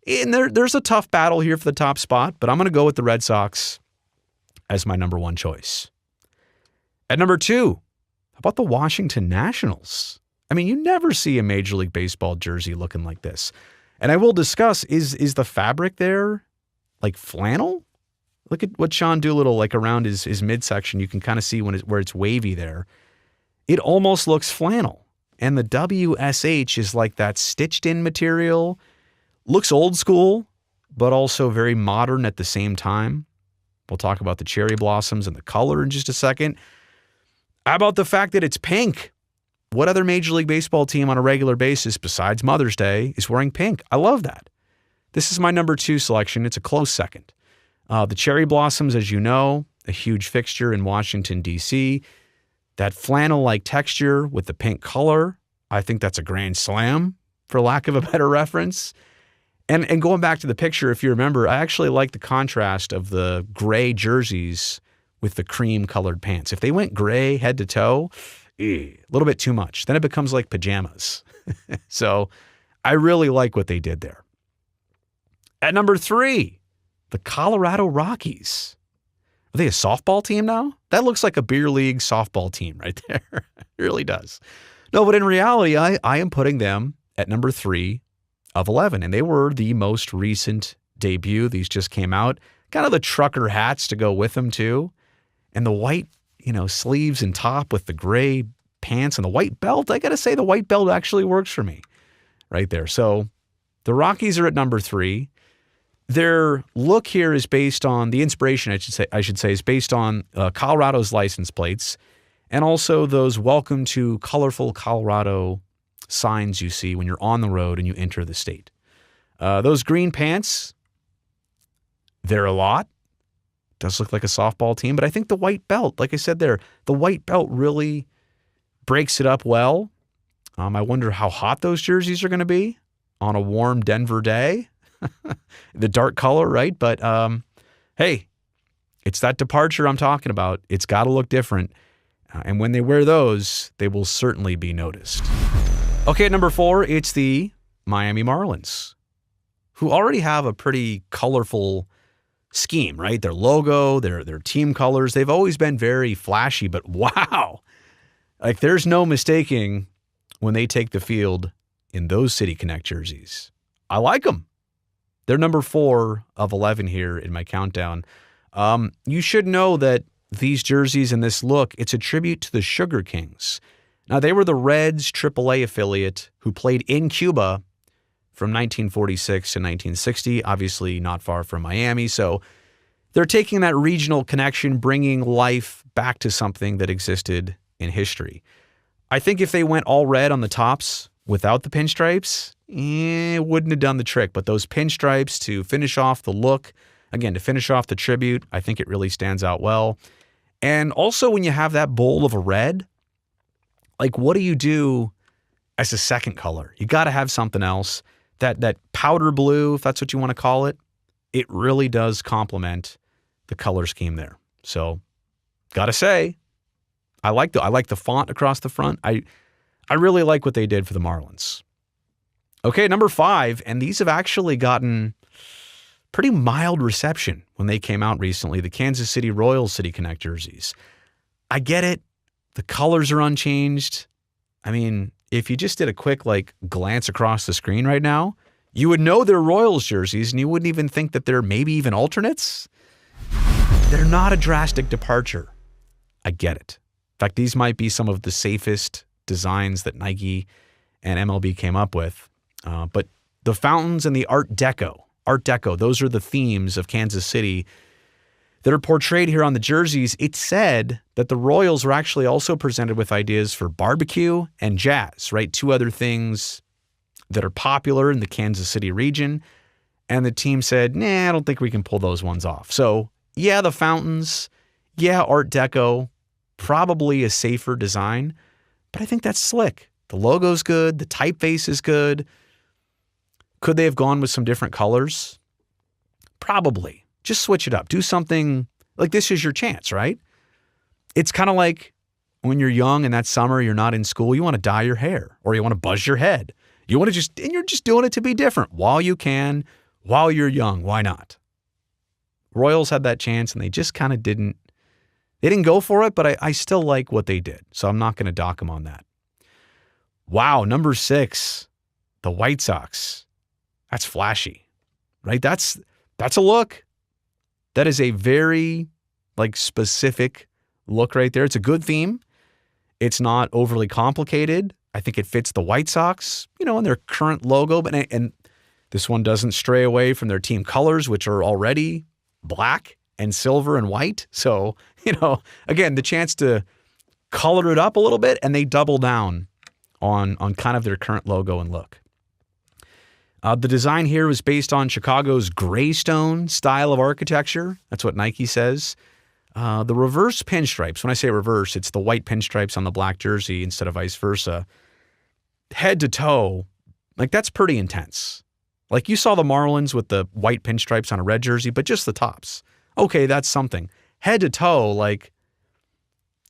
and there's a tough battle here for the top spot, but I'm going to go with the Red Sox as my number 1 choice. At number 2, how about the Washington Nationals? I mean, you never see a Major League Baseball jersey looking like this. And I will discuss, is the fabric there like flannel? Look at what Sean Doolittle, like around his midsection, you can kind of see where it's wavy there. It almost looks flannel. And the WSH is like that stitched in material. Looks old school, but also very modern at the same time. We'll talk about the cherry blossoms and the color in just a second. How about the fact that it's pink? What other Major League Baseball team on a regular basis besides Mother's Day is wearing pink? I love that. This is my number 2 selection. It's a close second. The cherry blossoms, as you know, a huge fixture in Washington, D.C. That flannel-like texture with the pink color, I think that's a grand slam, for lack of a better reference. And going back to the picture, if you remember, I actually like the contrast of the gray jerseys with the cream-colored pants. If they went gray head to toe, a little bit too much. Then it becomes like pajamas. So I really like what they did there. At number 3, the Colorado Rockies. Are they a softball team now? That looks like a beer league softball team right there. It really does. No, but in reality, I am putting them at number 3 of 11. And they were the most recent debut. These just came out. Kind of the trucker hats to go with them too. And the white, sleeves and top with the gray pants and the white belt. I got to say the white belt actually works for me right there. So the Rockies are at number 3. Their look here is based on the inspiration, I should say, is based on Colorado's license plates and also those welcome to colorful Colorado signs you see when you're on the road and you enter the state. Those green pants, they're a lot. Does look like a softball team, but I think the white belt, like I said there, the white belt really breaks it up well. I wonder how hot those jerseys are going to be on a warm Denver day. The dark color, right? But hey, it's that departure I'm talking about. It's got to look different. And when they wear those, they will certainly be noticed. Okay, at number 4, it's the Miami Marlins, who already have a pretty colorful scheme, right? Their logo, their team colors, they've always been very flashy, but wow. Like there's no mistaking when they take the field in those City Connect jerseys. I like them. They're number 4 of 11 here in my countdown. You should know that these jerseys and this look, it's a tribute to the Sugar Kings. Now, they were the Reds' AAA affiliate who played in Cuba from 1946 to 1960, obviously not far from Miami. So they're taking that regional connection, bringing life back to something that existed in history. I think if they went all red on the tops without the pinstripes, it wouldn't have done the trick. But those pinstripes to finish off the look, again, to finish off the tribute, I think it really stands out well. And also when you have that bowl of a red, like what do you do as a second color? You got to have something else. That powder blue, if that's what you want to call it, it really does complement the color scheme there. So got to say, I like the font across the front. I really like what they did for the Marlins. Okay, number 5, and these have actually gotten pretty mild reception when they came out recently, the Kansas City Royals City Connect jerseys. I get it. The colors are unchanged. I mean, if you just did a quick glance across the screen right now, you would know they're Royals jerseys and you wouldn't even think that they're maybe even alternates. They're not a drastic departure. I get it. In fact, these might be some of the safest designs that Nike and MLB came up with. But the fountains and the Art Deco, those are the themes of Kansas City that are portrayed here on the jerseys. It said that the Royals were actually also presented with ideas for barbecue and jazz, right? 2 other things that are popular in the Kansas City region. And the team said, nah, I don't think we can pull those ones off. So yeah, the fountains, yeah, Art Deco, probably a safer design, but I think that's slick. The logo's good. The typeface is good. Could they have gone with some different colors? Probably. Just switch it up. Do something like this is your chance, right? It's kind of like when you're young and that summer you're not in school, you want to dye your hair or you want to buzz your head. You want to and you're just doing it to be different while you can, while you're young. Why not? Royals had that chance and they just kind of didn't go for it, but I still like what they did. So I'm not going to dock them on that. Wow, number 6, the White Sox. That's flashy, right? That's a look. That is a very specific look right there. It's a good theme. It's not overly complicated. I think it fits the White Sox, in their current logo, and this one doesn't stray away from their team colors, which are already black and silver and white. So, again, the chance to color it up a little bit, and they double down on kind of their current logo and look. The design here was based on Chicago's Greystone style of architecture. That's what Nike says. The reverse pinstripes, when I say reverse, it's the white pinstripes on the black jersey instead of vice versa. Head to toe, that's pretty intense. You saw the Marlins with the white pinstripes on a red jersey, but just the tops. Okay, that's something. Head to toe,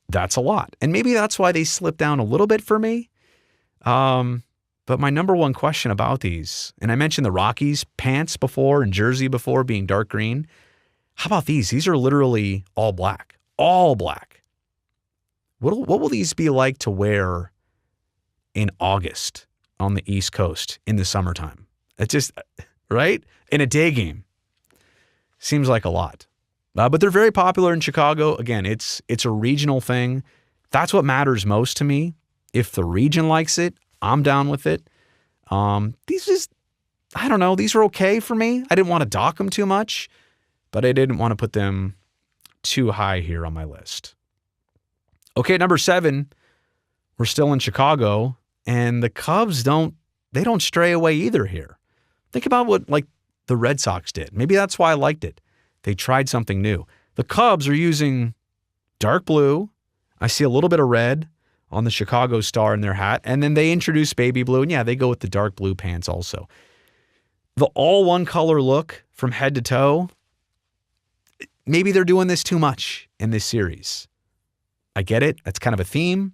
that's a lot. And maybe that's why they slipped down a little bit for me. But my number one question about these, and I mentioned the Rockies pants before and jersey before being dark green. How about these? These are literally all black. All black. What will these be like to wear in August on the East Coast in the summertime? It's just, right? In a day game. Seems like a lot. But they're very popular in Chicago. Again, it's a regional thing. That's what matters most to me. If the region likes it, I'm down with it. These are okay for me. I didn't want to dock them too much, but I didn't want to put them too high here on my list. Okay, number 7, we're still in Chicago, and the Cubs don't stray away either here. Think about what the Red Sox did. Maybe that's why I liked it. They tried something new. The Cubs are using dark blue. I see a little bit of red on the Chicago star in their hat. And then they introduce baby blue. And yeah, they go with the dark blue pants also. The all one color look from head to toe. Maybe they're doing this too much in this series. I get it. That's kind of a theme.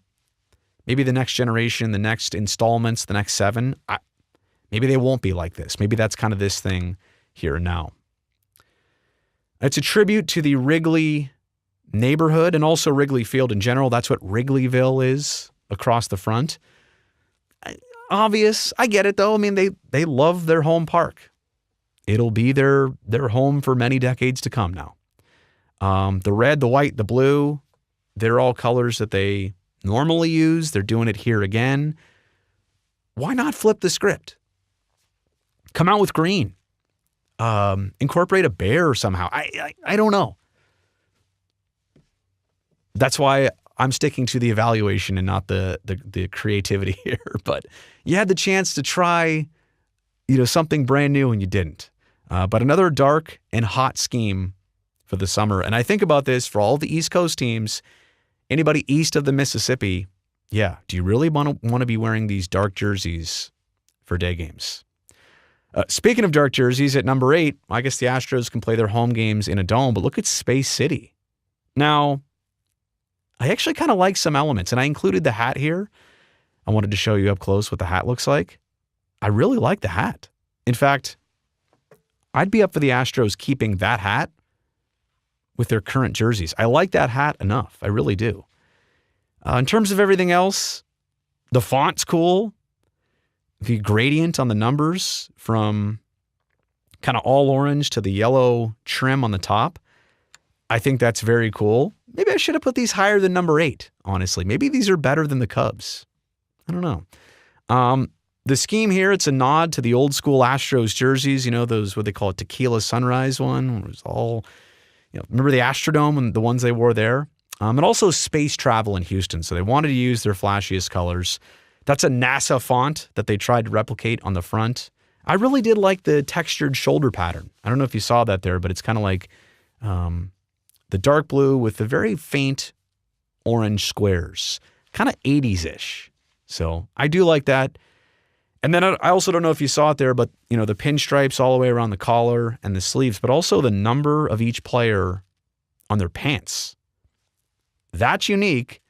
Maybe the next generation, the next installments, the next 7, maybe they won't be like this. Maybe that's kind of this thing here and now. It's a tribute to the Wrigley neighborhood and also Wrigley Field in general. That's what Wrigleyville is across the front. Obvious. I get it though. I mean, they love their home park. It'll be their home for many decades to come now. The red, the white, the blue, they're all colors that they normally use. They're doing it here again. Why not flip the script? Come out with green. Incorporate a bear somehow. I don't know. That's why I'm sticking to the evaluation and not the creativity here. But you had the chance to try, something brand new and you didn't. But another dark and hot scheme for the summer. And I think about this for all the East Coast teams, anybody east of the Mississippi. Yeah. Do you really want to be wearing these dark jerseys for day games? Speaking of dark jerseys, at number 8, I guess the Astros can play their home games in a dome, but look at Space City. Now, I actually kind of like some elements, and I included the hat here. I wanted to show you up close what the hat looks like. I really like the hat. In fact, I'd be up for the Astros keeping that hat with their current jerseys. I like that hat enough. I really do. In terms of everything else, the font's cool. The gradient on the numbers from kind of all orange to the yellow trim on the top, I think that's very cool. Maybe I should have put these higher than number 8, honestly. Maybe these are better than the Cubs. I don't know. The scheme here, it's a nod to the old school Astros jerseys, those, what they call it, Tequila Sunrise one. It was all, remember the Astrodome and the ones they wore there? And also space travel in Houston. So they wanted to use their flashiest colors. That's a NASA font that they tried to replicate on the front. I really did like the textured shoulder pattern. I don't know if you saw that there, but it's kind of like the dark blue with the very faint orange squares. Kind of 80s-ish. So I do like that. And then I also don't know if you saw it there, but the pinstripes all the way around the collar and the sleeves, but also the number of each player on their pants. That's unique,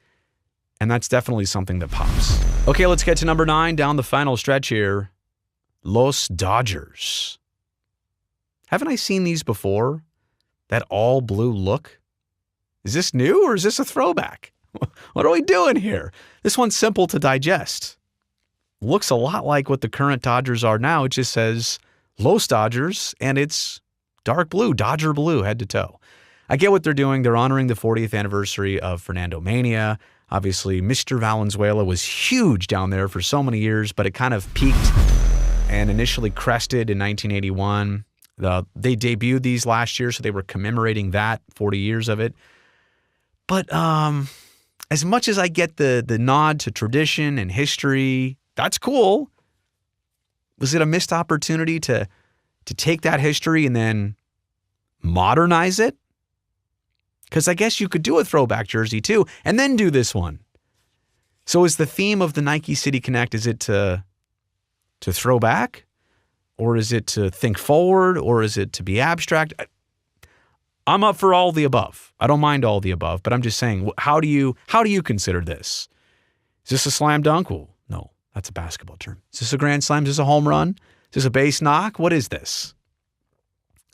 and that's definitely something that pops. Okay, let's get to number 9, down the final stretch here. Los Dodgers. Haven't I seen these before? That all blue look? Is this new or is this a throwback? What are we doing here? This one's simple to digest. looks a lot like what the current Dodgers are now. It just says Los Dodgers, and it's dark blue, Dodger blue, head to toe. I get what they're doing. They're honoring the 40th anniversary of Fernando Mania. Obviously, Mr. Valenzuela was huge down there for so many years, but it kind of peaked and initially crested in 1981. They debuted these last year, so they were commemorating that, 40 years of it. But as much as I get the nod to tradition and history, that's cool. Was it a missed opportunity to take that history and then modernize it? Because I guess you could do a throwback jersey too, and then do this one. So is the theme of the Nike City Connect, is it to throw back? Or is it to think forward? Or is it to be abstract? I'm up for all the above. I don't mind all the above, but I'm just saying, how do you consider this? Is this a slam dunk? Well, no, that's a basketball term. Is this a grand slam? Is this a home run? Is this a base knock? What is this?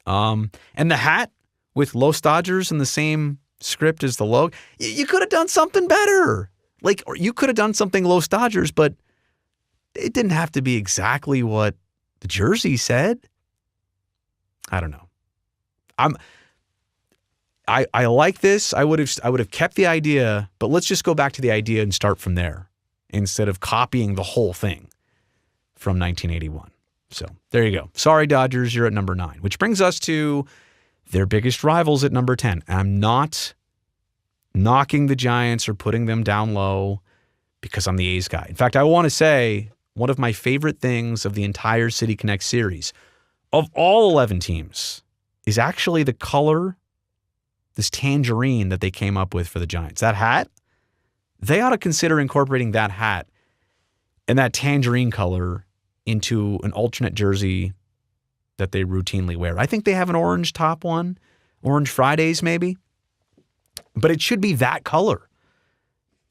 And the hat with Los Dodgers in the same script as the logo. You could have done something better. Or you could have done something Los Dodgers, but it didn't have to be exactly what the jersey said. I don't know. I like this. I would have kept the idea, but let's just go back to the idea and start from there instead of copying the whole thing from 1981. So there you go. Sorry, Dodgers, you're at number 9, which brings us to their biggest rivals at number 10. I'm not knocking the Giants or putting them down low because I'm the A's guy. In fact, I want to say one of my favorite things of the entire City Connect series, of all 11 teams, is actually the color, this tangerine that they came up with for the Giants. That hat, they ought to consider incorporating that hat and that tangerine color into an alternate jersey that they routinely wear. I think they have an orange top one, Orange Fridays maybe, but it should be that color.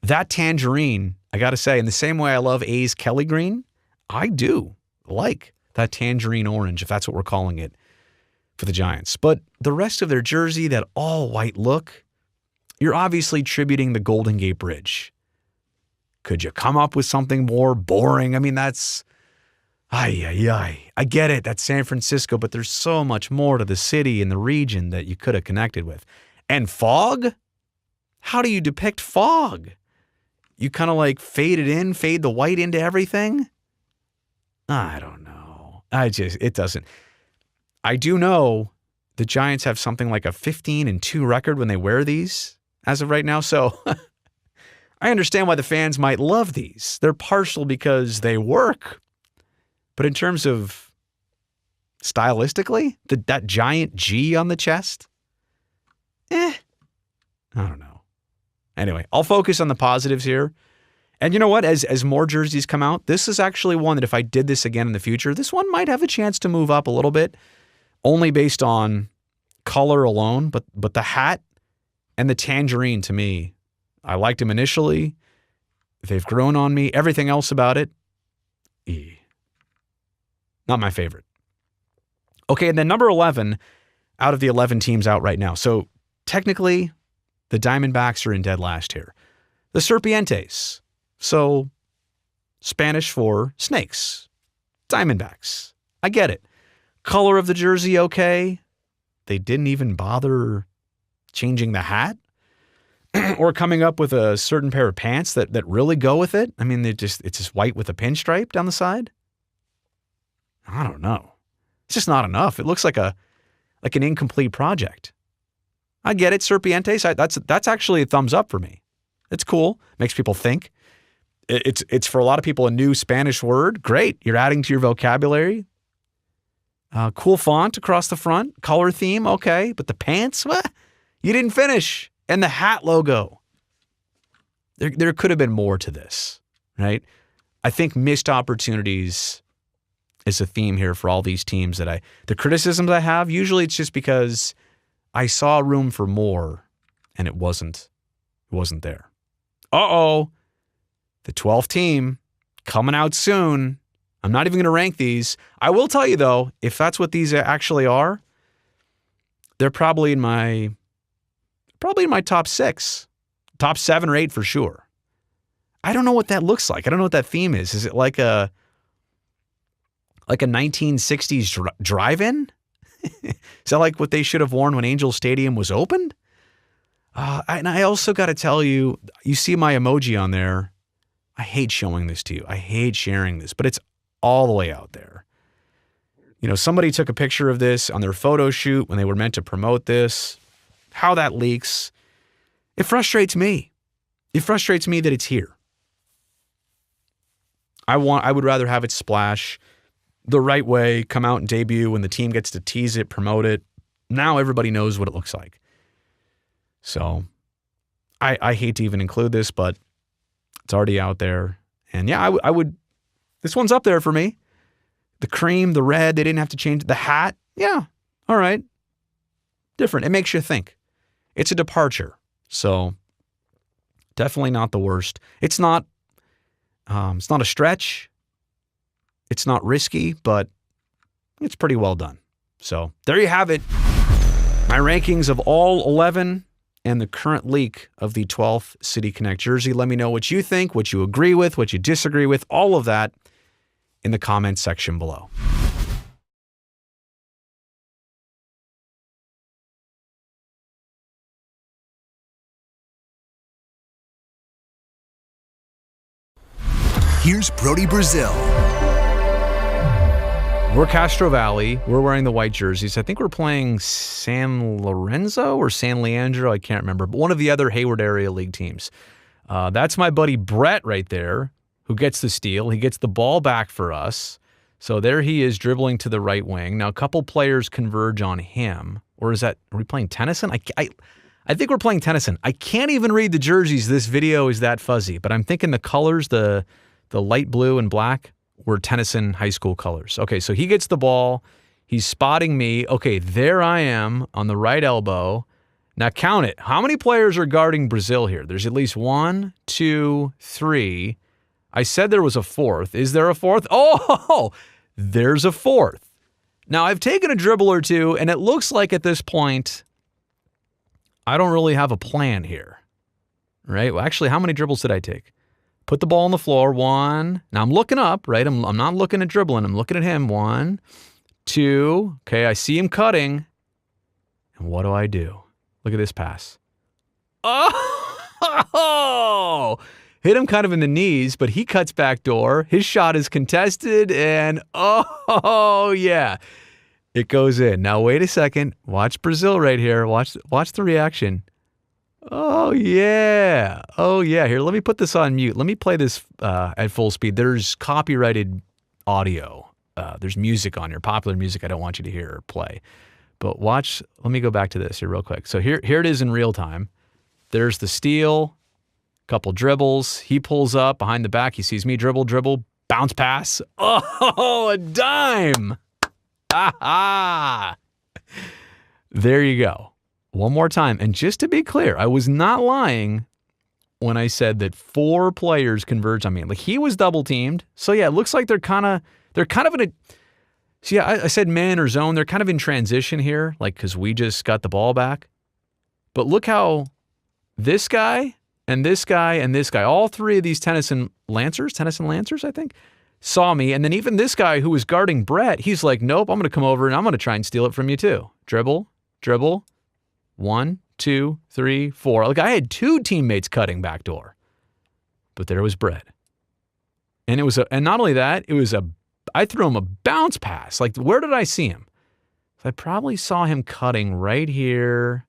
That tangerine, I got to say, in the same way I love A's Kelly green, I do like that tangerine orange, if that's what we're calling it, for the Giants. But the rest of their jersey, that all white look, you're obviously tributing the Golden Gate Bridge. Could you come up with something more boring? I mean, that's, I get it. That's San Francisco, but there's so much more to the city and the region that you could have connected with. And fog? How do you depict fog? You kind of like fade it in, fade the white into everything? I don't know. It doesn't. I do know the Giants have something like a 15-2 record when they wear these as of right now. So I understand why the fans might love these. They're partial because they work. But in terms of stylistically, that giant G on the chest, I don't know. Anyway, I'll focus on the positives here. And you know what? As more jerseys come out, this is actually one that if I did this again in the future, this one might have a chance to move up a little bit, only based on color alone. But the hat and the tangerine, to me, I liked them initially. They've grown on me. Everything else about it, not my favorite. Okay, and then number 11 out of the 11 teams out right now. So technically, the Diamondbacks are in dead last here. The Serpientes, so Spanish for snakes. Diamondbacks. I get it. Color of the jersey, okay. They didn't even bother changing the hat or coming up with a certain pair of pants that really go with it. I mean, it's just white with a pinstripe down the side. I don't know. It's just not enough. It looks like an incomplete project. I get it, Serpientes. That's actually a thumbs up for me. It's cool. Makes people think. It's for a lot of people a new Spanish word. Great. You're adding to your vocabulary. Cool font across the front. Color theme. Okay. But the pants? What? You didn't finish. And the hat logo. There could have been more to this, right? I think missed opportunities is a theme here for all these teams the criticisms I have, usually it's just because I saw room for more and it wasn't there. Uh-oh. The 12th team coming out soon. I'm not even going to rank these. I will tell you though, if that's what these actually are, they're probably in my top 6, top 7 or 8 for sure. I don't know what that looks like. I don't know what that theme is. Is it like a 1960s drive-in? Is that like what they should have worn when Angel Stadium was opened? And I also got to tell you, you see my emoji on there. I hate showing this to you. I hate sharing this, but it's all the way out there. You know, somebody took a picture of this on their photo shoot when they were meant to promote this. How that leaks, it frustrates me. It frustrates me that it's here. I would rather have it splash the right way, come out and debut when the team gets to tease it, promote it. Now everybody knows what it looks like. So I hate to even include this, but it's already out there. And yeah, I would, this one's up there for me. The cream, the red, they didn't have to change the hat. Yeah. All right. Different. It makes you think. It's a departure. So definitely not the worst. It's not a stretch. It's not risky, but it's pretty well done. So there you have it. My rankings of all 11 and the current leak of the 12th City Connect jersey. Let me know what you think, what you agree with, what you disagree with, all of that in the comments section below. Here's Brodie Brazil. We're Castro Valley. We're wearing the white jerseys. I think we're playing San Lorenzo or San Leandro. I can't remember, but one of the other Hayward area league teams. That's my buddy Brett right there, who gets the steal. He gets the ball back for us. So there he is dribbling to the right wing. Now a couple players converge on him. Or are we playing Tennyson? I think we're playing Tennyson. I can't even read the jerseys. This video is that fuzzy, but I'm thinking the colors, the light blue and black, were Tennyson high school colors. Okay, so he gets the ball. He's spotting me. Okay, there I am on the right elbow. Now count it. How many players are guarding Brazil here? There's at least 1, 2, 3. I said there was a fourth. Is there a fourth? Oh, there's a fourth. Now I've taken a dribble or two, and it looks like at this point, I don't really have a plan here. Right? Well, actually, how many dribbles did I take? Put the ball on the floor. 1. Now I'm looking up, right? I'm not looking at dribbling. I'm looking at him. 1, 2. Okay, I see him cutting. And what do? Look at this pass. Oh! Hit him kind of in the knees, but he cuts back door. His shot is contested, and oh yeah, it goes in. Now wait a second. Watch Brazil right here. Watch the reaction. Oh yeah. Here, let me put this on mute. Let me play this at full speed. There's copyrighted audio. There's music on here, popular music I don't want you to hear or play. But watch, let me go back to this here real quick. So here it is in real time. There's the steal, couple dribbles. He pulls up behind the back. He sees me dribble, bounce pass. Oh, a dime. There you go. One more time. And just to be clear, I was not lying when I said that 4 players converged on me. Like, he was double teamed. So yeah, it looks like they're kind of in a, see, I said man or zone. They're kind of in transition here, like, because we just got the ball back. But look how this guy and this guy and this guy, all 3 of these Tennyson Lancers, I think, saw me. And then even this guy who was guarding Brett, he's like, nope, I'm going to come over and I'm going to try and steal it from you too. Dribble. 1, 2, 3, 4. Like, I had 2 teammates cutting backdoor, but there was Brett. And and not only that, I threw him a bounce pass. Like, where did I see him? I probably saw him cutting right here,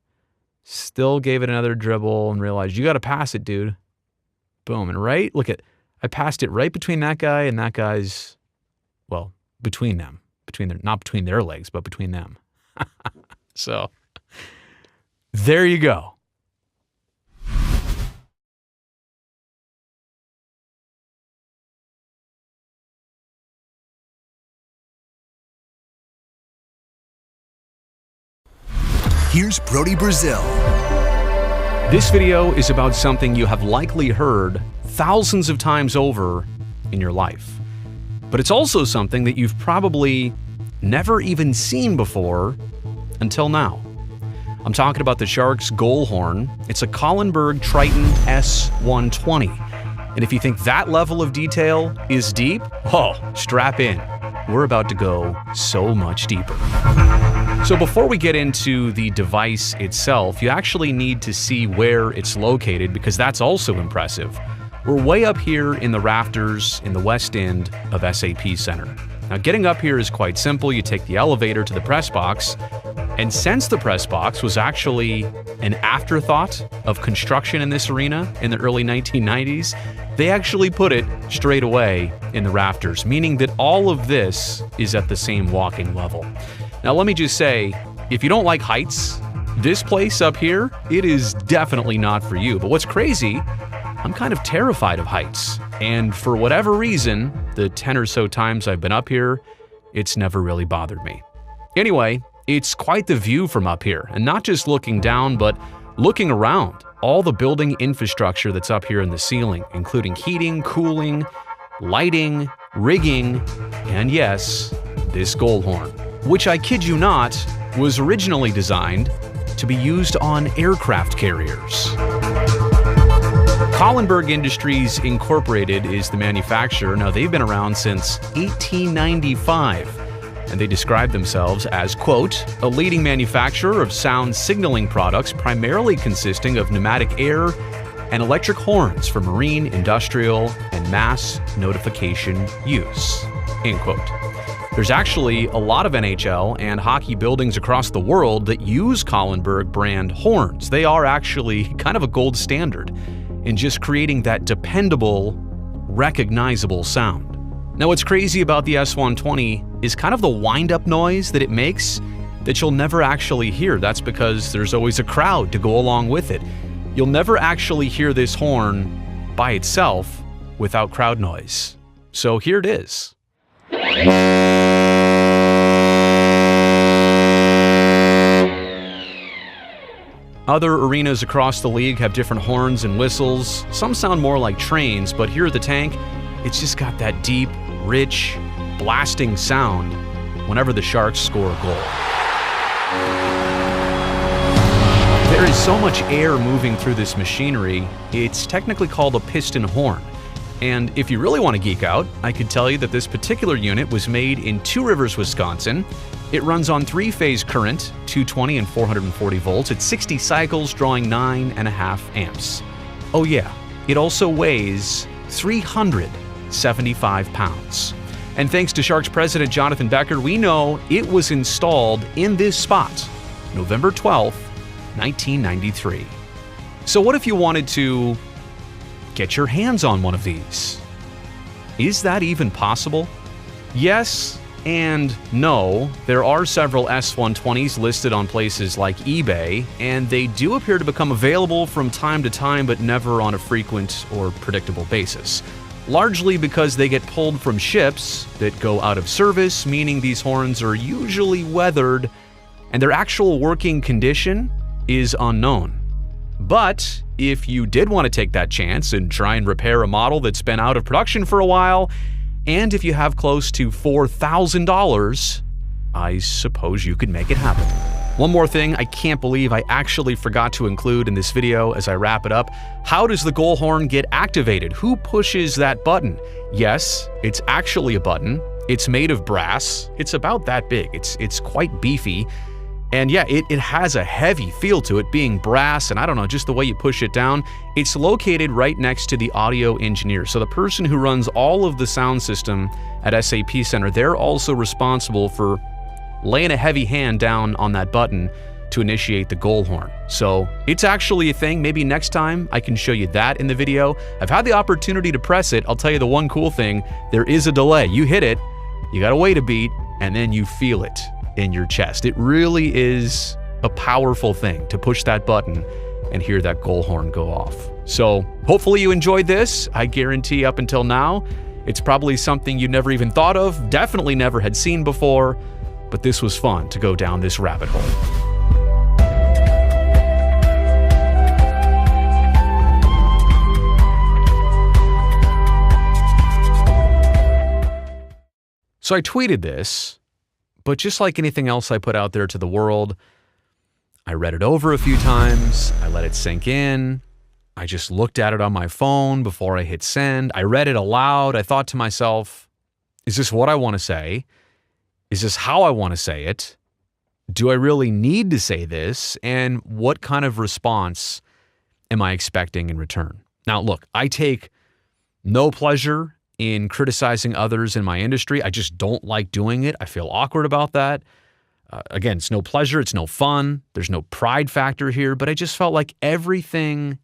still gave it another dribble and realized, you got to pass it, dude. Boom. And I passed it right between that guy and that guy's, well, between them, not between their legs, but between them. So there you go. Here's Brodie Brazil. This video is about something you have likely heard thousands of times over in your life. But it's also something that you've probably never even seen before until now. I'm talking about the Sharks goal horn. It's a Collenberg Triton S120. And if you think that level of detail is deep, oh, strap in. We're about to go so much deeper. So before we get into the device itself, you actually need to see where it's located because that's also impressive. We're way up here in the rafters in the west end of SAP Center. Now getting up here is quite simple. You take the elevator to the press box, and since the press box was actually an afterthought of construction in this arena in the early 1990s, they actually put it straight away in the rafters, meaning that all of this is at the same walking level. Now let me just say, if you don't like heights, this place up here, it is definitely not for you. But what's crazy, I'm kind of terrified of heights. And for whatever reason, the 10 or so times I've been up here, it's never really bothered me. Anyway, it's quite the view from up here, and not just looking down, but looking around. All the building infrastructure that's up here in the ceiling, including heating, cooling, lighting, rigging, and yes, this goal horn, which I kid you not, was originally designed to be used on aircraft carriers. Collenberg Industries Incorporated is the manufacturer. Now, they've been around since 1895. And they describe themselves as, quote, a leading manufacturer of sound signaling products primarily consisting of pneumatic air and electric horns for marine, industrial, and mass notification use, end quote. There's actually a lot of NHL and hockey buildings across the world that use Collenberg brand horns. They are actually kind of a gold standard in just creating that dependable, recognizable sound. Now, what's crazy about the S120 is kind of the wind-up noise that it makes that you'll never actually hear. That's because there's always a crowd to go along with it. You'll never actually hear this horn by itself without crowd noise. So here it is. Other arenas across the league have different horns and whistles. Some sound more like trains, but here at the tank, it's just got that deep, rich, blasting sound whenever the Sharks score a goal. There is so much air moving through this machinery, it's technically called a piston horn. And if you really want to geek out, I could tell you that this particular unit was made in Two Rivers, Wisconsin. It runs on 3-phase current, 220 and 440 volts, at 60 cycles, drawing 9.5 amps. Oh yeah, it also weighs 375 pounds. And thanks to Sharks president Jonathan Becker, we know it was installed in this spot, November 12th, 1993. So what if you wanted to get your hands on one of these? Is that even possible? Yes and no. There are several S120s listed on places like eBay, and they do appear to become available from time to time, but never on a frequent or predictable basis. Largely because they get pulled from ships that go out of service, meaning these horns are usually weathered, and their actual working condition is unknown. But if you did want to take that chance and try and repair a model that's been out of production for a while, and if you have close to $4,000, I suppose you could make it happen. One more thing I can't believe I actually forgot to include in this video as I wrap it up. How does the goal horn get activated? Who pushes that button? Yes, it's actually a button. It's made of brass. It's about that big. It's quite beefy. And yeah, it has a heavy feel to it, being brass, and I don't know, just the way you push it down. It's located right next to the audio engineer. So the person who runs all of the sound system at SAP Center, they're also responsible for laying a heavy hand down on that button to initiate the goal horn. So it's actually a thing. Maybe next time I can show you that in the video. I've had the opportunity to press it. I'll tell you the one cool thing, there is a delay. You hit it, you gotta wait a beat, and then you feel it in your chest. It really is a powerful thing to push that button and hear that goal horn go off. So hopefully you enjoyed this. I guarantee up until now, it's probably something you never even thought of, definitely never had seen before, but this was fun to go down this rabbit hole. So I tweeted this, but just like anything else I put out there to the world, I read it over a few times, I let it sink in, I just looked at it on my phone before I hit send. I read it aloud. I thought to myself, is this what I want to say? Is this how I want to say it? Do I really need to say this? And what kind of response am I expecting in return? Now, look, I take no pleasure in criticizing others in my industry. I just don't like doing it. I feel awkward about that. Again, it's no pleasure. It's no fun. There's no pride factor here, but I just felt like everything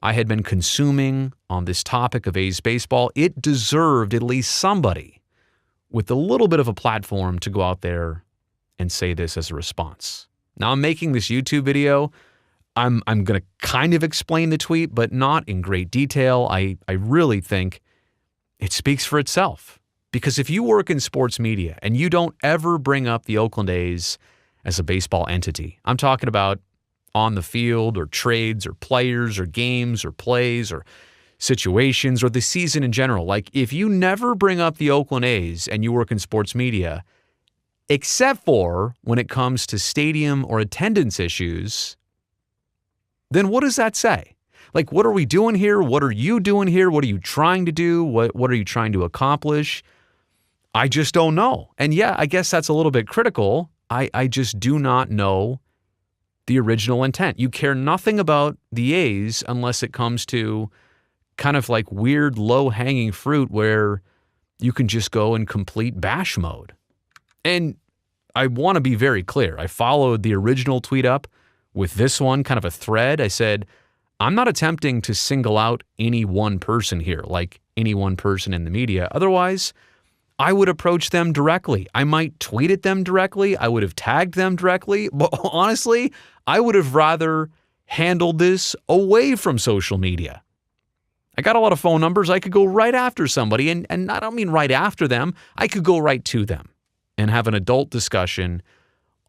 I had been consuming on this topic of A's baseball, it deserved at least somebody with a little bit of a platform to go out there and say this as a response. Now, I'm making this YouTube video. I'm going to kind of explain the tweet, but not in great detail. I really think it speaks for itself. Because if you work in sports media and you don't ever bring up the Oakland A's as a baseball entity, I'm talking about on the field or trades or players or games or plays or situations or the season in general. Like if you never bring up the Oakland A's and you work in sports media, except for when it comes to stadium or attendance issues, then what does that say? Like, what are we doing here? What are you doing here? What are you trying to do? What are you trying to accomplish? I just don't know. And yeah, I guess that's a little bit critical. I just do not know the original intent. You care nothing about the A's unless it comes to kind of like weird low-hanging fruit where you can just go in complete bash mode. And I want to be very clear. I followed the original tweet up with this one, kind of a thread. I said, I'm not attempting to single out any one person here, like any one person in the media. Otherwise, I would approach them directly. I might tweet at them directly. I would have tagged them directly. But honestly, I would have rather handled this away from social media. I got a lot of phone numbers. I could go right after somebody, and I don't mean right after them. I could go right to them and have an adult discussion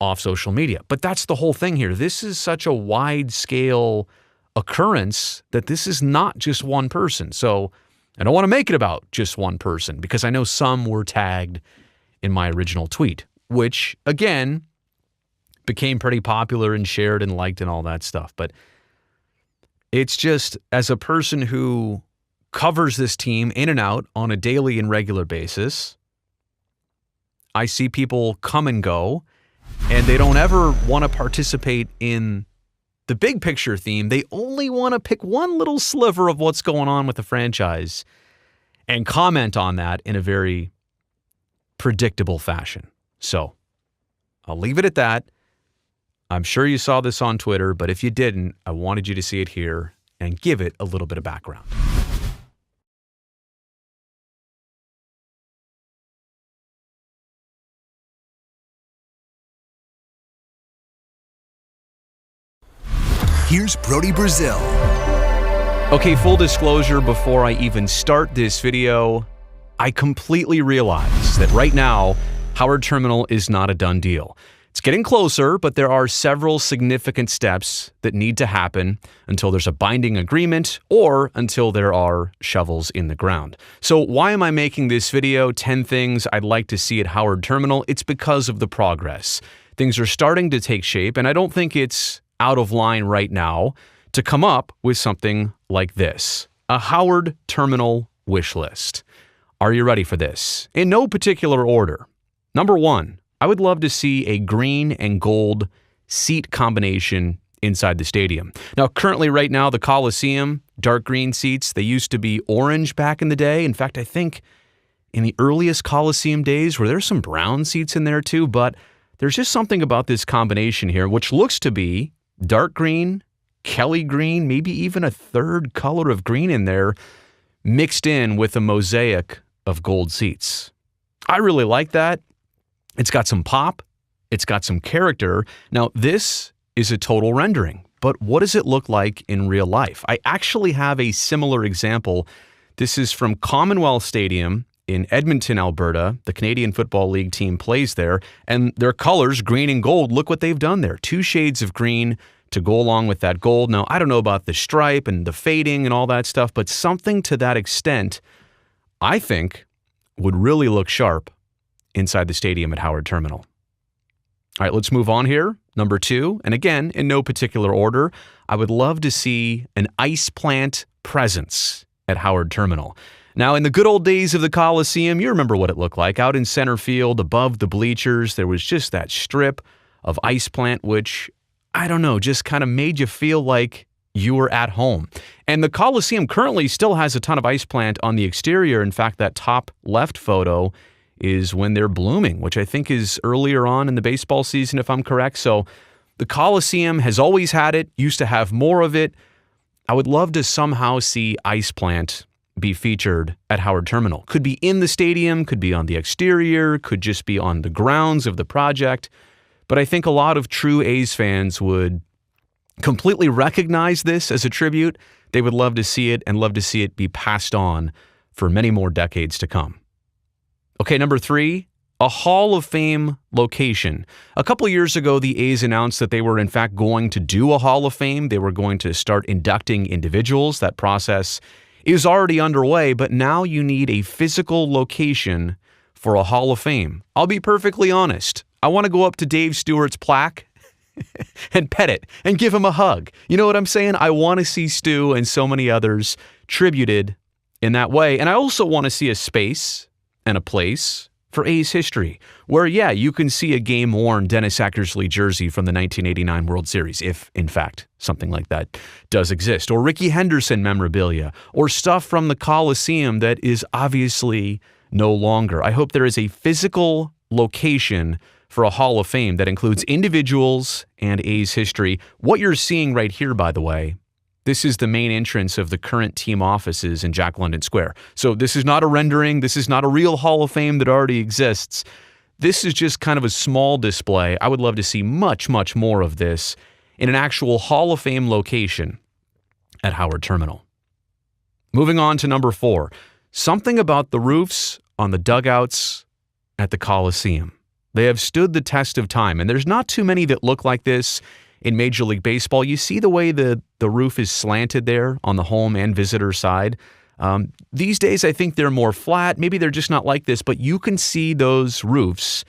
off social media. But that's the whole thing here. This is such a wide-scale occurrence that this is not just one person. So I don't want to make it about just one person because I know some were tagged in my original tweet, which, again, became pretty popular and shared and liked and all that stuff. But it's just, as a person who covers this team in and out on a daily and regular basis, I see people come and go, and they don't ever want to participate in the big picture theme. They only want to pick one little sliver of what's going on with the franchise and comment on that in a very predictable fashion. So I'll leave it at that. I'm sure you saw this on Twitter, but if you didn't, I wanted you to see it here and give it a little bit of background. Here's Brodie Brazil. Okay, full disclosure, before I even start this video, I completely realize that right now, Howard Terminal is not a done deal. It's getting closer, but there are several significant steps that need to happen until there's a binding agreement or until there are shovels in the ground. So why am I making this video, 10 things I'd like to see at Howard Terminal? It's because of the progress. Things are starting to take shape, and I don't think it's out of line right now to come up with something like this, a Howard Terminal wish list. Are you ready for this? In no particular order. Number one, I would love to see a green and gold seat combination inside the stadium. Now, currently right now, the Coliseum, dark green seats, they used to be orange back in the day. In fact, I think in the earliest Coliseum days, where there's some brown seats in there too, but there's just something about this combination here, which looks to be dark green, Kelly green, maybe even a third color of green in there, mixed in with a mosaic of gold seats. I really like that. It's got some pop. It's got some character. Now, this is a total rendering, but what does it look like in real life? I actually have a similar example. This is from Commonwealth Stadium in Edmonton, Alberta. The Canadian Football League team plays there, and their colors, green and gold, look what they've done there. 2 shades of green to go along with that gold. Now, I don't know about the stripe and the fading and all that stuff, but something to that extent, I think, would really look sharp inside the stadium at Howard Terminal. All right, let's move on here. Number 2, and again, in no particular order, I would love to see an ice plant presence at Howard Terminal. Now, in the good old days of the Coliseum, you remember what it looked like. Out in center field, above the bleachers, there was just that strip of ice plant, which, I don't know, just kind of made you feel like you were at home. And the Coliseum currently still has a ton of ice plant on the exterior. In fact, that top left photo is when they're blooming, which I think is earlier on in the baseball season, if I'm correct. So the Coliseum has always had it, used to have more of it. I would love to somehow see ice plant be featured at Howard Terminal. Could be in the stadium, could be on the exterior, could just be on the grounds of the project. But I think a lot of true A's fans would completely recognize this as a tribute. They would love to see it and love to see it be passed on for many more decades to come. Okay, number 3, a Hall of Fame location. A couple of years ago, the A's announced that they were in fact going to do a Hall of Fame. They were going to start inducting individuals. That process is already underway, but now you need a physical location for a Hall of Fame. I'll be perfectly honest. I want to go up to Dave Stewart's plaque and pet it and give him a hug. You know what I'm saying? I want to see Stu and so many others tributed in that way. And I also want to see a space and a place for A's history, where, yeah, you can see a game-worn Dennis Eckersley jersey from the 1989 World Series, if, in fact, something like that does exist, or Ricky Henderson memorabilia, or stuff from the Coliseum that is obviously no longer. I hope there is a physical location for a Hall of Fame that includes individuals and A's history. What you're seeing right here, by the way, this is the main entrance of the current team offices in Jack London Square. So this is not a rendering. This is not a real Hall of Fame that already exists. This is just kind of a small display. I would love to see much, much more of this in an actual Hall of Fame location at Howard Terminal. Moving on to number 4, something about the roofs on the dugouts at the Coliseum. They have stood the test of time, and there's not too many that look like this in Major League Baseball. You see the way the roof is slanted there on the home and visitor side. These days, I think they're more flat. Maybe they're just not like this, but you can see those roofs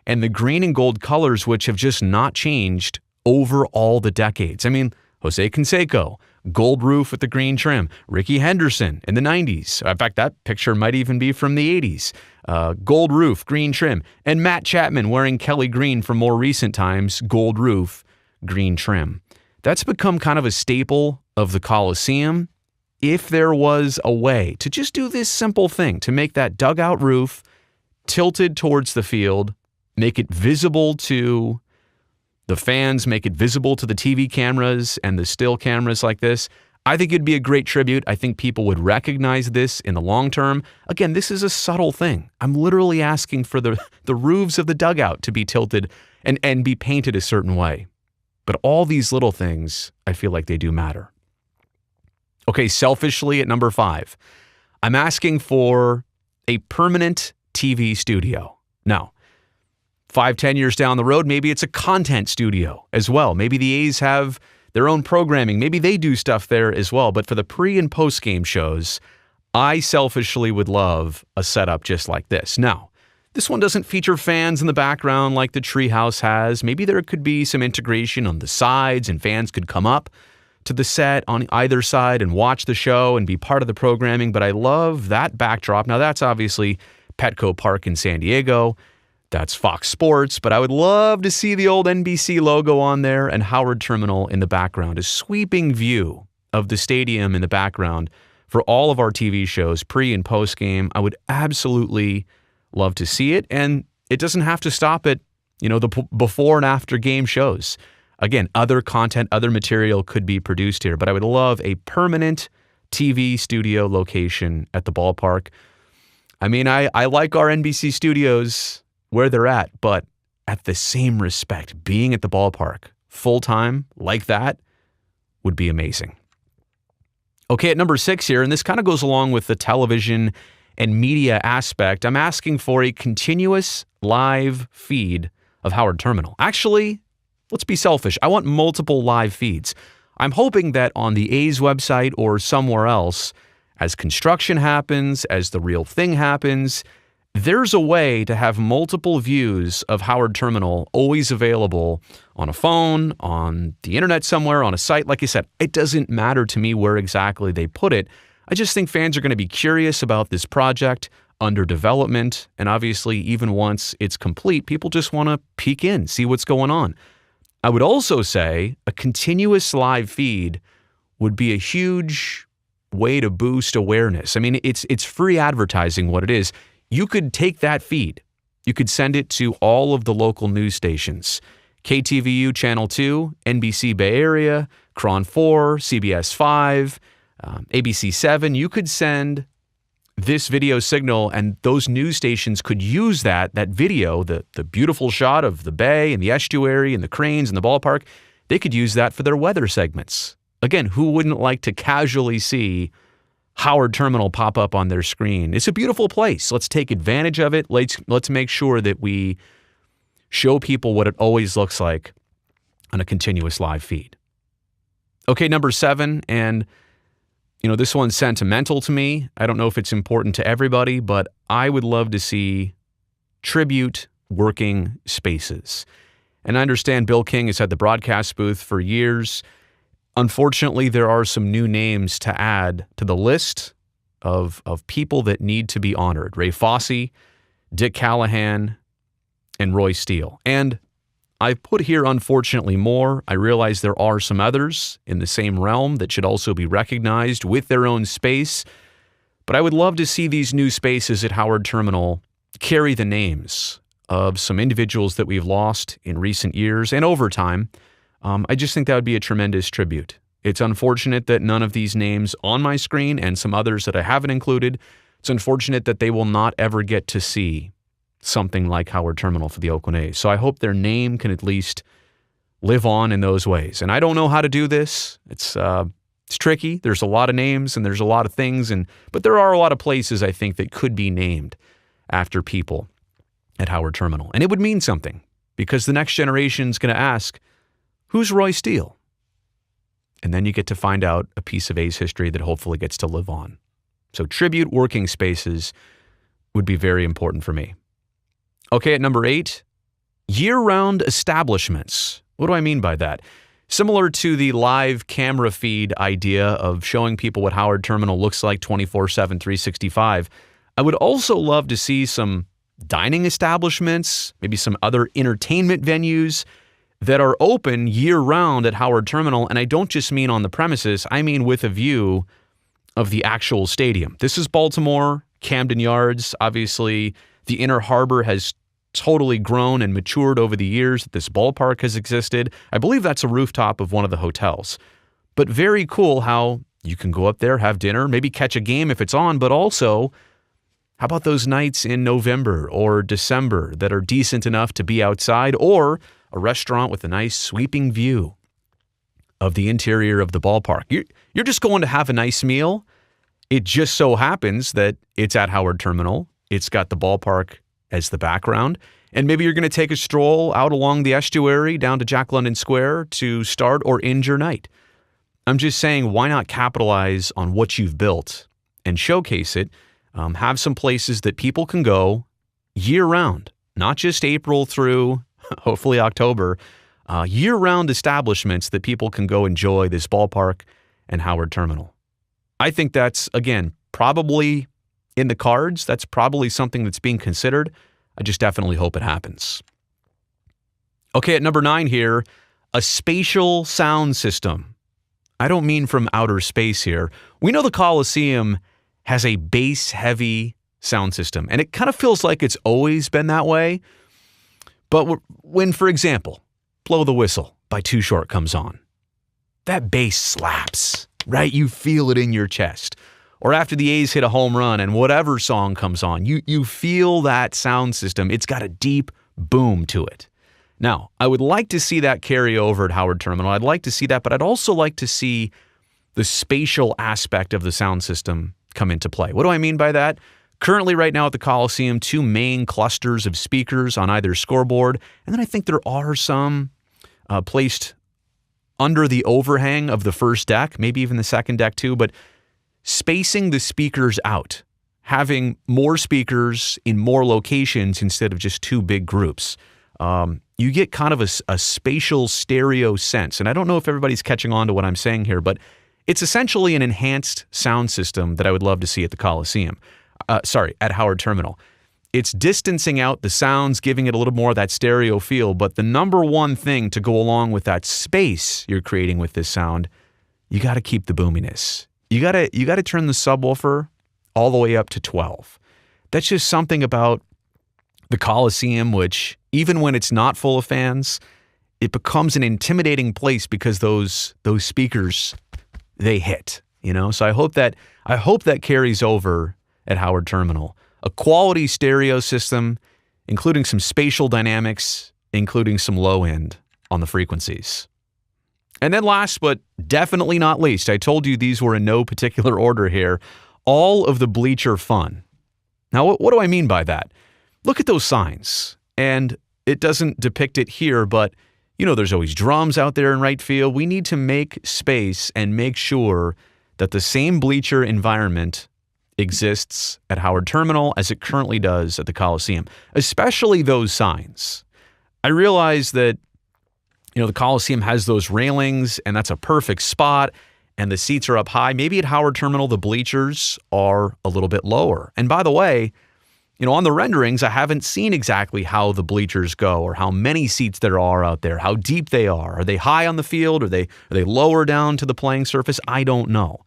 and the green and gold colors, which have just not changed over all the decades. I mean, Jose Canseco, gold roof with the green trim. Ricky Henderson in the 90s. In fact, that picture might even be from the 80s. Gold roof, green trim. And Matt Chapman wearing Kelly green from more recent times, gold roof, green trim. That's become kind of a staple of the Coliseum. If there was a way to just do this simple thing, to make that dugout roof tilted towards the field, make it visible to the fans, make it visible to the TV cameras and the still cameras like this, I think it'd be a great tribute. I think people would recognize this in the long term. Again, this is a subtle thing. I'm literally asking for the roofs of the dugout to be tilted and be painted a certain way. But all these little things, I feel like they do matter. Okay, selfishly at number 5, I'm asking for a permanent TV studio. Now, 5-10 years down the road, maybe it's a content studio as well. Maybe the A's have their own programming. Maybe they do stuff there as well. But for the pre- and post-game shows, I selfishly would love a setup just like this. Now, this one doesn't feature fans in the background like the Treehouse has. Maybe there could be some integration on the sides and fans could come up to the set on either side and watch the show and be part of the programming. But I love that backdrop. Now, that's obviously Petco Park in San Diego. That's Fox Sports. But I would love to see the old NBC logo on there and Howard Terminal in the background. A sweeping view of the stadium in the background for all of our TV shows, pre- and post-game. I would absolutely love to see it, and it doesn't have to stop at, the before and after game shows. Again, other content, other material could be produced here, but I would love a permanent TV studio location at the ballpark. I mean, I like our NBC studios where they're at, but at the same respect, being at the ballpark full-time like that would be amazing. Okay, at number 6 here, and this kind of goes along with the television and media aspect, I'm asking for a continuous live feed of Howard Terminal. Actually, let's be selfish. I want multiple live feeds. I'm hoping that on the A's website or somewhere else, as construction happens, as the real thing happens, there's a way to have multiple views of Howard Terminal always available on a phone, on the internet somewhere, on a site. Like I said, it doesn't matter to me where exactly they put it. I just think fans are going to be curious about this project under development. And obviously, even once it's complete, people just want to peek in, see what's going on. I would also say a continuous live feed would be a huge way to boost awareness. I mean, it's free advertising what it is. You could take that feed. You could send it to all of the local news stations. KTVU Channel 2, NBC Bay Area, KRON 4, CBS 5, ABC 7. You could send this video signal and those news stations could use that video, the beautiful shot of the bay and the estuary and the cranes and the ballpark. They could use that for their weather segments. Again, who wouldn't like to casually see Howard Terminal pop up on their screen? It's a beautiful place. Let's take advantage of it. Let's make sure that we show people what it always looks like on a continuous live feed. Okay, number 7, and this one's sentimental to me. I don't know if it's important to everybody, but I would love to see tribute working spaces. And I understand Bill King has had the broadcast booth for years. Unfortunately, there are some new names to add to the list of people that need to be honored. Ray Fosse, Dick Callahan, and Roy Steele. And I've put here, unfortunately, more. I realize there are some others in the same realm that should also be recognized with their own space. But I would love to see these new spaces at Howard Terminal carry the names of some individuals that we've lost in recent years and over time. I just think that would be a tremendous tribute. It's unfortunate that none of these names on my screen and some others that I haven't included, it's unfortunate that they will not ever get to see something like Howard Terminal for the Oakland A's. So I hope their name can at least live on in those ways. And I don't know how to do this. It's tricky. There's a lot of names and there's a lot of things, but there are a lot of places I think that could be named after people at Howard Terminal. And it would mean something because the next generation is going to ask, who's Roy Steele? And then you get to find out a piece of A's history that hopefully gets to live on. So tribute working spaces would be very important for me. Okay, at number 8, year-round establishments. What do I mean by that? Similar to the live camera feed idea of showing people what Howard Terminal looks like 24/7, 365, I would also love to see some dining establishments, maybe some other entertainment venues that are open year-round at Howard Terminal. And I don't just mean on the premises, I mean with a view of the actual stadium. This is Baltimore, Camden Yards. Obviously, the Inner Harbor has totally grown and matured over the years that this ballpark has existed. I believe that's a rooftop of one of the hotels. But very cool how you can go up there, have dinner, maybe catch a game if it's on, but also, how about those nights in November or December that are decent enough to be outside, or a restaurant with a nice sweeping view of the interior of the ballpark? You're just going to have a nice meal. It just so happens that it's at Howard Terminal. It's got the ballpark as the background. And maybe you're going to take a stroll out along the estuary down to Jack London Square to start or end your night. I'm just saying, why not capitalize on what you've built and showcase it? Have some places that people can go year-round, not just April through hopefully October, year-round establishments that people can go enjoy this ballpark and Howard Terminal. I think that's, again, probably in the cards. That's probably something that's being considered. I just definitely hope it happens. Okay, at number 9 here, a spatial sound system. I don't mean from outer space here. We know the Coliseum has a bass-heavy sound system, and it kind of feels like it's always been that way. But when, for example, Blow the Whistle by Too Short comes on, that bass slaps, right? You feel it in your chest. Or after the A's hit a home run and whatever song comes on, you feel that sound system. It's got a deep boom to it. Now, I would like to see that carry over at Howard Terminal. I'd like to see that, but I'd also like to see the spatial aspect of the sound system come into play. What do I mean by that? Currently, right now at the Coliseum, 2 main clusters of speakers on either scoreboard. And then I think there are some placed under the overhang of the first deck, maybe even the second deck too, but spacing the speakers out, having more speakers in more locations instead of just two big groups. You get kind of a spatial stereo sense. And I don't know if everybody's catching on to what I'm saying here, but it's essentially an enhanced sound system that I would love to see at the Coliseum. At Howard Terminal. It's distancing out the sounds, giving it a little more of that stereo feel, but the number one thing to go along with that space you're creating with this sound, you got to keep the boominess. You got to turn the subwoofer all the way up to 12. That's just something about the Coliseum, which even when it's not full of fans, it becomes an intimidating place because those speakers, they hit, So I hope that carries over at Howard Terminal. A quality stereo system, including some spatial dynamics, including some low end on the frequencies. And then last but definitely not least, I told you these were in no particular order here, all of the bleacher fun. Now, what do I mean by that? Look at those signs. And it doesn't depict it here, but there's always drums out there in right field. We need to make space and make sure that the same bleacher environment exists at Howard Terminal as it currently does at the Coliseum, especially those signs. I realize that, the Coliseum has those railings and that's a perfect spot and the seats are up high. Maybe at Howard Terminal, the bleachers are a little bit lower. And by the way, on the renderings, I haven't seen exactly how the bleachers go or how many seats there are out there, how deep they are. Are they high on the field? Are they lower down to the playing surface? I don't know.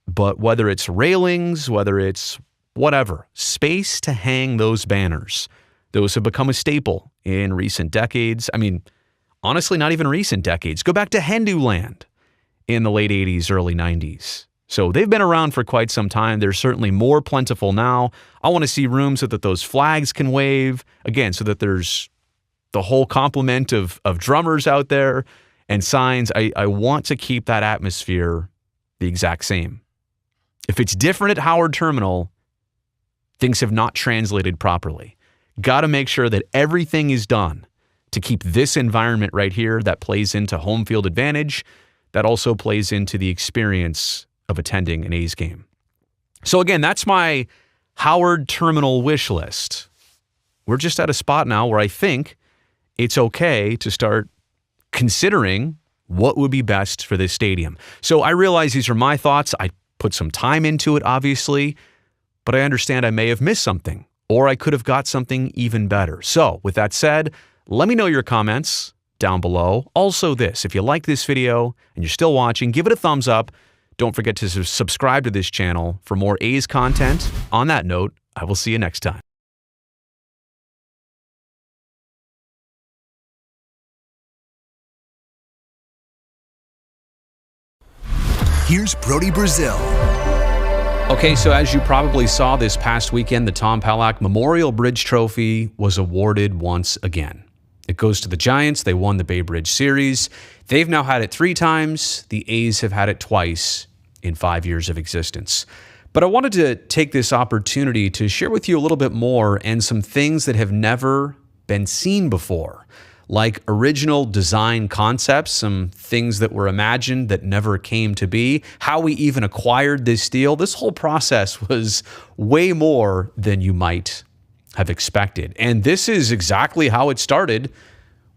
But whether it's railings, whether it's whatever, space to hang those banners, those have become a staple in recent decades. I mean, honestly, not even recent decades. Go back to Henduland in the late 80s, early 90s. So they've been around for quite some time. They're certainly more plentiful now. I want to see rooms so that those flags can wave, again, so that there's the whole complement of drummers out there and signs. I want to keep that atmosphere the exact same. If it's different at Howard Terminal, things have not translated properly. Got to make sure that everything is done to keep this environment right here that plays into home field advantage, that also plays into the experience of attending an A's game. So again, that's my Howard Terminal wish list. We're just at a spot now where I think it's okay to start considering what would be best for this stadium. So I realize these are my thoughts. I put some time into it, obviously, but I understand I may have missed something, or I could have got something even better. So with that said, let me know your comments down below. Also this, if you like this video and you're still watching, give it a thumbs up. Don't forget to subscribe to this channel for more A's content. On that note, I will see you next time. Here's Brodie Brazil. Okay, so as you probably saw this past weekend, the Tom Palak Memorial Bridge Trophy was awarded once again. It goes to the Giants. They won the Bay Bridge Series. They've now had it 3 times. The A's have had it twice in 5 years of existence. But I wanted to take this opportunity to share with you a little bit more and some things that have never been seen before, like original design concepts, some things that were imagined that never came to be, how we even acquired this steel. This whole process was way more than you might have expected. And this is exactly how it started,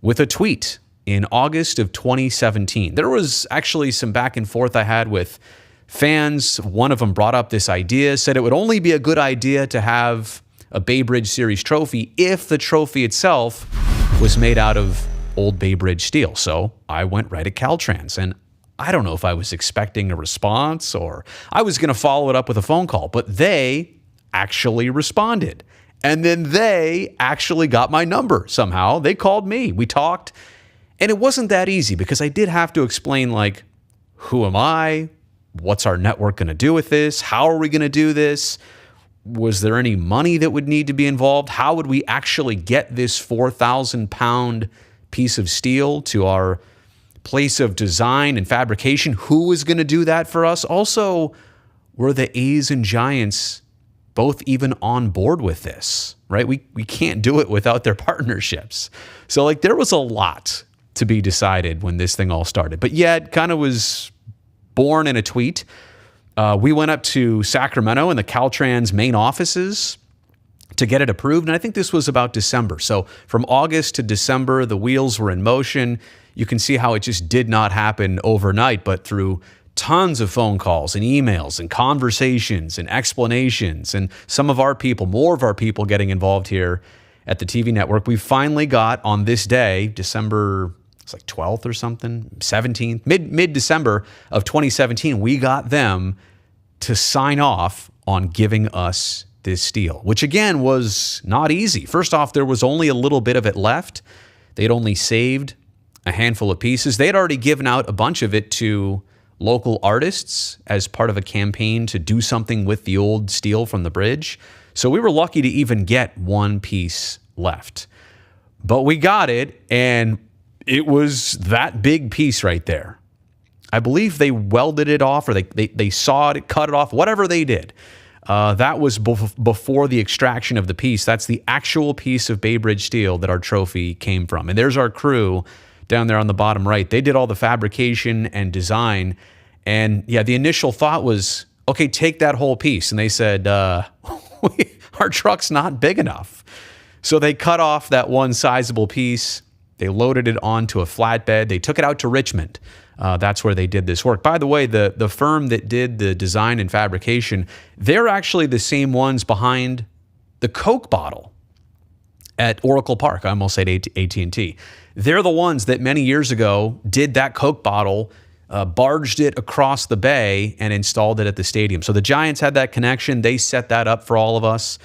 with a tweet in August of 2017. There was actually some back and forth I had with fans. One of them brought up this idea, said it would only be a good idea to have a Bay Bridge Series trophy if the trophy itself was made out of old Bay Bridge steel. So I went right at Caltrans, and I don't know if I was expecting a response or I was going to follow it up with a phone call, but they actually responded. And then they actually got my number somehow. They called me. We talked. And it wasn't that easy because I did have to explain, like, who am I? What's our network going to do with this? How are we going to do this? Was there any money that would need to be involved? How would we actually get this 4,000-pound piece of steel to our place of design and fabrication? Who was going to do that for us? Also, were the A's and Giants both even on board with this, right? We can't do it without their partnerships. So like there was a lot to be decided when this thing all started. But yeah, it kind of was born in a tweet. We went up to Sacramento in the Caltrans main offices to get it approved. And I think this was about December. So from August to December, the wheels were in motion. You can see how it just did not happen overnight, but through tons of phone calls and emails and conversations and explanations and some of our people, more of our people getting involved here at the TV network, we finally got on this day, December, it's like 12th or something, 17th, mid-December of 2017, we got them to sign off on giving us this steel, which again was not easy. First off, there was only a little bit of it left. They'd only saved a handful of pieces. They had already given out a bunch of it to local artists as part of a campaign to do something with the old steel from the bridge. So we were lucky to even get one piece left. But we got it, and it was that big piece right there. I believe they welded it off, or they sawed it, cut it off, whatever they did. That was before the extraction of the piece. That's the actual piece of Bay Bridge steel that our trophy came from. And there's our crew down there on the bottom right. They did all the fabrication and design. And yeah, the initial thought was, okay, take that whole piece. And they said, our truck's not big enough. So they cut off that one sizable piece. They loaded it onto a flatbed. They took it out to Richmond. That's where they did this work. By the way, the firm that did the design and fabrication, they're actually the same ones behind the Coke bottle at Oracle Park. I almost said AT&T. They're the ones that many years ago did that Coke bottle, barged it across the bay, and installed it at the stadium. So the Giants had that connection. They set that up for all of us.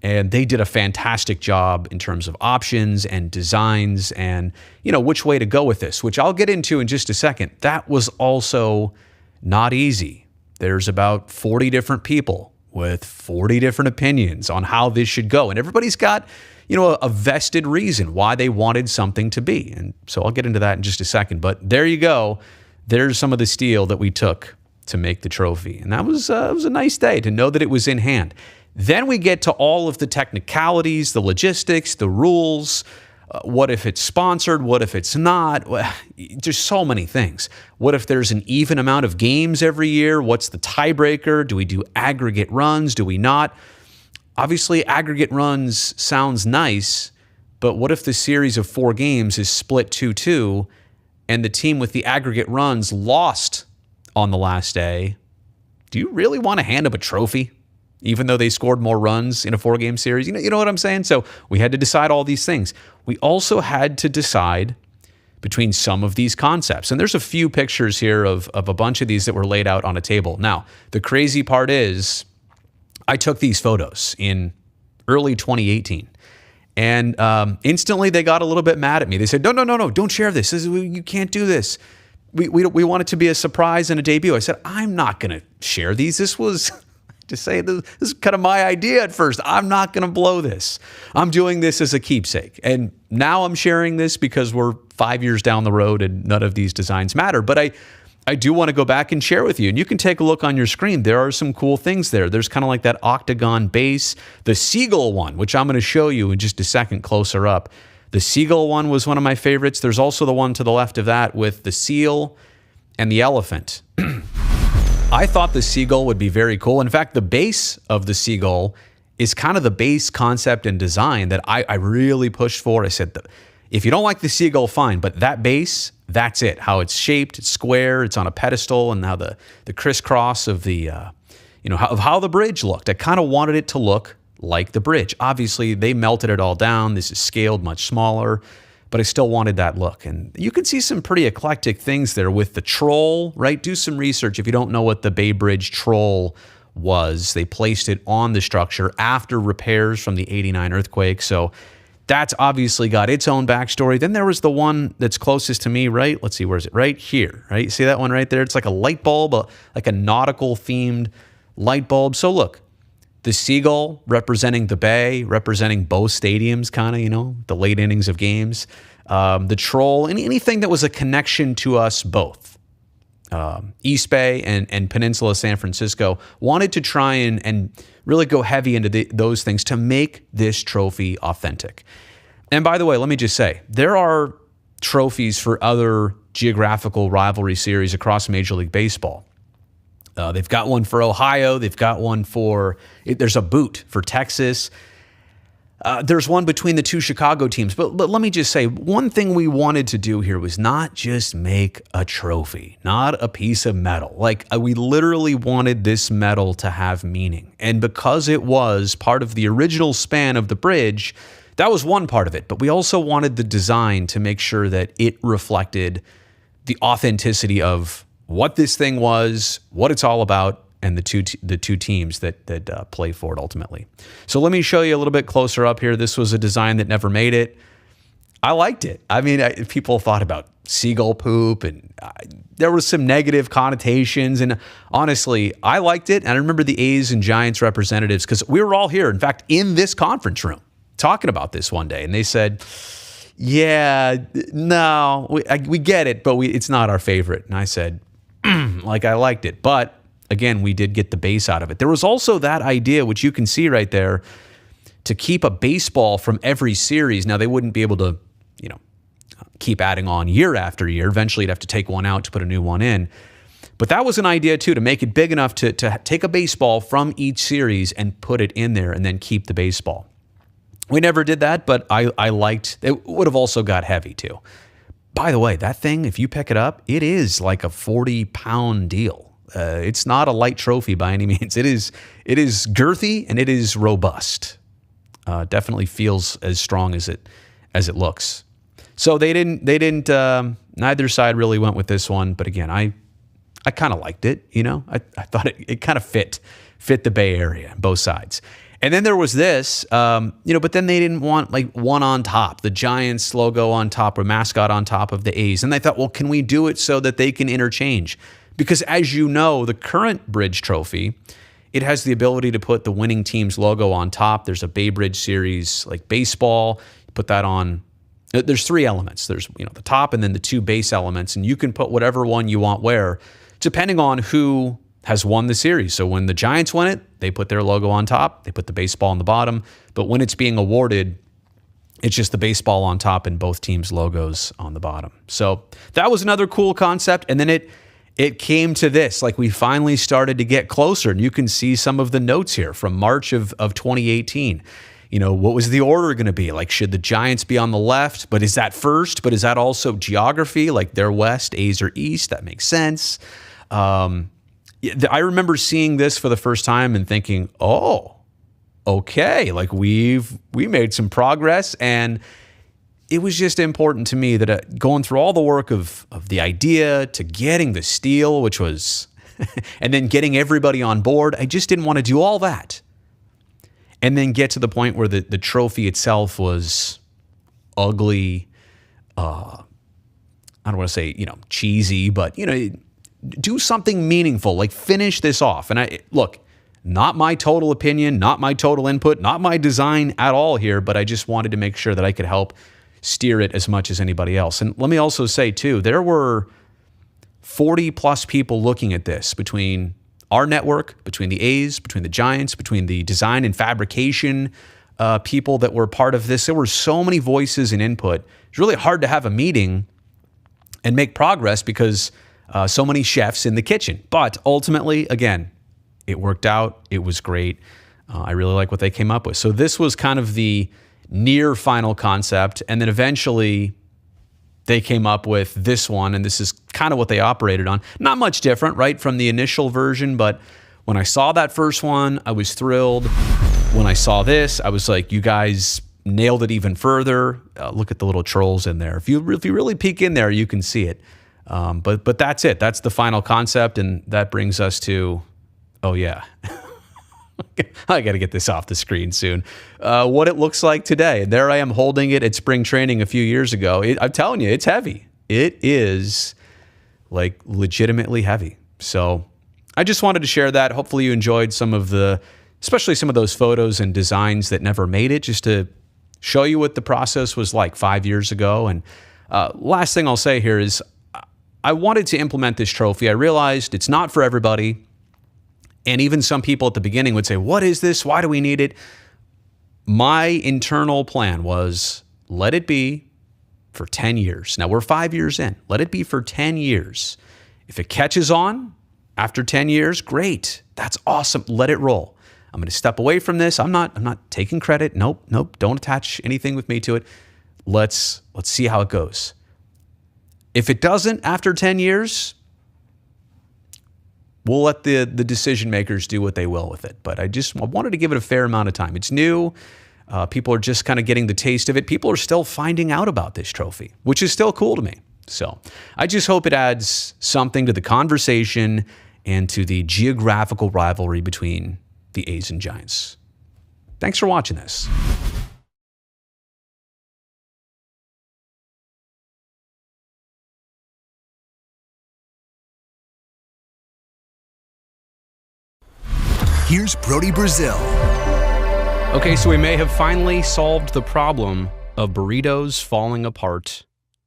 And they did a fantastic job in terms of options and designs and, which way to go with this, which I'll get into in just a second. That was also not easy. There's about 40 different people with 40 different opinions on how this should go. And everybody's got, a vested reason why they wanted something to be. And so I'll get into that in just a second. But there you go. There's some of the steel that we took to make the trophy. And that was it was a nice day to know that it was in hand. Then we get to all of the technicalities, the logistics, the rules. What if it's sponsored? What if it's not? There's so many things. What if there's an even amount of games every year? What's the tiebreaker? Do we do aggregate runs? Do we not? Obviously, aggregate runs sounds nice, but what if the series of 4 games is split 2-2 and the team with the aggregate runs lost on the last day? Do you really want to hand them a trophy? Even though they scored more runs in a 4-game series. You know what I'm saying? So we had to decide all these things. We also had to decide between some of these concepts. And there's a few pictures here of a bunch of these that were laid out on a table. Now, the crazy part is I took these photos in early 2018. And instantly they got a little bit mad at me. They said, no, don't share this. You can't do this. We want it to be a surprise and a debut. I said, I'm not going to share these. This was... to say this is kind of my idea at first. I'm not going to blow this. I'm doing this as a keepsake. And now I'm sharing this because we're 5 years down the road and none of these designs matter. But I do want to go back and share with you. And you can take a look on your screen. There are some cool things there. There's kind of like that octagon base. The seagull one, which I'm going to show you in just a second closer up. The seagull one was one of my favorites. There's also the one to the left of that with the seal and the elephant. I thought the seagull would be very cool. In fact, the base of the seagull is kind of the base concept and design that I really pushed for. I said, if you don't like the seagull, fine, but that base, that's it. How it's shaped, it's square, it's on a pedestal, and how the crisscross of the, of how the bridge looked. I kind of wanted it to look like the bridge. Obviously, they melted it all down. This is scaled much smaller. But I still wanted that look. And you can see some pretty eclectic things there with the troll, right? Do some research if you don't know what the Bay Bridge troll was. They placed it on the structure after repairs from the 89 earthquake. So that's obviously got its own backstory. Then there was the one that's closest to me, right? Let's see, where is it? Right here, right? You see that one right there? It's like a light bulb, like a nautical themed light bulb. So look, the seagull representing the bay, representing both stadiums, kind of, the late innings of games. The troll, anything that was a connection to us both. East Bay and Peninsula San Francisco wanted to try and really go heavy into those things to make this trophy authentic. And by the way, let me just say, there are trophies for other geographical rivalry series across Major League Baseball. They've got one for Ohio. They've got one there's a boot for Texas. There's one between the two Chicago teams. But let me just say, one thing we wanted to do here was not just make a trophy, not a piece of metal. Like, we literally wanted this metal to have meaning. And because it was part of the original span of the bridge, that was one part of it. But we also wanted the design to make sure that it reflected the authenticity of what this thing was, what it's all about, and the two teams that play for it ultimately. So let me show you a little bit closer up here. This was a design that never made it. I liked it. I mean, people thought about seagull poop, and there was some negative connotations. And honestly, I liked it. And I remember the A's and Giants representatives, because we were all here, in fact, in this conference room, talking about this one day. And they said, yeah, no, we get it, but it's not our favorite. And I said, I liked it. But again, we did get the base out of it. There was also that idea, which you can see right there, to keep a baseball from every series. Now, they wouldn't be able to, keep adding on year after year. Eventually, you'd have to take one out to put a new one in. But that was an idea, too, to make it big enough to take a baseball from each series and put it in there and then keep the baseball. We never did that, but I liked it. Would have also got heavy, too. By the way, that thing, if you pick it up, it is like a 40-pound deal. It's not a light trophy by any means. It is girthy and it is robust. Definitely feels as strong as it looks. So they didn't. Neither side really went with this one. But again, I kind of liked it. I thought it kind of fit the Bay Area, both sides. And then there was this, but then they didn't want like one on top, the Giants logo on top or mascot on top of the A's. And they thought, well, can we do it so that they can interchange? Because as you know, the current Bridge Trophy, it has the ability to put the winning team's logo on top. There's a Bay Bridge series like baseball. You put that on. There's three elements. There's the top and then the two base elements. And you can put whatever one you want where, depending on who has won the series. So when the Giants win it, they put their logo on top. They put the baseball on the bottom. But when it's being awarded, it's just the baseball on top and both teams' logos on the bottom. So that was another cool concept. And then it came to this, like we finally started to get closer, and you can see some of the notes here from March of 2018. What was the order going to be? Like, should the Giants be on the left? But is that first? But is that also geography? Like, they're west, A's are east. That makes sense. I remember seeing this for the first time and thinking, oh, okay, like we made some progress. And it was just important to me that going through all the work of the idea to getting the steel, which was, and then getting everybody on board, I just didn't want to do all that. And then get to the point where the trophy itself was ugly. I don't want to say, cheesy, but, do something meaningful, like finish this off. And look, not my total opinion, not my total input, not my design at all here, but I just wanted to make sure that I could help steer it as much as anybody else. And let me also say, too, there were 40 plus people looking at this between our network, between the A's, between the Giants, between the design and fabrication people that were part of this. There were so many voices and input. It's really hard to have a meeting and make progress because so many chefs in the kitchen. But ultimately, again, it worked out. It was great. I really like what they came up with. So this was kind of the near final concept. And then eventually they came up with this one. And this is kind of what they operated on. Not much different, right, from the initial version. But when I saw that first one, I was thrilled. When I saw this, I was like, you guys nailed it even further. Look at the little trolls in there. If you really peek in there, you can see it. But that's it. That's the final concept. And that brings us to, oh yeah, I got to get this off the screen soon. What it looks like today. And there I am holding it at spring training a few years ago. I'm telling you, it's heavy. It is like legitimately heavy. So I just wanted to share that. Hopefully you enjoyed especially some of those photos and designs that never made it, just to show you what the process was like 5 years ago. And last thing I'll say here is I wanted to implement this trophy. I realized it's not for everybody. And even some people at the beginning would say, what is this? Why do we need it? My internal plan was, let it be for 10 years. Now we're 5 years in. Let it be for 10 years. If it catches on, After 10 years, great. That's awesome. Let it roll. I'm going to step away from this. I'm not taking credit. Nope. Don't attach anything with me to it. Let's see how it goes. If it doesn't after 10 years, we'll let the decision makers do what they will with it. But I wanted to give it a fair amount of time. It's new. People are just kind of getting the taste of it. People are still finding out about this trophy, which is still cool to me. So I just hope it adds something to the conversation and to the geographical rivalry between the A's and Giants. Thanks for watching this. Here's Brodie Brazil. Okay, so we may have finally solved the problem of burritos falling apart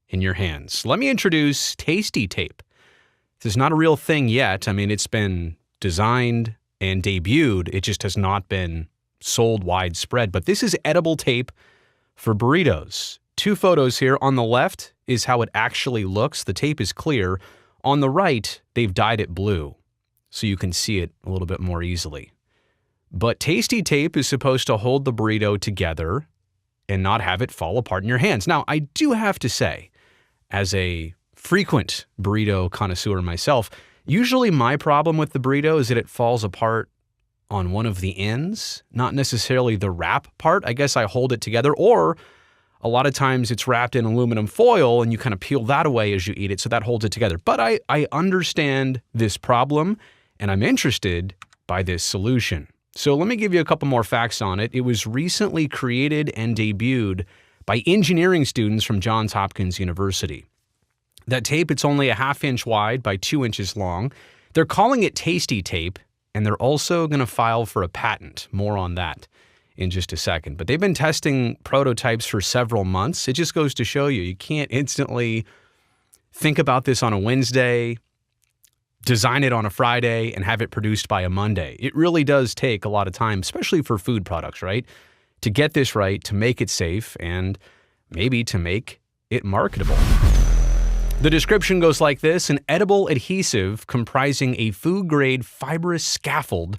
in your hands. Let me introduce Ptsd Tape. This is not a real thing yet. I mean, it's been designed and debuted. It just has not been sold widespread. But this is edible tape for burritos. 2 photos here. On the left is how it actually looks. The tape is clear. On the right, they've dyed it blue, so you can see it a little bit more easily. But Ptsd Tape is supposed to hold the burrito together and not have it fall apart in your hands. Now, I do have to say, as a frequent burrito connoisseur myself, usually my problem with the burrito is that it falls apart on one of the ends, not necessarily the wrap part. I guess I hold it together, or a lot of times it's wrapped in aluminum foil and you kind of peel that away as you eat it, so that holds it together. But I understand this problem and I'm interested by this solution. So let me give you a couple more facts on it. It was recently created and debuted by engineering students from Johns Hopkins University. That tape, it's only a 1/2 inch wide by 2 inches long. They're calling it Ptsd Tape, and they're also going to file for a patent. More on that in just a second. But they've been testing prototypes for several months. It just goes to show you can't instantly think about this on a Wednesday, design it on a Friday, and have it produced by a Monday. It really does take a lot of time, especially for food products, right? To get this right, to make it safe, and maybe to make it marketable. The description goes like this: an edible adhesive comprising a food-grade fibrous scaffold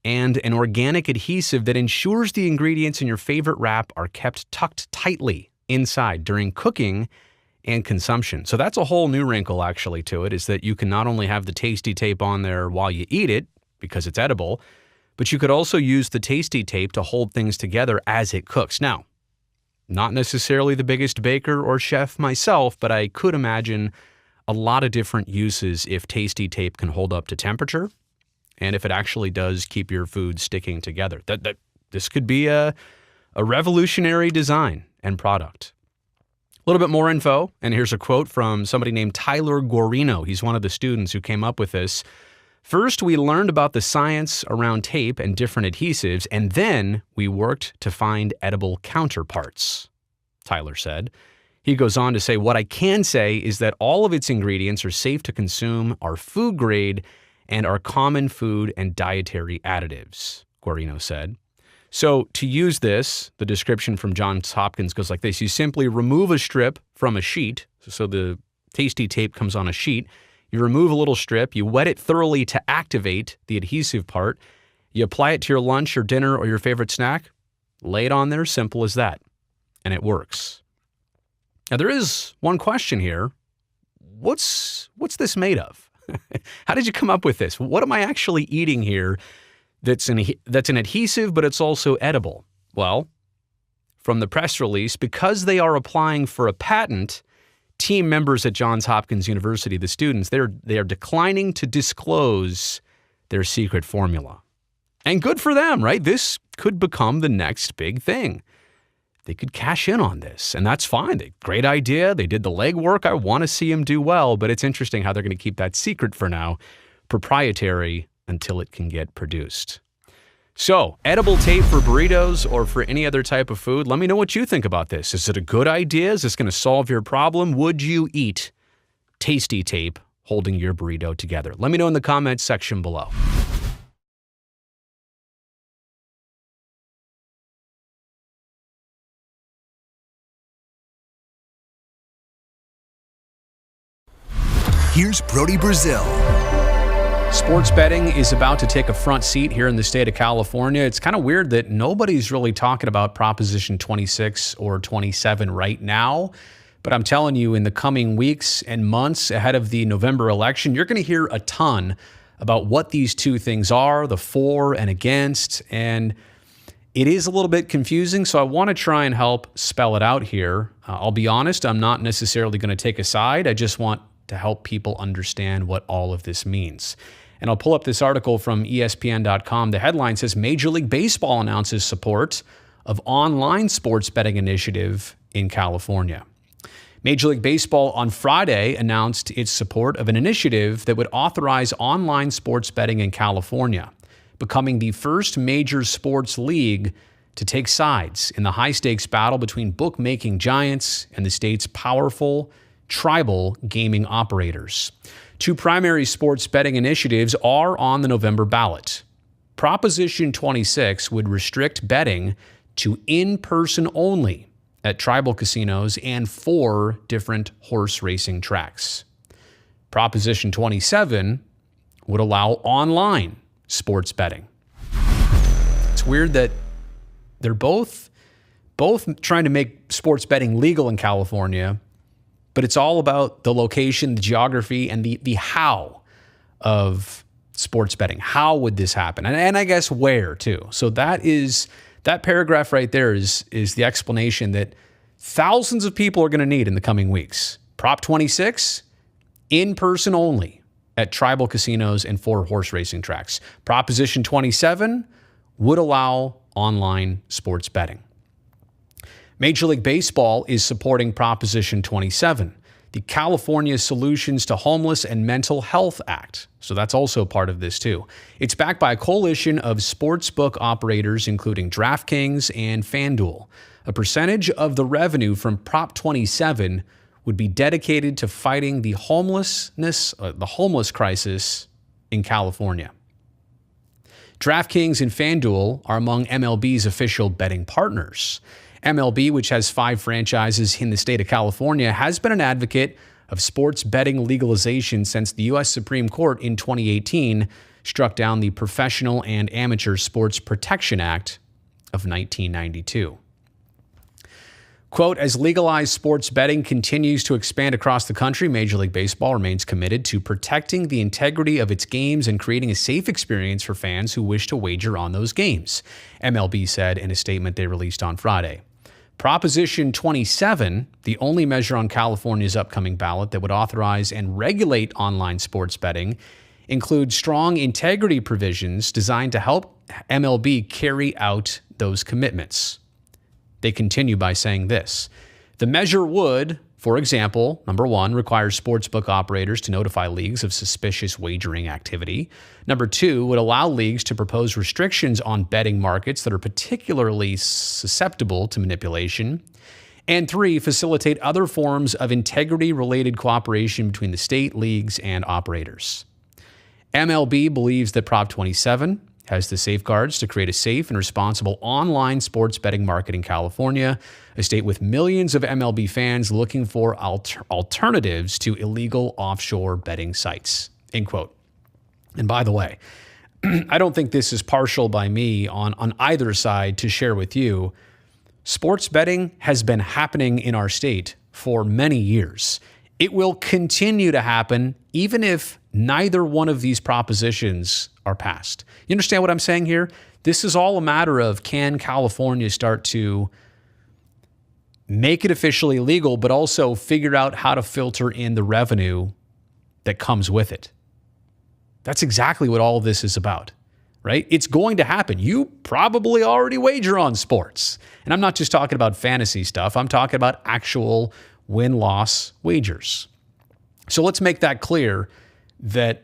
and an organic adhesive that ensures the ingredients in your favorite wrap are kept tucked tightly inside during cooking and consumption. So that's a whole new wrinkle actually to it, is that you can not only have the Ptsd Tape on there while you eat it, because it's edible, but you could also use the Ptsd Tape to hold things together as it cooks. Now, not necessarily the biggest baker or chef myself, but I could imagine a lot of different uses if Ptsd Tape can hold up to temperature, and if it actually does keep your food sticking together. This could be a revolutionary design and product. A little bit more info, and here's a quote from somebody named Tyler Guarino. He's one of the students who came up with this. First, we learned about the science around tape and different adhesives, and then we worked to find edible counterparts, Tyler said. He goes on to say, what I can say is that all of its ingredients are safe to consume, are food grade, and are common food and dietary additives, Guarino said. So to use this, the description from Johns Hopkins goes like this. You simply remove a strip from a sheet. So the Ptsd Tape comes on a sheet. You remove a little strip. You wet it thoroughly to activate the adhesive part. You apply it to your lunch or dinner or your favorite snack. Lay it on there. Simple as that. And it works. Now there is one question here. What's this made of? How did you come up with this? What am I actually eating here that's an adhesive, but it's also edible? Well, from the press release, because they are applying for a patent, team members at Johns Hopkins University, the students, they are declining to disclose their secret formula. And good for them, right? This could become the next big thing. They could cash in on this, and that's fine. Great idea. They did the legwork. I want to see them do well, but it's interesting how they're going to keep that secret for now, proprietary, until it can get produced. So, edible tape for burritos or for any other type of food, let me know what you think about this. Is it a good idea? Is this going to solve your problem? Would you eat Ptsd Tape holding your burrito together? Let me know in the comments section below. Here's Brodie Brazil. Sports betting is about to take a front seat here in the state of California. It's kind of weird that nobody's really talking about Proposition 26 or 27 right now. But I'm telling you, in the coming weeks and months ahead of the November election, you're going to hear a ton about what these two things are, the for and against. And it is a little bit confusing, so I want to try and help spell it out here. I'll be honest, I'm not necessarily going to take a side. I just want to help people understand what all of this means. And I'll pull up this article from ESPN.com. The headline says, Major League Baseball announces support of online sports betting initiative in California. Major League Baseball on Friday announced its support of an initiative that would authorize online sports betting in California, becoming the first major sports league to take sides in the high-stakes battle between bookmaking giants and the state's powerful tribal gaming operators. Two primary sports betting initiatives are on the November ballot. Proposition 26 would restrict betting to in-person only at tribal casinos and 4 different horse racing tracks. Proposition 27 would allow online sports betting. It's weird that they're both trying to make sports betting legal in California, but it's all about the location, the geography, and the how of sports betting. How would this happen? And I guess where too. So that paragraph right there is the explanation that thousands of people are going to need in the coming weeks. Prop 26, in person only at tribal casinos and 4 horse racing tracks. Proposition 27 would allow online sports betting. Major League Baseball is supporting Proposition 27, the California Solutions to Homeless and Mental Health Act. So that's also part of this too. It's backed by a coalition of sportsbook operators, including DraftKings and FanDuel. A percentage of the revenue from Prop 27 would be dedicated to fighting the homeless crisis in California. DraftKings and FanDuel are among MLB's official betting partners. MLB, which has 5 franchises in the state of California, has been an advocate of sports betting legalization since the U.S. Supreme Court in 2018 struck down the Professional and Amateur Sports Protection Act of 1992. Quote, as legalized sports betting continues to expand across the country, Major League Baseball remains committed to protecting the integrity of its games and creating a safe experience for fans who wish to wager on those games, MLB said in a statement they released on Friday. Proposition 27, the only measure on California's upcoming ballot that would authorize and regulate online sports betting, includes strong integrity provisions designed to help MLB carry out those commitments. They continue by saying this. The measure would, for example, number 1, require sportsbook operators to notify leagues of suspicious wagering activity. Number 2, would allow leagues to propose restrictions on betting markets that are particularly susceptible to manipulation. And 3, facilitate other forms of integrity-related cooperation between the state, leagues, and operators. MLB believes that Prop 27 has the safeguards to create a safe and responsible online sports betting market in California, a state with millions of MLB fans looking for alternatives to illegal offshore betting sites, end quote. And by the way, I don't think this is partial by me on either side to share with you. Sports betting has been happening in our state for many years. It will continue to happen even if neither one of these propositions are passed. You understand what I'm saying here? This is all a matter of, can California start to make it officially legal, but also figure out how to filter in the revenue that comes with it? That's exactly what all of this is about, right? It's going to happen. You probably already wager on sports. And I'm not just talking about fantasy stuff. I'm talking about actual win-loss wagers. So let's make that clear that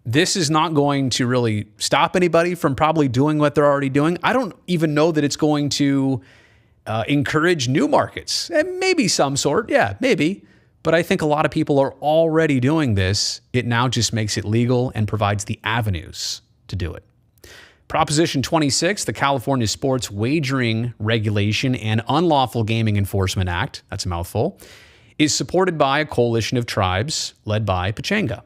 this is not going to really stop anybody from probably doing what they're already doing. I don't even know that it's going to encourage new markets. And maybe some sort. Yeah, maybe. But I think a lot of people are already doing this. It now just makes it legal and provides the avenues to do it. Proposition 26, the California Sports Wagering Regulation and Unlawful Gaming Enforcement Act, that's a mouthful, is supported by a coalition of tribes led by Pechanga.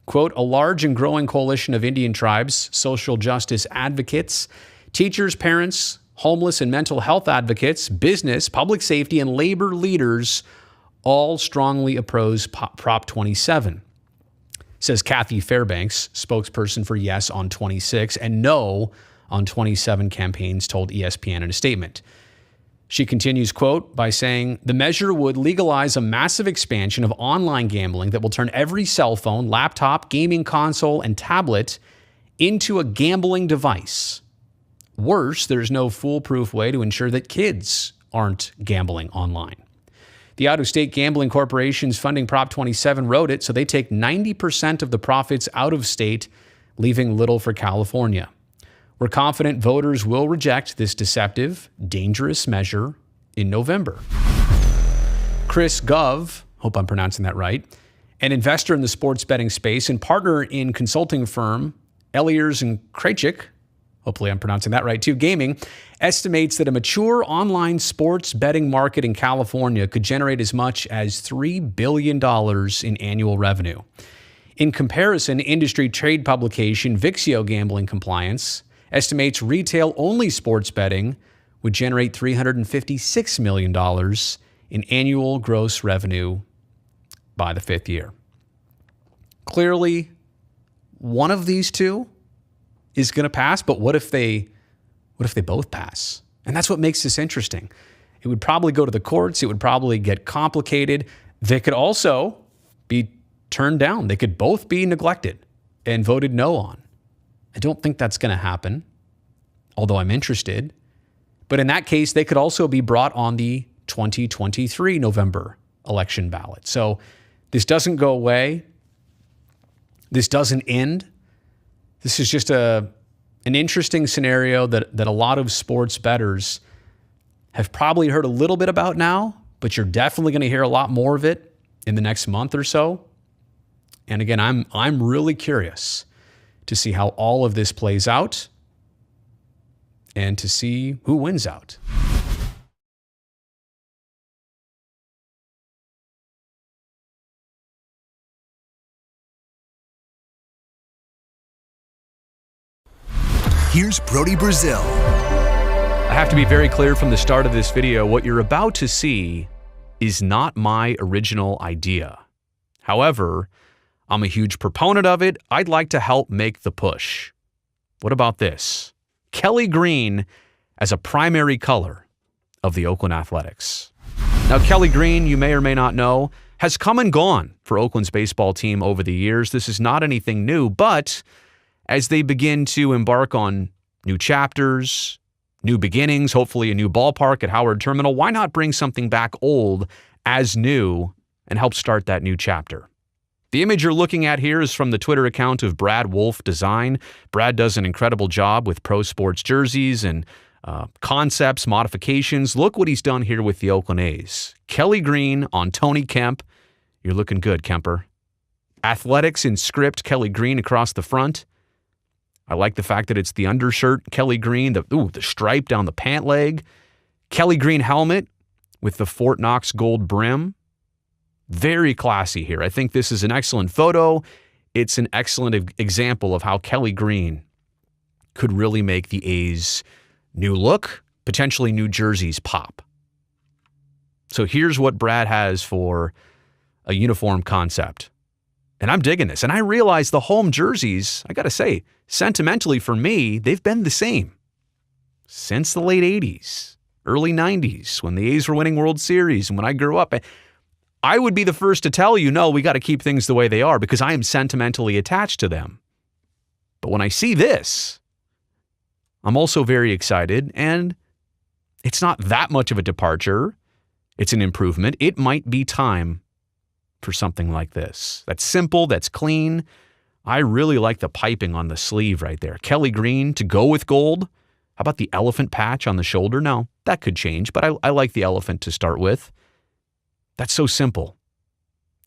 Quote, a large and growing coalition of Indian tribes, social justice advocates, teachers, parents, homeless and mental health advocates, business, public safety, and labor leaders all strongly oppose Prop 27, says Kathy Fairbanks, spokesperson for Yes on 26 and No on 27 campaigns, told ESPN in a statement. She continues, quote, by saying, the measure would legalize a massive expansion of online gambling that will turn every cell phone, laptop, gaming console, and tablet into a gambling device. Worse, there's no foolproof way to ensure that kids aren't gambling online. The out-of-state gambling corporations funding Prop 27 wrote it, so they take 90% of the profits out of state, leaving little for California. We're confident voters will reject this deceptive, dangerous measure in November. Chris Gove, hope I'm pronouncing that right, an investor in the sports betting space and partner in consulting firm Eliers and Krejcik, hopefully I'm pronouncing that right too, Gaming, estimates that a mature online sports betting market in California could generate as much as $3 billion in annual revenue. In comparison, industry trade publication Vixio Gambling Compliance estimates retail-only sports betting would generate $356 million in annual gross revenue by the fifth year. Clearly, one of these two is going to pass, but what if they both pass? And that's what makes this interesting. It would probably go to the courts. It would probably get complicated. They could also be turned down. They could both be neglected and voted no on. I don't think that's going to happen, although I'm interested. But in that case, they could also be brought on the 2023 November election ballot. So this doesn't go away. This doesn't end. This is just an interesting scenario that a lot of sports bettors have probably heard a little bit about now, but you're definitely going to hear a lot more of it in the next month or so. And again, I'm really curious to see how all of this plays out and to see who wins out. Here's Brodie Brazil. I have to be very clear from the start of this video, what you're about to see is not my original idea. However, I'm a huge proponent of it. I'd like to help make the push. What about this? Kelly green as a primary color of the Oakland Athletics. Now, Kelly green, you may or may not know, has come and gone for Oakland's baseball team over the years. This is not anything new, but as they begin to embark on new chapters, new beginnings, hopefully a new ballpark at Howard Terminal, why not bring something back old as new and help start that new chapter? The image you're looking at here is from the Twitter account of Brad Wolf Design. Brad does an incredible job with pro sports jerseys and concepts, modifications. Look what he's done here with the Oakland A's. Kelly green on Tony Kemp. You're looking good, Kemper. Athletics in script, Kelly green across the front. I like the fact that it's the undershirt, Kelly green, the stripe down the pant leg. Kelly green helmet with the Fort Knox gold brim. Very classy here. I think this is an excellent photo. It's an excellent example of how Kelly green could really make the A's new look, potentially new jerseys pop. So here's what Brad has for a uniform concept. And I'm digging this. And I realize the home jerseys, I got to say, sentimentally for me, they've been the same since the late 80s, early 90s, when the A's were winning World Series. And when I grew up, I would be the first to tell you, no, we got to keep things the way they are because I am sentimentally attached to them. But when I see this, I'm also very excited, and it's not that much of a departure. It's an improvement. It might be time for something like this. That's simple, that's clean. I really like the piping on the sleeve right there. Kelly green to go with gold. How about the elephant patch on the shoulder? No, that could change, but I like the elephant to start with. That's so simple.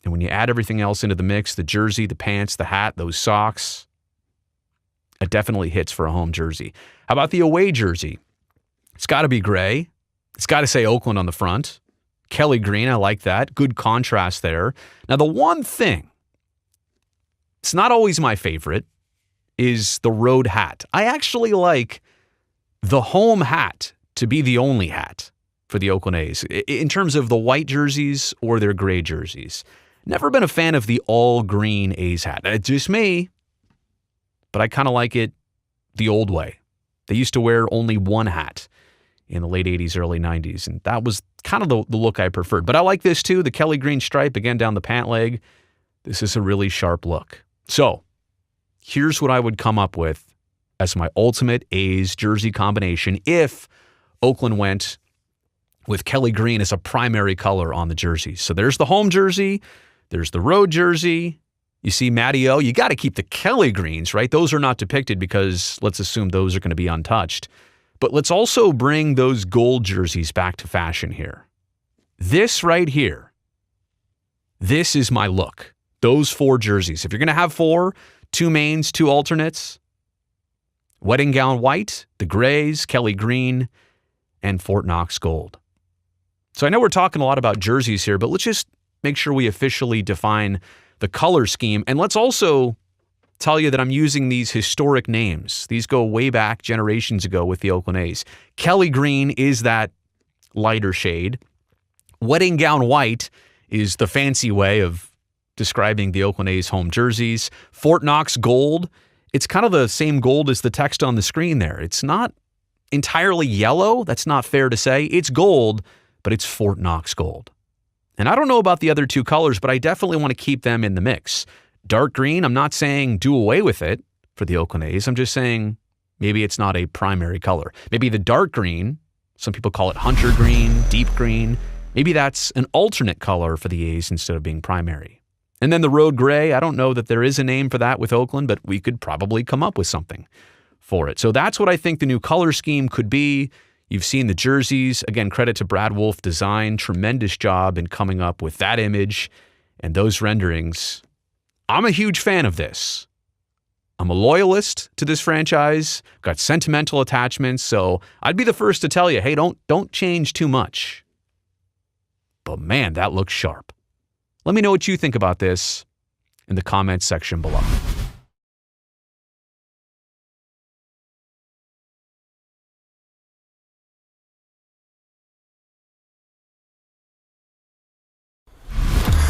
And when you add everything else into the mix, the jersey, the pants, the hat, those socks, it definitely hits for a home jersey. How about the away jersey? It's got to be gray. It's got to say Oakland on the front. Kelly green, I like that. Good contrast there. Now, the one thing it's not always my favorite, is the road hat. I actually like the home hat to be the only hat for the Oakland A's in terms of the white jerseys or their gray jerseys. Never been a fan of the all green A's hat. It's just me, but I kind of like it the old way. They used to wear only one hat in the late 80s, early 90s, and that was kind of the look I preferred. But I like this too, the Kelly green stripe, again, down the pant leg. This is a really sharp look. So here's what I would come up with as my ultimate A's jersey combination if Oakland went with Kelly green as a primary color on the jersey. So there's the home jersey, there's the road jersey. You see Matty O, you got to keep the Kelly greens, right? Those are not depicted because let's assume those are going to be untouched. But let's also bring those gold jerseys back to fashion here. This right here, this is my look. Those 4 jerseys. If you're going to have 4, 2 mains, 2 alternates, wedding gown white, the grays, Kelly green, and Fort Knox gold. So I know we're talking a lot about jerseys here, but let's just make sure we officially define the color scheme. And let's also tell you that I'm using these historic names. These go way back generations ago with the Oakland A's. Kelly green is that lighter shade. Wedding gown white is the fancy way of describing the Oakland A's home jerseys. Fort Knox gold, it's kind of the same gold as the text on the screen there. It's not entirely yellow. That's not fair to say. It's gold, but it's Fort Knox gold. And I don't know about the other 2 colors, but I definitely want to keep them in the mix. Dark green, I'm not saying do away with it for the Oakland A's. I'm just saying maybe it's not a primary color. Maybe the dark green, some people call it hunter green, deep green. Maybe that's an alternate color for the A's instead of being primary. And then the road gray, I don't know that there is a name for that with Oakland, but we could probably come up with something for it. So that's what I think the new color scheme could be. You've seen the jerseys. Again, credit to Brad Wolf Design. Tremendous job in coming up with that image and those renderings. I'm a huge fan of this. I'm a loyalist to this franchise, got sentimental attachments, so I'd be the first to tell you, hey, don't change too much. But man, that looks sharp. Let me know what you think about this in the comments section below.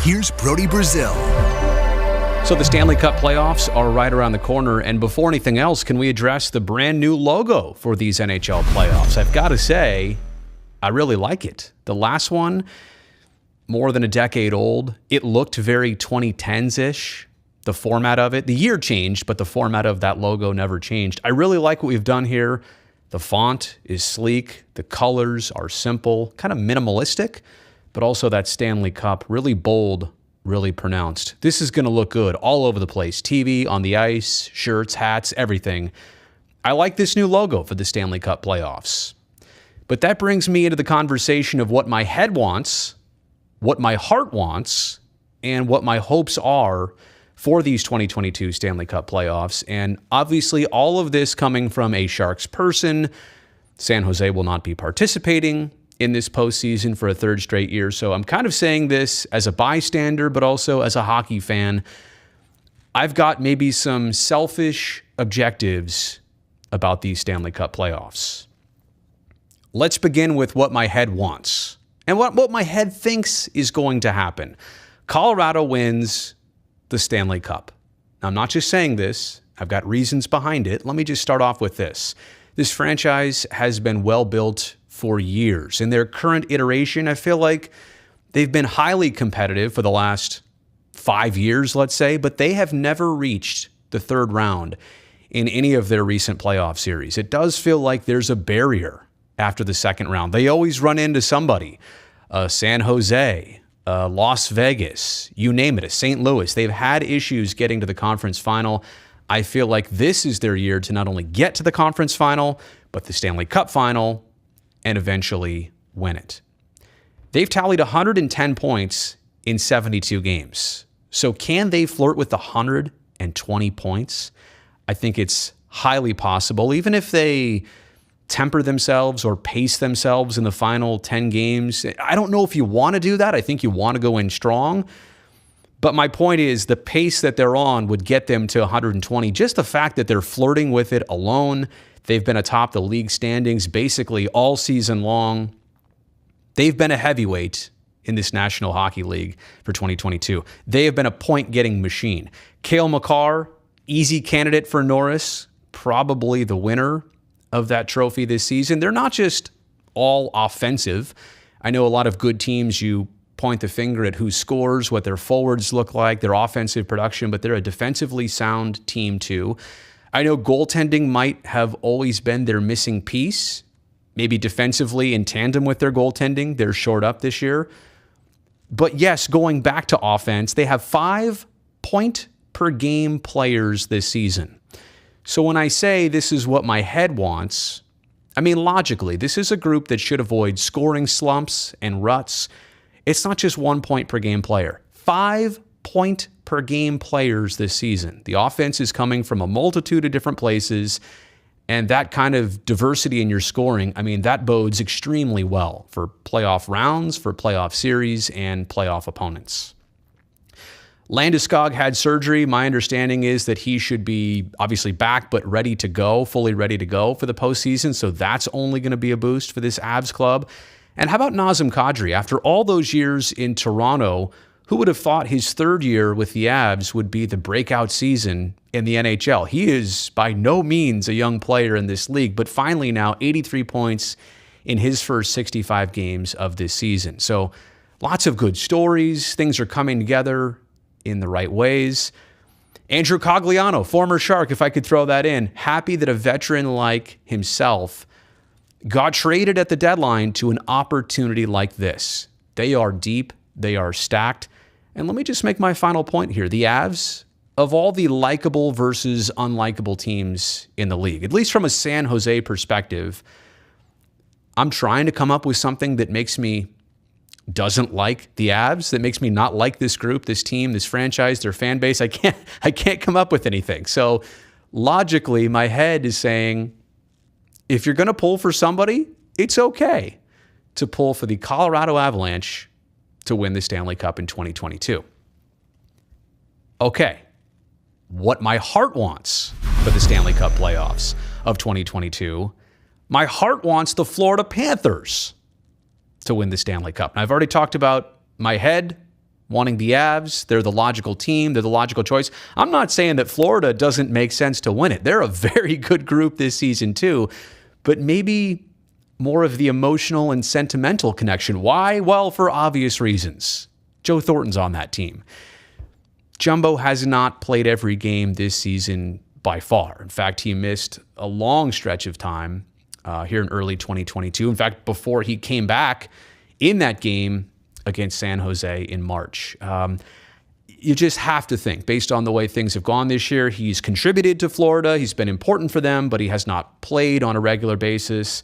Here's Brodie Brazil. So the Stanley Cup playoffs are right around the corner, and before anything else, can we address the brand new logo for these NHL playoffs? I've got to say, I really like it. The last one, more than a decade old, it looked very 2010s-ish, the format of it. The year changed, but the format of that logo never changed. I really like what we've done here. The font is sleek, the colors are simple, kind of minimalistic, but also that Stanley Cup, really bold, really pronounced. This is going to look good all over the place. TV, on the ice, shirts, hats, everything. I like this new logo for the Stanley Cup playoffs. But that brings me into the conversation of what my head wants, what my heart wants, and what my hopes are for these 2022 Stanley Cup playoffs. And obviously all of this coming from a Sharks person. San Jose will not be participating in this postseason for a 3rd straight year. So I'm kind of saying this as a bystander, but also as a hockey fan. I've got maybe some selfish objectives about these Stanley Cup playoffs. Let's begin with what my head wants and what my head thinks is going to happen. Colorado wins the Stanley Cup. Now, I'm not just saying this. I've got reasons behind it. Let me just start off with this. This franchise has been well built for years. In their current iteration, I feel like they've been highly competitive for the last 5 years, let's say, but they have never reached the 3rd round in any of their recent playoff series. It does feel like there's a barrier after the 2nd round. They always run into somebody, San Jose, Las Vegas, you name it, St. Louis. They've had issues getting to the conference final. I feel like this is their year to not only get to the conference final, but the Stanley Cup final, and eventually win it. They've tallied 110 points in 72 games. So can they flirt with 120 points? I think it's highly possible, even if they temper themselves or pace themselves in the final 10 games. I don't know if you want to do that. I think you want to go in strong. But my point is the pace that they're on would get them to 120. Just the fact that they're flirting with it alone. They've been atop the league standings basically all season long. They've been a heavyweight in this National Hockey League for 2022. They have been a point-getting machine. Cale Makar, easy candidate for Norris, probably the winner of that trophy this season. They're not just all offensive. I know a lot of good teams, you point the finger at who scores, what their forwards look like, their offensive production, but they're a defensively sound team too. I know goaltending might have always been their missing piece. Maybe defensively in tandem with their goaltending, they're short up this year. But yes, going back to offense, they have 5 point-per-game players this season. So when I say this is what my head wants, I mean logically, this is a group that should avoid scoring slumps and ruts. It's not just 1 point-per-game player. 5 point-per-game players this season. The offense is coming from a multitude of different places, and that kind of diversity in your scoring, I mean, that bodes extremely well for playoff rounds, for playoff series, and playoff opponents. Landeskog had surgery. My understanding is that he should be obviously back, but ready to go, fully ready to go for the postseason. So that's only going to be a boost for this Avs club. And how about Nazem Kadri? After all those years in Toronto, who would have thought his third year with the Avs would be the breakout season in the NHL? He is by no means a young player in this league, but finally now 83 points in his first 65 games of this season. So lots of good stories. Things are coming together in the right ways. Andrew Cogliano, former Shark, if I could throw that in, happy that a veteran like himself got traded at the deadline to an opportunity like this. They are deep. They are stacked. And let me just make my final point here. The Avs, of all the likable versus unlikable teams in the league, at least from a San Jose perspective, I'm trying to come up with something that makes me doesn't like the Avs, that makes me not like this group, this team, this franchise, their fan base. I can't come up with anything. So logically, my head is saying, if you're going to pull for somebody, it's okay to pull for the Colorado Avalanche to win the Stanley Cup in 2022. Okay, what my heart wants for the Stanley Cup playoffs of 2022, my heart wants the Florida Panthers to win the Stanley Cup. And I've already talked about my head wanting the Avs. They're the logical team. They're the logical choice. I'm not saying that Florida doesn't make sense to win it. They're a very good group this season too, but maybe more of the emotional and sentimental connection. Why? Well, for obvious reasons. Joe Thornton's on that team. Jumbo has not played every game this season by far. In fact, he missed a long stretch of time here in early 2022. In fact, before he came back in that game against San Jose in March. You just have to think, based on the way things have gone this year, he's contributed to Florida. He's been important for them, but he has not played on a regular basis.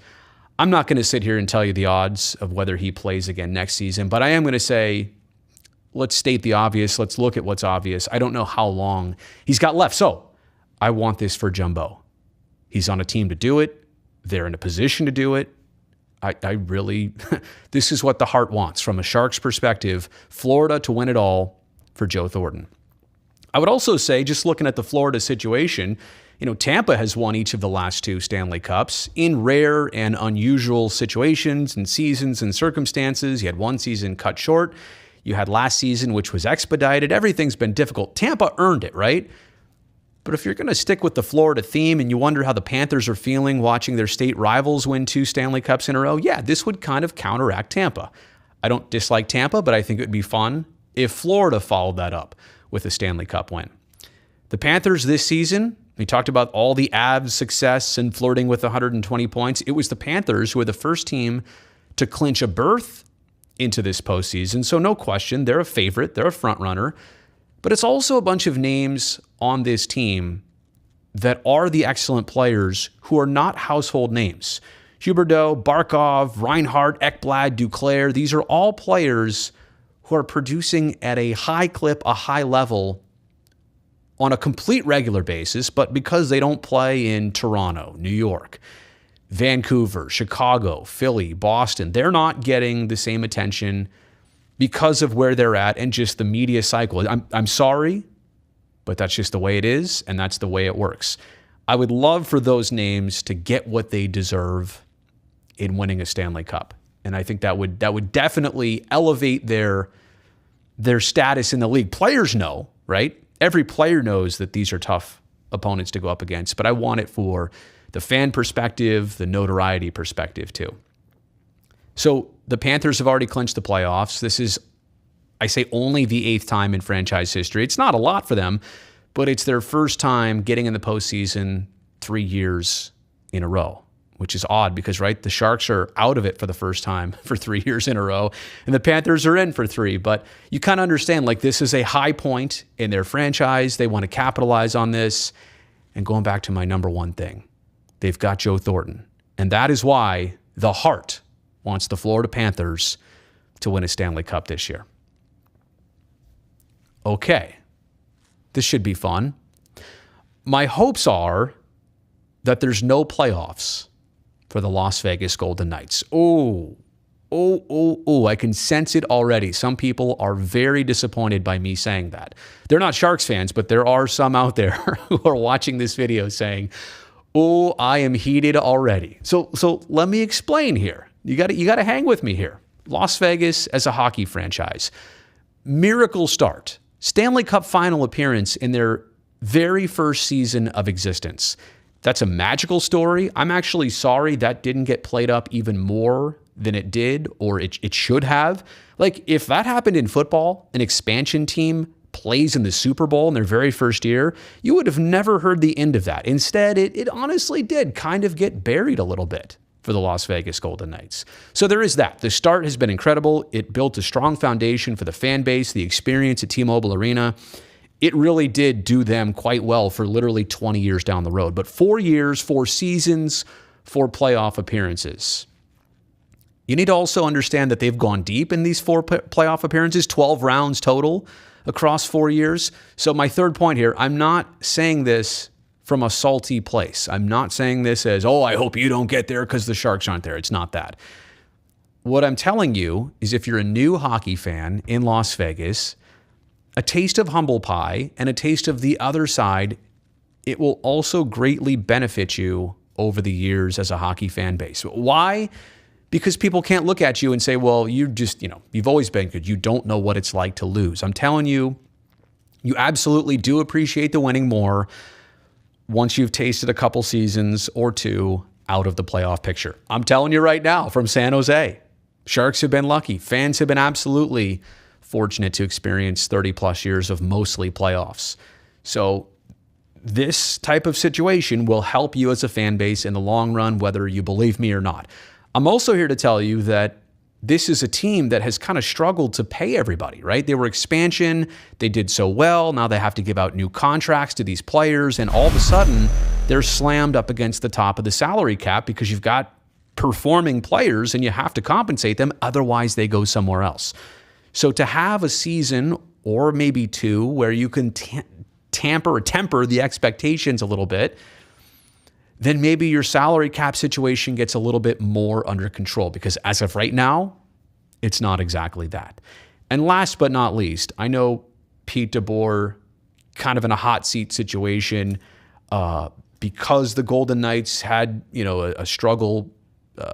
I'm not going to sit here and tell you the odds of whether he plays again next season, but I am going to say, let's state the obvious. Let's look at what's obvious. I don't know how long he's got left. So I want this for Jumbo. He's on a team to do it. They're in a position to do it. I really, this is what the heart wants from a Sharks perspective. Florida to win it all for Joe Thornton. I would also say, just looking at the Florida situation, Tampa has won each of the last 2 Stanley Cups in rare and unusual situations and seasons and circumstances. You had one season cut short. You had last season, which was expedited. Everything's been difficult. Tampa earned it, right? But if you're going to stick with the Florida theme and you wonder how the Panthers are feeling watching their state rivals win 2 Stanley Cups in a row, yeah, this would kind of counteract Tampa. I don't dislike Tampa, but I think it would be fun if Florida followed that up with a Stanley Cup win. The Panthers this season, we talked about all the Avs success and flirting with 120 points. It was the Panthers who were the first team to clinch a berth into this postseason. So no question, they're a favorite. They're a front runner. But it's also a bunch of names on this team that are the excellent players who are not household names. Huberdeau, Barkov, Reinhart, Ekblad, Duclair, these are all players who are producing at a high clip, a high level on a complete regular basis, but because they don't play in Toronto, New York, Vancouver, Chicago, Philly, Boston, they're not getting the same attention because of where they're at and just the media cycle. I'm sorry, but that's just the way it is, and that's the way it works. I would love for those names to get what they deserve in winning a Stanley Cup. And I think that would definitely elevate their status in the league. Players know, right? Every player knows that these are tough opponents to go up against, but I want it for the fan perspective, the notoriety perspective too. So the Panthers have already clinched the playoffs. This is, I say, only the 8th time in franchise history. It's not a lot for them, but it's their first time getting in the postseason 3 years in a row, which is odd because, right, the Sharks are out of it for the first time for 3 years in a row, and the Panthers are in for 3. But you kind of understand, like, this is a high point in their franchise. They want to capitalize on this. And going back to my number one thing, they've got Joe Thornton. And that is why the heart wants the Florida Panthers to win a Stanley Cup this year. Okay, this should be fun. My hopes are that there's no playoffs for the Las Vegas Golden Knights. I can sense it already. Some people are very disappointed by me saying that. They're not Sharks fans, but there are some out there who are watching this video saying, I am heated already. So let me explain here. You got to hang with me here. Las Vegas as a hockey franchise. Miracle start. Stanley Cup final appearance in their very first season of existence. That's a magical story. I'm actually sorry that didn't get played up even more than it did, or it should have. Like, if that happened in football, an expansion team plays in the Super Bowl in their very first year, you would have never heard the end of that. Instead, it honestly did kind of get buried a little bit for the Las Vegas Golden Knights. So there is that. The start has been incredible. It built a strong foundation for the fan base, the experience at T-Mobile Arena. It really did do them quite well for literally 20 years down the road. But 4 years, 4 seasons, 4 playoff appearances. You need to also understand that they've gone deep in these 4 playoff appearances, 12 rounds total across 4 years. So my third point here, I'm not saying this from a salty place. I'm not saying this as, I hope you don't get there because the Sharks aren't there. It's not that. What I'm telling you is if you're a new hockey fan in Las Vegas, a taste of humble pie and a taste of the other side, it will also greatly benefit you over the years as a hockey fan base. Why? Because people can't look at you and say, well, you've always been good. You don't know what it's like to lose. I'm telling you, you absolutely do appreciate the winning more once you've tasted a couple seasons or 2 out of the playoff picture. I'm telling you right now from San Jose, Sharks have been lucky. Fans have been absolutely fortunate to experience 30 plus years of mostly playoffs. So this type of situation will help you as a fan base in the long run, whether you believe me or not. I'm also here to tell you that this is a team that has kind of struggled to pay everybody, right? They were expansion. They did so well. Now they have to give out new contracts to these players. And all of a sudden, they're slammed up against the top of the salary cap because you've got performing players and you have to compensate them. Otherwise, they go somewhere else. So to have a season or maybe 2 where you can temper the expectations a little bit, then maybe your salary cap situation gets a little bit more under control, because as of right now, it's not exactly that. And last but not least, I know Pete DeBoer kind of in a hot seat situation because the Golden Knights had, a struggle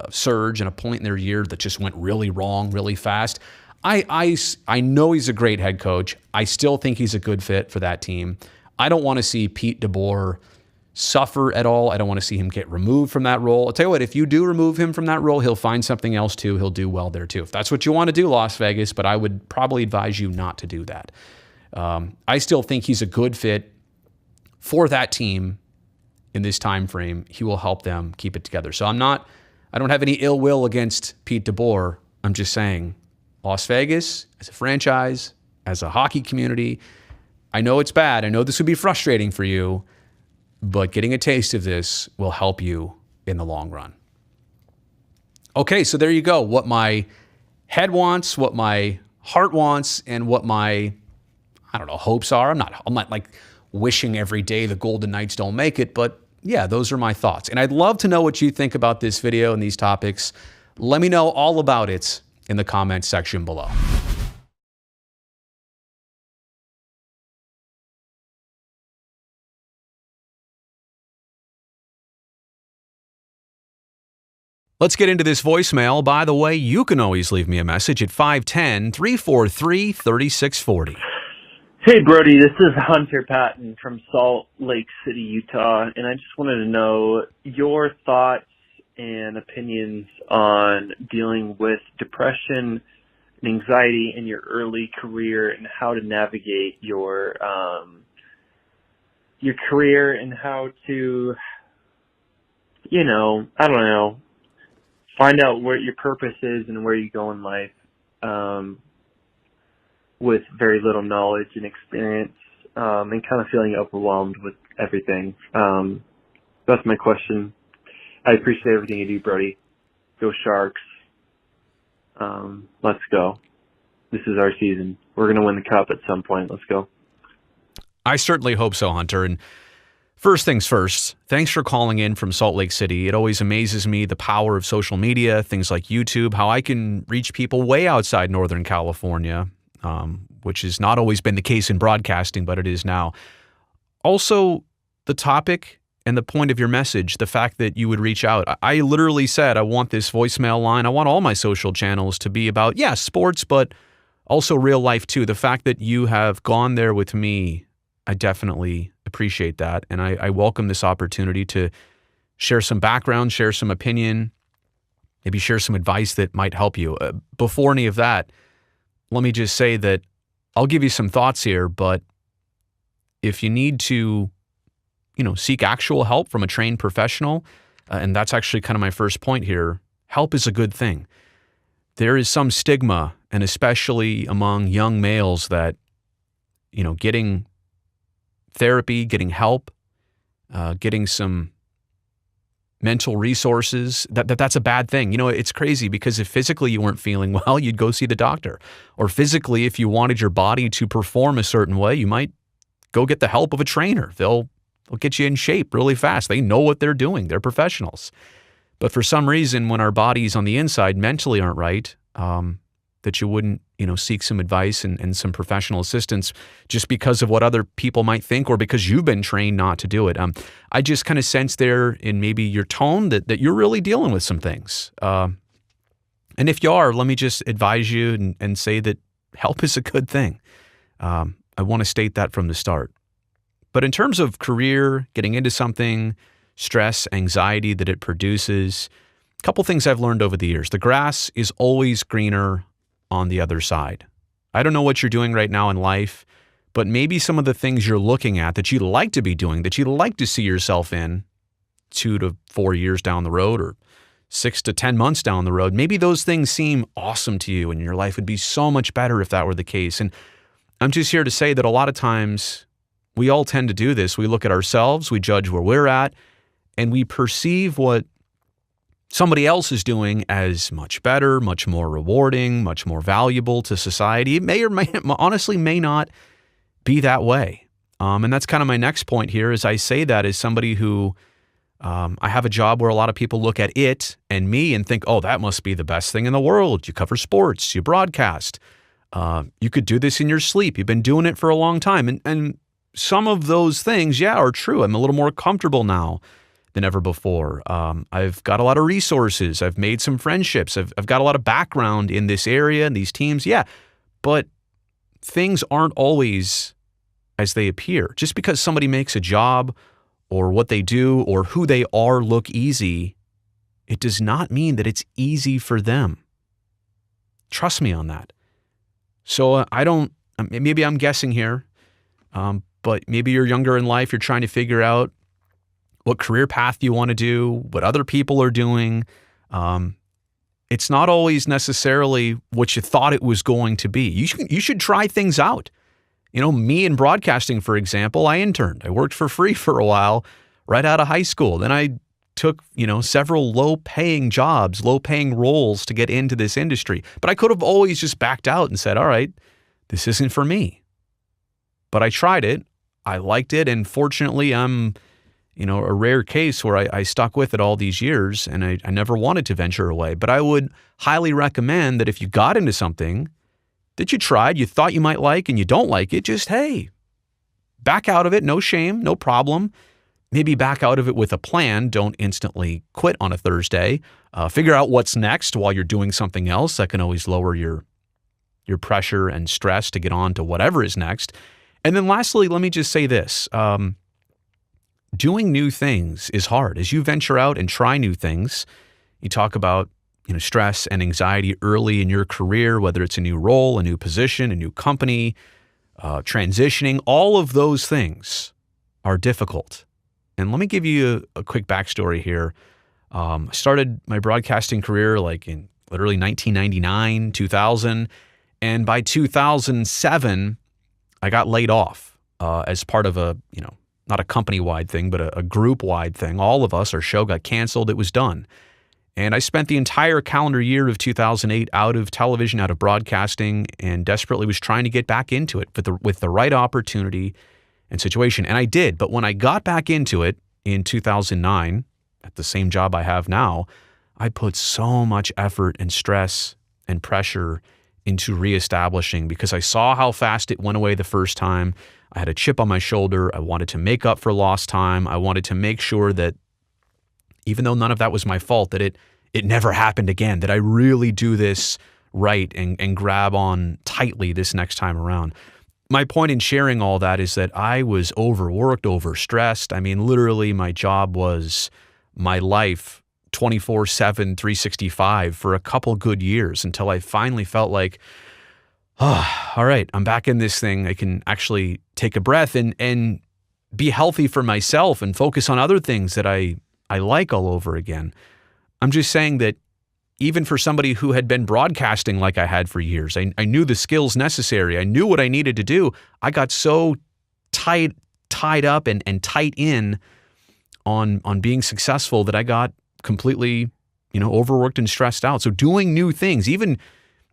surge and a point in their year that just went really wrong really fast. I know he's a great head coach. I still think he's a good fit for that team. I don't want to see Pete DeBoer suffer at all. I don't want to see him get removed from that role. I'll tell you what, if you do remove him from that role, he'll find something else too. He'll do well there too. If that's what you want to do, Las Vegas, but I would probably advise you not to do that. I still think he's a good fit for that team in this time frame. He will help them keep it together. So I don't have any ill will against Pete DeBoer. I'm just saying Las Vegas as a franchise, as a hockey community, I know it's bad. I know this would be frustrating for you, but getting a taste of this will help you in the long run. Okay, so there you go. What my head wants, what my heart wants, and what my, hopes are. I'm not like wishing every day the Golden Knights don't make it, but yeah, those are my thoughts. And I'd love to know what you think about this video and these topics. Let me know all about it in the comments section below. Let's get into this voicemail. By the way, you can always leave me a message at 510-343-3640. Hey, Brodie, this is Hunter Patton from Salt Lake City, Utah, and I just wanted to know your thoughts and opinions on dealing with depression and anxiety in your early career and how to navigate your career and how to, I don't know, find out what your purpose is and where you go in life with very little knowledge and experience and kind of feeling overwhelmed with everything. That's my question. I appreciate everything you do, Brodie. Go Sharks. Let's go. This is our season. We're going to win the cup at some point. Let's go. I certainly hope so, Hunter. And first things first, thanks for calling in from Salt Lake City. It always amazes me the power of social media, things like YouTube, how I can reach people way outside Northern California, which has not always been the case in broadcasting, but it is now. Also, the topic and the point of your message, the fact that you would reach out. I literally said, I want this voicemail line. I want all my social channels to be about, sports, but also real life too. The fact that you have gone there with me, I definitely appreciate that. And I welcome this opportunity to share some background, share some opinion, maybe share some advice that might help you. Before any of that, let me just say that I'll give you some thoughts here, but if you need to, seek actual help from a trained professional, and that's actually kind of my first point here, help is a good thing. There is some stigma, and especially among young males, that, getting therapy, getting help, getting some mental resources, that's a bad thing. It's crazy because if physically you weren't feeling well, you'd go see the doctor. Or physically, if you wanted your body to perform a certain way, you might go get the help of a trainer. They'll get you in shape really fast. They know what they're doing. They're professionals. But for some reason, when our bodies on the inside mentally aren't right, that you wouldn't, seek some advice and some professional assistance just because of what other people might think or because you've been trained not to do it. I just kind of sense there in maybe your tone that you're really dealing with some things. And if you are, let me just advise you and say that help is a good thing. I want to state that from the start. But in terms of career, getting into something, stress, anxiety that it produces, a couple things I've learned over the years. The grass is always greener on the other side. I don't know what you're doing right now in life, but maybe some of the things you're looking at that you'd like to be doing, that you'd like to see yourself in 2 to 4 years down the road or 6 to 10 months down the road, maybe those things seem awesome to you and your life would be so much better if that were the case. And I'm just here to say that a lot of times we all tend to do this. We look at ourselves, we judge where we're at, and we perceive what somebody else is doing as much better, much more rewarding, much more valuable to society. It may or may honestly may not be that way. And that's kind of my next point here as I say that as somebody who I have a job where a lot of people look at it and me and think, oh, that must be the best thing in the world. You cover sports, you broadcast. You could do this in your sleep. You've been doing it for a long time. And some of those things, are true. I'm a little more comfortable now than ever before. I've got a lot of resources. I've made some friendships. I've got a lot of background in this area and these teams. But things aren't always as they appear. Just because somebody makes a job or what they do or who they are look easy, it does not mean that it's easy for them. Trust me on that. So maybe I'm guessing here, but maybe you're younger in life, you're trying to figure out what career path you want to do, what other people are doing. It's not always necessarily what you thought it was going to be. You should try things out. Me in broadcasting, for example, I interned. I worked for free for a while right out of high school. Then I took, several low-paying jobs, low-paying roles to get into this industry. But I could have always just backed out and said, all right, this isn't for me. But I tried it. I liked it. And fortunately, I'm, a rare case where I stuck with it all these years and I never wanted to venture away. But I would highly recommend that if you got into something that you tried, you thought you might like, and you don't like it, just, hey, back out of it. No shame, no problem. maybe back out of it with a plan. Don't instantly quit on a Thursday. Figure out what's next while you're doing something else. That can always lower your pressure and stress to get on to whatever is next. And then lastly, let me just say this. Doing new things is hard. As you venture out and try new things, you talk about stress and anxiety early in your career, whether it's a new role, a new position, a new company, transitioning, all of those things are difficult. And let me give you a quick backstory here. I started my broadcasting career like in literally 1999, 2000. And by 2007, I got laid off as part of a, not a company-wide thing, but a group-wide thing. All of us, our show got canceled. It was done. And I spent the entire calendar year of 2008 out of television, out of broadcasting, and desperately was trying to get back into it with the right opportunity and situation. And I did. But when I got back into it in 2009, at the same job I have now, I put so much effort and stress and pressure into reestablishing because I saw how fast it went away the first time. I had a chip on my shoulder. I wanted to make up for lost time. I wanted to make sure that even though none of that was my fault, that it never happened again, that I really do this right and grab on tightly this next time around. My point in sharing all that is that I was overworked, overstressed. I mean, literally my job was my life 24/7, 365 for a couple good years until I finally felt like, all right, I'm back in this thing. I can actually take a breath and be healthy for myself and focus on other things that I like all over again. I'm just saying that even for somebody who had been broadcasting like I had for years, I knew the skills necessary. I knew what I needed to do. I got so tied up and tight in on being successful that I got completely, overworked and stressed out. So doing new things, even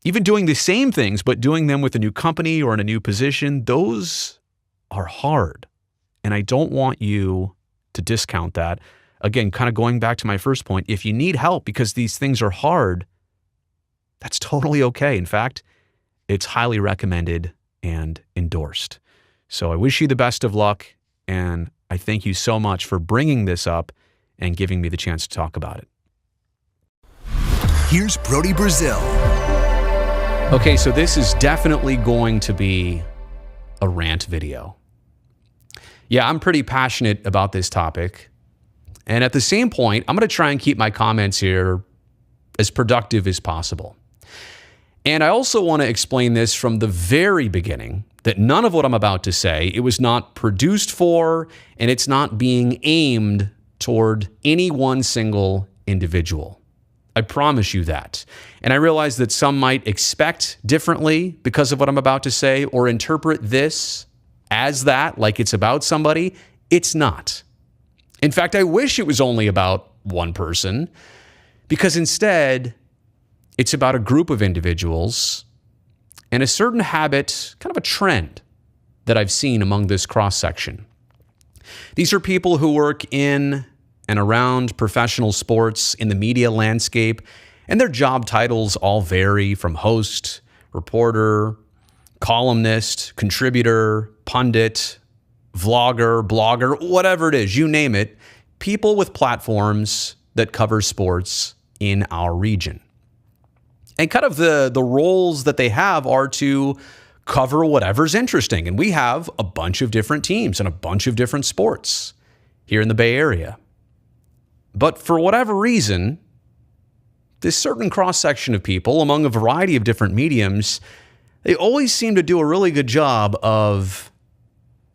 doing the same things, but doing them with a new company or in a new position, those are hard. And I don't want you to discount that. Again, kind of going back to my first point, if you need help because these things are hard, that's totally okay. In fact, it's highly recommended and endorsed. So I wish you the best of luck, and I thank you so much for bringing this up and giving me the chance to talk about it. Here's Brodie Brazil. Okay, so this is definitely going to be a rant video. Yeah, I'm pretty passionate about this topic. And at the same point, I'm going to try and keep my comments here as productive as possible. And I also want to explain this from the very beginning, that none of what I'm about to say, it was not produced for, and it's not being aimed toward any one single individual. I promise you that. And I realize that some might expect differently because of what I'm about to say, or interpret this as that, like it's about somebody. It's not. In fact, I wish it was only about one person, because instead, it's about a group of individuals and a certain habit, kind of a trend that I've seen among this cross-section. These are people who work in and around professional sports in the media landscape, and their job titles all vary from host, reporter, columnist, contributor, pundit, vlogger, blogger, whatever it is, you name it, people with platforms that cover sports in our region. And kind of the roles that they have are to cover whatever's interesting. And we have a bunch of different teams and a bunch of different sports here in the Bay Area. But for whatever reason, this certain cross-section of people among a variety of different mediums, they always seem to do a really good job of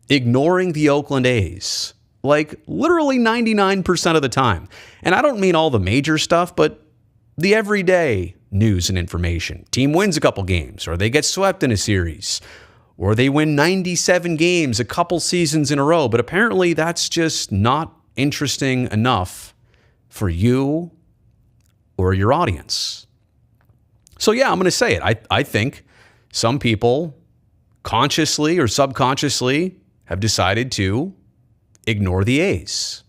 ignoring the Oakland A's, like literally 99% of the time. And I don't mean all the major stuff, but the everyday news and information. Team wins a couple games, or they get swept in a series, or they win 97 games a couple seasons in a row. But apparently that's just not interesting enough for you or your audience. So yeah, I'm going to say it. I think some people consciously or subconsciously have decided to ignore the A's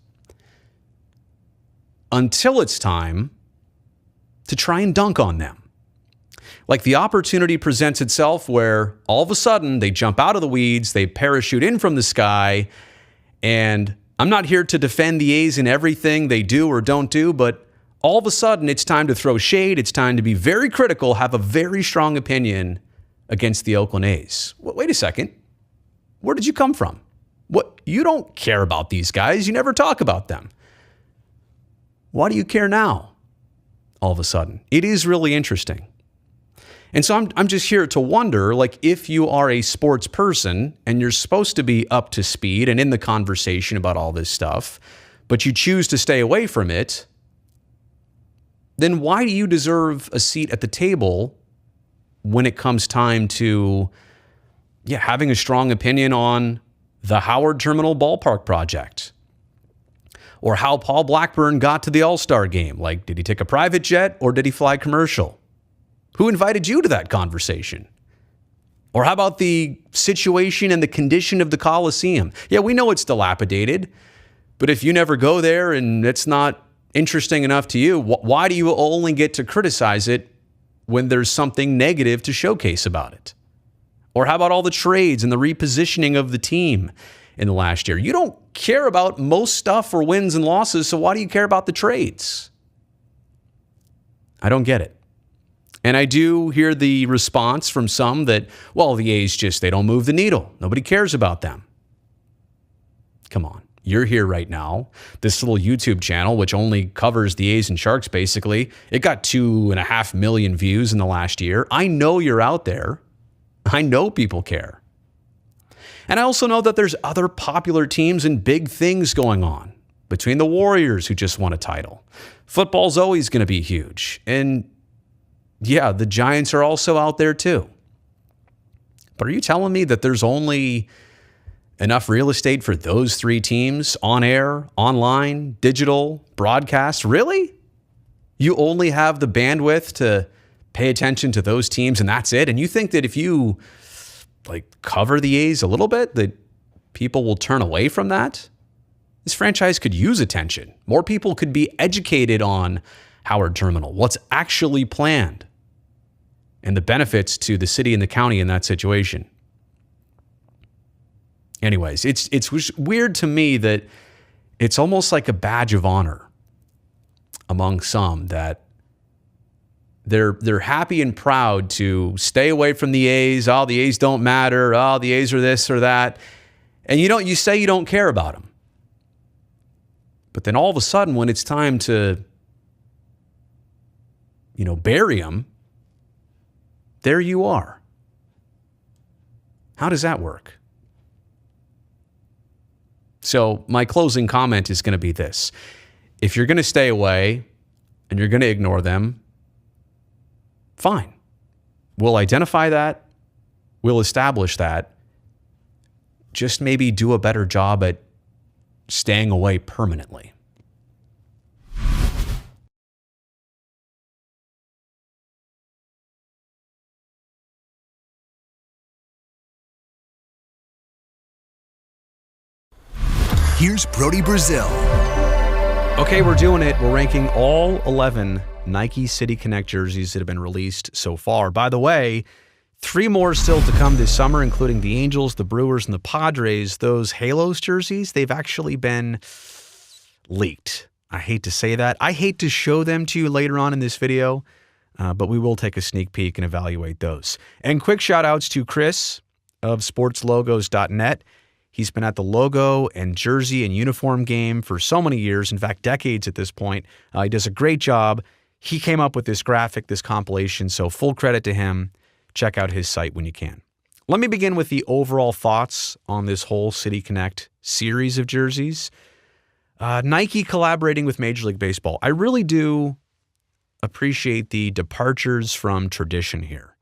until it's time to try and dunk on them. Like the opportunity presents itself where all of a sudden they jump out of the weeds, they parachute in from the sky, and I'm not here to defend the A's in everything they do or don't do, but all of a sudden it's time to throw shade. It's time to be very critical, have a very strong opinion against the Oakland A's. Wait a second. Where did you come from? What? You don't care about these guys. You never talk about them. Why do you care now? All of a sudden. It is really interesting. And so I'm just here to wonder, like, if you are a sports person and you're supposed to be up to speed and in the conversation about all this stuff, but you choose to stay away from it, then why do you deserve a seat at the table when it comes time to having a strong opinion on the Howard Terminal Ballpark project? Or how Paul Blackburn got to the All-Star game? Like, did he take a private jet or did he fly commercial? Who invited you to that conversation? Or how about the situation and the condition of the Coliseum? Yeah, we know it's dilapidated, but if you never go there and it's not interesting enough to you, why do you only get to criticize it when there's something negative to showcase about it? Or how about all the trades and the repositioning of the team in the last year? You don't care about most stuff for wins and losses, so why do you care about the trades? I don't get it. And I do hear the response from some that, well, the A's they don't move the needle. Nobody cares about them. Come on. You're here right now. This little YouTube channel, which only covers the A's and Sharks, basically, it got 2.5 million views in the last year. I know you're out there. I know people care. And I also know that there's other popular teams and big things going on. Between the Warriors, who just won a title. Football's always going to be huge. And yeah, the Giants are also out there too. But are you telling me that there's only enough real estate for those three teams on air, online, digital, broadcast? Really? You only have the bandwidth to pay attention to those teams and that's it? And you think that if you cover the A's a little bit, that people will turn away from that? This franchise could use attention. More people could be educated on Howard Terminal, what's actually planned, and the benefits to the city and the county in that situation. Anyways, it's weird to me that it's almost like a badge of honor among some that they're happy and proud to stay away from the A's. Oh, the A's don't matter. Oh, the A's are this or that. And you say you don't care about them. But then all of a sudden, when it's time to bury them, there you are. How does that work? So my closing comment is going to be this. If you're going to stay away and you're going to ignore them, fine. We'll identify that. We'll establish that. Just maybe do a better job at staying away permanently. Here's Brodie Brazil. Okay, we're doing it. We're ranking all 11 Nike City Connect jerseys that have been released so far. By the way, 3 more still to come this summer, including the Angels, the Brewers, and the Padres. Those Halos jerseys, they've actually been leaked. I hate to say that. I hate to show them to you later on in this video, but we will take a sneak peek and evaluate those. And quick shout outs to Chris of sportslogos.net. He's been at the logo and jersey and uniform game for so many years, in fact, decades at this point. He does a great job. He came up with this graphic, this compilation, so full credit to him. Check out his site when you can. Let me begin with the overall thoughts on this whole City Connect series of jerseys. Nike collaborating with Major League Baseball. I really do appreciate the departures from tradition here.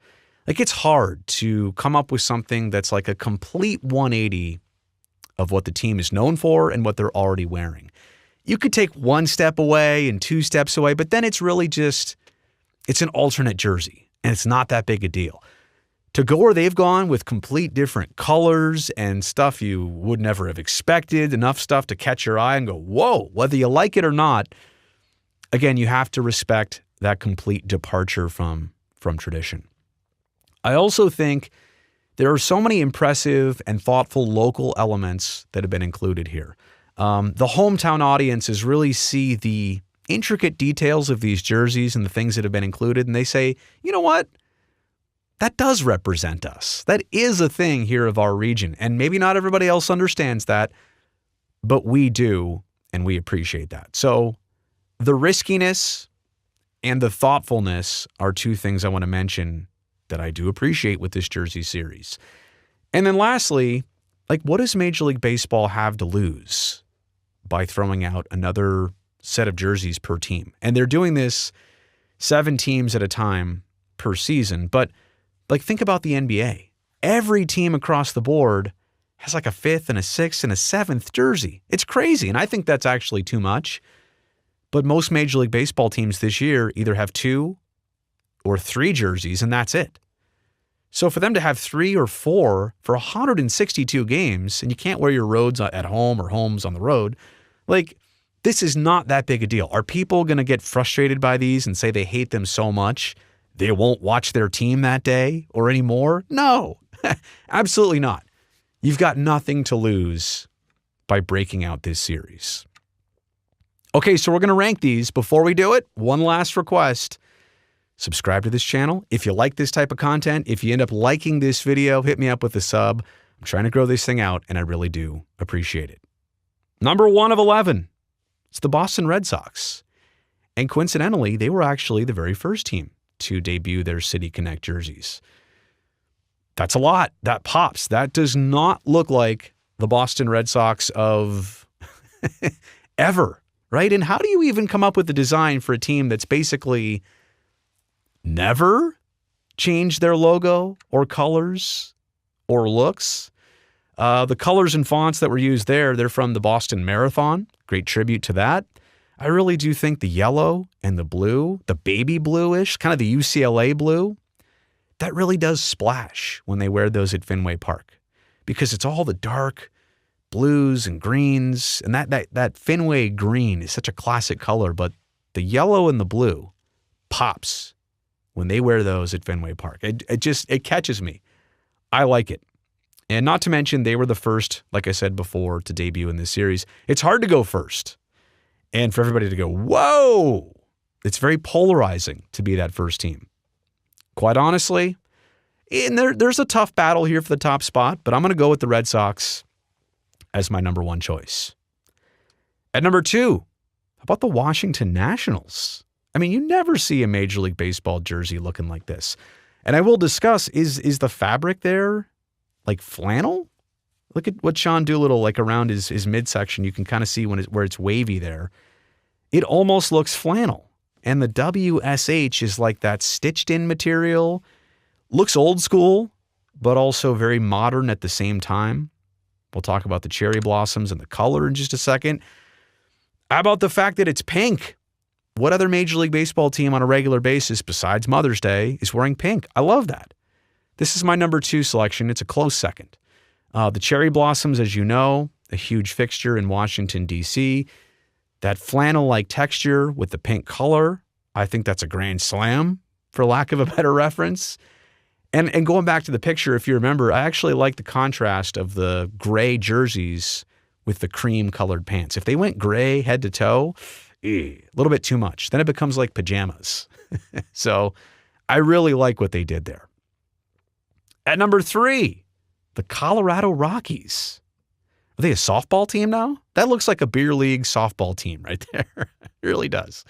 It's hard to come up with something that's like a complete 180 of what the team is known for and what they're already wearing. You could take 1 step away and 2 steps away, but then it's really just, it's an alternate jersey, and it's not that big a deal. To go where they've gone with complete different colors and stuff you would never have expected, enough stuff to catch your eye and go, whoa, whether you like it or not, again, you have to respect that complete departure from tradition. I also think there are so many impressive and thoughtful local elements that have been included here. The hometown audiences really see the intricate details of these jerseys and the things that have been included, and they say, you know what? That does represent us. That is a thing here of our region. And maybe not everybody else understands that, but we do, and we appreciate that. So the riskiness and the thoughtfulness are two things I want to mention that I do appreciate with this jersey series. And then lastly, like, what does Major League Baseball have to lose by throwing out another set of jerseys per team? And they're doing this 7 teams at a time per season. But like, think about the NBA. Every team across the board has like a 5th and a 6th and a 7th jersey. It's crazy. And I think that's actually too much. But most Major League Baseball teams this year either have 2 or 3 jerseys, and that's it. So for them to have 3 or 4 for 162 games, and you can't wear your roads at home or homes on the road, like, this is not that big a deal. Are people going to get frustrated by these and say they hate them so much they won't watch their team that day or anymore? No, absolutely not. You've got nothing to lose by breaking out this series. Okay, so we're going to rank these. Before we do it, one last request. Subscribe to this channel. If you like this type of content, if you end up liking this video, hit me up with a sub. I'm trying to grow this thing out, and I really do appreciate it. Number 1 of 11, it's the Boston Red Sox. And coincidentally, they were actually the very first team to debut their City Connect jerseys. That's a lot. That pops. That does not look like the Boston Red Sox of ever, right? And how do you even come up with the design for a team that's basically never changed their logo or colors or looks? The colors and fonts that were used there, they're from the Boston Marathon. Great tribute to that. I really do think the yellow and the blue, the baby bluish, kind of the UCLA blue, that really does splash when they wear those at Fenway Park, because it's all the dark blues and greens, and that Fenway green is such a classic color, but the yellow and the blue pops when they wear those at Fenway Park. It catches me. I like it. And not to mention, they were the first, like I said before, to debut in this series. It's hard to go first. And for everybody to go, whoa, it's very polarizing to be that first team. Quite honestly, and there's a tough battle here for the top spot, but I'm going to go with the Red Sox as my number 1 choice. At number 2, how about the Washington Nationals? I mean, you never see a Major League Baseball jersey looking like this. And I will discuss, is the fabric there like flannel? Look at what Sean Doolittle, like around his midsection, you can kind of see where it's wavy there. It almost looks flannel. And the WSH is like that stitched in material. Looks old school, but also very modern at the same time. We'll talk about the cherry blossoms and the color in just a second. How about the fact that it's pink? What other Major League Baseball team on a regular basis besides Mother's Day is wearing pink? I love that. This is my number 2 selection. It's a close second. The cherry blossoms, as you know, a huge fixture in Washington, D.C. That flannel-like texture with the pink color, I think that's a grand slam, for lack of a better reference. And going back to the picture, if you remember, I actually like the contrast of the gray jerseys with the cream-colored pants. If they went gray head to toe, a little bit too much. Then it becomes like pajamas. So I really like what they did there. At number 3, the Colorado Rockies. Are they a softball team now? That looks like a beer league softball team right there. It really does.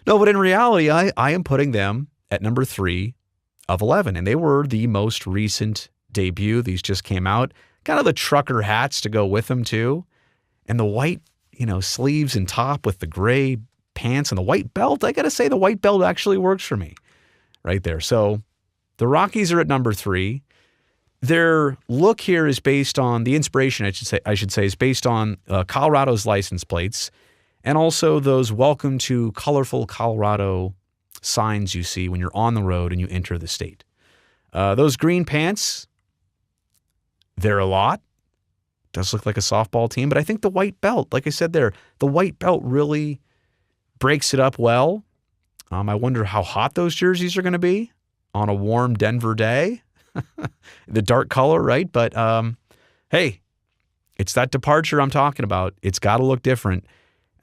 No, but in reality, I am putting them at number 3 of 11. And they were the most recent debut. These just came out. Kind of the trucker hats to go with them too. And the white, sleeves and top with the gray pants and the white belt. I got to say, the white belt actually works for me right there. So the Rockies are at number 3. Their look here is based on the inspiration, I should say, is based on Colorado's license plates, and also those welcome to colorful Colorado signs you see when you're on the road and you enter the state. Those green pants, they're a lot. Does look like a softball team, but I think the white belt, like I said there, the white belt really breaks it up well. I wonder how hot those jerseys are going to be on a warm Denver day. The dark color, right? But hey, It's that departure I'm talking about. It's got to look different.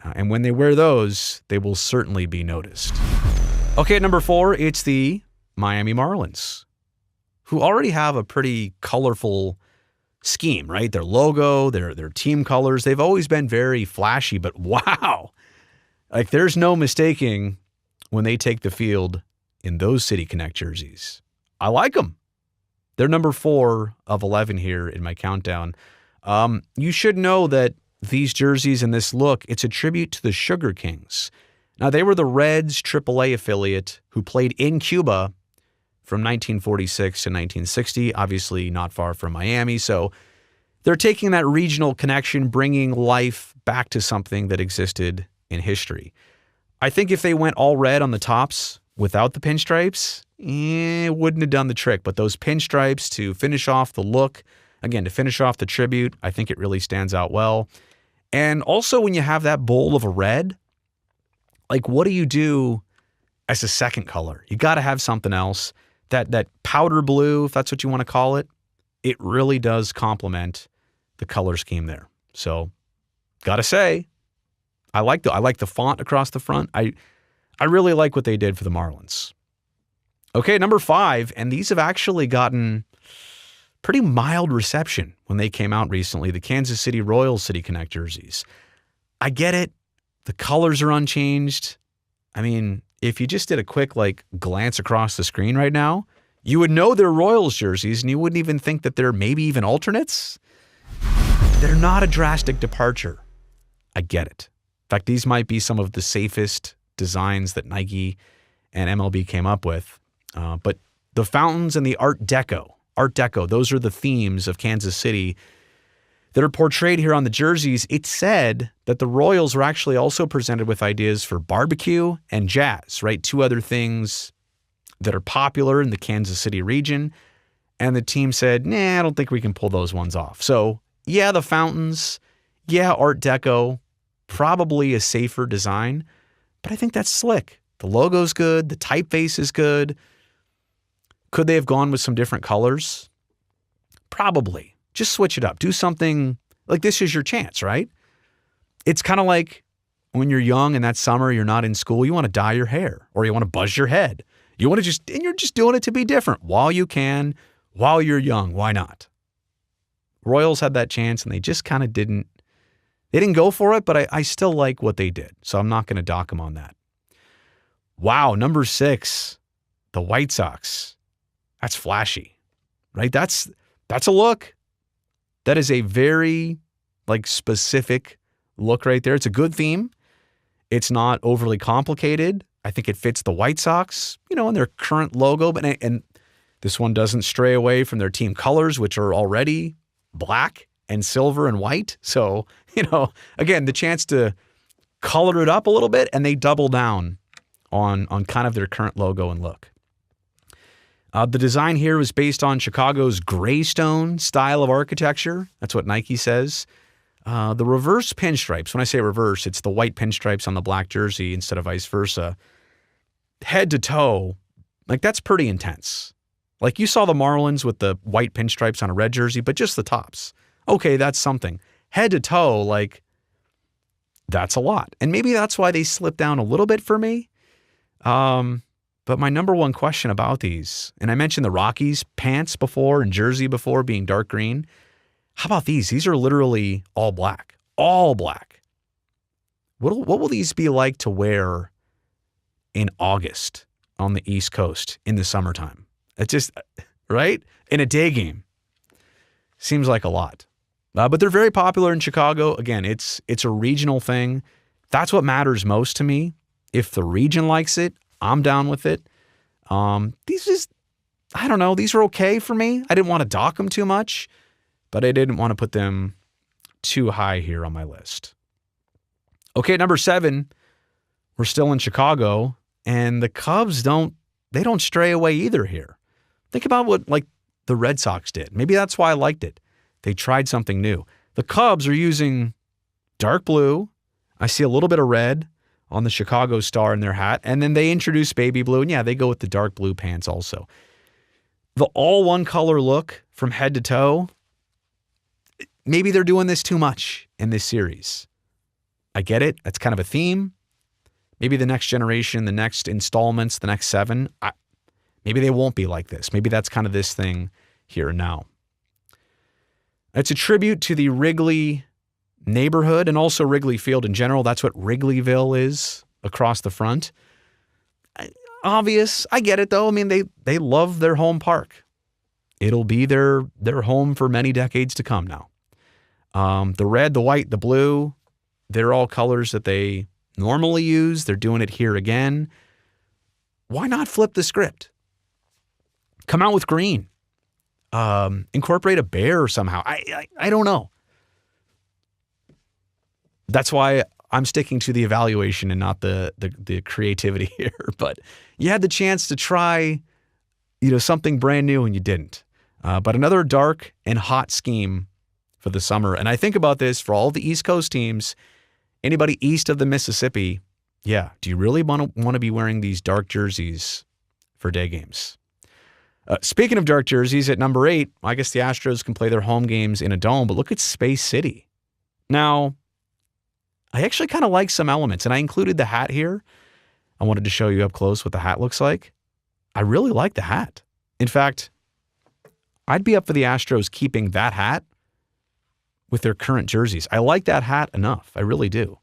And when they wear those, they will certainly be noticed. Okay, at number 4, it's the Miami Marlins, who already have a pretty colorful scheme, right? Their logo, their team colors, they've always been very flashy, but wow. Like there's no mistaking when they take the field in those City Connect jerseys. I like them. They're number 4 of 11 here in my countdown. You should know that these jerseys and this look, it's a tribute to the Sugar Kings. Now, they were the Reds AAA affiliate who played in Cuba from 1946 to 1960, obviously not far from Miami. So they're taking that regional connection, bringing life back to something that existed in history. I think if they went all red on the tops without the pinstripes, it wouldn't have done the trick. But those pinstripes to finish off the look, again, to finish off the tribute, I think it really stands out well. And also when you have that bowl of a red, like what do you do as a second color? You got to have something else. That powder blue, if that's what you want to call it, it really does complement the color scheme there. So got to say, I like the font across the front. I really like what they did for the Marlins. Okay, number 5, and these have actually gotten pretty mild reception when they came out recently, the Kansas City Royals City Connect jerseys. I get it. The colors are unchanged. I mean, if you just did a quick glance across the screen right now, you would know they're Royals jerseys and you wouldn't even think that they're maybe even alternates. They're not a drastic departure. I get it. In fact, these might be some of the safest designs that Nike and MLB came up with. But the fountains and the Art Deco, those are the themes of Kansas City that are portrayed here on the jerseys. It's said that the Royals were actually also presented with ideas for barbecue and jazz, right? 2 other things that are popular in the Kansas City region. And the team said, nah, I don't think we can pull those ones off. So yeah, the fountains, yeah, Art Deco, probably a safer design, but I think that's slick. The logo's good. The typeface is good. Could they have gone with some different colors? Probably. Just switch it up. Do something like this is your chance, right? It's kind of like when you're young and that summer you're not in school, you want to dye your hair or you want to buzz your head. And you're just doing it to be different while you can, while you're young. Why not? Royals had that chance and they just kind of didn't go for it, but I still like what they did. So I'm not going to dock them on that. Wow. Number 6, the White Sox. That's flashy, right? That's a look. That is a very specific look right there. It's a good theme. It's not overly complicated. I think it fits the White Sox, in their current logo. And this one doesn't stray away from their team colors, which are already black and silver and white. So, again, the chance to color it up a little bit, and they double down on kind of their current logo and look. The design here was based on Chicago's Greystone style of architecture. That's what Nike says. The reverse pinstripes, when I say reverse, it's the white pinstripes on the black jersey instead of vice versa. Head to toe, that's pretty intense. You saw the Marlins with the white pinstripes on a red jersey, but just the tops. Okay, that's something. Head to toe, that's a lot. And maybe that's why they slipped down a little bit for me. But my number one question about these, and I mentioned the Rockies pants before and jersey before being dark green. How about these? These are literally all black. All black. What will these be like to wear in August on the East Coast in the summertime? It's just, right? In a day game. Seems like a lot. But they're very popular in Chicago. Again, it's a regional thing. That's what matters most to me. If the region likes it, I'm down with it. These are okay for me. I didn't want to dock them too much, but I didn't want to put them too high here on my list. Okay, number 7, we're still in Chicago, and the Cubs don't stray away either here. Think about what the Red Sox did. Maybe that's why I liked it. They tried something new. The Cubs are using dark blue. I see a little bit of red on the Chicago star in their hat. And then they introduce baby blue. And yeah, they go with the dark blue pants also. The all one color look from head to toe, maybe they're doing this too much in this series. I get it. That's kind of a theme. Maybe the next generation, the next installments, the next 7, maybe they won't be like this. Maybe that's kind of this thing here and now. It's a tribute to the Wrigley neighborhood and also Wrigley Field in general. That's what Wrigleyville is across the front. Obvious. I get it, though. I mean, they love their home park. It'll be their home for many decades to come now. The red, the white, the blue, they're all colors that they normally use. They're doing it here again. Why not flip the script? Come out with green. Incorporate a bear somehow. I don't know. That's why I'm sticking to the evaluation and not the creativity here. But you had the chance to try, something brand new and you didn't. But another dark and hot scheme for the summer. And I think about this for all the East Coast teams. Anybody east of the Mississippi, yeah, do you really want to be wearing these dark jerseys for day games? Speaking of dark jerseys, at number 8, I guess the Astros can play their home games in a dome, but look at Space City. Now, I actually kind of like some elements, and I included the hat here. I wanted to show you up close what the hat looks like. I really like the hat. In fact, I'd be up for the Astros keeping that hat with their current jerseys. I like that hat enough. I really do.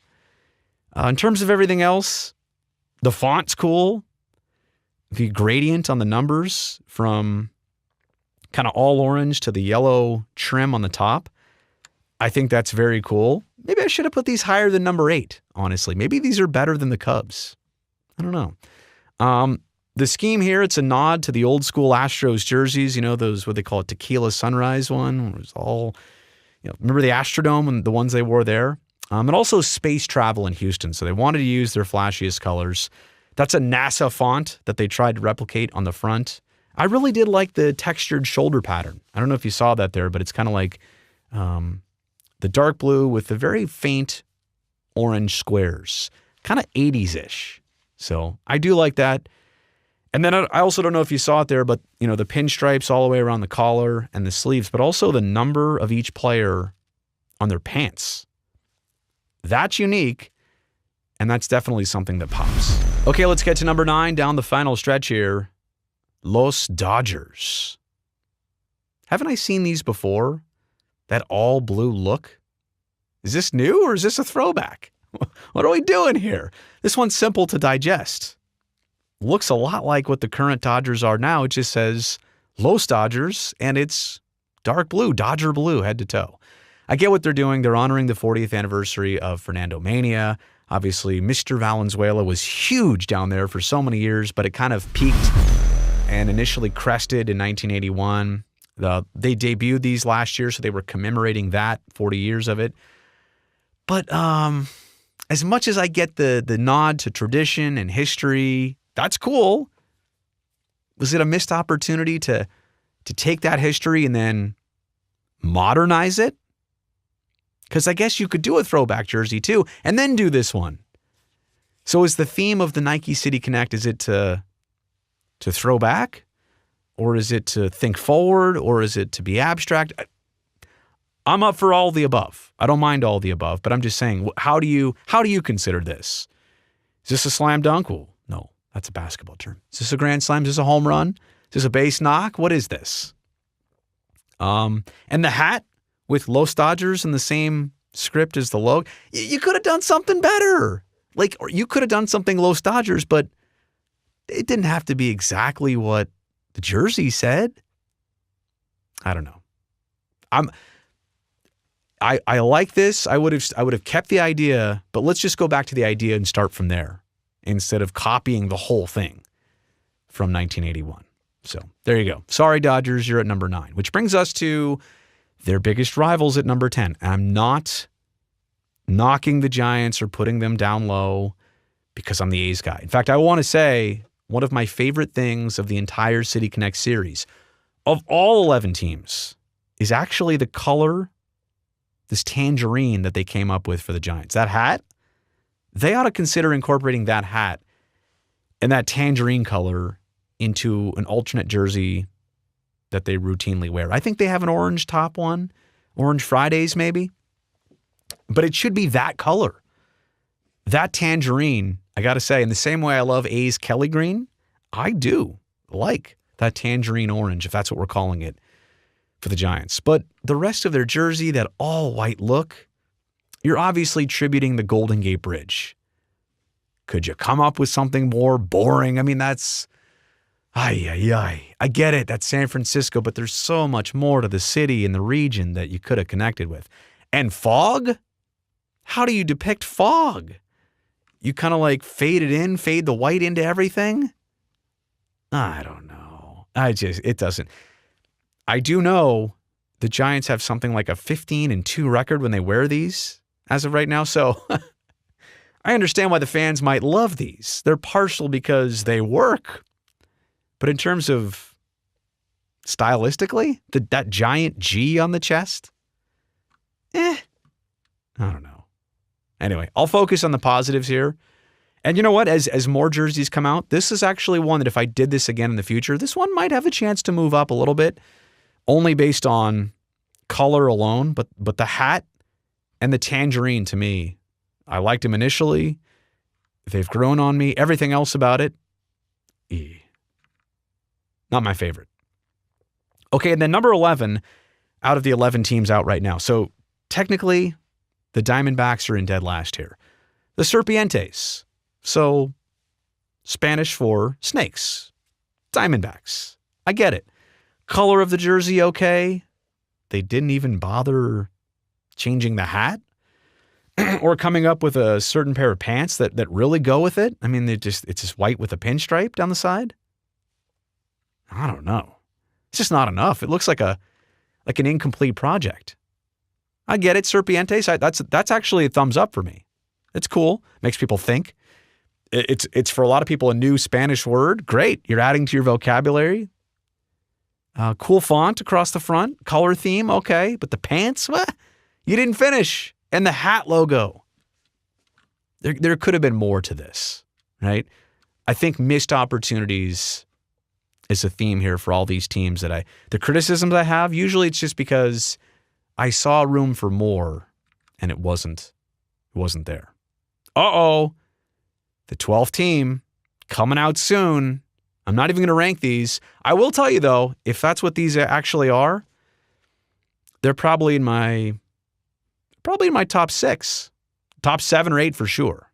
In terms of everything else, the font's cool. The gradient on the numbers from kind of all orange to the yellow trim on the top, I think that's very cool. Maybe I should have put these higher than number 8, honestly. Maybe these are better than the Cubs. I don't know. The scheme here, it's a nod to the old school Astros jerseys, those, what they call it, Tequila Sunrise one. It was all, remember the Astrodome and the ones they wore there? And also space travel in Houston. So they wanted to use their flashiest colors. That's a NASA font that they tried to replicate on the front. I really did like the textured shoulder pattern. I don't know if you saw that there, but it's kind of like the dark blue with the very faint orange squares. Kind of 80s-ish. So I do like that. And then I also don't know if you saw it there, but, the pinstripes all the way around the collar and the sleeves, but also the number of each player on their pants. That's unique, and that's definitely something that pops. Okay, let's get to number 9, down the final stretch here. Los Dodgers. Haven't I seen these before? That all blue look? Is this new or is this a throwback? What are we doing here? This one's simple to digest. Looks a lot like what the current Dodgers are now. It just says Los Dodgers, and it's dark blue, Dodger blue, head to toe. I get what they're doing. They're honoring the 40th anniversary of Fernando Mania. Obviously, Mr. Valenzuela was huge down there for so many years, but it kind of peaked and initially crested in 1981. They debuted these last year, so they were commemorating that, 40 years of it. But as much as I get the nod to tradition and history, that's cool. Was it a missed opportunity to take that history and then modernize it? Because I guess you could do a throwback jersey too, and then do this one. So is the theme of the Nike City Connect, is it to throw back? Or is it to think forward? Or is it to be abstract? I'm up for all the above. I don't mind all the above, but I'm just saying, how do you consider this? Is this a slam dunk? Well, no, that's a basketball term. Is this a grand slam? Is this a home run? Is this a base knock? What is this? And the hat with Los Dodgers in the same script as the logo. You could have done something better. Or you could have done something Los Dodgers, but it didn't have to be exactly what the jersey said. I don't know. I like this. I would have kept the idea, but let's just go back to the idea and start from there instead of copying the whole thing from 1981. So there you go. Sorry, Dodgers, you're at number 9, which brings us to their biggest rivals at number 10. I'm not knocking the Giants or putting them down low because I'm the A's guy. In fact, I want to say one of my favorite things of the entire City Connect series, of all 11 teams, is actually the color, this tangerine that they came up with for the Giants. That hat, they ought to consider incorporating that hat and that tangerine color into an alternate jersey that they routinely wear. I think they have an orange top one Orange Fridays, maybe. But it should be that color. That tangerine, I got to say, in the same way I love A's Kelly Green, I do like that tangerine orange, if that's what we're calling it, for the Giants. But the rest of their jersey, that all-white look, you're obviously tributing the Golden Gate Bridge. Could you come up with something more boring? I mean, that's... I get it. That's San Francisco, but there's so much more to the city and the region that you could have connected with. And fog? How do you depict fog? You kind of like fade it in, fade the white into everything? I don't know. It doesn't. I do know the Giants have something like a 15-2 record when they wear these as of right now. So I understand why the fans might love these. They're partial because they work. But in terms of stylistically, that giant G on the chest, I don't know. Anyway, I'll focus on the positives here. And you know what? As more jerseys come out, this is actually one that if I did this again in the future, this one might have a chance to move up a little bit, only based on color alone. But the hat and the tangerine, to me, I liked them initially. They've grown on me. Everything else about it, not my favorite. Okay, and then number 11 out of the 11 teams out right now. So technically, the Diamondbacks are in dead last here. The Serpientes. So Spanish for snakes. Diamondbacks. I get it. Color of the jersey, okay. They didn't even bother changing the hat or coming up with a certain pair of pants that really go with it. I mean, it's just white with a pinstripe down the side. I don't know. It's just not enough. It looks like an incomplete project. I get it, Serpientes. That's actually a thumbs up for me. It's cool. Makes people think. It's for a lot of people a new Spanish word. Great. You're adding to your vocabulary. Cool font across the front. Color theme. Okay. But the pants? What? You didn't finish. And the hat logo. There could have been more to this, right? I think missed opportunities is a theme here for all these teams the criticisms I have, usually it's just because I saw room for more and it wasn't there. Uh-oh. The 12th team coming out soon. I'm not even going to rank these. I will tell you though, if that's what these actually are, they're probably in my top 6, top 7 or 8 for sure.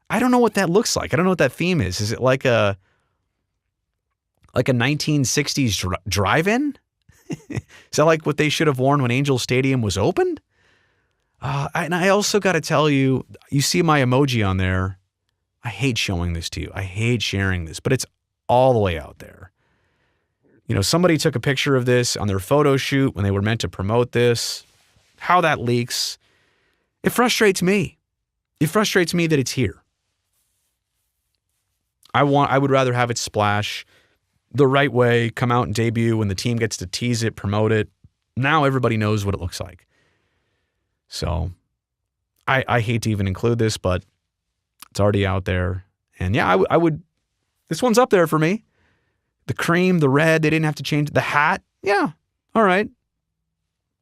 I don't know what that looks like. I don't know what that theme is. Is it like a 1960s drive-in? Is that like what they should have worn when Angel Stadium was opened? And I also got to tell you, you see my emoji on there. I hate showing this to you. I hate sharing this, but it's all the way out there. You know, somebody took a picture of this on their photo shoot when they were meant to promote this. How that leaks, it frustrates me. It frustrates me that it's here. I would rather have it splash the right way, come out and debut when the team gets to tease it, promote it. Now everybody knows what it looks like. So I hate to even include this, but it's already out there. And yeah, I would, this one's up there for me. The cream, the red, they didn't have to change. The hat, yeah, all right.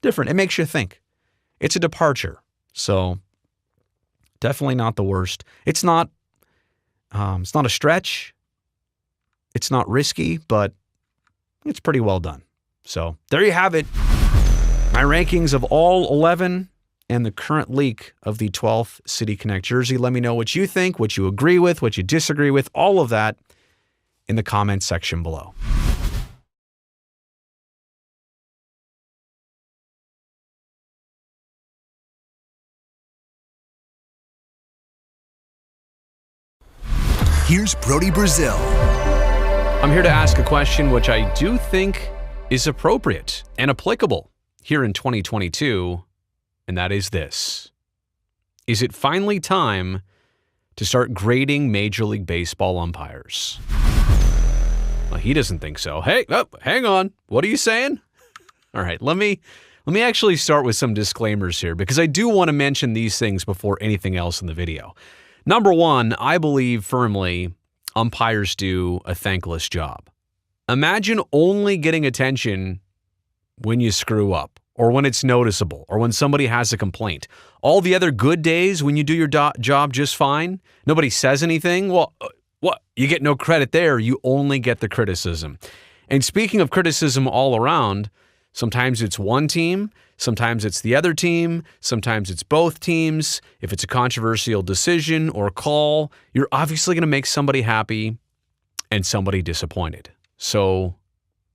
Different. It makes you think. It's a departure. So definitely not the worst. It's not a stretch. It's not risky, but it's pretty well done. So there you have it. My rankings of all 11 and the current leak of the 12th City Connect jersey. Let me know what you think, what you agree with, what you disagree with, all of that in the comments section below. Here's Brodie Brazil. I'm here to ask a question which I do think is appropriate and applicable here in 2022, and that is this. Is it finally time to start grading Major League Baseball umpires? Well, he doesn't think so. Hey, hang on. What are you saying? All right, let me actually start with some disclaimers here because I do want to mention these things before anything else in the video. Number one, I believe firmly umpires do a thankless job. Imagine only getting attention when you screw up or when it's noticeable, or when somebody has a complaint. All the other good days when you do your job just fine, nobody says anything. Well, what? You get no credit there. You only get the criticism. And speaking of criticism all around, sometimes it's one team, sometimes it's the other team, sometimes it's both teams. If it's a controversial decision or call, you're obviously going to make somebody happy and somebody disappointed. So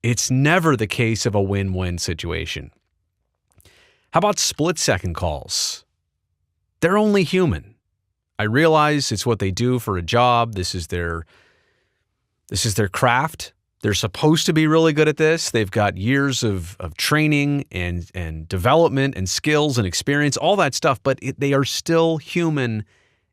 it's never the case of a win-win situation. How about split-second calls? They're only human. I realize it's what they do for a job. This is their craft. They're supposed to be really good at this. They've got years of training and development and skills and experience, all that stuff, but they are still human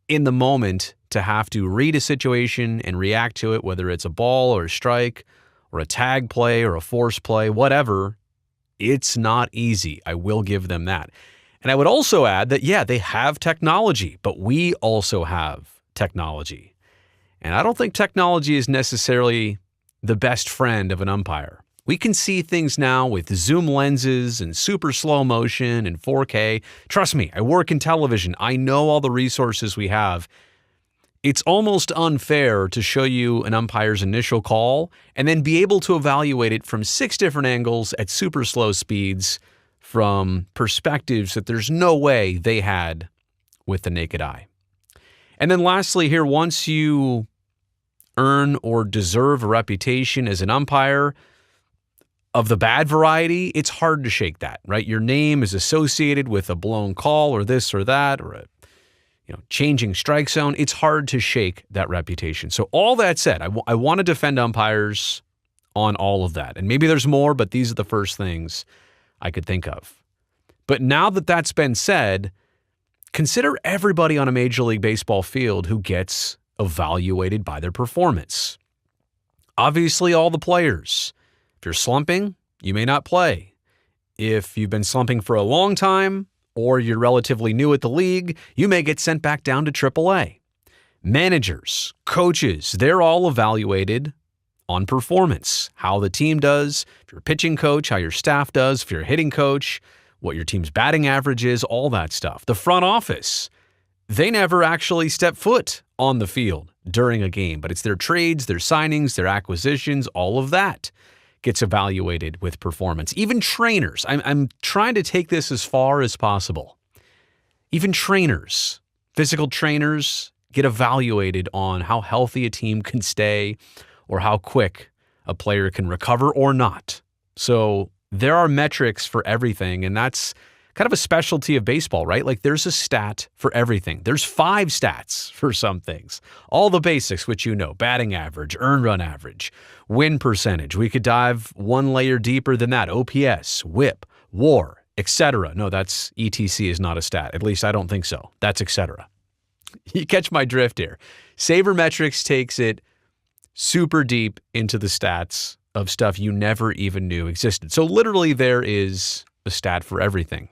in the moment to have to read a situation and react to it, whether it's a ball or a strike or a tag play or a force play, whatever. It's not easy. I will give them that. And I would also add that, yeah, they have technology, but we also have technology. And I don't think technology is necessarily the best friend of an umpire. We can see things now with zoom lenses and super slow motion and 4K. Trust me, I work in television. I know all the resources we have. It's almost unfair to show you an umpire's initial call and then be able to evaluate it from 6 different angles at super slow speeds from perspectives that there's no way they had with the naked eye. And then lastly here, once you earn or deserve a reputation as an umpire of the bad variety, it's hard to shake that, right? Your name is associated with a blown call or this or that or a changing strike zone. It's hard to shake that reputation. So all that said, I want to defend umpires on all of that. And maybe there's more, but these are the first things I could think of. But now that that's been said, consider everybody on a Major League Baseball field who gets evaluated by their performance. Obviously, all the players. If you're slumping, you may not play. If you've been slumping for a long time, or you're relatively new at the league, you may get sent back down to AAA. Managers, coaches, they're all evaluated on performance. How the team does, if you're a pitching coach, how your staff does, if you're a hitting coach, what your team's batting average is, all that stuff. The front office, they never actually step foot on the field during a game, but it's their trades, their signings, their acquisitions, all of that gets evaluated with performance. Even trainers, I'm trying to take this as far as possible. Even trainers, physical trainers, get evaluated on how healthy a team can stay or how quick a player can recover or not. So there are metrics for everything, and that's kind of a specialty of baseball, right? Like there's a stat for everything. There's 5 stats for some things. All the basics, which batting average, earned run average, win percentage. We could dive one layer deeper than that. OPS, WHIP, WAR, etc. No, that's ETC is not a stat. At least I don't think so. That's etc. You catch my drift here. Sabermetrics takes it super deep into the stats of stuff you never even knew existed. So literally there is a stat for everything.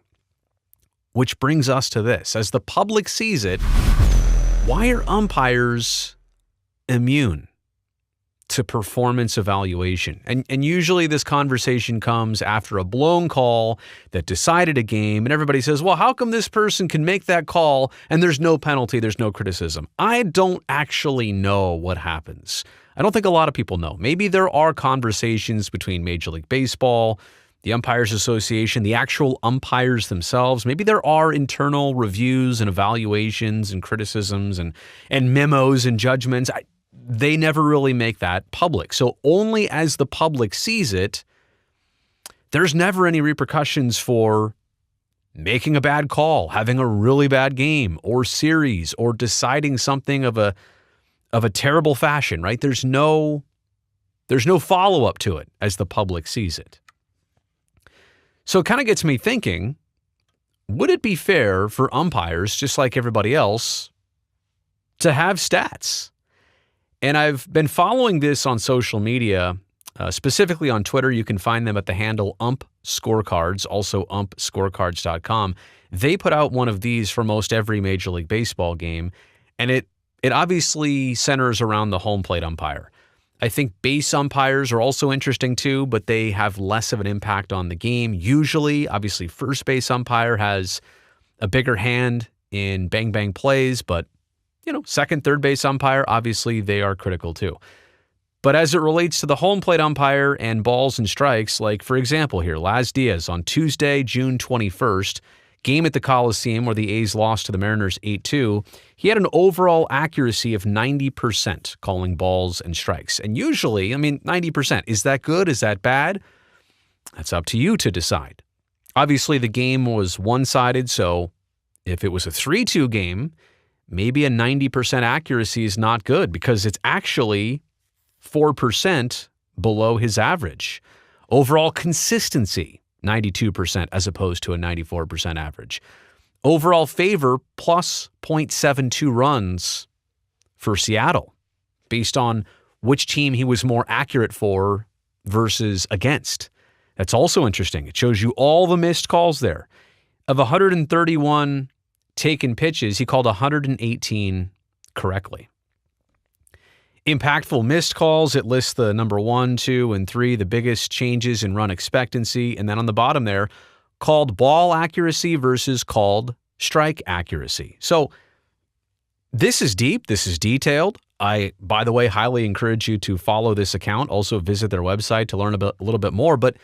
Which brings us to this. As the public sees it, why are umpires immune to performance evaluation? And usually this conversation comes after a blown call that decided a game, and everybody says, well, how come this person can make that call and there's no penalty, there's no criticism? I don't actually know what happens. I don't think a lot of people know. Maybe there are conversations between Major League Baseball, the Umpires Association, the actual umpires themselves. Maybe there are internal reviews and evaluations and criticisms and memos and judgments. They never really make that public. So only as the public sees it, there's never any repercussions for making a bad call, having a really bad game or series, or deciding something of a terrible fashion, right? There's no follow-up to it as the public sees it. So it kind of gets me thinking, would it be fair for umpires, just like everybody else, to have stats? And I've been following this on social media, specifically on Twitter. You can find them at the handle Ump Scorecards, also umpscorecards.com. They put out one of these for most every Major League Baseball game, and it obviously centers around the home plate umpire. I think base umpires are also interesting too, but they have less of an impact on the game. Usually, obviously, first base umpire has a bigger hand in bang-bang plays, but, second, third base umpire, obviously, they are critical too. But as it relates to the home plate umpire and balls and strikes, like, for example here, Laz Diaz on Tuesday, June 21st, game at the Coliseum where the A's lost to the Mariners 8-2, he had an overall accuracy of 90% calling balls and strikes. And usually, 90%, is that good? Is that bad? That's up to you to decide. Obviously, the game was one-sided, so if it was a 3-2 game, maybe a 90% accuracy is not good because it's actually 4% below his average. Overall consistency, 92% as opposed to a 94% average. Overall favor, plus 0.72 runs for Seattle, based on which team he was more accurate for versus against. That's also interesting. It shows you all the missed calls there. Of 131 taken pitches, he called 118 correctly. Impactful missed calls, it lists the number 1, 2, and 3, the biggest changes in run expectancy. And then on the bottom there, called ball accuracy versus called strike accuracy. So this is deep. This is detailed. I, by the way, highly encourage you to follow this account. Also visit their website to learn a little bit more. But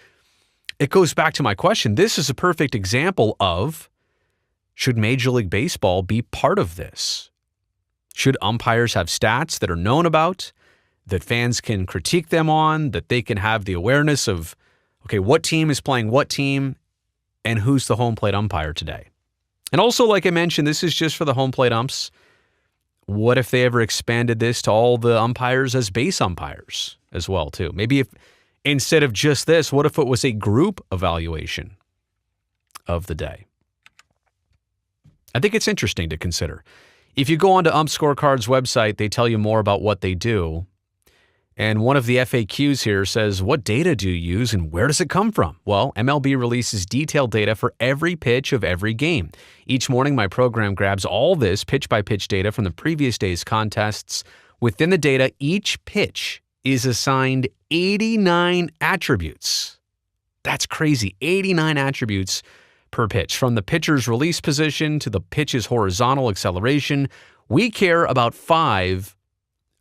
it goes back to my question. This is a perfect example of, should Major League Baseball be part of this? Should umpires have stats that are known about, that fans can critique them on, that they can have the awareness of, okay, what team is playing what team and who's the home plate umpire today? And also, like I mentioned, this is just for the home plate umps. What if they ever expanded this to all the umpires as base umpires as well, too? Maybe if instead of just this, what if it was a group evaluation of the day? I think it's interesting to consider. If you go onto Ump Scorecard's website, they tell you more about what they do. And one of the FAQs here says, what data do you use and where does it come from? Well, MLB releases detailed data for every pitch of every game. Each morning, my program grabs all this pitch-by-pitch data from the previous day's contests. Within the data, each pitch is assigned 89 attributes. That's crazy, 89 attributes per pitch. From the pitcher's release position to the pitch's horizontal acceleration, we care about 5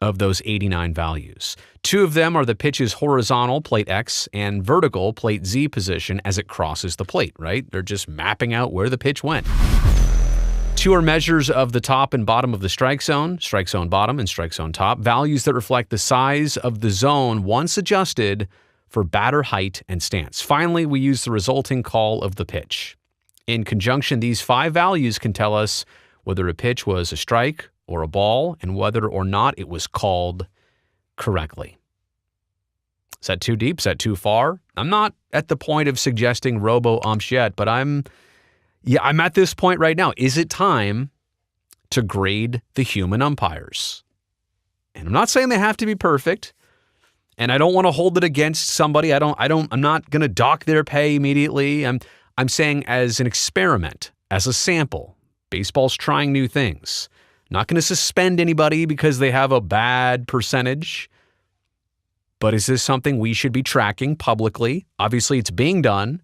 of those 89 values. 2 of them are the pitch's horizontal, plate X, and vertical, plate Z position as it crosses the plate, right? They're just mapping out where the pitch went. 2 are measures of the top and bottom of the strike zone bottom and strike zone top, values that reflect the size of the zone once adjusted for batter height and stance. Finally, we use the resulting call of the pitch. In conjunction, these 5 values can tell us whether a pitch was a strike or a ball and whether or not it was called correctly. Is that too deep? Is that too far? I'm not at the point of suggesting robo-umps yet, but I'm at this point right now. Is it time to grade the human umpires? And I'm not saying they have to be perfect, and I don't want to hold it against somebody. I'm not going to dock their pay immediately. I'm saying as an experiment, as a sample. Baseball's trying new things. Not going to suspend anybody because they have a bad percentage. But is this something we should be tracking publicly? Obviously, it's being done.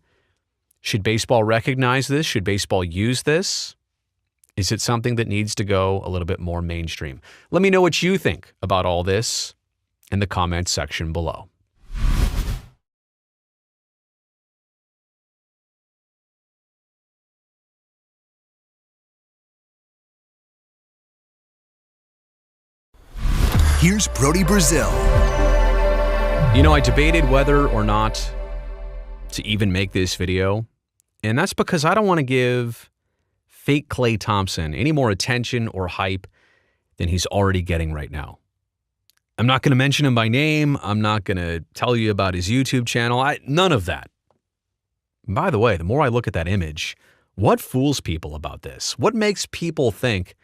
Should baseball recognize this? Should baseball use this? Is it something that needs to go a little bit more mainstream? Let me know what you think about all this in the comments section below. Here's Brodie Brazil. I debated whether or not to even make this video, and that's because I don't want to give fake Klay Thompson any more attention or hype than he's already getting right now. I'm not going to mention him by name. I'm not going to tell you about his YouTube channel. None of that. By the way, the more I look at that image, what fools people about this? What makes people think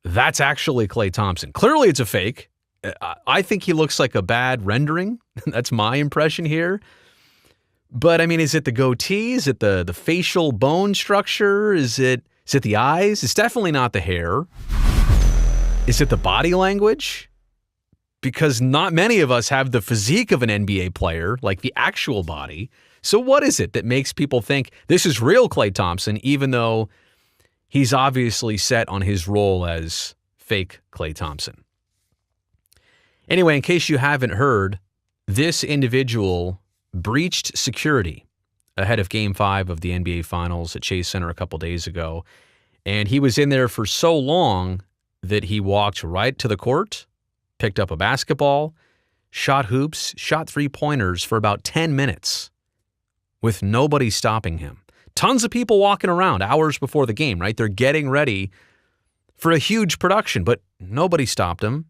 that's actually Klay Thompson? Clearly it's a fake. I think he looks like a bad rendering. That's my impression here. But is it the goatee? Is it the facial bone structure? Is it the eyes? It's definitely not the hair. Is it the body language? because not many of us have the physique of an NBA player, like the actual body. So what is it that makes people think this is real Klay Thompson, even though he's obviously set on his role as fake Klay Thompson? Anyway, in case you haven't heard, this individual breached security ahead of Game 5 of the NBA Finals at Chase Center a couple days ago. And he was in there for so long that he walked right to the court, picked up a basketball, shot hoops, shot three-pointers for about 10 minutes with nobody stopping him. Tons of people walking around hours before the game, right? They're getting ready for a huge production, but nobody stopped him.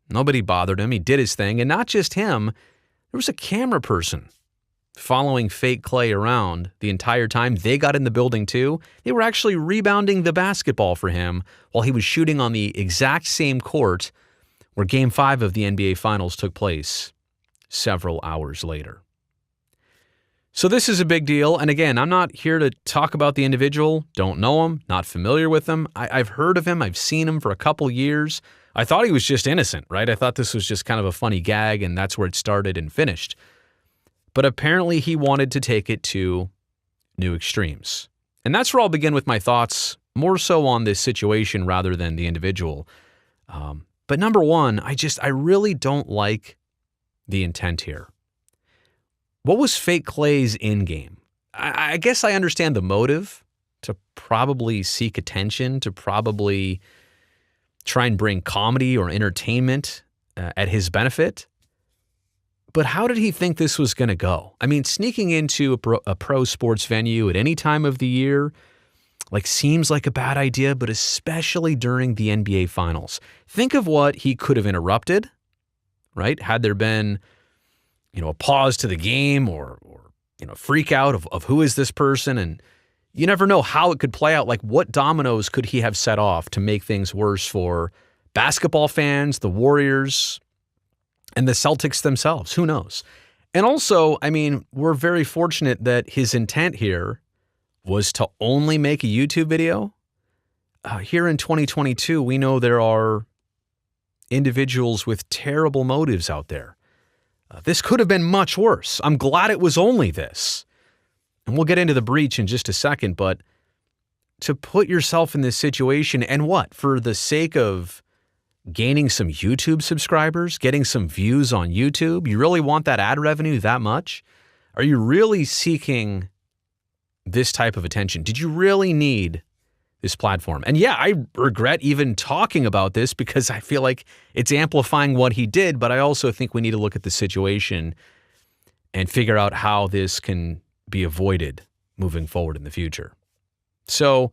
Nobody bothered him. He did his thing. And not just him, there was a camera person following fake Klay around the entire time. They got in the building too. They were actually rebounding the basketball for him while he was shooting on the exact same court where Game 5 of the NBA Finals took place several hours later. So this is a big deal. And again, I'm not here to talk about the individual. Don't know him, not familiar with him. I've heard of him. I've seen him for a couple years. I thought he was just innocent, right? I thought this was just kind of a funny gag, and that's where it started and finished. But apparently he wanted to take it to new extremes. And that's where I'll begin with my thoughts, more so on this situation rather than the individual. But number one, I really don't like the intent here. What was fake Klay's end game? I guess I understand the motive, to probably seek attention, to probably try and bring comedy or entertainment at his benefit. But how did he think this was going to go? I mean, sneaking into a pro sports venue at any time of the year, seems like a bad idea, but especially during the NBA Finals. Think of what he could have interrupted, right? Had there been, a pause to the game or freak out of who is this person? And you never know how it could play out. Like, what dominoes could he have set off to make things worse for basketball fans, the Warriors, and the Celtics themselves? Who knows? And also, we're very fortunate that his intent here was to only make a YouTube video. Here in 2022, we know there are individuals with terrible motives out there. This could have been much worse. I'm glad it was only this. And we'll get into the breach in just a second, but to put yourself in this situation and what? For the sake of gaining some YouTube subscribers, getting some views on YouTube? You really want that ad revenue that much? Are you really seeking this type of attention? Did you really need this platform? And yeah, I regret even talking about this because I feel like it's amplifying what he did, but I also think we need to look at the situation and figure out how this can be avoided moving forward in the future. So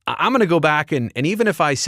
I'm going to go back and even if I